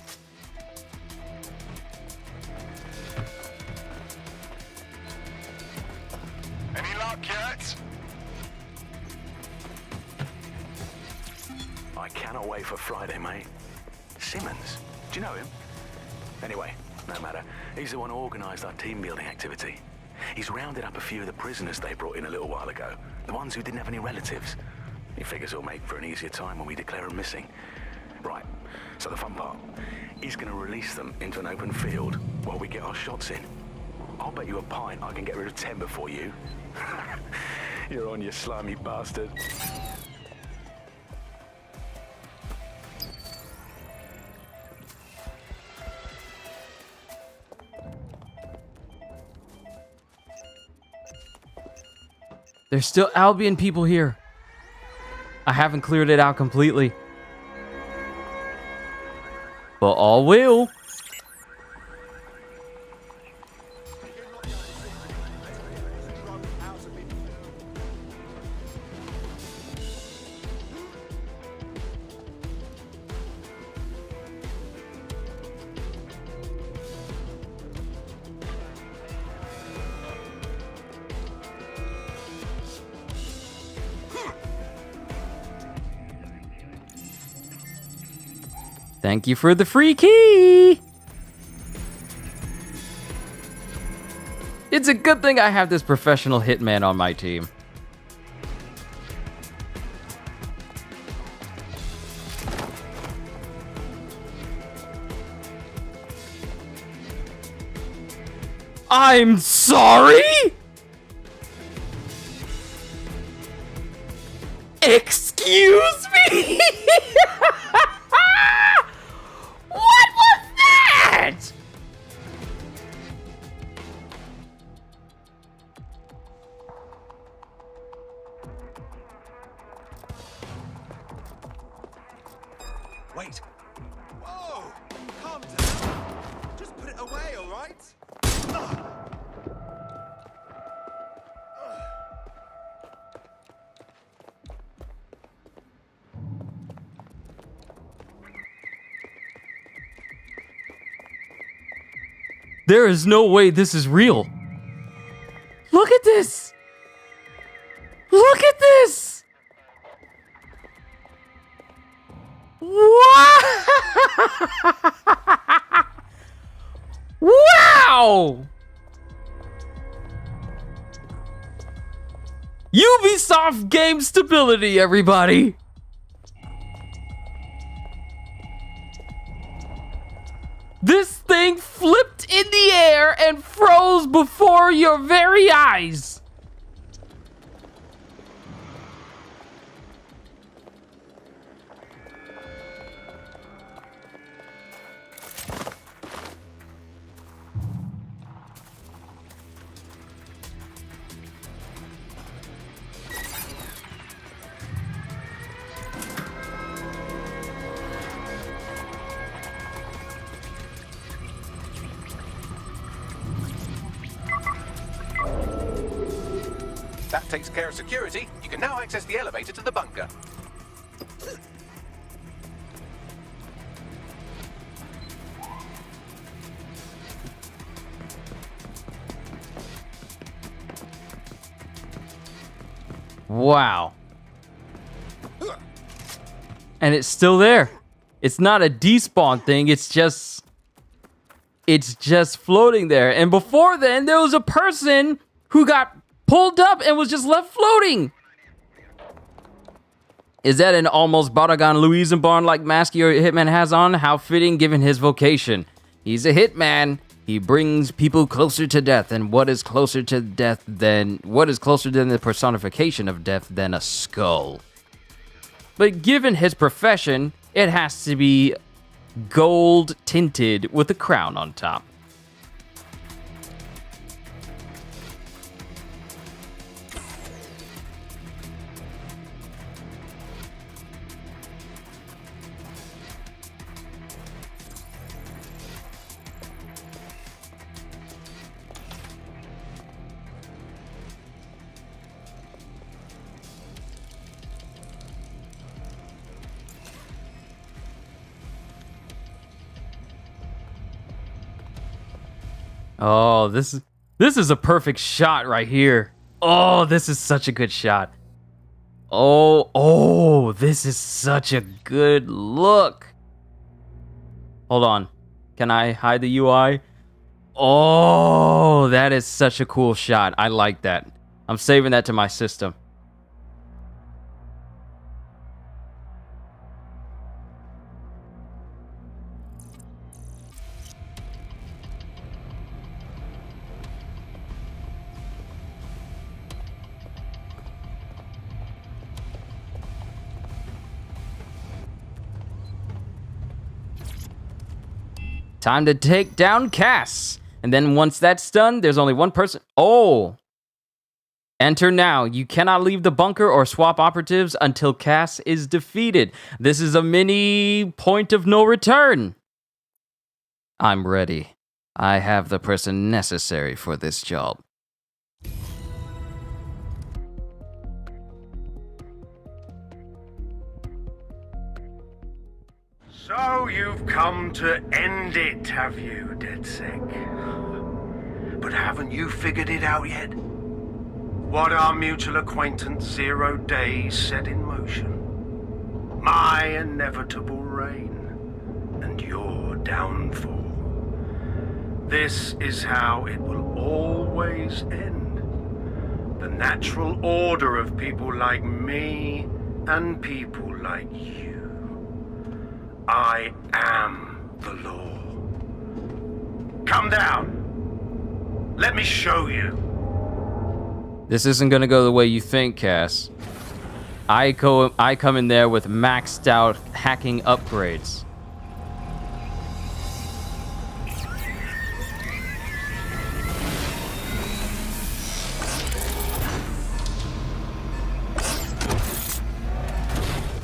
Any luck yet? I cannot wait for Friday, mate. Simmons, do you know him? Anyway, no matter. He's the one who organised our team-building activity. He's rounded up a few of the prisoners they brought in a little while ago. The ones who didn't have any relatives. He figures it'll make for an easier time when we declare them missing. Right, so the fun part. He's gonna release them into an open field while we get our shots in. I'll bet you a pint I can get rid of 10 before you. You're on, you slimy bastard. There's still Albion people here. I haven't cleared it out completely. But all will. Thank you for the free key! It's a good thing I have this professional hitman on my team. I'm sorry? Excuse me? What was that? Wait. Whoa! Calm down. Just put it away, all right? There is no way this is real. Look at this. Look at this. What? Wow. Ubisoft game stability, everybody. This thing flipped in the air and froze before your very eyes. That takes care of security. You can now access the elevator to the bunker. Wow. And it's still there. It's not a despawn thing. It's just floating there. And before then, there was a person who got pulled up and was just left floating. Is that an almost Baragon Luisenborn-like mask your hitman has on? How fitting given his vocation. He's a hitman. He brings people closer to death. And what is closer than the personification of death than a skull? But given his profession, it has to be gold tinted with a crown on top. Oh, this is a perfect shot right here. Oh, this is such a good shot. Oh, this is such a good look. Hold on. Can I hide the UI? Oh, that is such a cool shot. I like that. I'm saving that to my system. Time to take down Cass. And then once that's done, there's only one person. Oh. Enter now. You cannot leave the bunker or swap operatives until Cass is defeated. This is a mini point of no return. I'm ready. I have the person necessary for this job. So you've come to end it, have you, DedSec? But haven't you figured it out yet? What our mutual acquaintance 0 Days set in motion? My inevitable reign and your downfall. This is how it will always end. The natural order of people like me and people like you. I am the law. Come down. Let me show you. This isn't gonna go the way you think, Cass. I come in there with maxed out hacking upgrades.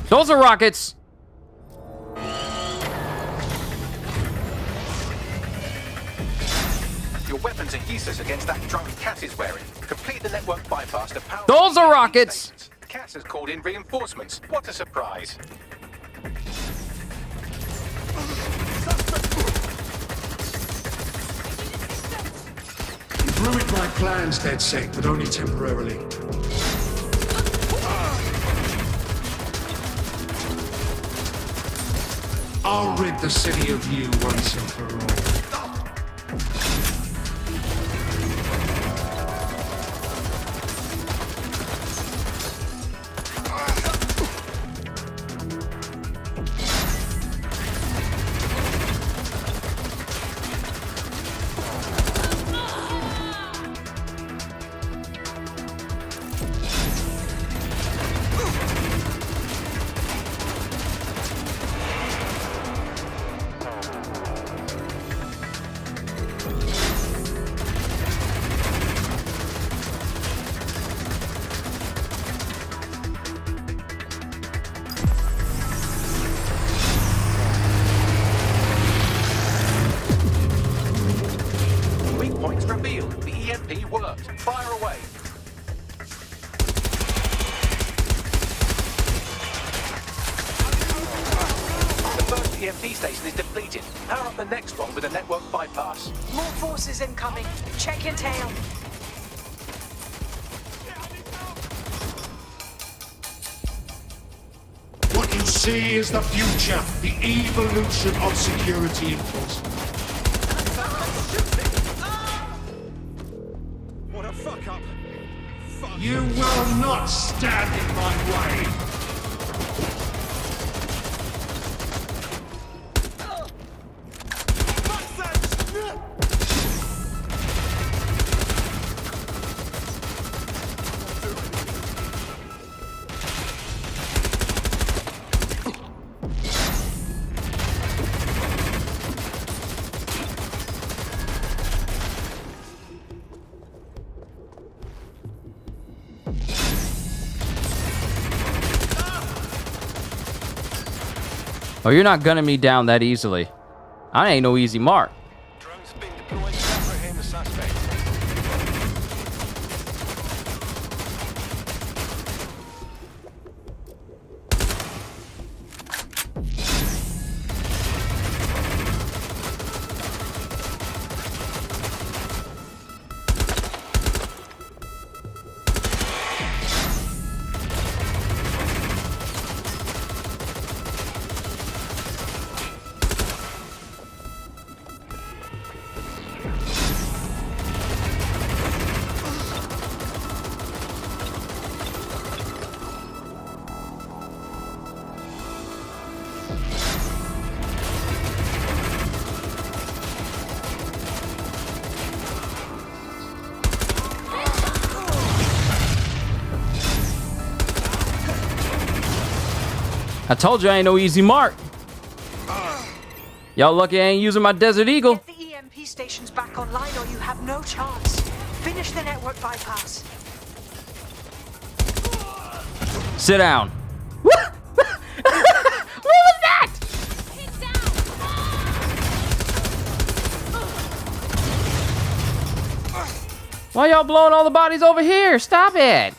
Those are rockets. Your weapons are useless against that drunk Cass is wearing. Complete the network bypass to power... Those are rockets! Cass has called in reinforcements. What a surprise. You've ruined my plans, DedSec, but only temporarily. I'll rid the city of you once and for all. station is depleted. Power up the next one with a network bypass. More forces incoming. Check your tail. What you see is the future, the evolution of security enforcement. What a fuck up. Fuck. You will not stand in my way. Oh, you're not gunning me down that easily. I ain't no easy mark. Drone's been deployed to apprehend the suspect. I told you I ain't no easy mark. Y'all lucky I ain't using my Desert Eagle. Get the EMP stations back online or you have no chance. Finish the network bypass. Sit down. What was that? Why y'all blowing all the bodies over here? Stop it.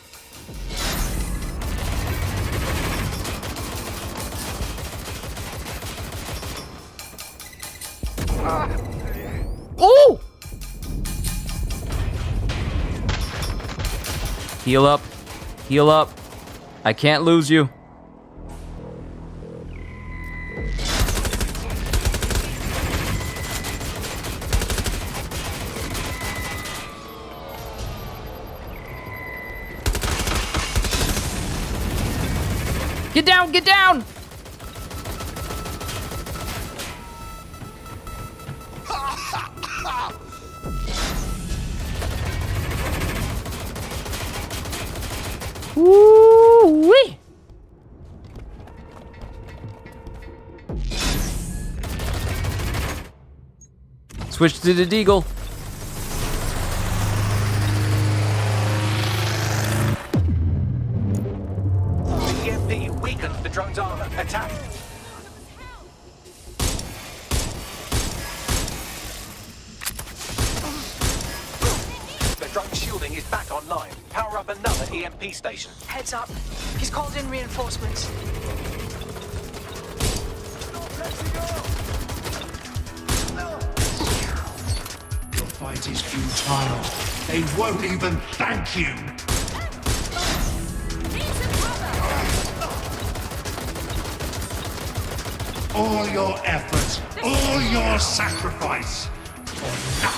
Ooh! Heal up. Heal up. I can't lose you. Get down, get down! Woo-wee! Switch to the Deagle. The EMP weakened the drone's armor. Attack! The drone shielding is back online. Power up another EMP station. Heads up. He's called in reinforcements. Your fight is futile. They won't even thank you. All your effort, all your sacrifice for nothing.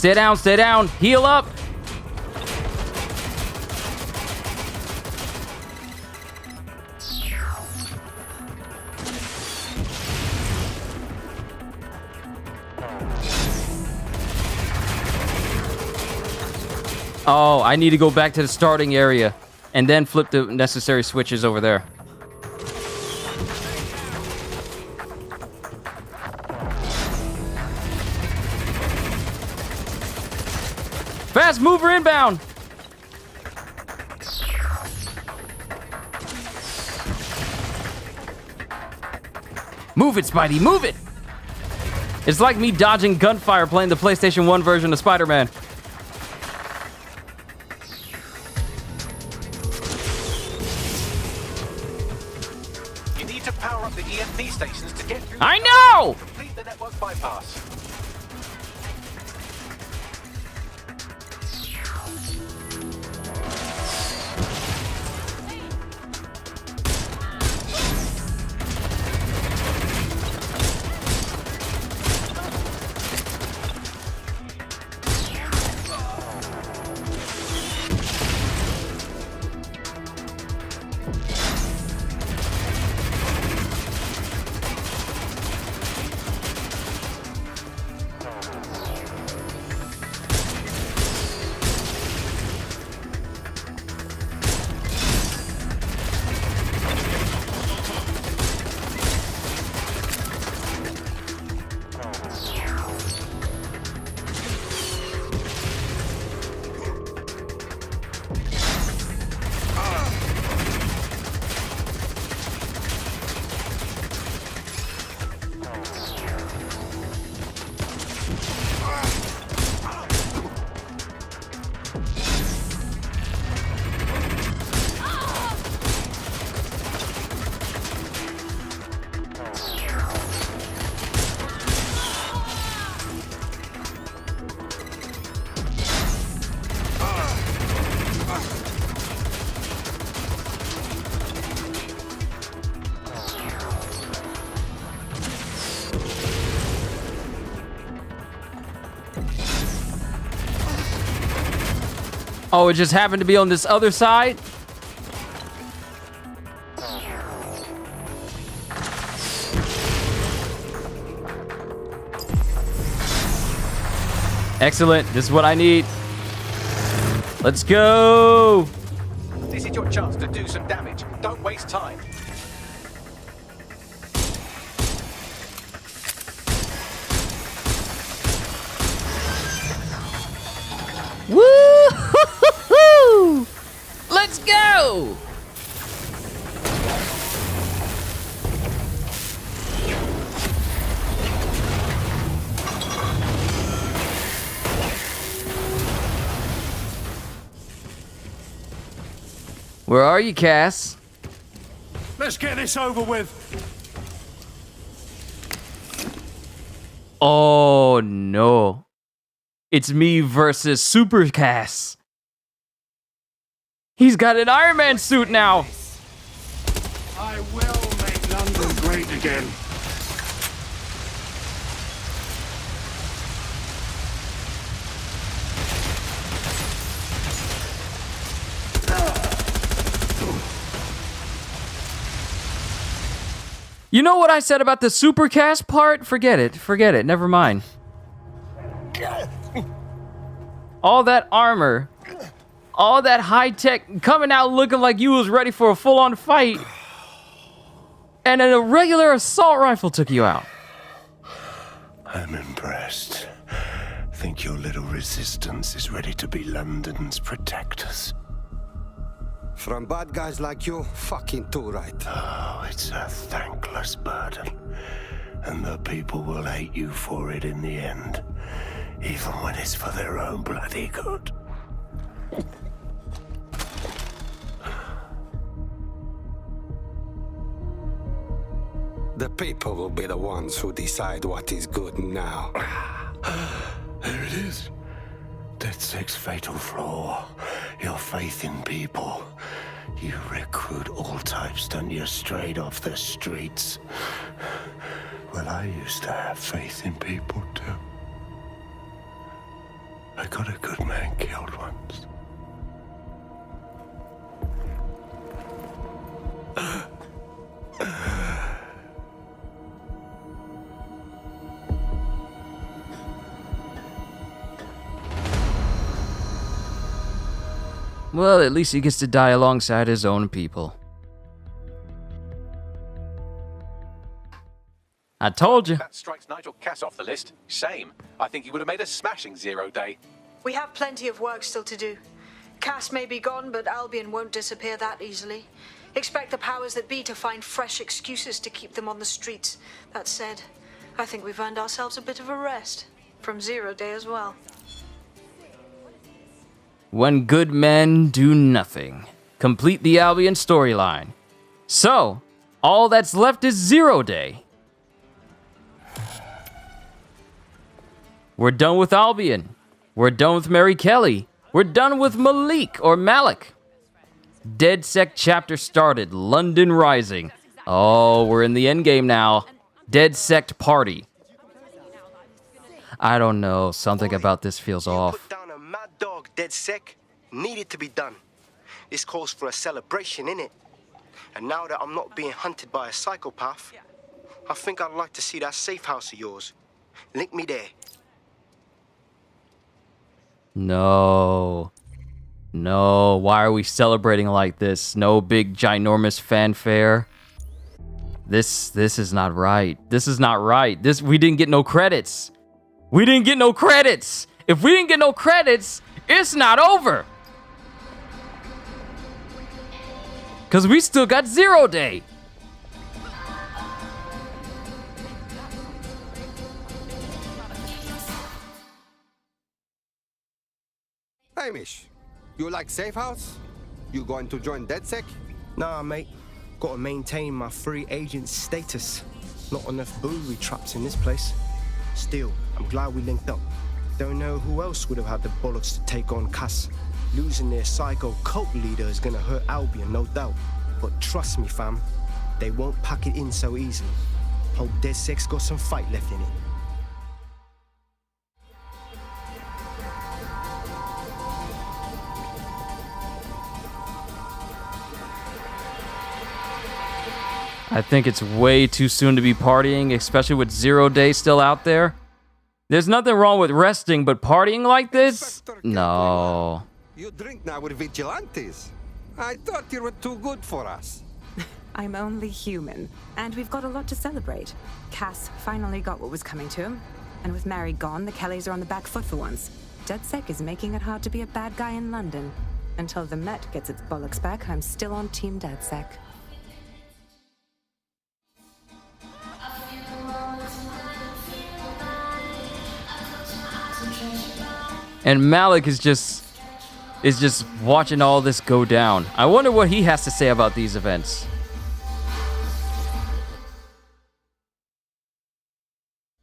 Stay down, stay down. Heal up. Oh, I need to go back to the starting area and then flip the necessary switches over there. Fast mover inbound. Move it, Spidey, move it. It's like me dodging gunfire playing the PlayStation 1 version of Spider-Man. You need to power up the EMP stations to get through. I know! Complete the network bypass. Oh, it just happened to be on this other side? Excellent. This is what I need. Let's go. This is your chance to do some damage. Don't waste time. Woo! Let's go! Where are you, Cass? Let's get this over with. Oh, no. It's me versus Super Cass. He's got an Iron Man suit now. I will make London great again. You know what I said about the Super Cass part? Forget it. Forget it. Never mind. All that armor, all that high tech coming out looking like you was ready for a full-on fight, and then a regular assault rifle took you out. I'm impressed. Think your little resistance is ready to be London's protectors? From bad guys like you, fucking too right. Oh, it's a thankless burden. And the people will hate you for it in the end. Even when it's for their own bloody good. The people will be the ones who decide what is good now. There it is. DedSec's fatal flaw. Your faith in people. You recruit all types, don't you, straight off the streets. Well, I used to have faith in people, too. I got a good man killed once. Well, at least he gets to die alongside his own people. I told you. That strikes Nigel Cass off the list. Shame. I think he would have made a smashing 0 day. We have plenty of work still to do. Cass may be gone, but Albion won't disappear that easily. Expect the powers that be to find fresh excuses to keep them on the streets. That said, I think we've earned ourselves a bit of a rest. From 0 day as well. When good men do nothing. Complete the Albion storyline. So, all that's left is 0 day. We're done with Albion. We're done with Mary Kelly. We're done with Malik or Malik. DedSec chapter started. London Rising. Oh, we're in the endgame now. DedSec party. I don't know. Something about this feels off. Put down a mad dog, DedSec. Needed to be done. This calls for a celebration, innit? And now that I'm not being hunted by a psychopath, I think I'd like to see that safe house of yours. Link me there. No. No, why are we celebrating like this? No big ginormous fanfare. This is not right. This is not right. We didn't get no credits. We didn't get no credits. If we didn't get no credits, it's not over. Cause we still got 0 day. Hamish, you like safe house? You going to join DedSec? Nah, mate. Gotta maintain my free agent status. Not enough booby traps in this place. Still, I'm glad we linked up. Don't know who else would have had the bollocks to take on Cass. Losing their psycho cult leader is gonna hurt Albion, no doubt. But trust me, fam, they won't pack it in so easily. Hope DedSec's got some fight left in it. I think it's way too soon to be partying, especially with 0 day still out there. There's nothing wrong with resting, but partying like this? No. You drink now with vigilantes. I thought you were too good for us. I'm only human, and we've got a lot to celebrate. Cass finally got what was coming to him, and with Mary gone, the Kellys are on the back foot for once. DedSec is making it hard to be a bad guy in London. Until the Met gets its bollocks back, I'm still on Team DedSec. And Malik is just watching all this go down. I wonder what he has to say about these events.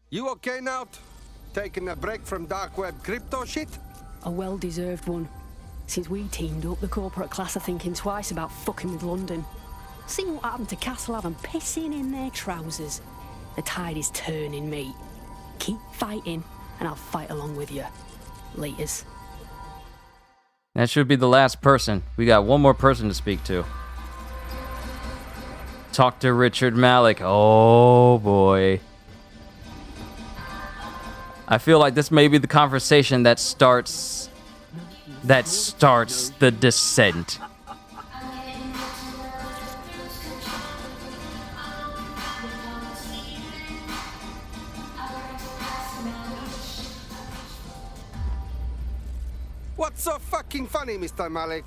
You okay now? Taking a break from dark web crypto shit? A well-deserved one. Since we teamed up, the corporate class are thinking twice about fucking with London. See what happened to Castlehaven pissing in their trousers. The tide is turning, mate. Keep fighting, and I'll fight along with you. Laters. That should be the last person. We got one more person to speak to. Talk to Richard Malik. Oh boy. I feel like this may be the conversation that starts the descent. What's so fucking funny, Mr. Malik?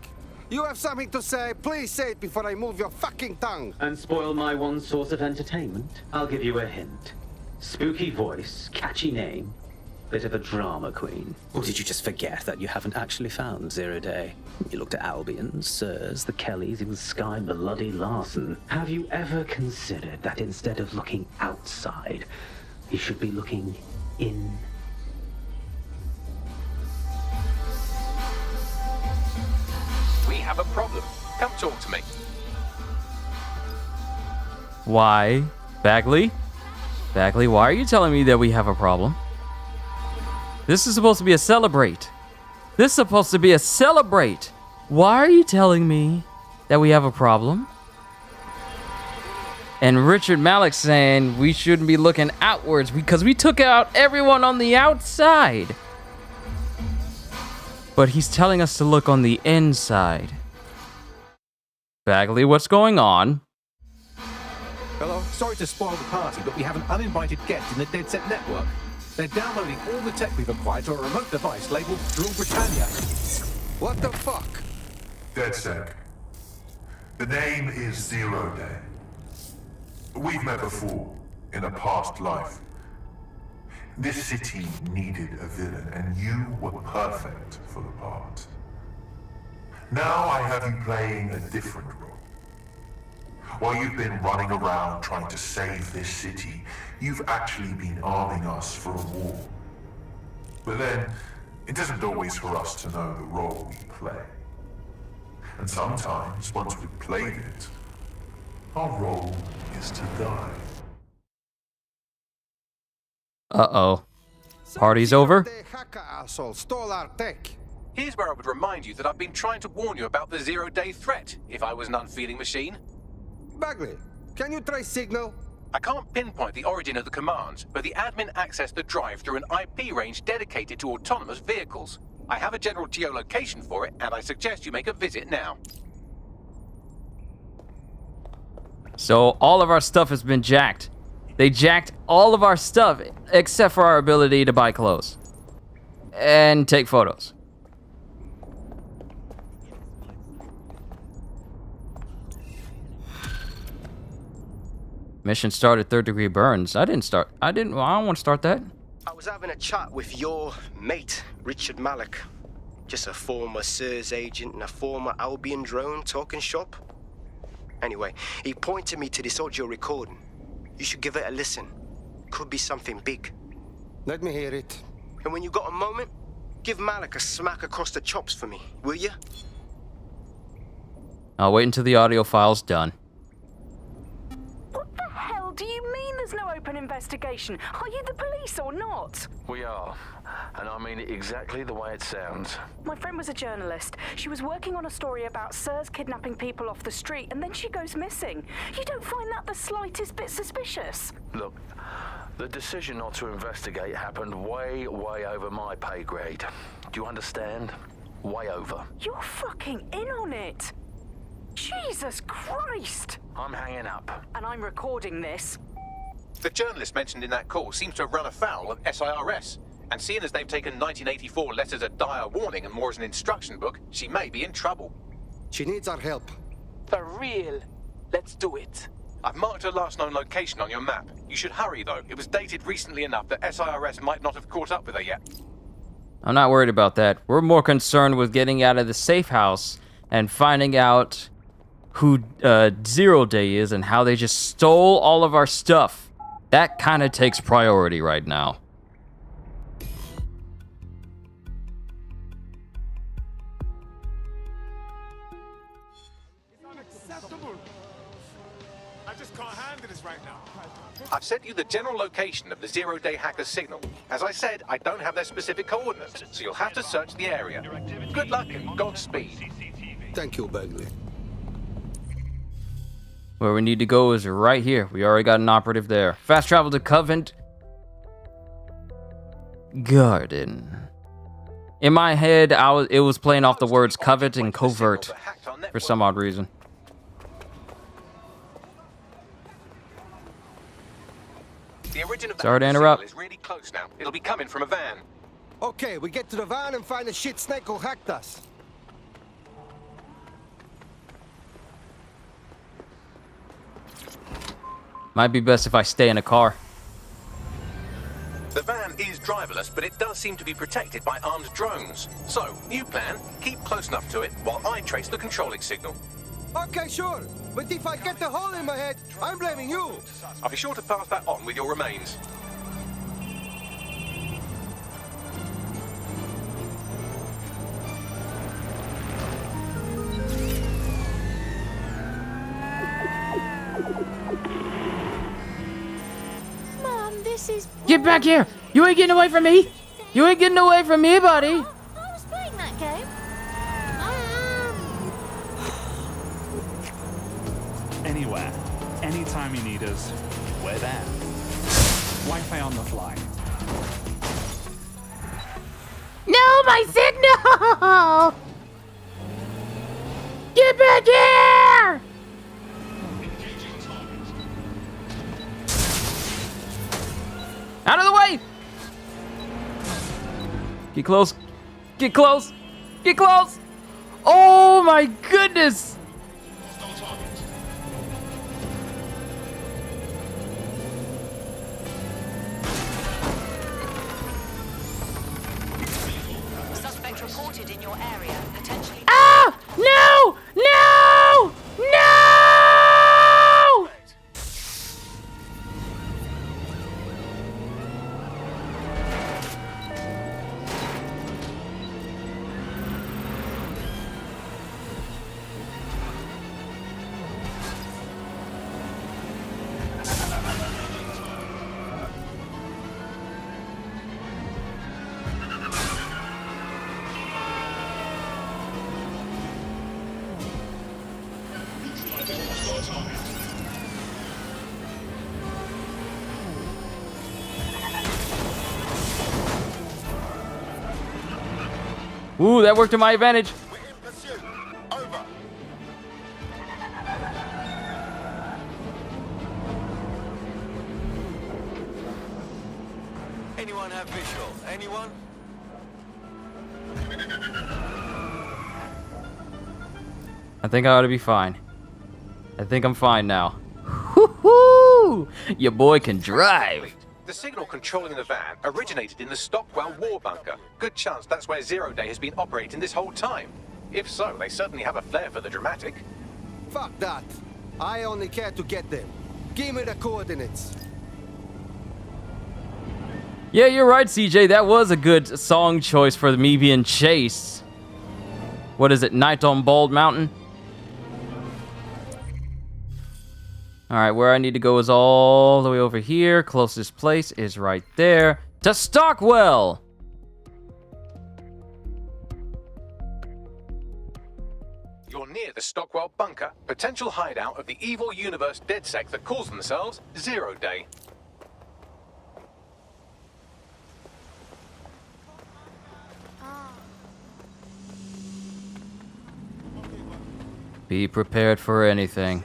You have something to say? Please say it before I move your fucking tongue. And spoil my one source of entertainment? I'll give you a hint. Spooky voice, catchy name, bit of a drama queen. Or did you just forget that you haven't actually found 0 day? You looked at Albion, Sirs, the Kellys, even Sky Bloody Larson. Have you ever considered that instead of looking outside, you should be looking in? We have a problem. Come talk to me. Why? Bagley? Bagley, why are you telling me that we have a problem? This is supposed to be a celebrate. This is supposed to be a celebrate. Why are you telling me that we have a problem? And Richard Malik saying we shouldn't be looking outwards because we took out everyone on the outside. But he's telling us to look on the inside. Bagley, what's going on? Hello, sorry to spoil the party, but we have an uninvited guest in the Dead Set network. They're downloading all the tech we've acquired to a remote device labeled Rule Britannia. What the fuck? DedSec. The name is Zero Day. We've met before, in a past life. This city needed a villain, and you were perfect for the part. Now I have you playing a different role. While you've been running around trying to save this city, you've actually been arming us for a war. But then, it isn't always for us to know the role we play. And sometimes, once we've played it, our role is to die. Uh-oh. Party's over? The hacker asshole stole our tech. Here's where I would remind you that I've been trying to warn you about the zero-day threat, if I was an unfeeling machine. Bagley, can you try signal? I can't pinpoint the origin of the commands, but the admin accessed the drive through an IP range dedicated to autonomous vehicles. I have a general geolocation for it, and I suggest you make a visit now. So all of our stuff has been jacked. They jacked all of our stuff, except for our ability to buy clothes. And take photos. Mission started 3rd-degree burns. I don't want to start that. I was having a chat with your mate, Richard Malik. Just a former SIRS agent and a former Albion drone talking shop. Anyway, he pointed me to this audio recording. You should give it a listen. Could be something big. Let me hear it. And when you got a moment, give Malik a smack across the chops for me, will you? I'll wait until the audio file's done. What the hell do you mean there's no open investigation? Are you the police or not? We are. And I mean it exactly the way it sounds. My friend was a journalist. She was working on a story about SIRS kidnapping people off the street, and then she goes missing. You don't find that the slightest bit suspicious? Look, the decision not to investigate happened way, way over my pay grade. Do you understand? Way over. You're fucking in on it. Jesus Christ! I'm hanging up. And I'm recording this. The journalist mentioned in that call seems to have run afoul of SIRS. And seeing as they've taken 1984 less as a dire warning and more as an instruction book, she may be in trouble. She needs our help. For real? Let's do it. I've marked her last known location on your map. You should hurry, though. It was dated recently enough that SIRS might not have caught up with her yet. I'm not worried about that. We're more concerned with getting out of the safe house and finding out who Zero Day is and how they just stole all of our stuff. That kind of takes priority right now. I just can't handle this right now. I've sent you the general location of the zero-day hacker's signal. As I said, I don't have their specific coordinates, so you'll have to search the area. Good luck and Godspeed. Thank you, Bagley. Where we need to go is right here. We already got an operative there. Fast travel to Covent Garden. In my head, it was playing off the words covert and covert for some odd reason. The origin of the Sorry to hacker interrupt. signal is really close now. It'll be coming from a van. Okay, we get to the van and find the shit snake who hacked us. Might be best if I stay in a car. The van is driverless, but it does seem to be protected by armed drones. So, new plan, keep close enough to it while I trace the controlling signal. Okay, sure. But if I get the hole in my head, I'm blaming you. I'll be sure to pass that on with your remains. Mom, this is... Get back here! You ain't getting away from me! You ain't getting away from me, buddy! I was playing that Anytime you need us, we're there. Wi-Fi on the fly. No, my signal! Get back here! Out of the way! Get close. Get close. Get close. Oh my goodness! Suspect reported in your area, potentially. Ah! No! No! No! Ooh, that worked to my advantage. Anyone have visual? Anyone? I think I ought to be fine. I think I'm fine now. Woo-hoo! Your boy can drive. The signal controlling the van originated in the Stockwell War Bunker. Good chance that's where Zero Day has been operating this whole time. If so, they certainly have a flair for the dramatic. Fuck that. I only care to get them. Give me the coordinates. Yeah, you're right, CJ. That was a good song choice for me being chased. What is it? Night on Bald Mountain? Alright, where I need to go is all the way over here. Closest place is right there. To Stockwell! You're near the Stockwell Bunker, potential hideout of the evil universe DedSec that calls themselves Zero Day. Be prepared for anything.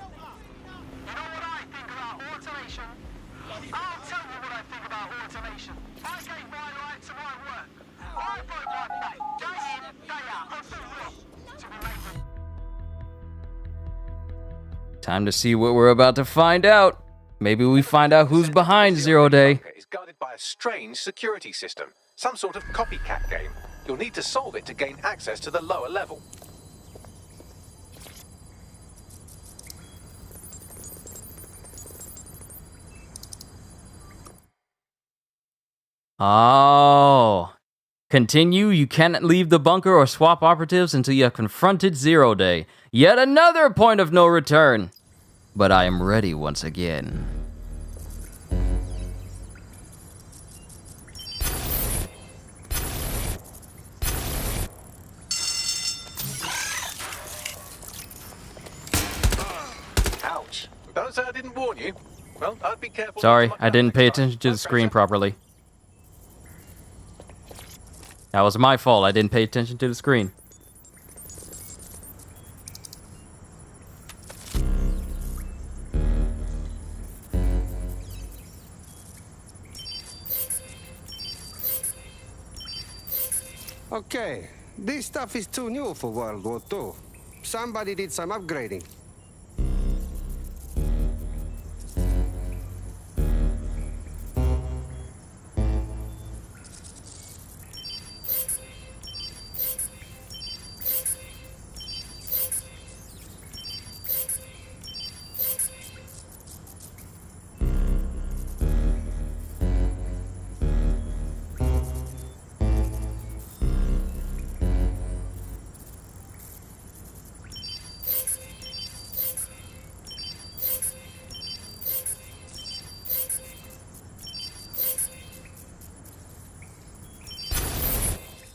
Time to see what we're about to find out. Maybe we find out who's behind Zero Day. It's guarded by a strange security system, some sort of copycat game. You'll need to solve it to gain access to the lower level. Oh. Continue. You cannot leave the bunker or swap operatives until you have confronted Zero Day. Yet another point of no return. But I am ready once again. Ouch. Don't say I didn't warn you. Well, I'd be careful. Sorry, I didn't pay attention to the screen properly. That was my fault. I didn't pay attention to the screen. Okay, this stuff is too new for World War II. Somebody did some upgrading.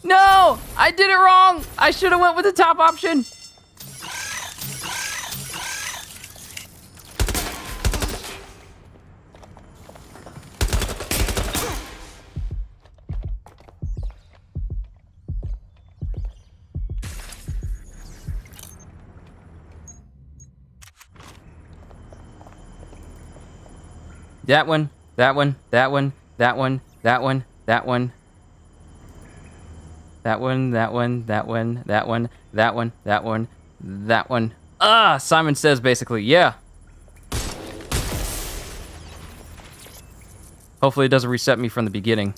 No! I did it wrong! I should have went with the top option. that one, that one, that one, that one, that one, that one. That one, that one, that one, that one, that one, that one, that one. Ah, Simon Says basically, yeah. Hopefully it doesn't reset me from the beginning.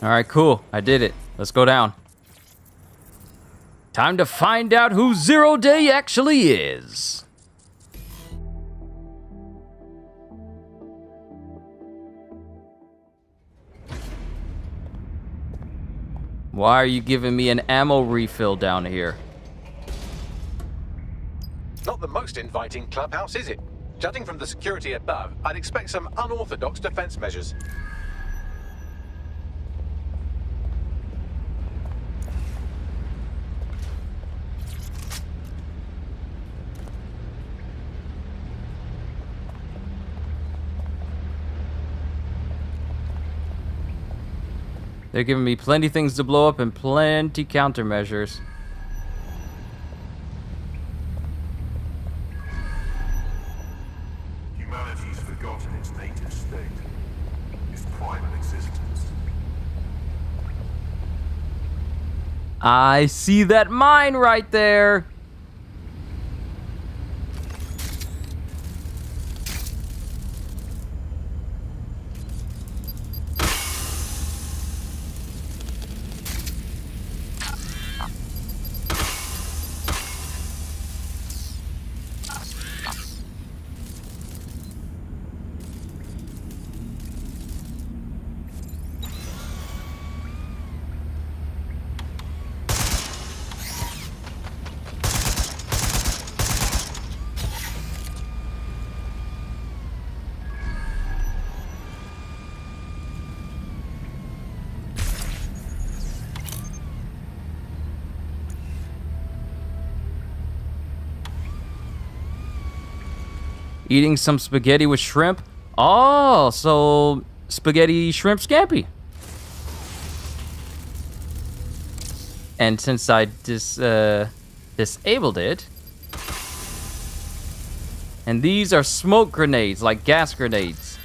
Alright, cool. I did it. Let's go down. Time to find out who Zero Day actually is. Why are you giving me an ammo refill down here? Not the most inviting clubhouse, is it? Judging from the security above, I'd expect some unorthodox defense measures. They're giving me plenty things to blow up and plenty countermeasures. Humanity's forgotten its native state, its primal existence. I see that mine right there. Eating some spaghetti with shrimp. Oh, so spaghetti shrimp scampi. And since I disabled it, and these are smoke grenades, like gas grenades.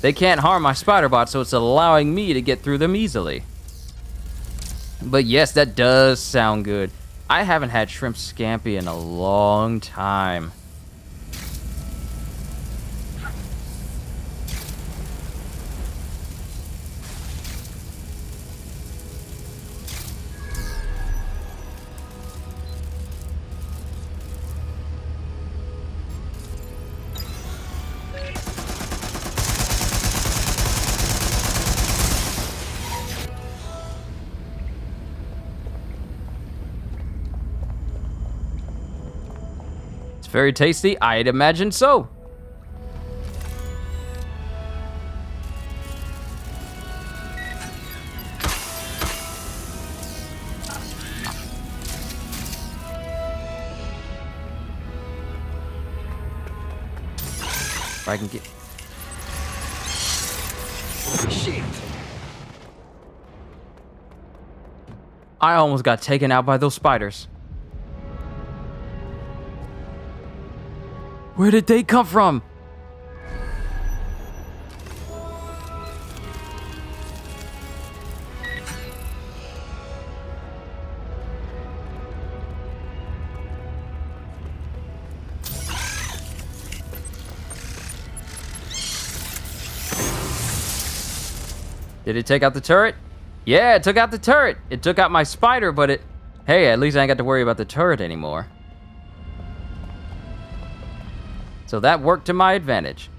They can't harm my spider bot, so it's allowing me to get through them easily. But yes, that does sound good. I haven't had shrimp scampi in a long time. Very tasty, I'd imagine so. If I can get... Shit. I almost got taken out by those spiders. Where did they come from? Did it take out the turret? Yeah, it took out the turret. It took out my spider, but it... Hey, at least I ain't got to worry about the turret anymore. So that worked to my advantage.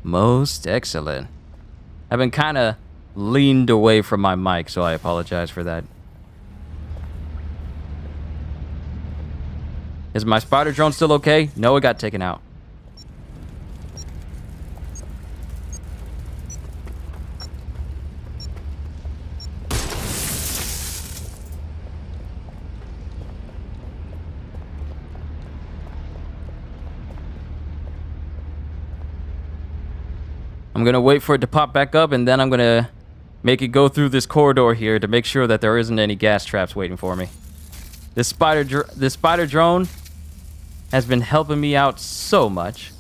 Most excellent. I've been kind of leaned away from my mic, so I apologize for that. Is my spider drone still okay? No, it got taken out. I'm gonna wait for it to pop back up, and then I'm gonna make it go through this corridor here to make sure that there isn't any gas traps waiting for me. This spider drone has been helping me out so much.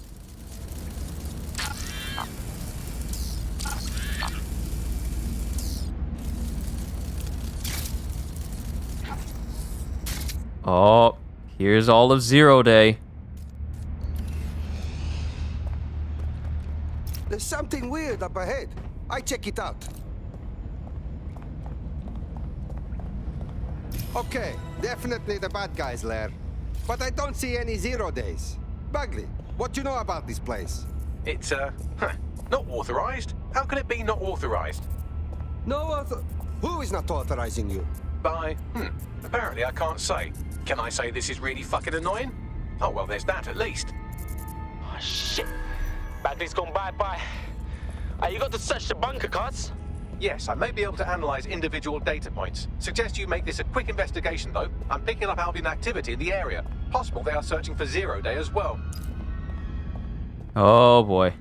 Oh, here's all of Zero Day. There's something weird up ahead. I check it out. Okay, definitely the bad guy's lair. But I don't see any Zero Days. Bagley, what you know about this place? It's, not authorized. How can it be not authorized? No Who is not authorizing you? Apparently I can't say. Can I say this is really fucking annoying? Oh, well, there's that at least. Oh, shit. Bagley's gone bye-bye. You got to search the bunker, cuz? Yes, I may be able to analyze individual data points. Suggest you make this a quick investigation, though. I'm picking up Albion activity in the area. Possible they are searching for Zero Day as well. Oh boy.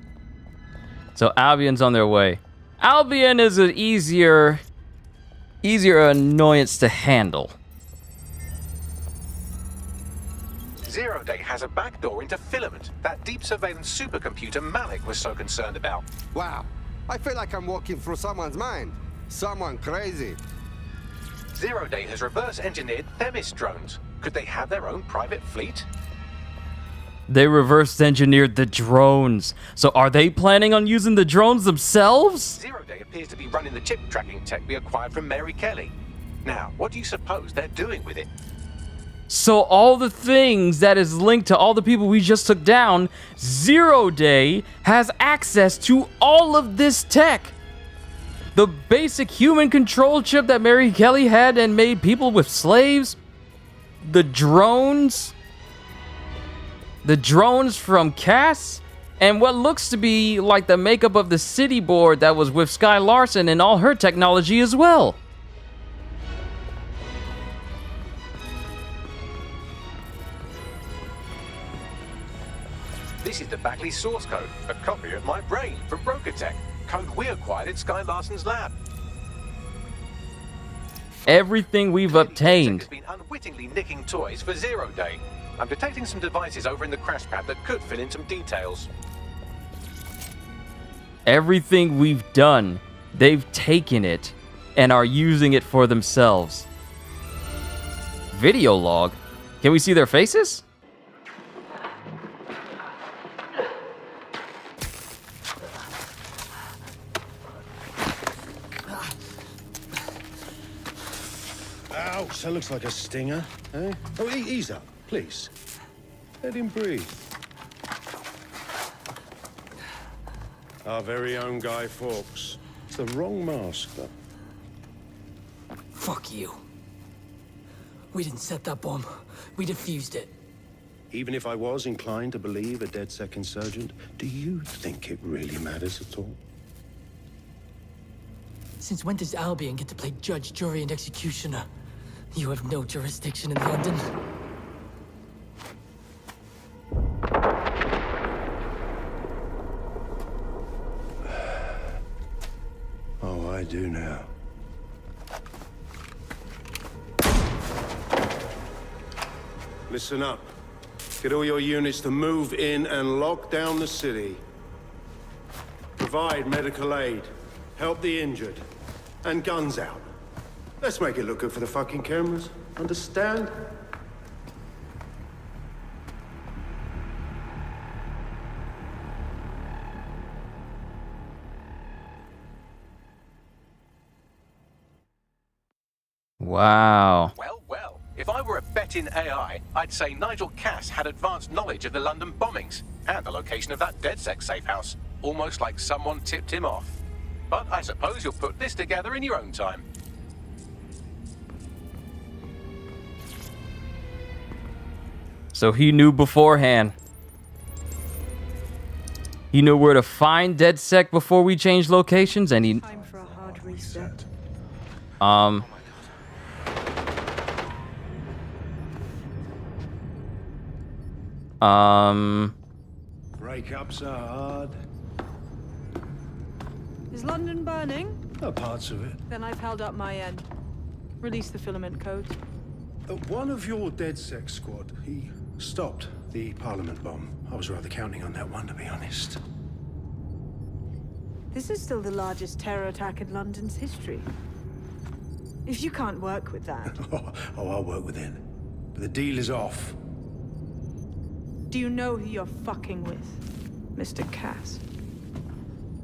So Albion's on their way. Albion is an easier annoyance to handle. Zero Day has a backdoor into Filament, that deep surveillance supercomputer Malik was so concerned about. Wow. I feel like I'm walking through someone's mind. Someone crazy. Zero Day has reverse-engineered Themis drones. Could they have their own private fleet? They reverse engineered the drones. So are they planning on using the drones themselves? Zero Day appears to be running the chip tracking tech we acquired from Mary Kelly. Now, what do you suppose they're doing with it? So all the things that is linked to all the people we just took down, Zero Day has access to all of this tech. The basic human control chip that Mary Kelly had and made people with slaves. The drones from Cass, and what looks to be like the makeup of the city board that was with Sky Larson and all her technology as well. This is the Bagley source code, a copy of my brain from Brokertech, code we acquired at Sky Larson's lab. Everything we've obtained has been unwittingly nicking toys for Zero Day. I'm detecting some devices over in the crash pad that could fill in some details. Everything we've done, they've taken it and are using it for themselves. Video log? Can we see their faces? Ouch, that looks like a stinger, eh? Oh, ease up, please. Let him breathe. Our very own Guy Fawkes. It's the wrong mask, though. Fuck you. We didn't set that bomb. We defused it. Even if I was inclined to believe a DedSec insurgent, do you think it really matters at all? Since when does Albion get to play judge, jury, and executioner? You have no jurisdiction in London. Oh, I do now. Listen up. Get all your units to move in and lock down the city. Provide medical aid. Help the injured. And guns out. Let's make it look good for the fucking cameras. Understand? Wow. Well. If I were a betting AI, I'd say Nigel Cass had advanced knowledge of the London bombings and the location of that DedSec safe house. almost like someone tipped him off. But I suppose you'll put this together in your own time. So he knew beforehand. He knew where to find DedSec before we changed locations, and he... Time for a hard reset. Breakups are hard. Is London burning? Oh, parts of it. Then I've held up my end. Release the filament codes. One of your DedSec squad, he stopped the Parliament bomb. I was rather counting on that one, to be honest. This is still the largest terror attack in London's history. If you can't work with that... Oh, I'll work with it. But the deal is off. Do you know who you're fucking with, Mr. Cass?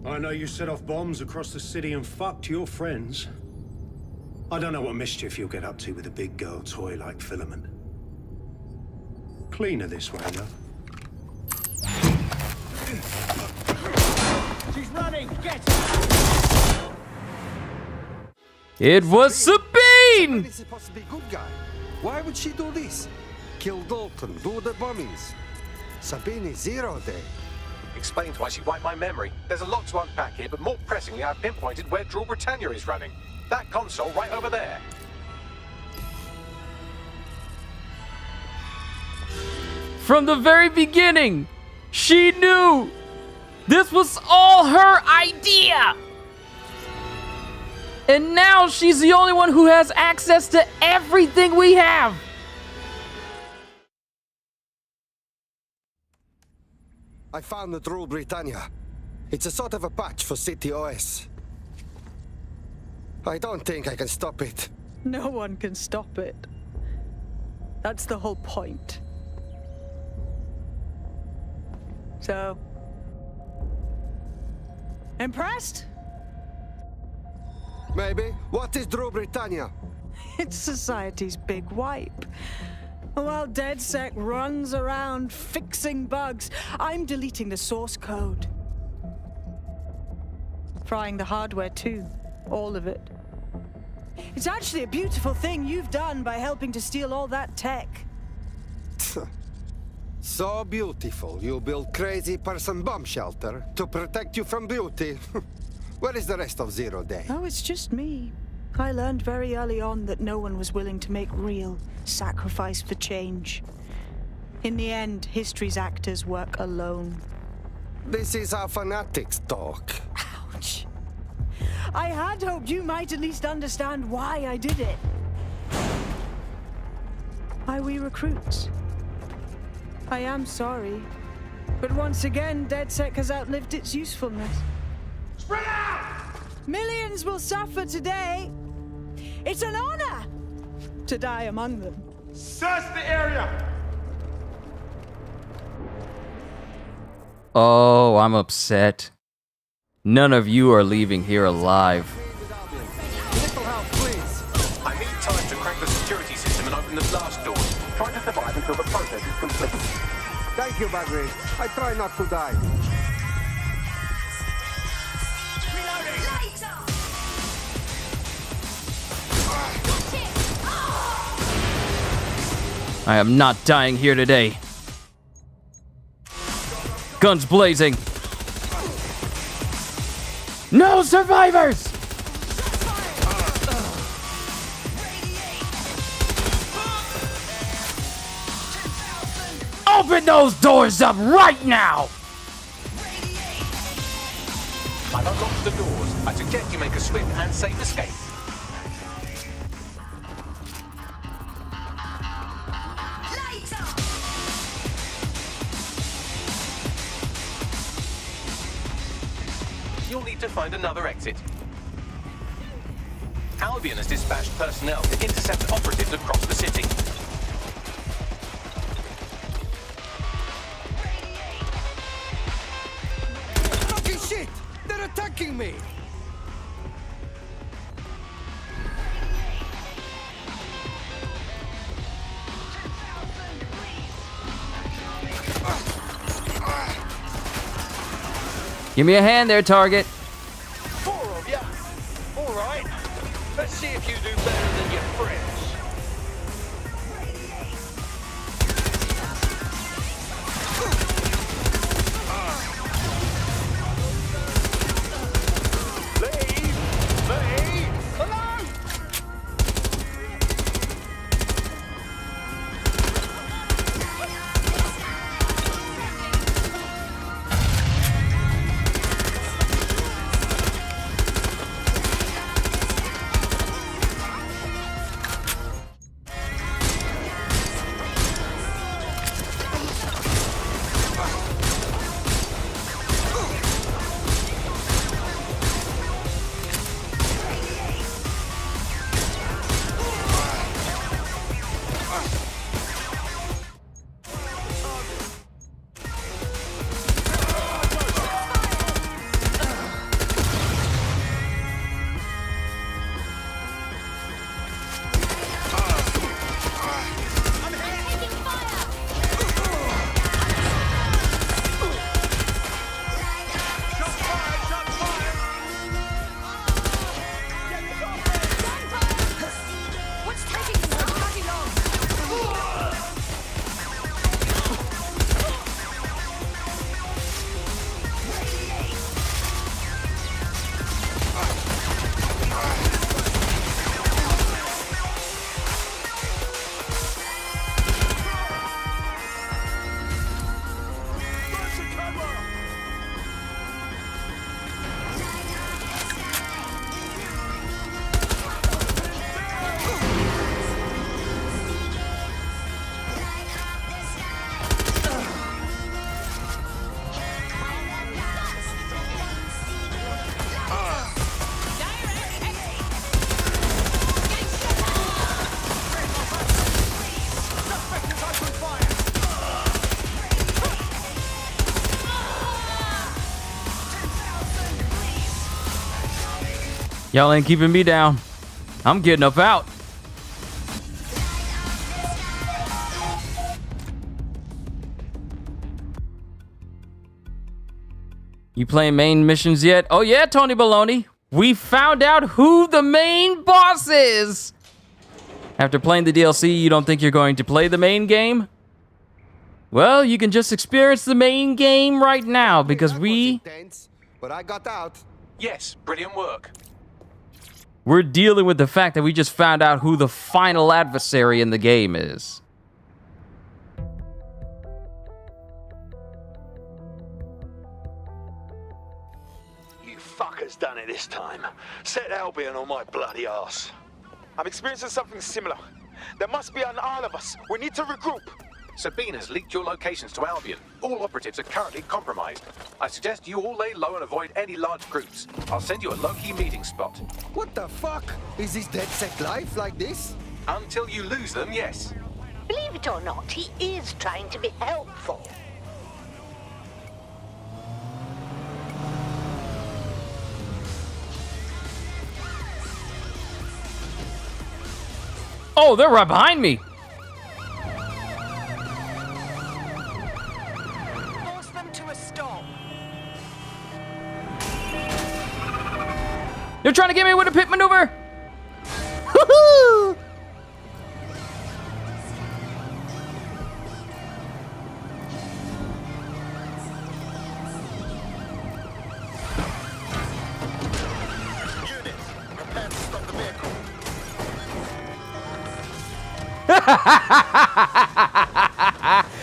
I know you set off bombs across the city and fucked your friends. I don't know what mischief you'll get up to with a big girl toy like Filament. Cleaner this way, though. She's running! Get It was Sabine! Is supposed to be good guy. Why would she do this? Kill Dalton, do the bombings. Sabine is Zero Day. Explains why she wiped my memory. There's a lot to unpack here, but more pressingly, I've pinpointed where Draw Britannia is running. That console right over there. From the very beginning, she knew this was all her idea. And now she's the only one who has access to everything we have. I found the Draw Britannia. It's a sort of a patch for City OS. I don't think I can stop it. No one can stop it. That's the whole point. So... impressed? Maybe. What is Draw Britannia? It's society's big wipe. While DedSec runs around fixing bugs, I'm deleting the source code. Frying the hardware too. All of it. It's actually a beautiful thing you've done by helping to steal all that tech. So beautiful, you build crazy person bomb shelter to protect you from beauty. Where is the rest of Zero Day? Oh, it's just me. I learned very early on that no one was willing to make real sacrifice for change. In the end, history's actors work alone. This is how fanatics talk. Ouch. I had hoped you might at least understand why I did it. Why we recruits. I am sorry, but once again, DedSec has outlived its usefulness. Spread out! Millions will suffer today. It's an honor to die among them. Search the area! Oh, I'm upset. None of you are leaving here alive. Little help, please. I need time to crack the security system and open the blast doors. Try to survive until the process is complete. Thank you, Bagri. I try not to die. I am not dying here today. Guns blazing. No survivors! Open those doors up right now! I've unlocked the doors. I suggest you make a swift and safe escape. You'll need to find another exit. Albion has dispatched personnel to intercept operatives across the city. Fucking shit! They're attacking me! Give me a hand there, target. 4 of ya. All right. Let's see if you do better than your friends. Y'all ain't keeping me down. I'm getting up out. You playing main missions yet? Oh yeah, Tony Baloney. We found out who the main boss is. After playing the DLC, you don't think you're going to play the main game? Well, you can just experience the main game right now because But I got out. Yes, brilliant work. We're dealing with the fact that we just found out who the final adversary in the game is. You fuckers done it this time. Set Albion on my bloody ass. I'm experiencing something similar. There must be an isle of us. We need to regroup. Sabina's leaked your locations to Albion. All operatives are currently compromised. I suggest you all lay low and avoid any large groups. I'll send you a low-key meeting spot. What the fuck? Is this DedSec life like this? Until you lose them, yes. Believe it or not, he is trying to be helpful. Oh, they're right behind me. Force them to a stop. They're trying to get me with a pit maneuver. Woohoo!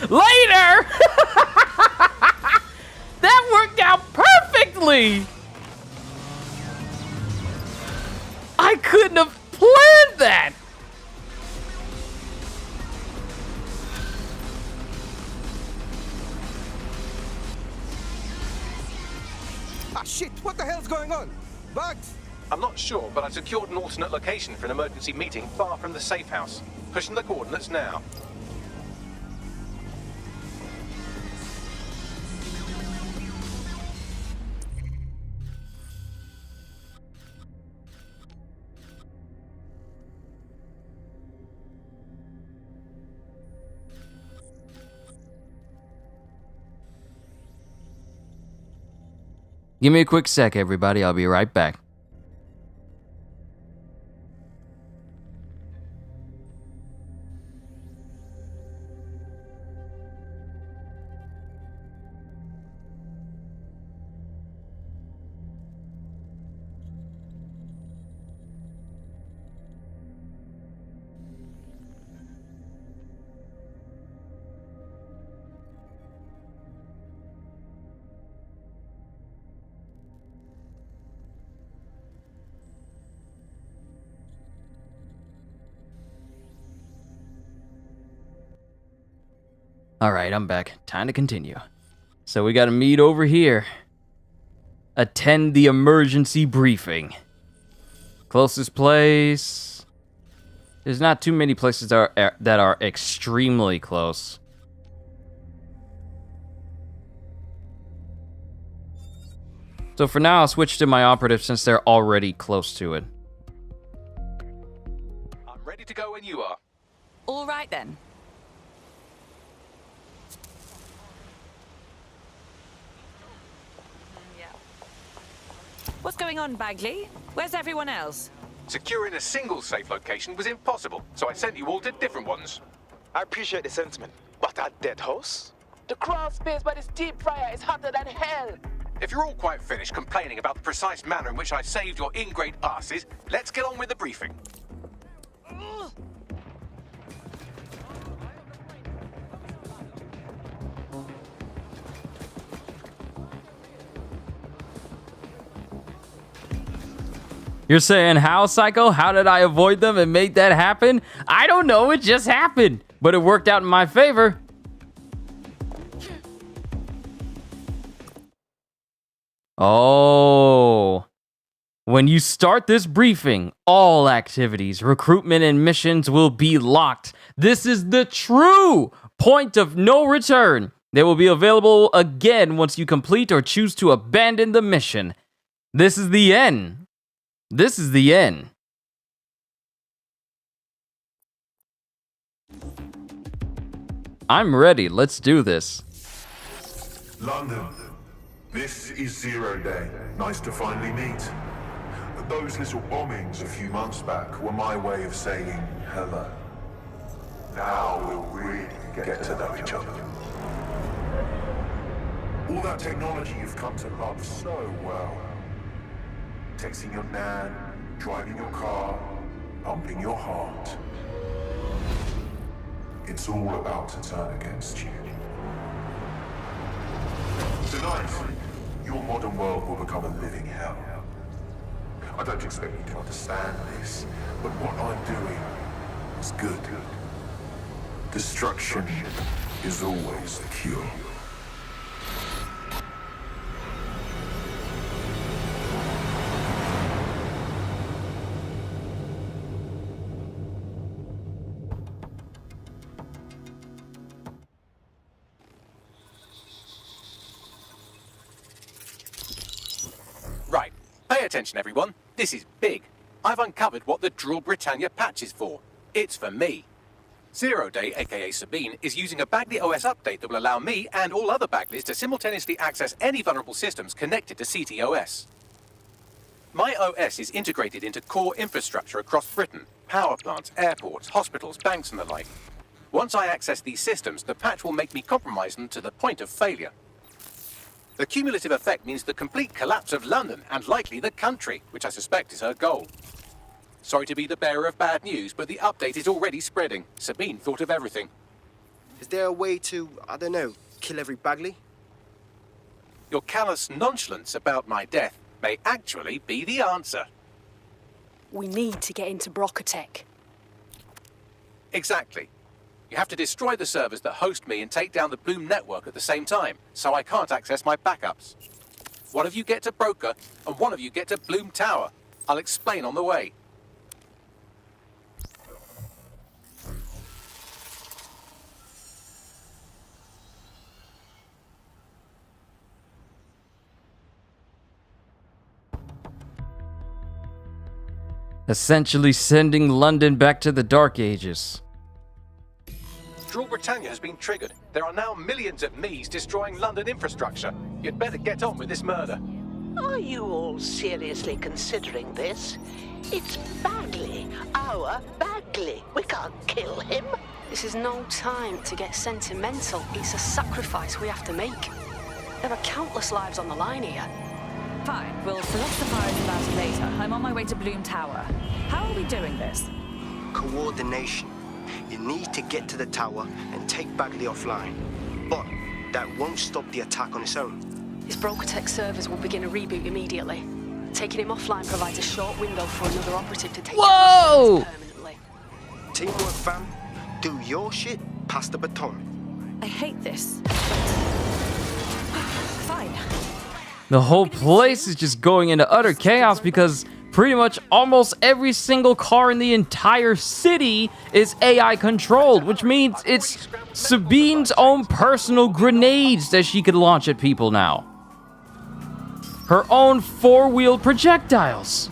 Later! That worked out perfectly! I couldn't have planned that! Ah shit, what the hell's going on? Bugs? I'm not sure, but I secured an alternate location for an emergency meeting far from the safe house. Pushing the coordinates now. Give me a quick sec, everybody. I'll be right back. Alright, I'm back. Time to continue. So we gotta meet over here. Attend the emergency briefing. Closest place... There's not too many places that are extremely close. So for now, I'll switch to my operative since they're already close to it. I'm ready to go when you are. All right then. What's going on, Bagley? Where's everyone else? Securing a single safe location was impossible, so I sent you all to different ones. I appreciate the sentiment, but a dead house? The crawl space by this deep fryer is hotter than hell. If you're all quite finished complaining about the precise manner in which I saved your ingrate asses, let's get on with the briefing. You're saying how, Psycho? How did I avoid them and make that happen? I don't know, it just happened. But it worked out in my favor. Oh. When you start this briefing, all activities, recruitment, and missions will be locked. This is the true point of no return. They will be available again once you complete or choose to abandon the mission. This is the end. This is the end. I'm ready. Let's do this. London, this is Zero Day. Nice to finally meet. Those little bombings a few months back were my way of saying hello. Now we'll really get to know each other. All that technology you've come to love so well. Texting your nan, driving your car, pumping your heart. It's all about to turn against you. Tonight, your modern world will become a living hell. I don't expect you to understand this, but what I'm doing is good. Destruction is always the cure. Right, pay attention everyone. This is big. I've uncovered what the Drill Britannia patch is for. It's for me. Zero Day, aka Sabine, is using a Bagley OS update that will allow me and all other Bagleys to simultaneously access any vulnerable systems connected to CTOS. My OS is integrated into core infrastructure across Britain, power plants, airports, hospitals, banks and the like. Once I access these systems, the patch will make me compromise them to the point of failure. The cumulative effect means the complete collapse of London and likely the country, which I suspect is her goal. Sorry to be the bearer of bad news, but the update is already spreading. Sabine thought of everything. Is there a way to, I don't know, kill every Bagley? Your callous nonchalance about my death may actually be the answer. We need to get into Brocotech. Exactly. You have to destroy the servers that host me and take down the Bloom network at the same time, so I can't access my backups. One of you get to Broker, and one of you get to Bloom Tower. I'll explain on the way. Essentially sending London back to the Dark Ages. Drill Britannia has been triggered. There are now millions of me's destroying London infrastructure. You'd better get on with this murder. Are you all seriously considering this? It's Bagley, our Bagley. We can't kill him. This is no time to get sentimental. It's a sacrifice we have to make. There are countless lives on the line here. Fine, we'll philosophize about it later. I'm on my way to Bloom Tower. How are we doing this? Coordination. You need to get to the tower and take Bagley offline. But that won't stop the attack on its own. His Broker-Tech servers will begin a reboot immediately. Taking him offline provides a short window for another operative to take Whoa! permanently. Teamwork, fam. Do your shit, pass the baton. I hate this. Fine. The whole place is just going into utter chaos because pretty much almost every single car in the entire city is AI controlled, which means it's Sabine's own personal grenades that she could launch at people now. Her own four-wheel projectiles.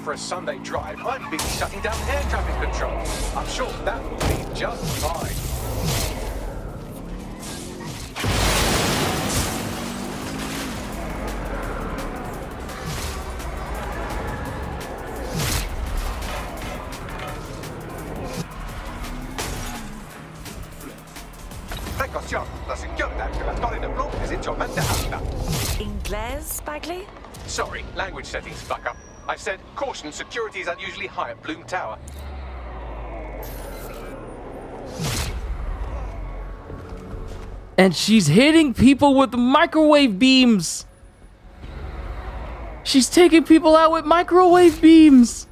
For a Sunday drive, I'm busy shutting down air traffic control. I'm sure that will be just fine. Precaución, la seconda que la torre de Bloom is in tormenta alta. Inglés, Bagley? Sorry, language settings fuck up. I said, caution, security is unusually high at Bloom Tower. And she's hitting people with microwave beams. She's taking people out with microwave beams.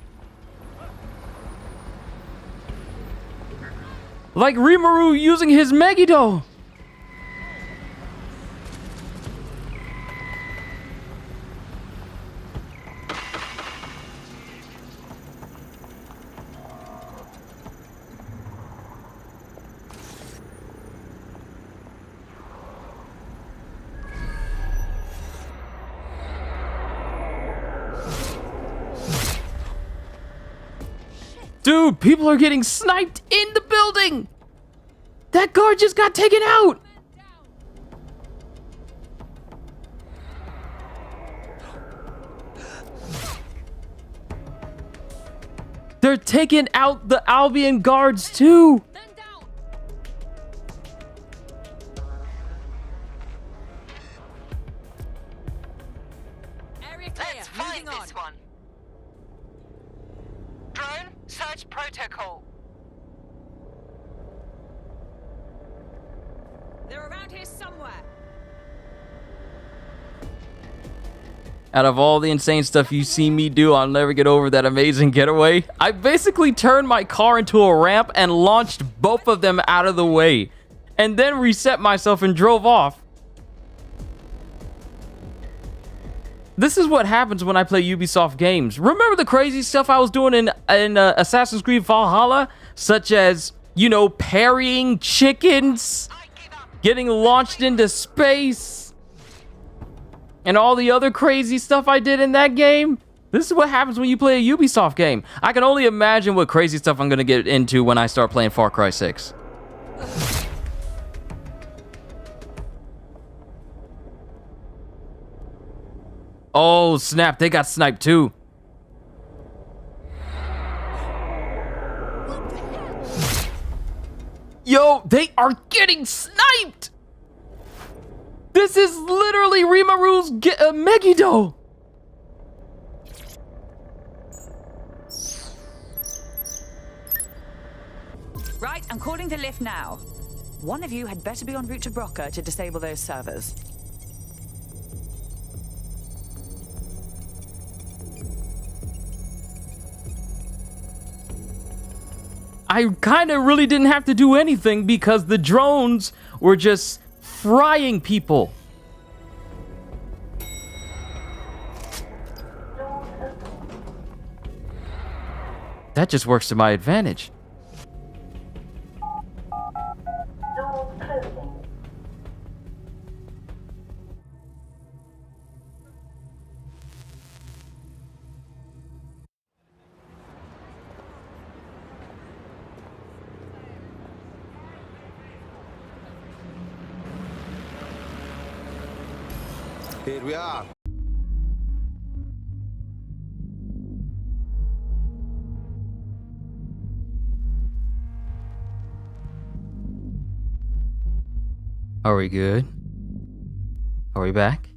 Like Rimuru using his Megiddo. Dude, people are getting sniped in the building! That guard just got taken out! They're taking out the Albion guards too! Let's find this one. Drone, search protocol. They're around here somewhere. Out of all the insane stuff you see me do, I'll never get over that amazing getaway. I basically turned my car into a ramp and launched both of them out of the way, and then reset myself and drove off. This is what happens when I play Ubisoft games. Remember the crazy stuff I was doing in Assassin's Creed Valhalla? Such as, you know, parrying chickens, getting launched into space, and all the other crazy stuff I did in that game? This is what happens when you play a Ubisoft game. I can only imagine what crazy stuff I'm going to get into when I start playing Far Cry 6. Oh, snap. They got sniped, too. Yo, they are getting sniped! This is literally Rimaru's Megiddo! Right, I'm calling the lift now. One of you had better be en route to Broca to disable those servers. I kind of really didn't have to do anything because the drones were just frying people. That just works to my advantage. Here we are. Are we good? Are we back?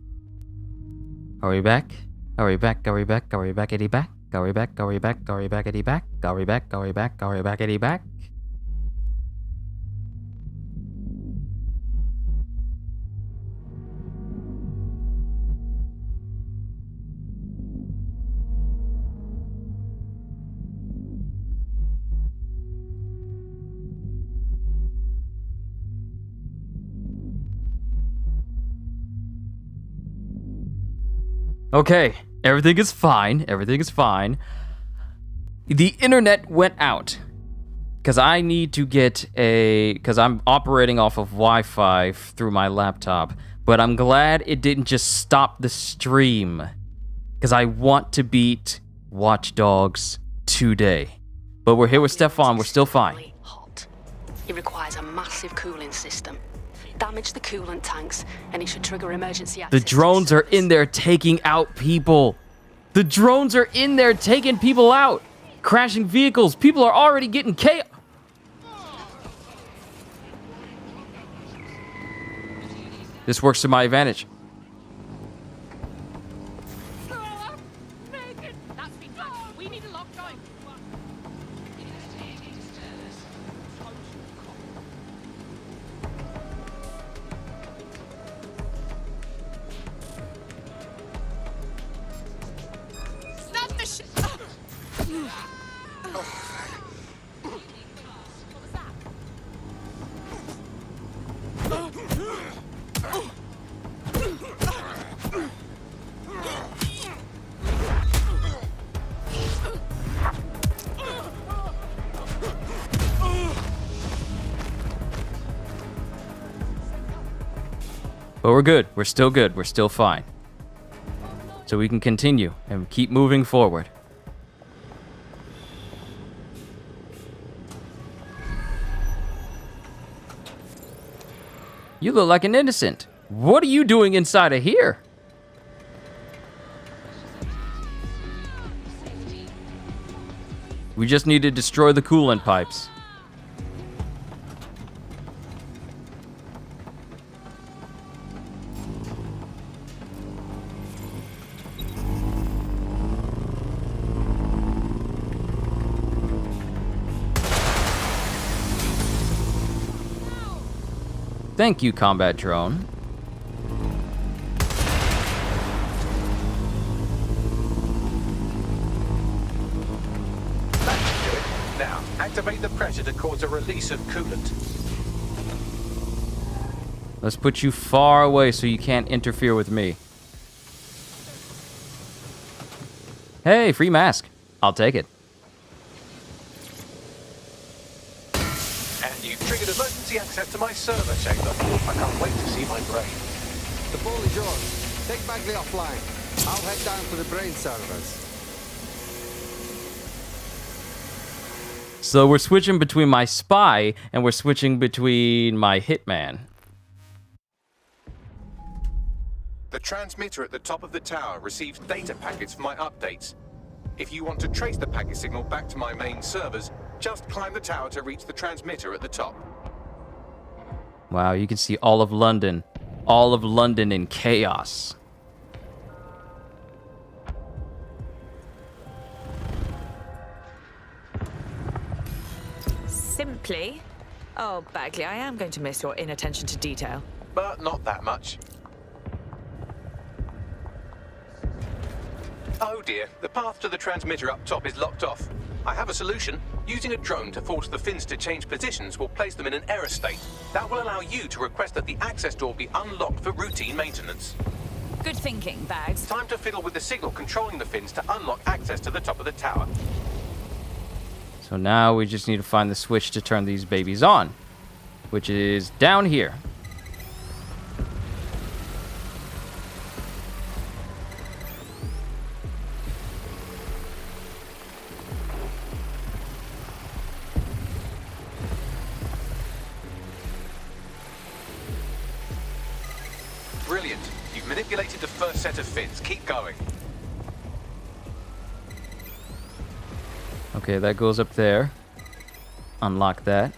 Are we back? Are we back? Are we back? Are we back? Eddie back? Are we back? Are we back? Are we back? Eddie back? Are we back? Are we back? Are we back? Eddie back? Okay, everything is fine. Everything is fine. The internet went out because I need to get because I'm operating off of Wi-Fi through my laptop, but I'm glad it didn't just stop the stream because I want to beat Watch Dogs today. But we're here with Stefan. We're still fine. Hot. It requires a massive cooling system. Damage the coolant tanks, and it should trigger emergency access. The drones are in there taking out people. The drones are in there taking people out. Crashing vehicles. People are already getting chaos. This works to my advantage. We need a lock going. Stop the shit! But we're good. We're still good. We're still fine. So we can continue and keep moving forward. You look like an innocent. What are you doing inside of here? We just need to destroy the coolant pipes. Thank you, combat drone. That should do it. Now, activate the pressure to cause a release of coolant. Let's put you far away so you can't interfere with me. Hey, free mask. I'll take it. And you've triggered emergency access to my server chamber. I can't wait to see my brain. The ball is yours. Take Bagley offline. I'll head down to the brain servers. So we're switching between my spy and we're switching between my hitman. The transmitter at the top of the tower receives data packets for my updates. If you want to trace the packet signal back to my main servers, just climb the tower to reach the transmitter at the top. Wow, you can see all of London. All of London in chaos. Simply? Oh, Bagley, I am going to miss your inattention to detail. But not that much. Oh dear, the path to the transmitter up top is locked off. I have a solution. Using a drone to force the fins to change positions will place them in an error state. That will allow you to request that the access door be unlocked for routine maintenance. Good thinking, Bags. Time to fiddle with the signal controlling the fins to unlock access to the top of the tower. So now we just need to find the switch to turn these babies on, which is down here. Brilliant. You've manipulated the first set of fins. Keep going. Okay, that goes up there. Unlock that.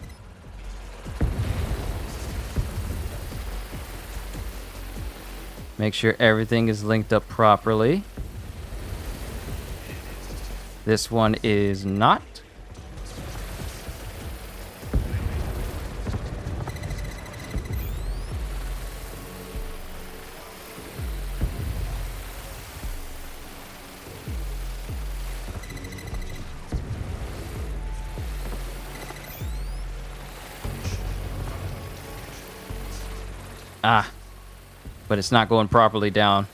Make sure everything is linked up properly. This one is not. Ah, but it's not going properly down.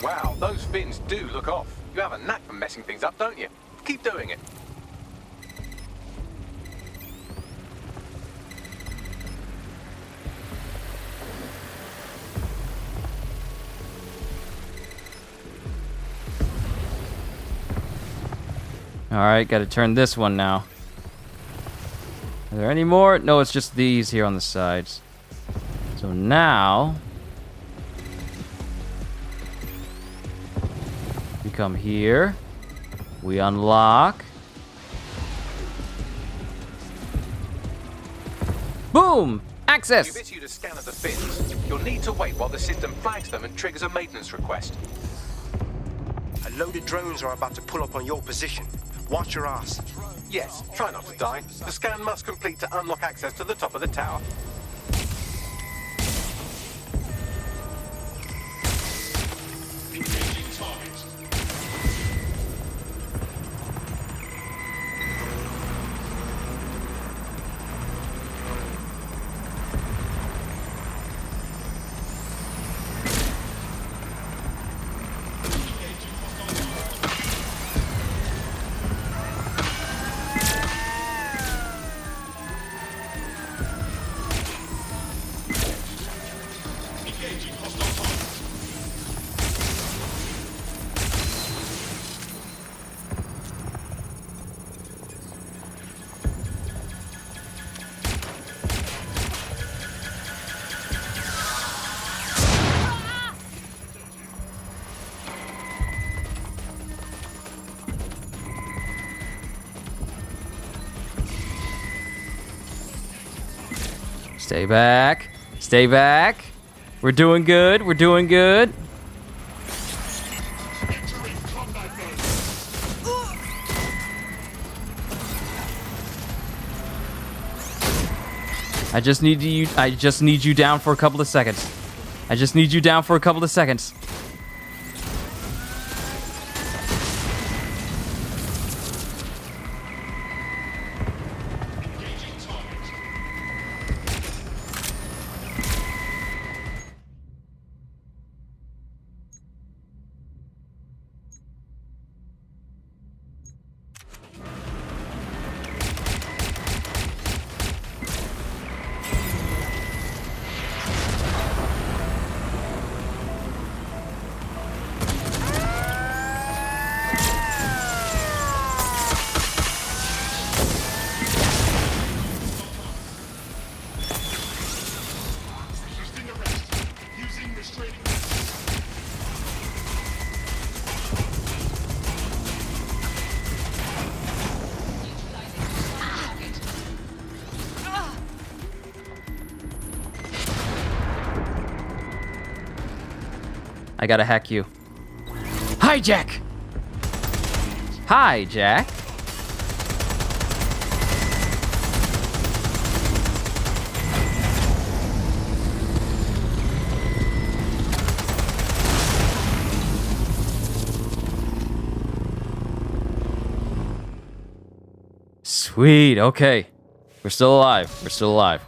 Wow, those fins do look off. You have a knack for messing things up, don't you? Keep doing it. Alright, gotta turn this one now. Are there any more? No, it's just these here on the sides. So now we come here. We unlock. Boom! Access! You've issued a scan of the fins. You'll need to wait while the system flags them and triggers a maintenance request. A load of drones are about to pull up on your position. Watch your ass. Yes, try not to die. The scan must complete to unlock access to the top of the tower. Stay back. Stay back. We're doing good. We're doing good. I just need you down for a couple of seconds. I just need you down for a couple of seconds. I gotta hack you. Hijack! Hijack? Sweet, okay. We're still alive. We're still alive.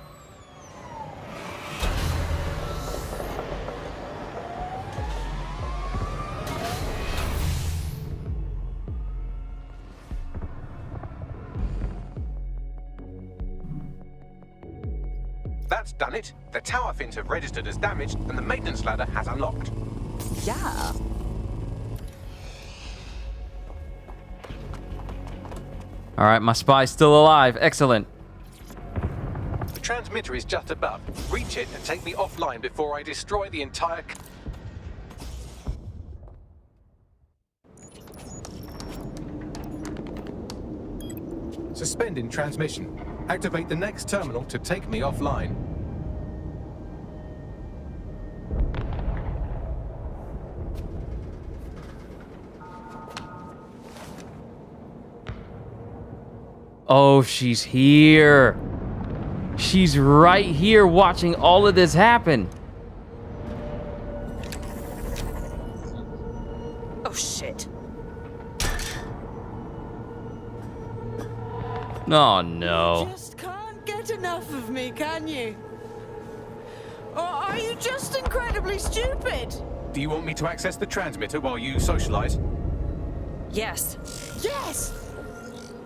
That's done it. The tower fins have registered as damaged, and the maintenance ladder has unlocked. Yeah. All right, my spy's still alive. Excellent. The transmitter is just above. Reach it and take me offline before I destroy the entire... Suspending transmission. Activate the next terminal to take me offline. Oh, she's here. She's right here watching all of this happen. Oh, shit. Oh, no. Just can't get enough of me, can you? Or are you just incredibly stupid? Do you want me to access the transmitter while you socialize? Yes. Yes!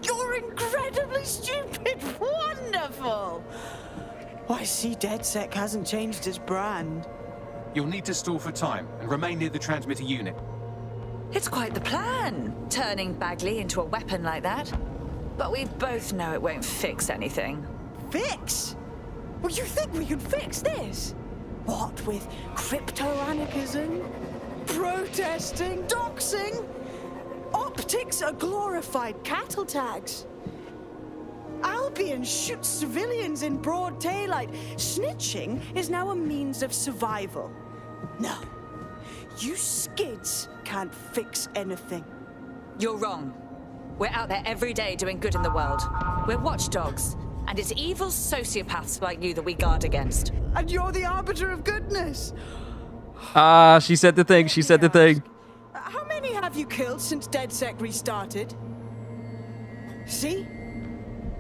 You're incredibly stupid! Wonderful! I see DedSec hasn't changed its brand. You'll need to stall for time and remain near the transmitter unit. It's quite the plan, turning Bagley into a weapon like that. But we both know it won't fix anything. Fix? Well, you think we can fix this? What with crypto-anarchism? Protesting? Doxing? Optics are glorified cattle tags. Albion shoots civilians in broad daylight. Snitching is now a means of survival. No, you skids can't fix anything. You're wrong. We're out there every day doing good in the world. We're watchdogs, and it's evil sociopaths like you that we guard against. And you're the arbiter of goodness. She said the thing. She said the thing. How many have you killed since DedSec restarted? See?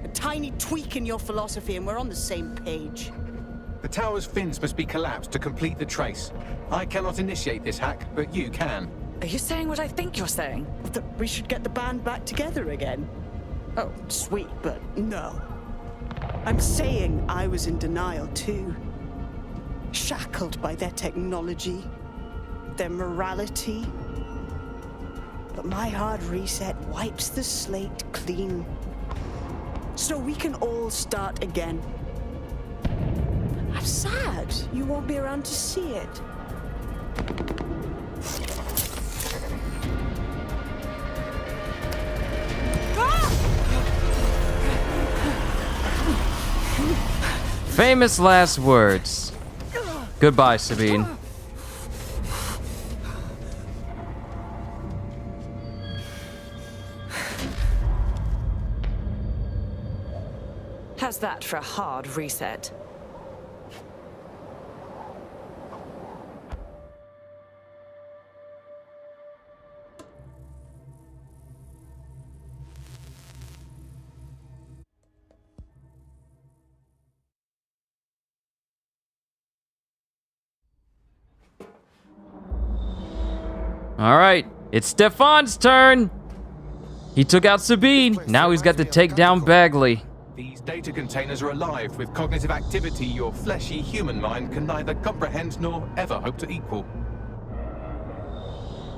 A tiny tweak in your philosophy and we're on the same page. The tower's fins must be collapsed to complete the trace. I cannot initiate this hack, but you can. Are you saying what I think you're saying? That we should get the band back together again? Oh, sweet, but no. I'm saying I was in denial too. Shackled by their technology, their morality. But my hard reset wipes the slate clean. So we can all start again. I'm sad you won't be around to see it. Famous last words. Goodbye, Sabine. How's that for a hard reset? All right, it's Stefan's turn. He took out Sabine. Now he's got to take down Bagley. These data containers are alive with cognitive activity your fleshy human mind can neither comprehend nor ever hope to equal.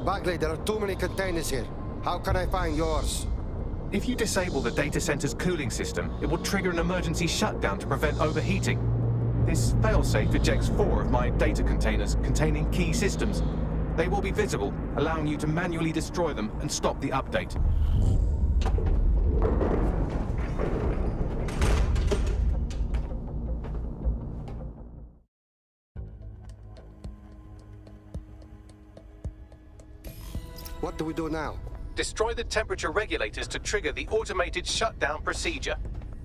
Bagley, there are too many containers here. How can I find yours? If you disable the data center's cooling system, it will trigger an emergency shutdown to prevent overheating. This failsafe ejects 4 of my data containers containing key systems. They will be visible, allowing you to manually destroy them and stop the update. What do we do now? Destroy the temperature regulators to trigger the automated shutdown procedure.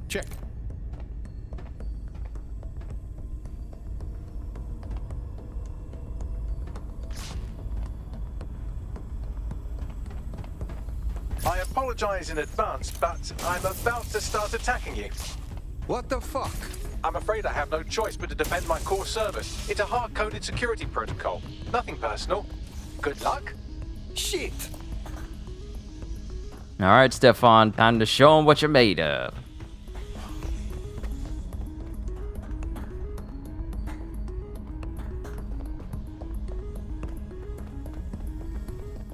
Check. I apologize in advance, but I'm about to start attacking you. What the fuck? I'm afraid I have no choice but to defend my core service. It's a hard-coded security protocol. Nothing personal. Good luck. Shit. All right, Stefan, time to show him what you're made of.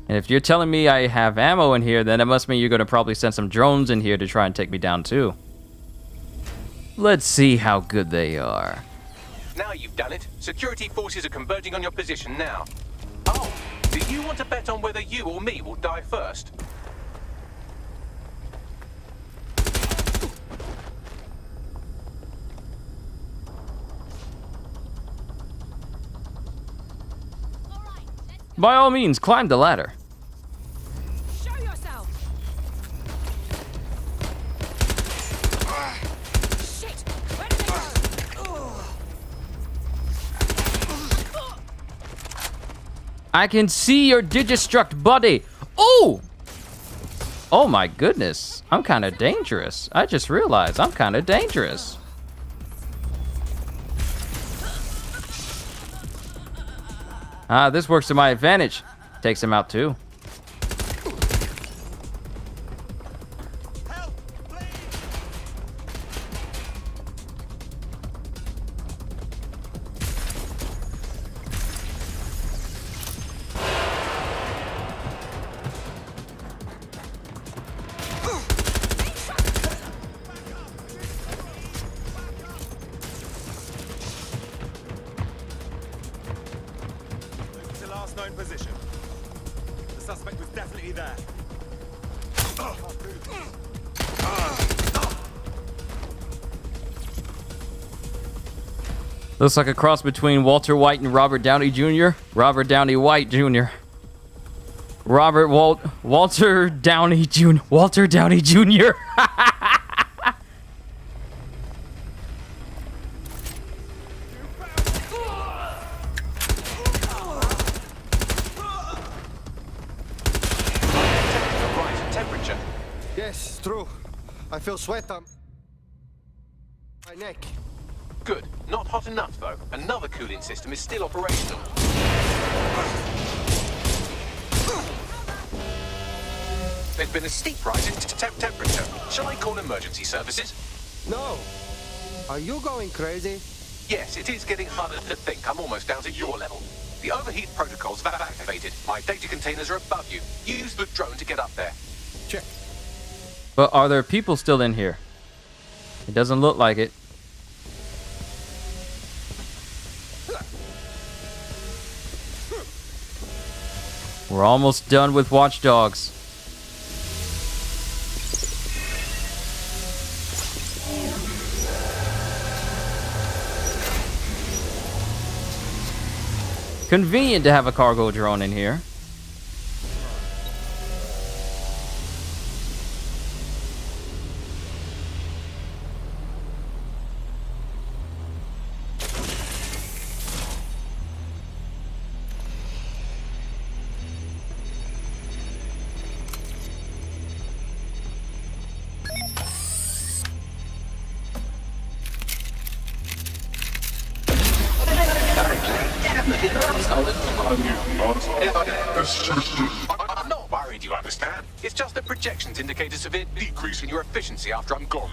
And if you're telling me I have ammo in here, then it must mean you're going to probably send some drones in here to try and take me down too. Let's see how good they are. Now you've done it. Security forces are converging on your position now. Oh, do you want to bet on whether you or me will die first? By all means, climb the ladder. Show yourself. Shit! Where did they go? I can see your Digistruct buddy. Oh! Oh my goodness. I'm kind of dangerous. I just realized I'm kind of dangerous. Ah, this works to my advantage. Takes him out too. The last known position. The suspect was definitely there. Looks like a cross between Walter White and Robert Downey Jr. Robert Downey White Jr. Walter Downey Jr. Walter Downey Jr. Yes, true. I feel sweat on my neck. Good. Not hot enough, though. Another cooling system is still operational. There's been a steep rise in temperature. Shall I call emergency services? No. Are you going crazy? Yes, it is getting harder to think. I'm almost down to your level. The overheat protocols have activated. My data containers are above you. Use the drone to get up there. Check. But are there people still in here? It doesn't look like it. We're almost done with Watch Dogs. Convenient to have a cargo drone in here. I'm not worried, you understand? It's just the projections indicate a severe decrease in your efficiency after I'm gone.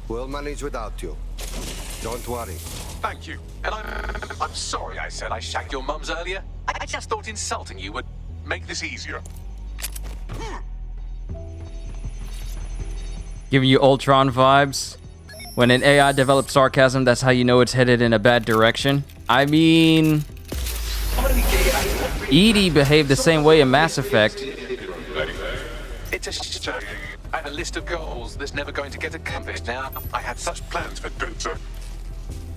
We'll manage without you. Don't worry. Thank you. And I'm sorry I said I shagged your mums earlier. I just thought insulting you would make this easier. Giving you Ultron vibes. When an AI develops sarcasm, that's how you know it's headed in a bad direction. I mean, Edie behaved the same way in Mass Effect. It's a shame. I had a list of goals that's never going to get accomplished now. I had such plans for Dota.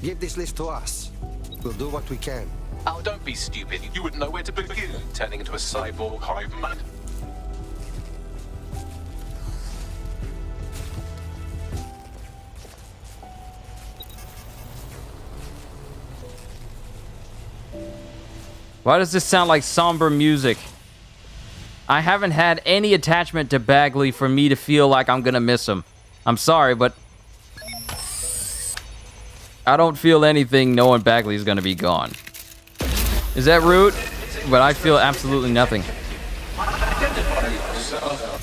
Give this list to us. We'll do what we can. Oh, don't be stupid. You wouldn't know where to begin, turning into a cyborg hive mind. Why does this sound like somber music? I haven't had any attachment to Bagley for me to feel like I'm gonna miss him. I'm sorry, but I don't feel anything knowing Bagley's gonna be gone. Is that rude? But I feel absolutely nothing.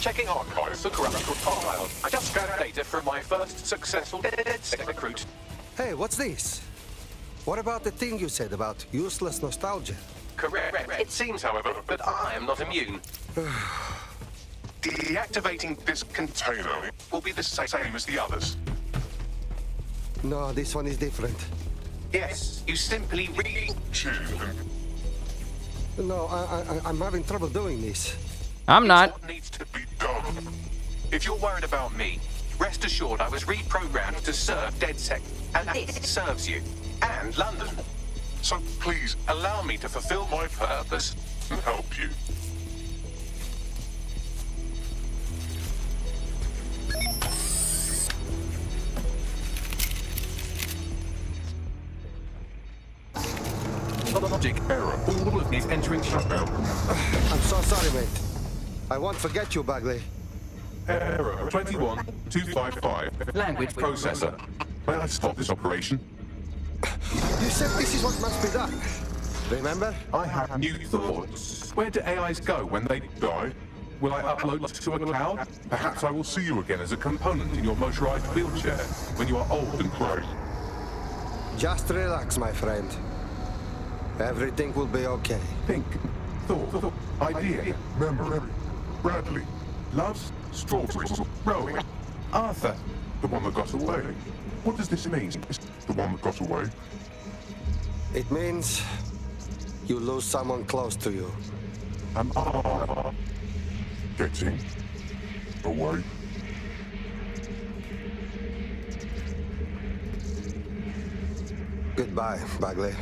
Checking archives for corrupt profile. I just got data from my first successful DedSec recruit. Hey, what's this? What about the thing you said about useless nostalgia? Correct. It seems, however, that I am not immune. Deactivating this container will be the same as the others. No, this one is different. Yes, you simply No, I'm having trouble doing this. I'm not. What needs to be done? If you're worried about me, rest assured I was reprogrammed to serve DedSec, and this serves you and London. So please allow me to fulfill my purpose and help you. Logic error. All of these entering shutdown. I'm so sorry, mate. I won't forget you, Bagley. Error 21255. Language processor. May I stop this operation? You said this is what must be done. Remember? I have new thoughts. Where do AIs go when they die? Will I upload to a cloud? Perhaps I will see you again as a component in your motorized wheelchair when you are old and gray. Just relax, my friend. Everything will be okay. Think, thought, idea, memory. Bradley, loves strawberries, rowing. Arthur, the one that got away. What does this mean? The one that got away? It means you lose someone close to you. Am I getting away? Goodbye, Bagley.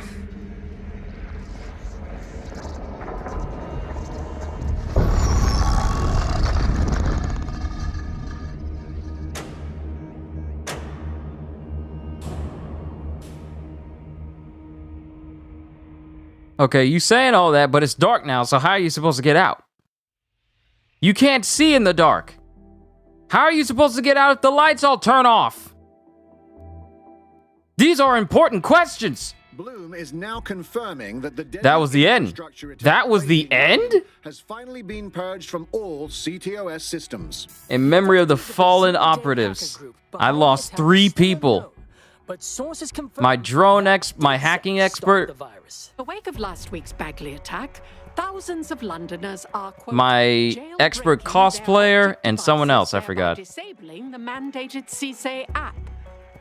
Okay, you saying all that, but it's dark now, so how are you supposed to get out? You can't see in the dark. How are you supposed to get out if the lights all turn off? These are important questions. Bloom is now confirming that the That was the end. That was the end? Has finally been purged from all CTOS systems. In memory of the fallen operatives, I lost 3 people. But sources confirm My drone my hacking expert, the virus. In the wake of last week's Bagley attack, thousands of Londoners are quote, my expert cosplayer, and someone else, I forgot. disabling the mandated CSA app.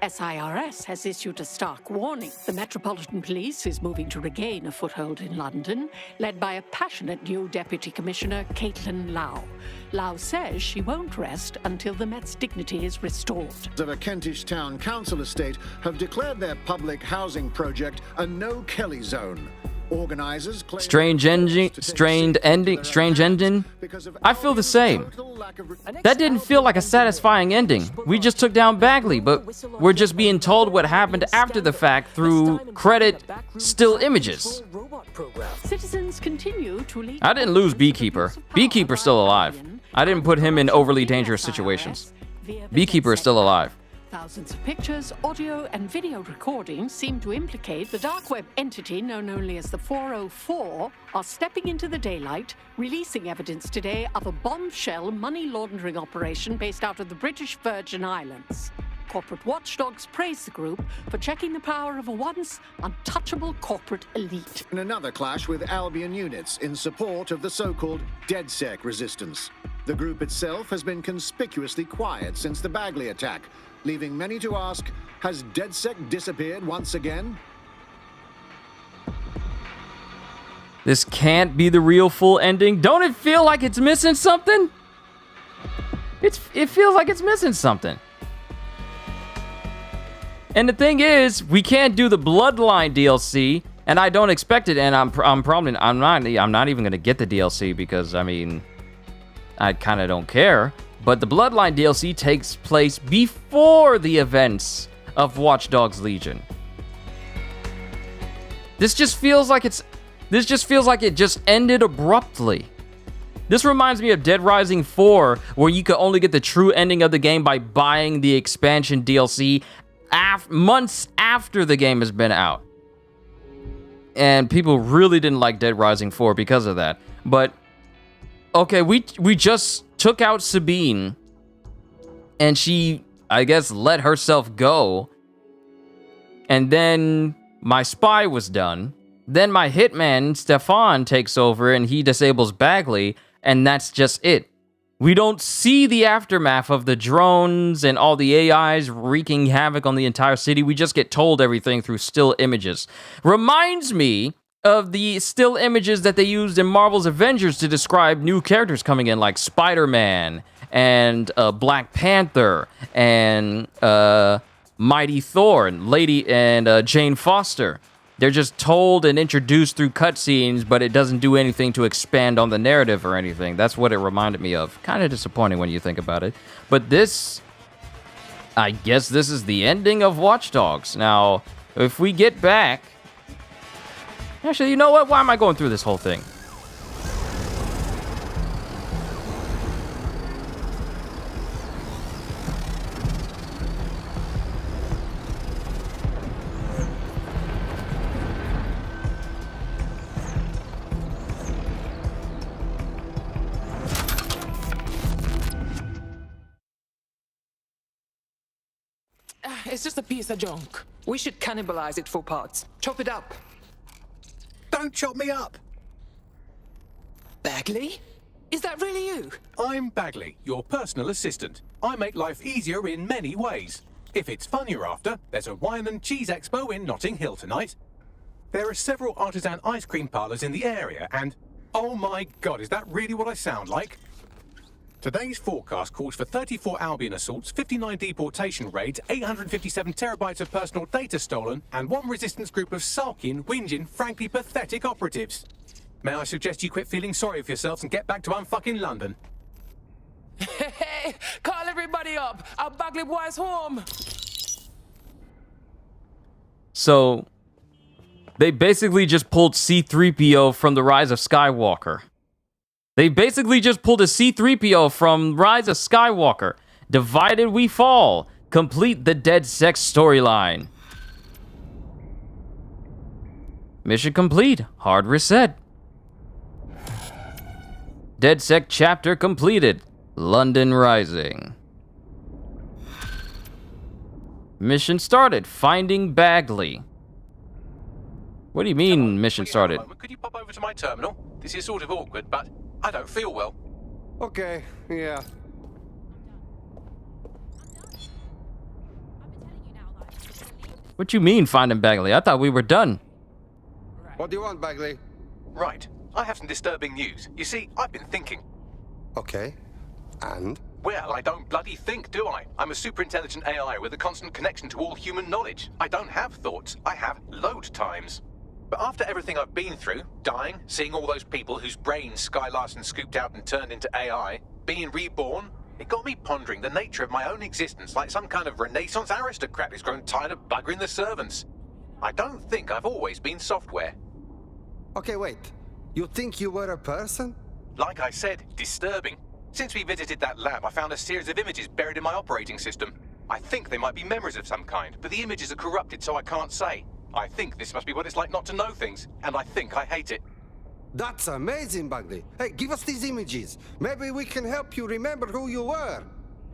SIRS has issued a stark warning. The Metropolitan Police is moving to regain a foothold in London, led by a passionate new Deputy Commissioner, Caitlin Lau. Lau says she won't rest until the Met's dignity is restored. Of a Kentish town council estate have declared their public housing project a no-Kelly zone. Organizers claim Strange ending. I feel the same. That didn't feel like a satisfying ending. We just took down Bagley, but we're just being told what happened after the fact through credit still images. Citizens continue to lead. I didn't lose Beekeeper. Beekeeper's still alive. I didn't put him in overly dangerous situations. Beekeeper is still alive. Thousands of pictures, audio, and video recordings seem to implicate the dark web entity known only as the 404 are stepping into the daylight, releasing evidence today of a bombshell money laundering operation based out of the British Virgin Islands. Corporate watchdogs praise the group for checking the power of a once untouchable corporate elite. In another clash with Albion units in support of the so-called DedSec resistance. The group itself has been conspicuously quiet since the Bagley attack, leaving many to ask, has DedSec disappeared once again? This can't be the real full ending. Don't it feel like it's missing something? It feels like it's missing something. And the thing is, we can't do the Bloodline DLC, and I don't expect it. And I'm not even gonna get the DLC because I mean, I kind of don't care. But the Bloodline DLC takes place before the events of Watch Dogs Legion. This just feels like it just ended abruptly. This reminds me of Dead Rising 4, where you could only get the true ending of the game by buying the expansion DLC months after the game has been out. And people really didn't like Dead Rising 4 because of that. But okay, we just took out Sabine, and she, I guess, let herself go. And then my spy was done. Then my hitman, Stefan, takes over and he disables Bagley, and that's just it. We don't see the aftermath of the drones and all the AIs wreaking havoc on the entire city. We just get told everything through still images. Reminds me of the still images that they used in Marvel's Avengers to describe new characters coming in, like Spider-Man and Black Panther and Mighty Thor and Jane Foster. They're just told and introduced through cutscenes, but it doesn't do anything to expand on the narrative or anything. That's what it reminded me of. Kind of disappointing when you think about it. But this, I guess this is the ending of Watch Dogs. Now, if we get back... Actually, you know what? Why am I going through this whole thing? It's just a piece of junk. We should cannibalize it for parts. Chop it up. Don't chop me up. Bagley? Is that really you? I'm Bagley, your personal assistant. I make life easier in many ways. If it's fun you're after, there's a wine and cheese expo in Notting Hill tonight. There are several artisan ice cream parlours in the area, and oh my god, is that really what I sound like? Today's forecast calls for 34 Albion assaults, 59 deportation raids, 857 terabytes of personal data stolen, and one resistance group of sulking, whinging, frankly pathetic operatives. May I suggest you quit feeling sorry for yourselves and get back to unfucking London? Hey, call everybody up. Our Bagley boy's home. So, they basically just pulled C-3PO from The Rise of Skywalker. They basically just pulled a C-3PO from Rise of Skywalker. Divided we fall. Complete the DedSec storyline. Mission complete. Hard reset. DedSec chapter completed. London Rising. Mission started. Finding Bagley. What do you mean, mission started? Could you pop over to my terminal? This is sort of awkward, but I don't feel well. Okay, yeah. What you mean, finding Bagley? I thought we were done. What do you want, Bagley? Right. I have some disturbing news. You see, I've been thinking. Okay. And? Well, I don't bloody think, do I? I'm a super intelligent AI with a constant connection to all human knowledge. I don't have thoughts. I have load times. But after everything I've been through, dying, seeing all those people whose brains Sky Larson scooped out and turned into AI, being reborn, it got me pondering the nature of my own existence like some kind of Renaissance aristocrat who's grown tired of buggering the servants. I don't think I've always been software. Okay, wait. You think you were a person? Like I said, disturbing. Since we visited that lab, I found a series of images buried in my operating system. I think they might be memories of some kind, but the images are corrupted, so I can't say. I think this must be what it's like not to know things, and I think I hate it. That's amazing, Bagley. Hey, give us these images. Maybe we can help you remember who you were.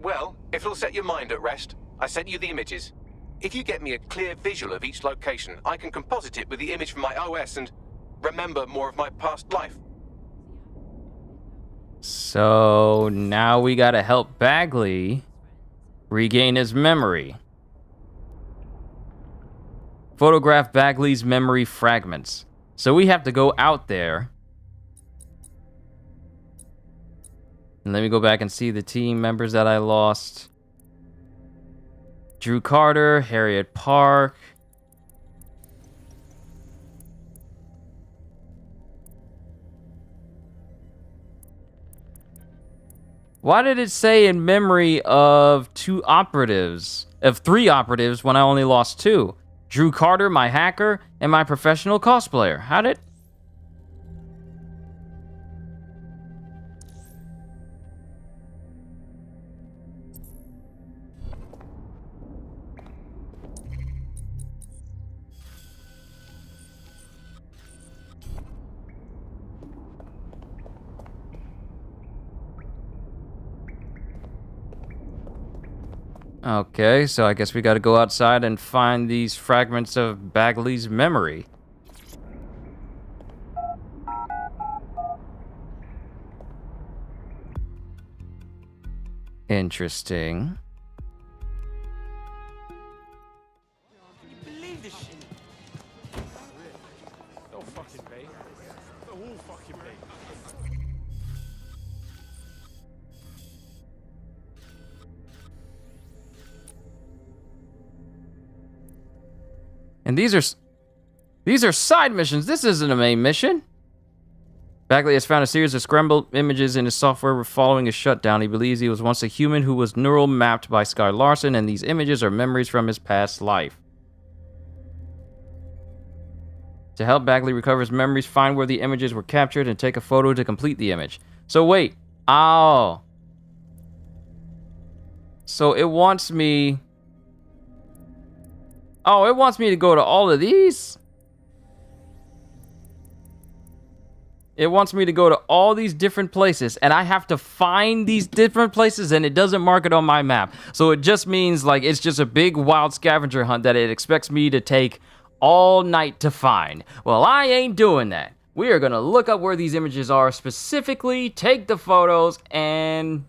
Well, if it'll set your mind at rest, I sent you the images. If you get me a clear visual of each location, I can composite it with the image from my OS and remember more of my past life. So now we gotta help Bagley regain his memory. Photograph Bagley's memory fragments. So we have to go out there. And let me go back and see the team members that I lost. Drew Carter, Harriet Park. Why did it say in memory of three operatives when I only lost two? Drew Carter, my hacker, and my professional cosplayer. How did... Okay, so I guess we gotta go outside and find these fragments of Bagley's memory. Interesting. Can you believe this shit? Don't fucking be. Don't all fucking be. And these are side missions. This isn't a main mission. Bagley has found a series of scrambled images in his software following a shutdown. He believes he was once a human who was neural mapped by Sky Larson, and these images are memories from his past life. To help Bagley recover his memories, find where the images were captured and take a photo to complete the image. So wait. Oh. So it wants me... Oh, it wants me to go to all of these? It wants me to go to all these different places, and I have to find these different places, and it doesn't mark it on my map. So it just means, like, it's just a big wild scavenger hunt that it expects me to take all night to find. Well, I ain't doing that. We are gonna look up where these images are specifically, take the photos, and...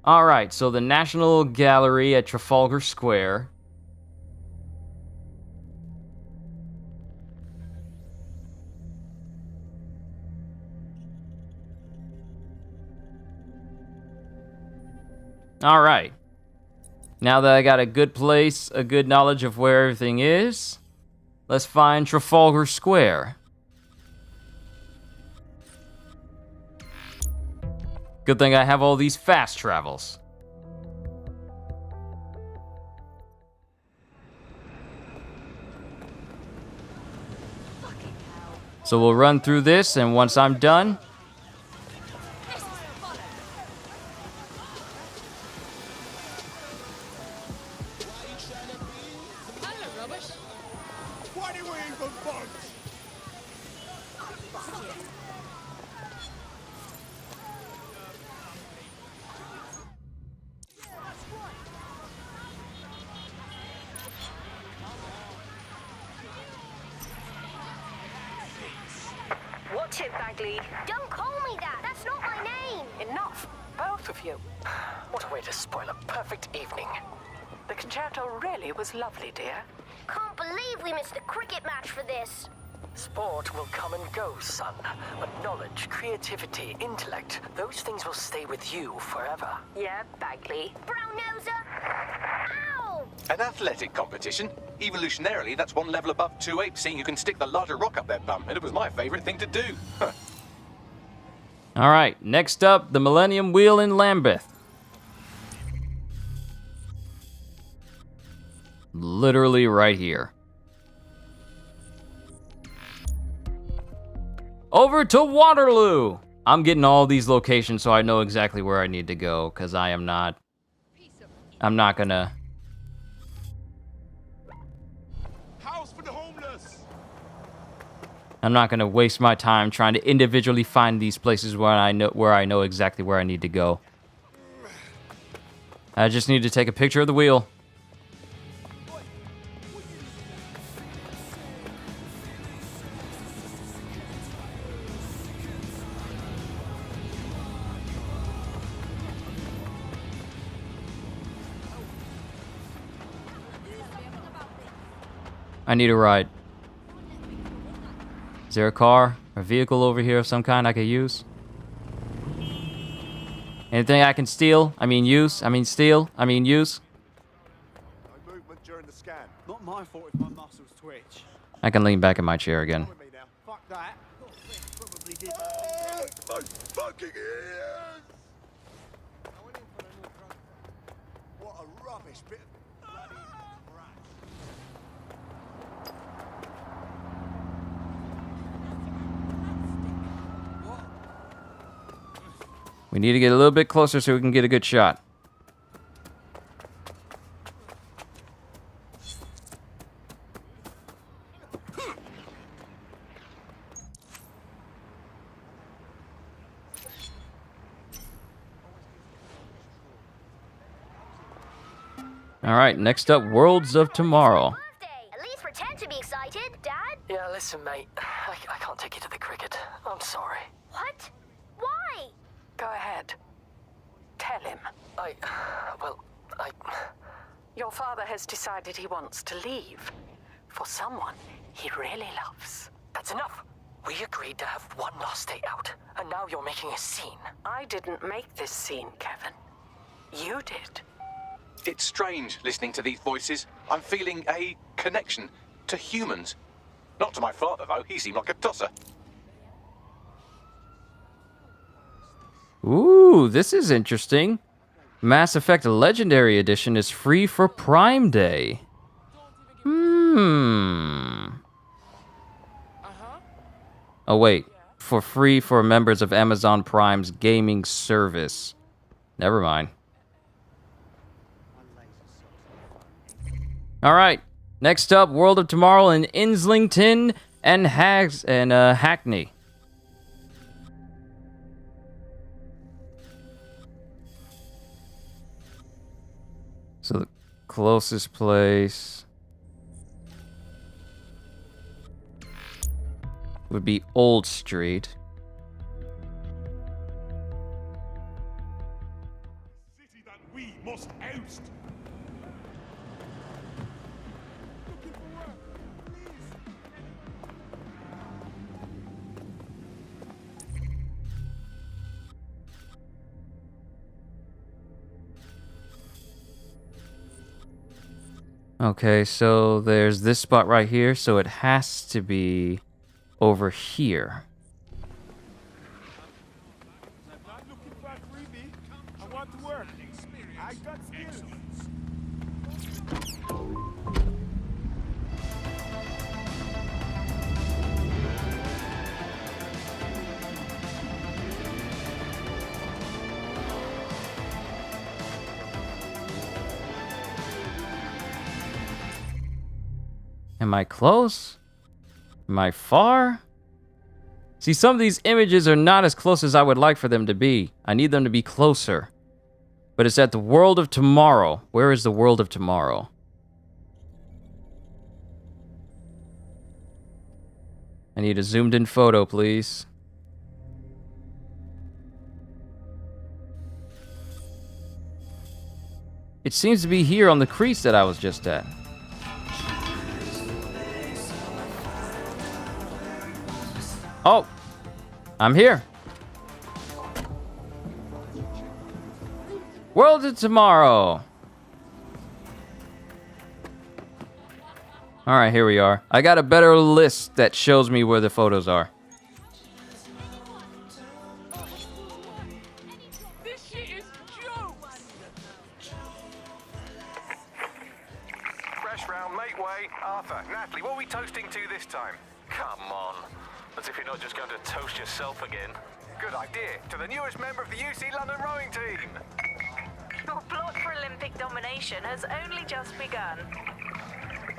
Alright, so the National Gallery at Trafalgar Square. Alright. Now that I got a good place, a good knowledge of where everything is, let's find Trafalgar Square. Good thing I have all these fast travels. So we'll run through this, and once I'm done... Watch it, Bagley. Don't call me that. That's not my name. Enough, both of you. What a way to spoil a perfect evening. The concerto really was lovely, dear. Can't believe we missed the cricket match for this. Sport will come and go, son. But knowledge, creativity, intellect, those things will stay with you forever. Yeah, Bagley. Brown noser. Ow! An athletic competition? Evolutionarily, that's one level above 2 apes, seeing who can stick the larger rock up their bum, and it was my favorite thing to do. Alright, next up, the Millennium Wheel in Lambeth. Literally right here. Over to Waterloo! I'm getting all these locations so I know exactly where I need to go, because I'm not gonna... House for the homeless. I'm not gonna waste my time trying to individually find these places where I know exactly where I need to go. I just need to take a picture of the wheel. I need a ride. Is there a car or vehicle over here of some kind I could use? Anything I can steal? I mean use? I mean steal? I mean use? No movement during the scan. Not my fault if my muscles twitch. I can lean back in my chair again. Fuck that. Probably did. My fucking ears! What a rubbish bit of bloody crap. We need to get a little bit closer so we can get a good shot. Alright, next up, Worlds of Tomorrow. At least pretend to be excited, Dad. Yeah, listen, mate. I can't can't take you to the cricket. I'm sorry. What? Why? Go ahead. Tell him. Your father has decided he wants to leave. For someone he really loves. That's enough. We agreed to have one last day out, and now you're making a scene. I didn't make this scene, Kevin. You did. It's strange listening to these voices. I'm feeling a connection to humans. Not to my father, though. He seemed like a tosser. Ooh, this is interesting. Mass Effect Legendary Edition is free for Prime Day. Oh, wait. For free for members of Amazon Prime's gaming service. Never mind. Alright. Next up, World of Tomorrow in Islington and Hackney. So the closest place would be Old Street. City that we must oust. Okay, so there's this spot right here, so it has to be over here. I'm not looking for a freebie. I want to work. I got skills. Am I close? Am I far? See, some of these images are not as close as I would like for them to be. I need them to be closer. But it's at the World of Tomorrow. Where is the World of Tomorrow? I need a zoomed in photo, please. It seems to be here on the crease that I was just at. Oh, I'm here. World of Tomorrow. All right, here we are. I got a better list that shows me where the photos are. This shit is jokes. Fresh round, make way. Arthur, Natalie, what are we toasting to this time? Come on. As if you're not just going to toast yourself again. Good idea. To the newest member of the UC London rowing team. Your plot for Olympic domination has only just begun.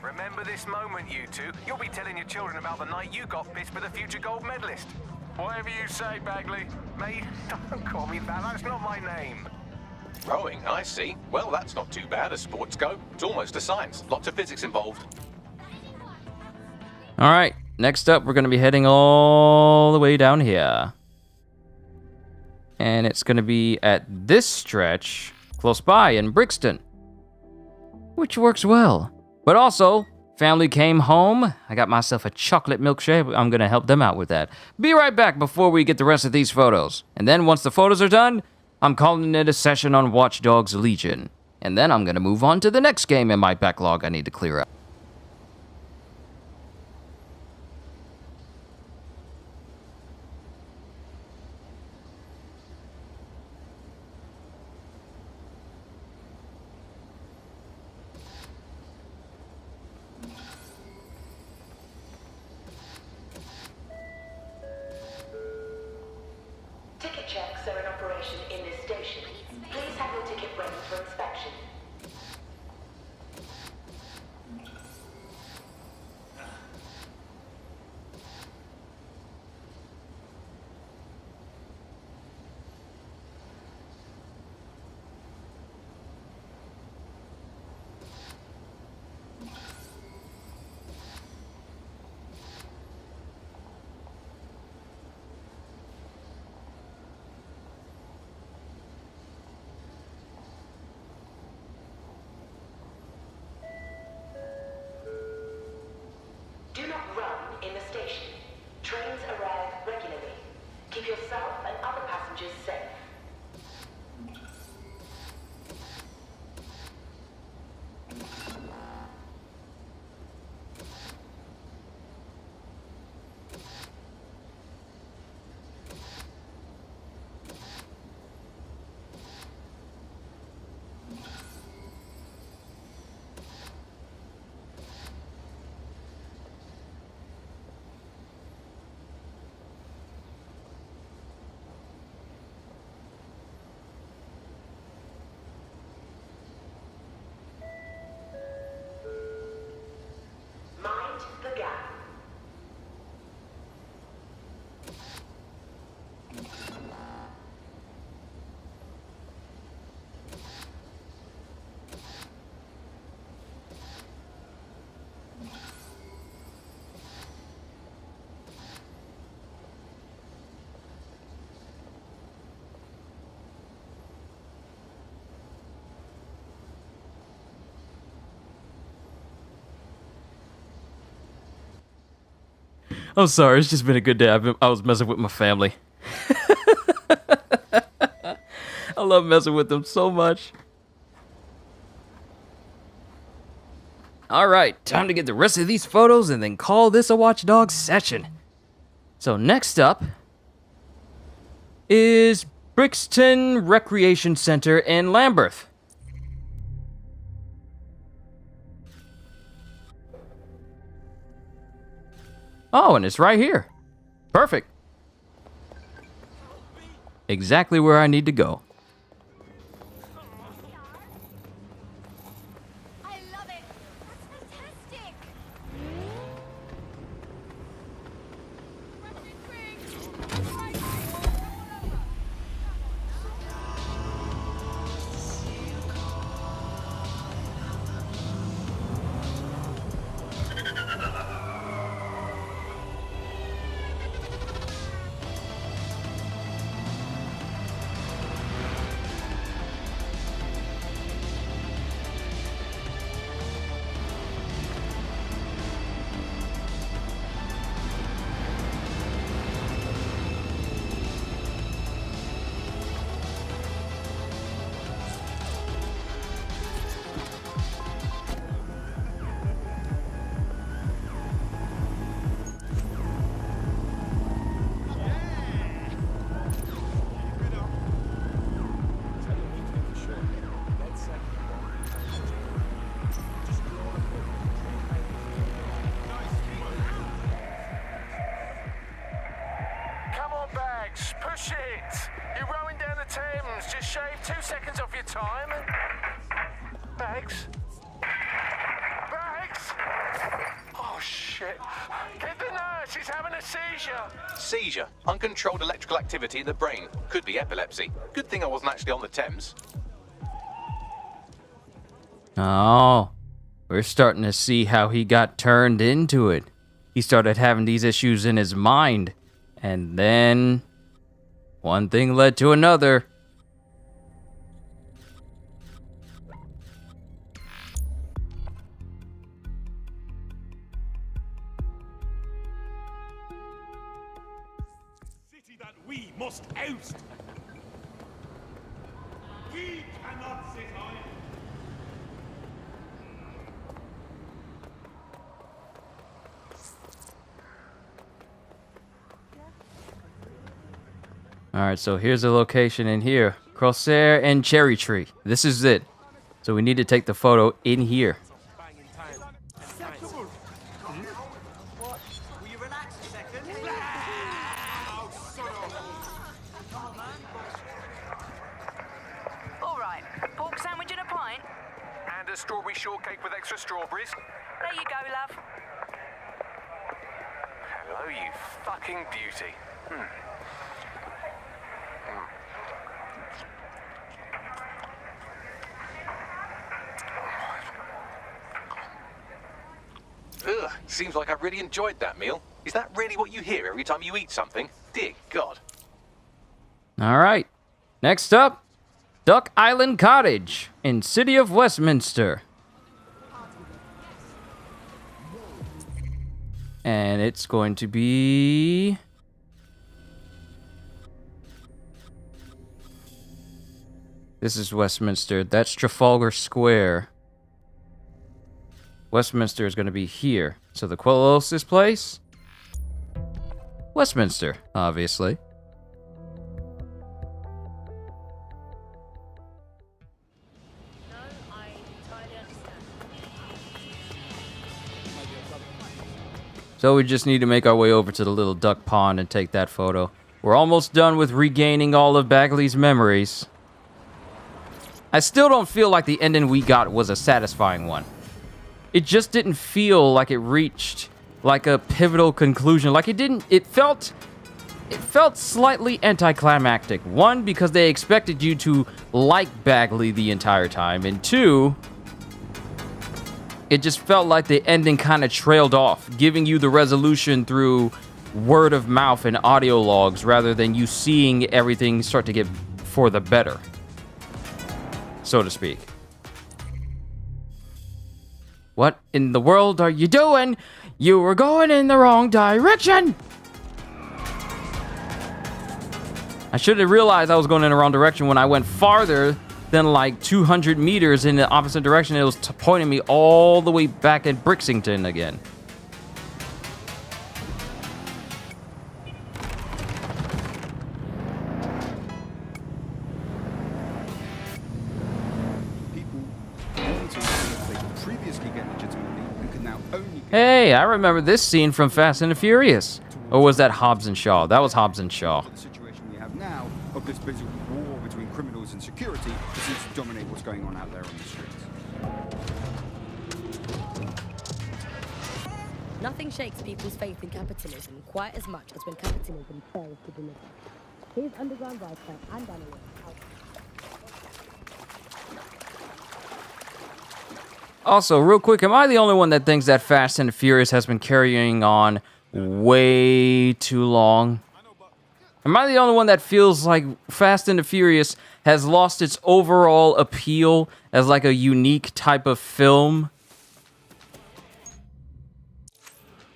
Remember this moment, you two. You'll be telling your children about the night you got pissed with a future gold medalist. Whatever you say, Bagley. Mate, don't call me that. That's not my name. Rowing, I see. Well, that's not too bad as sports go. It's almost a science. Lots of physics involved. All right. Next up, we're going to be heading all the way down here. And it's going to be at this stretch, close by in Brixton. Which works well. But also, family came home. I got myself a chocolate milkshake. I'm going to help them out with that. Be right back before we get the rest of these photos. And then once the photos are done, I'm calling it a session on Watch Dogs Legion. And then I'm going to move on to the next game in my backlog I need to clear up. Ticket checks are in operation in this station. Please have your ticket ready for inspection. I'm sorry, it's just been a good day. I was messing with my family. I love messing with them so much. Alright, time to get the rest of these photos and then call this a Watch Dogs session. So next up is Brixton Recreation Center in Lambeth. Oh, and it's right here. Perfect. Exactly where I need to go. Push it! You're rowing down the Thames. Just shave 2 seconds off your time and... Bags? Bags? Oh, shit. Get the nurse. He's having a seizure. Seizure. Uncontrolled electrical activity in the brain. Could be epilepsy. Good thing I wasn't actually on the Thames. Oh, we're starting to see how he got turned into it. He started having these issues in his mind. And then... one thing led to another. City that we must oust. We cannot sit on it. Alright, so here's the location in here. Crosshair and Cherry Tree. This is it. So we need to take the photo in here. Alright, pork sandwich and a pint. And a strawberry shortcake with extra strawberries. There you go, love. Hello, you fucking beauty. Ugh, seems like I really enjoyed that meal. Is that really what you hear every time you eat something? Dear God. Alright. Next up, Duck Island Cottage in City of Westminster. And it's going to be... this is Westminster. That's Trafalgar Square. Westminster is going to be here. So the Quelosis place? Westminster, obviously. So we just need to make our way over to the little duck pond and take that photo. We're almost done with regaining all of Bagley's memories. I still don't feel like the ending we got was a satisfying one. It just didn't feel like it reached like a pivotal conclusion. Like it felt slightly anticlimactic. One, because they expected you to like Bagley the entire time, and two, it just felt like the ending kind of trailed off, giving you the resolution through word of mouth and audio logs rather than you seeing everything start to get for the better, so to speak. What in the world are you doing? You were going in the wrong direction! I should have realized I was going in the wrong direction when I went farther than like 200 meters in the opposite direction. It was pointing me all the way back at Brixington again. Hey, I remember this scene from Fast and the Furious. Or was that Hobbs and Shaw? That was Hobbs and Shaw. The situation we have now of this busy war between criminals and security that seems to dominate what's going on out there on the streets. Nothing shakes people's faith in capitalism quite as much as when capitalism fails to deliver. Here's underground writer and analyst. Also, real quick, am I the only one that thinks that Fast and the Furious has been carrying on way too long? Am I the only one that feels like Fast and the Furious has lost its overall appeal as like a unique type of film?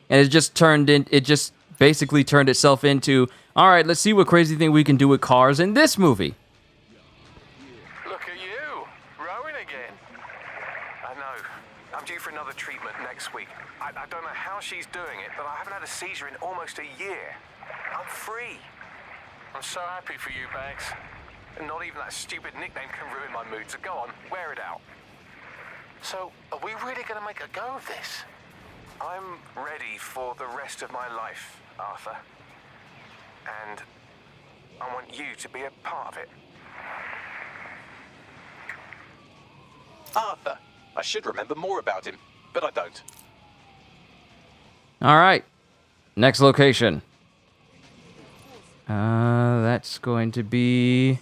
And it just basically turned itself into, all right, let's see what crazy thing we can do with cars in this movie. Look at you, rowing again. I know. I'm due for another treatment next week. I don't know how she's doing it, but I haven't had a seizure in almost a year. I'm free. I'm so happy for you, Bags. And not even that stupid nickname can ruin my mood, so go on, wear it out. So, are we really going to make a go of this? I'm ready for the rest of my life, Arthur. And I want you to be a part of it. Arthur. I should remember more about him, but I don't. All right. Next location. That's going to be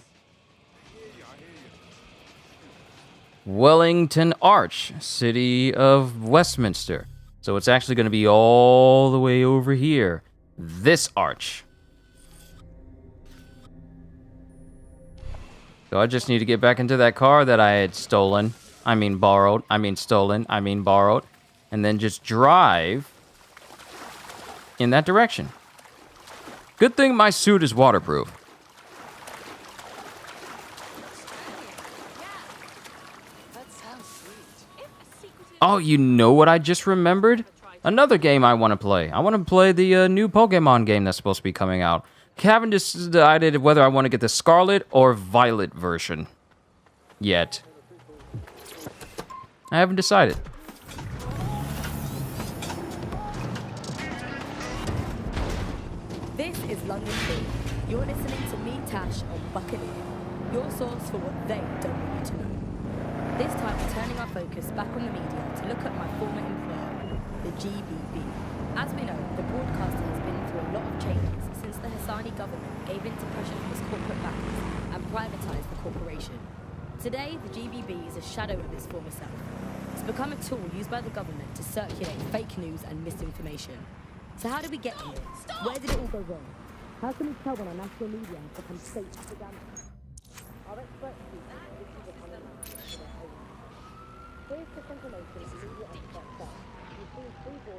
Wellington Arch, City of Westminster. So it's actually going to be all the way over here. This arch. So I just need to get back into that car that I had stolen. I mean borrowed. I mean stolen. I mean borrowed. And then just drive in that direction. Good thing my suit is waterproof. Oh, you know what I just remembered? Another game I want to play. I want to play the new Pokemon game that's supposed to be coming out. Haven't decided whether I want to get the Scarlet or Violet version yet. I haven't decided. This is London Beat. You're listening to me, Tash, on Buccaneer. Your source for what they don't want you to know. This time we're turning our focus back on the media to look at my former employer, the GBB. As we know, the broadcaster has been through a lot of changes since the Hassani government gave in to pressure from its corporate backers and privatised the corporation. Today, the GBB is a shadow of its former self. It's become a tool used by the government to circulate fake news and misinformation. So how did we get here? Where did it all go wrong? How can we tell when our national media has become state propaganda? Our experts believe that this is a kind of here's the information media experts say.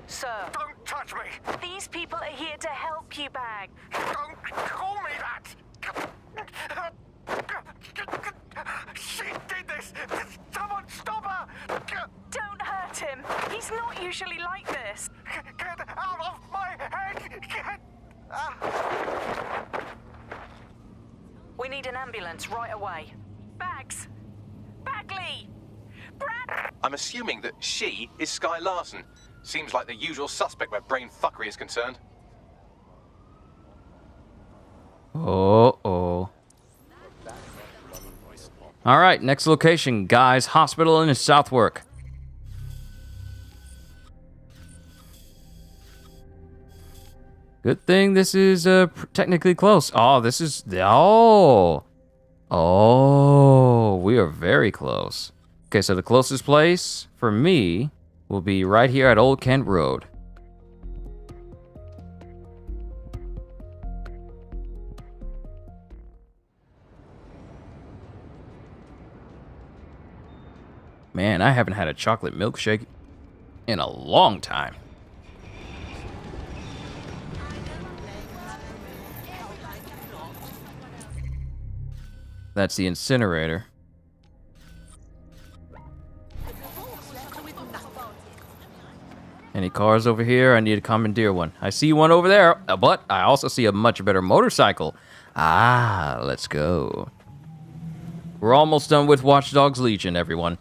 Sir. Don't touch me! These people are here to help you, Bag. Don't call me that! She did this! Someone stop her! Don't hurt him. He's not usually like this. Get out of my head! Get... We need an ambulance right away. Bags! Bagley! Brad! I'm assuming that she is Sky Larson. Seems like the usual suspect where brain fuckery is concerned. Uh-oh. All right, next location, Guy's Hospital in Southwark. Good thing this is technically close. Oh, this is... Oh, we are very close. Okay, so the closest place for me will be right here at Old Kent Road. Man, I haven't had a chocolate milkshake in a long time. That's the incinerator. Any cars over here? I need to commandeer one. I see one over there, but I also see a much better motorcycle. Ah, let's go. We're almost done with Watch Dogs Legion, everyone.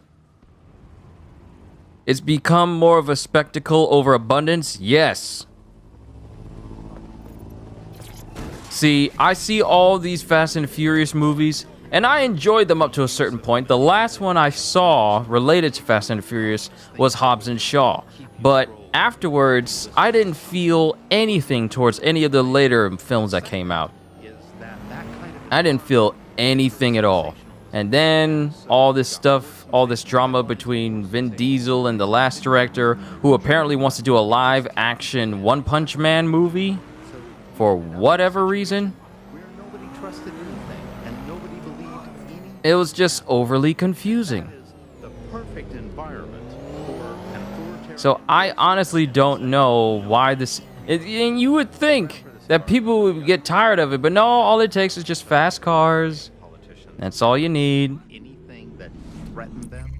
It's become more of a spectacle over abundance? Yes. See, I see all these Fast and Furious movies, and I enjoyed them up to a certain point. The last one I saw related to Fast and Furious was Hobbs and Shaw. But afterwards, I didn't feel anything towards any of the later films that came out. I didn't feel anything at all. And then all this stuff, all this drama between Vin Diesel and the last director, who apparently wants to do a live-action One Punch Man movie for whatever reason. It was just overly confusing. So I honestly don't know why this... And you would think that people would get tired of it, but no, all it takes is just fast cars. That's all you need. Anything that threatened them?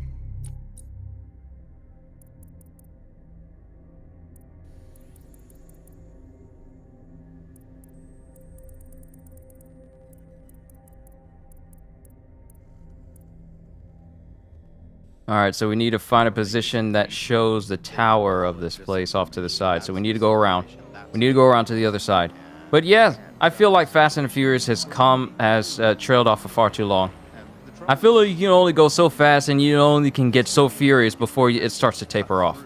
Alright, so we need to find a position that shows the tower of this place off to the side. So we need to go around. We need to go around to the other side. But yeah, I feel like Fast and Furious has trailed off for far too long. I feel like you can only go so fast and you only can get so furious before it starts to taper off.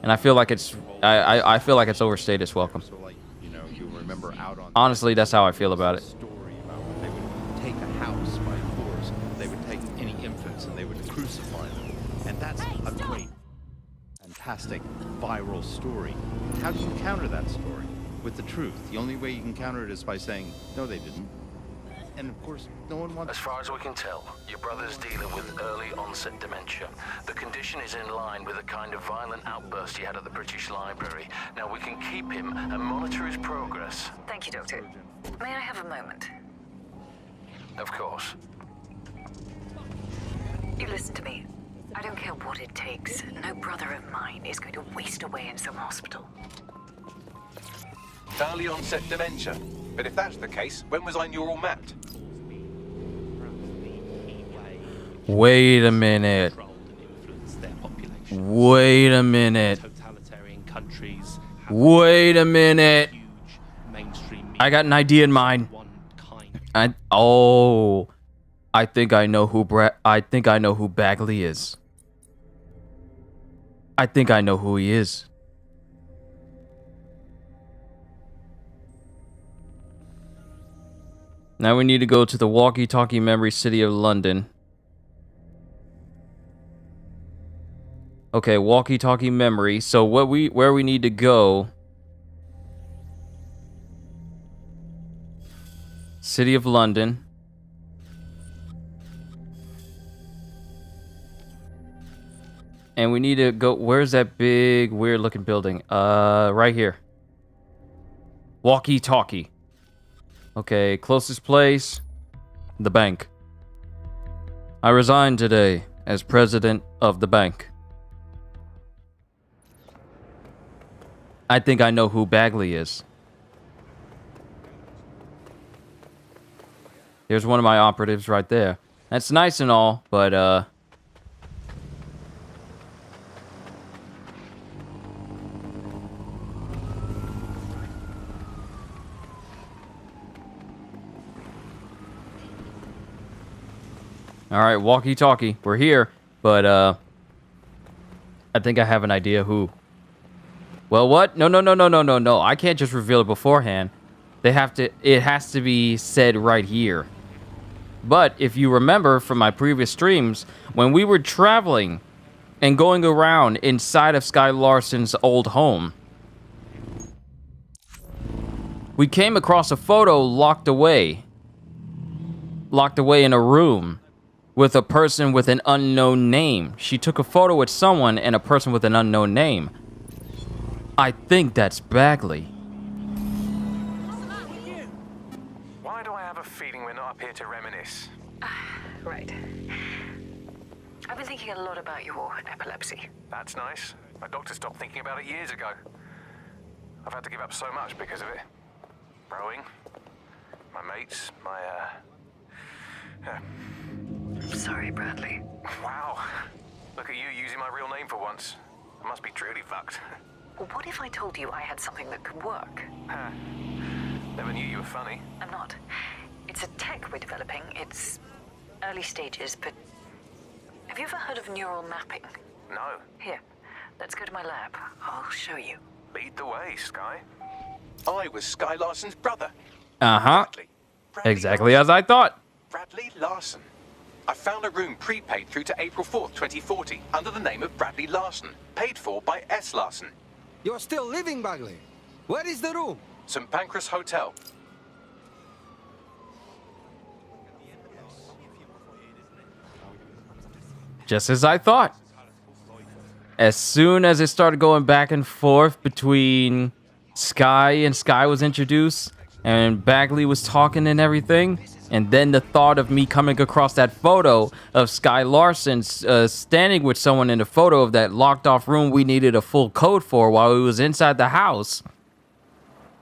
And I feel like it's I feel like it's overstayed its welcome. Honestly, that's how I feel about it. They would take a house by force. They would take any infants and they would crucify them. And that's a great, fantastic, viral story. How do you counter that story? With the truth. The only way you can counter it is by saying, no, they didn't. And of course, no one wants... As far as we can tell, your brother's dealing with early onset dementia. The condition is in line with the kind of violent outburst he had at the British Library. Now we can keep him and monitor his progress. Thank you, Doctor. May I have a moment? Of course. You listen to me. I don't care what it takes. No brother of mine is going to waste away in some hospital. Early onset dementia. But if that's the case, when was I neural mapped? Wait a minute. Wait a minute. Wait a minute. I got an idea in mind. I think I know who Bagley is. I think I know who he is. Now we need to go to the walkie-talkie memory city of London. Okay, walkie-talkie memory. So where we need to go? City of London. And we need to go, where's that big weird looking building? Right here. Walkie-talkie. Okay, closest place, the bank. I resign today as president of the bank. I think I know who Bagley is. There's one of my operatives right there. That's nice and all, but Alright, walkie-talkie. We're here, but, I think I have an idea who. Well, what? No. I can't just reveal it beforehand. It has to be said right here. But, if you remember from my previous streams, when we were traveling and going around inside of Sky Larson's old home, we came across a photo locked away in a room with a person with an unknown name. She took a photo with someone and a person with an unknown name. I think that's Bagley. Why do I have a feeling we're not up here to reminisce? Right. I've been thinking a lot about your epilepsy. That's nice. My doctor stopped thinking about it years ago. I've had to give up so much because of it. Rowing, my mates, I'm sorry, Bradley. Wow. Look at you using my real name for once. I must be truly fucked. What if I told you I had something that could work? Huh. Never knew you were funny. I'm not. It's a tech we're developing. It's early stages, but have you ever heard of neural mapping? No. Here, let's go to my lab. I'll show you. Lead the way, Sky. I was Sky Larson's brother. Uh-huh. Exactly as I thought. Bradley Larson. I found a room prepaid through to April 4th, 2040, under the name of Bradley Larson, paid for by S. Larson. You're still living, Bagley. Where is the room? St. Pancras Hotel. Just as I thought. As soon as it started going back and forth between Sky and Sky was introduced, and Bagley was talking and everything, and then the thought of me coming across that photo of Sky Larson standing with someone in the photo of that locked off room we needed a full code for while we was inside the house.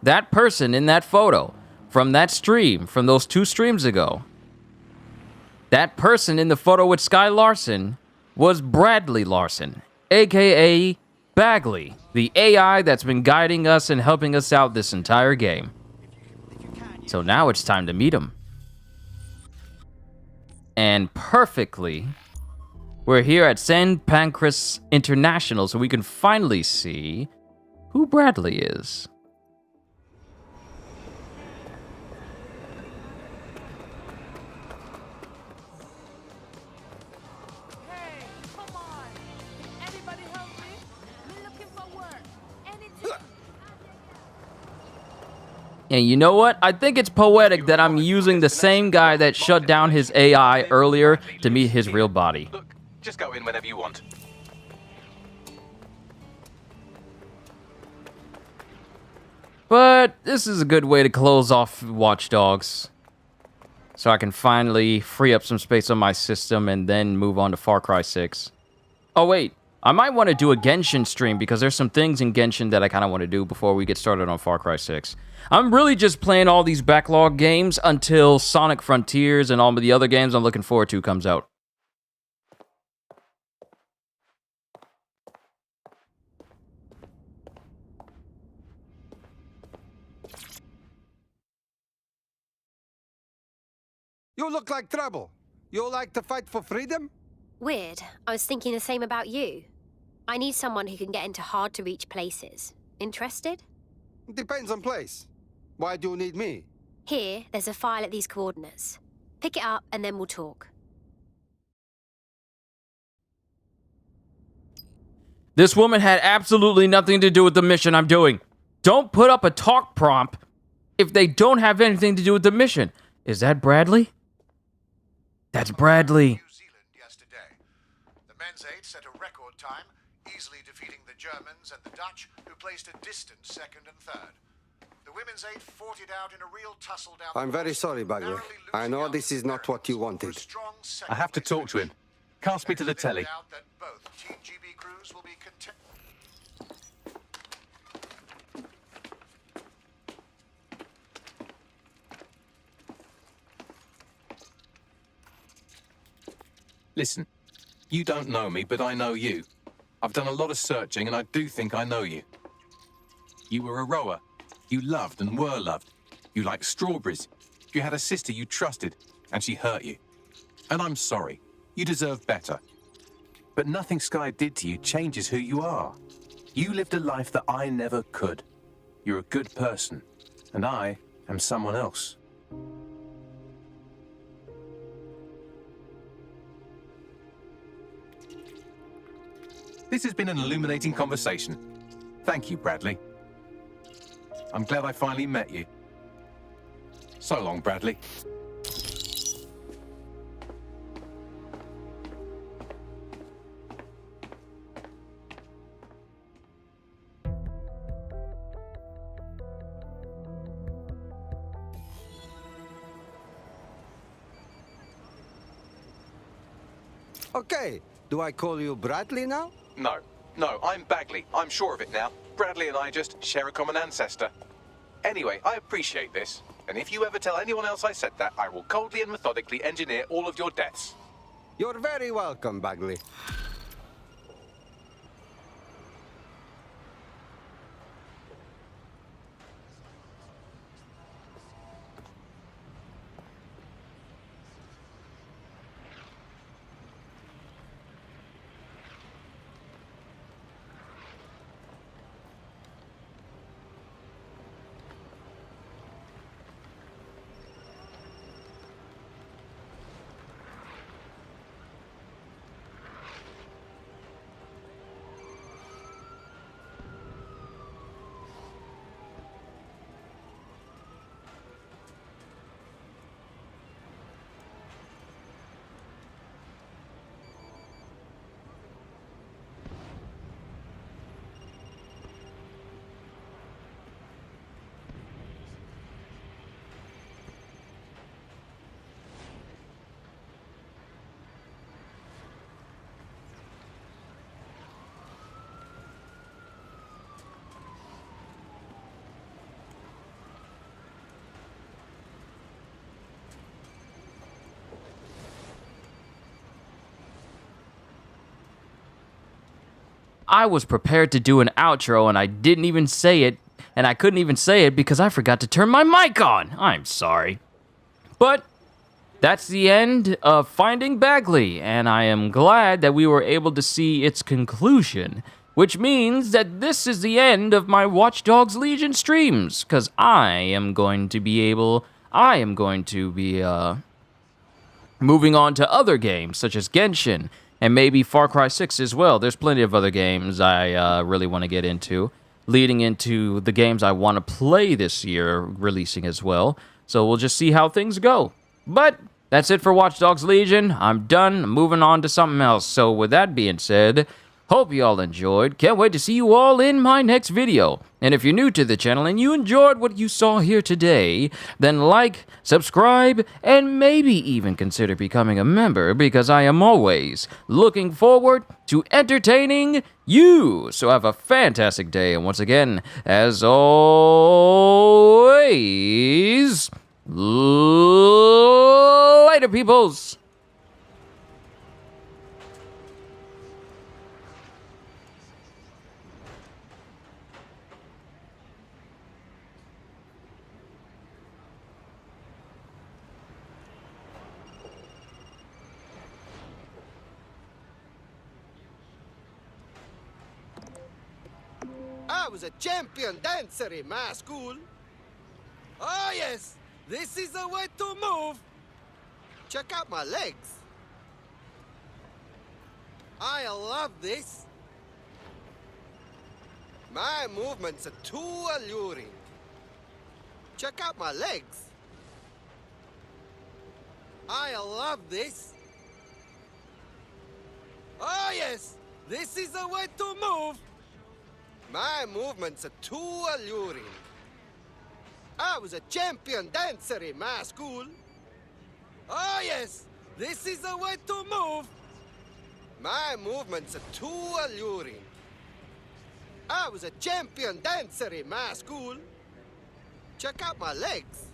That person in that photo from that stream, from those 2 streams ago, that person in the photo with Sky Larson was Bradley Larson, aka Bagley, the AI that's been guiding us and helping us out this entire game. So now it's time to meet him. And perfectly, we're here at St. Pancras International, so we can finally see who Bradley is. And you know what? I think it's poetic that I'm using the same guy that shut down his AI earlier to meet his real body. Look, just go in whenever you want. But this is a good way to close off Watch Dogs, so I can finally free up some space on my system and then move on to Far Cry 6. Oh wait, I might want to do a Genshin stream because there's some things in Genshin that I kind of want to do before we get started on Far Cry 6. I'm really just playing all these backlog games until Sonic Frontiers and all of the other games I'm looking forward to comes out. You look like trouble. You like to fight for freedom? Weird. I was thinking the same about you. I need someone who can get into hard-to-reach places. Interested? Depends on place. Why do you need me? Here, there's a file at these coordinates. Pick it up and then we'll talk. This woman had absolutely nothing to do with the mission I'm doing. Don't put up a talk prompt if they don't have anything to do with the mission. Is that Bradley? That's Bradley. The men's 8 set a record time, easily defeating the Germans and the Dutch, who placed a distant 2nd and 3rd. The women's 8 fought it out in a real tussle down I'm very sorry, Bagley. I know this is not what you wanted. I have to talk to him. Cast me to the telly. Both Team GB crews will be content. Listen, you don't know me, but I know you. I've done a lot of searching, and I do think I know you. You were a rower. You loved and were loved. You liked strawberries. You had a sister you trusted, and she hurt you. And I'm sorry. You deserve better. But nothing Sky did to you changes who you are. You lived a life that I never could. You're a good person, and I am someone else. This has been an illuminating conversation. Thank you, Bradley. I'm glad I finally met you. So long, Bradley. Okay, do I call you Bradley now? No, I'm Bagley. I'm sure of it now. Bradley and I just share a common ancestor. Anyway, I appreciate this. And if you ever tell anyone else I said that, I will coldly and methodically engineer all of your deaths. You're very welcome, Bagley. I was prepared to do an outro and I didn't even say it, and I couldn't even say it because I forgot to turn my mic on. I'm sorry. But that's the end of Finding Bagley, and I am glad that we were able to see its conclusion, which means that this is the end of my Watch Dogs Legion streams, because I am going to be moving on to other games, such as Genshin, and maybe Far Cry 6 as well. There's plenty of other games I really want to get into, leading into the games I want to play this year releasing as well. So we'll just see how things go. But that's it for Watch Dogs Legion. I'm done. I'm moving on to something else. So with that being said, hope you all enjoyed. Can't wait to see you all in my next video. And if you're new to the channel and you enjoyed what you saw here today, then like, subscribe, and maybe even consider becoming a member, because I am always looking forward to entertaining you. So have a fantastic day, and once again, as always, later, peoples. I was a champion dancer in my school. Oh yes, this is the way to move. Check out my legs. I love this. My movements are too alluring. Check out my legs. I love this. Oh yes, this is the way to move. My movements are too alluring. I was a champion dancer in my school. Oh yes, this is the way to move. My movements are too alluring. I was a champion dancer in my school. Check out my legs.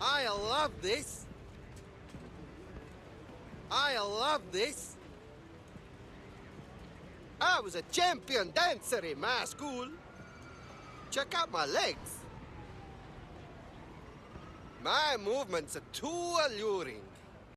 I love this. I love this. I was a champion dancer in my school. Check out my legs. My movements are too alluring.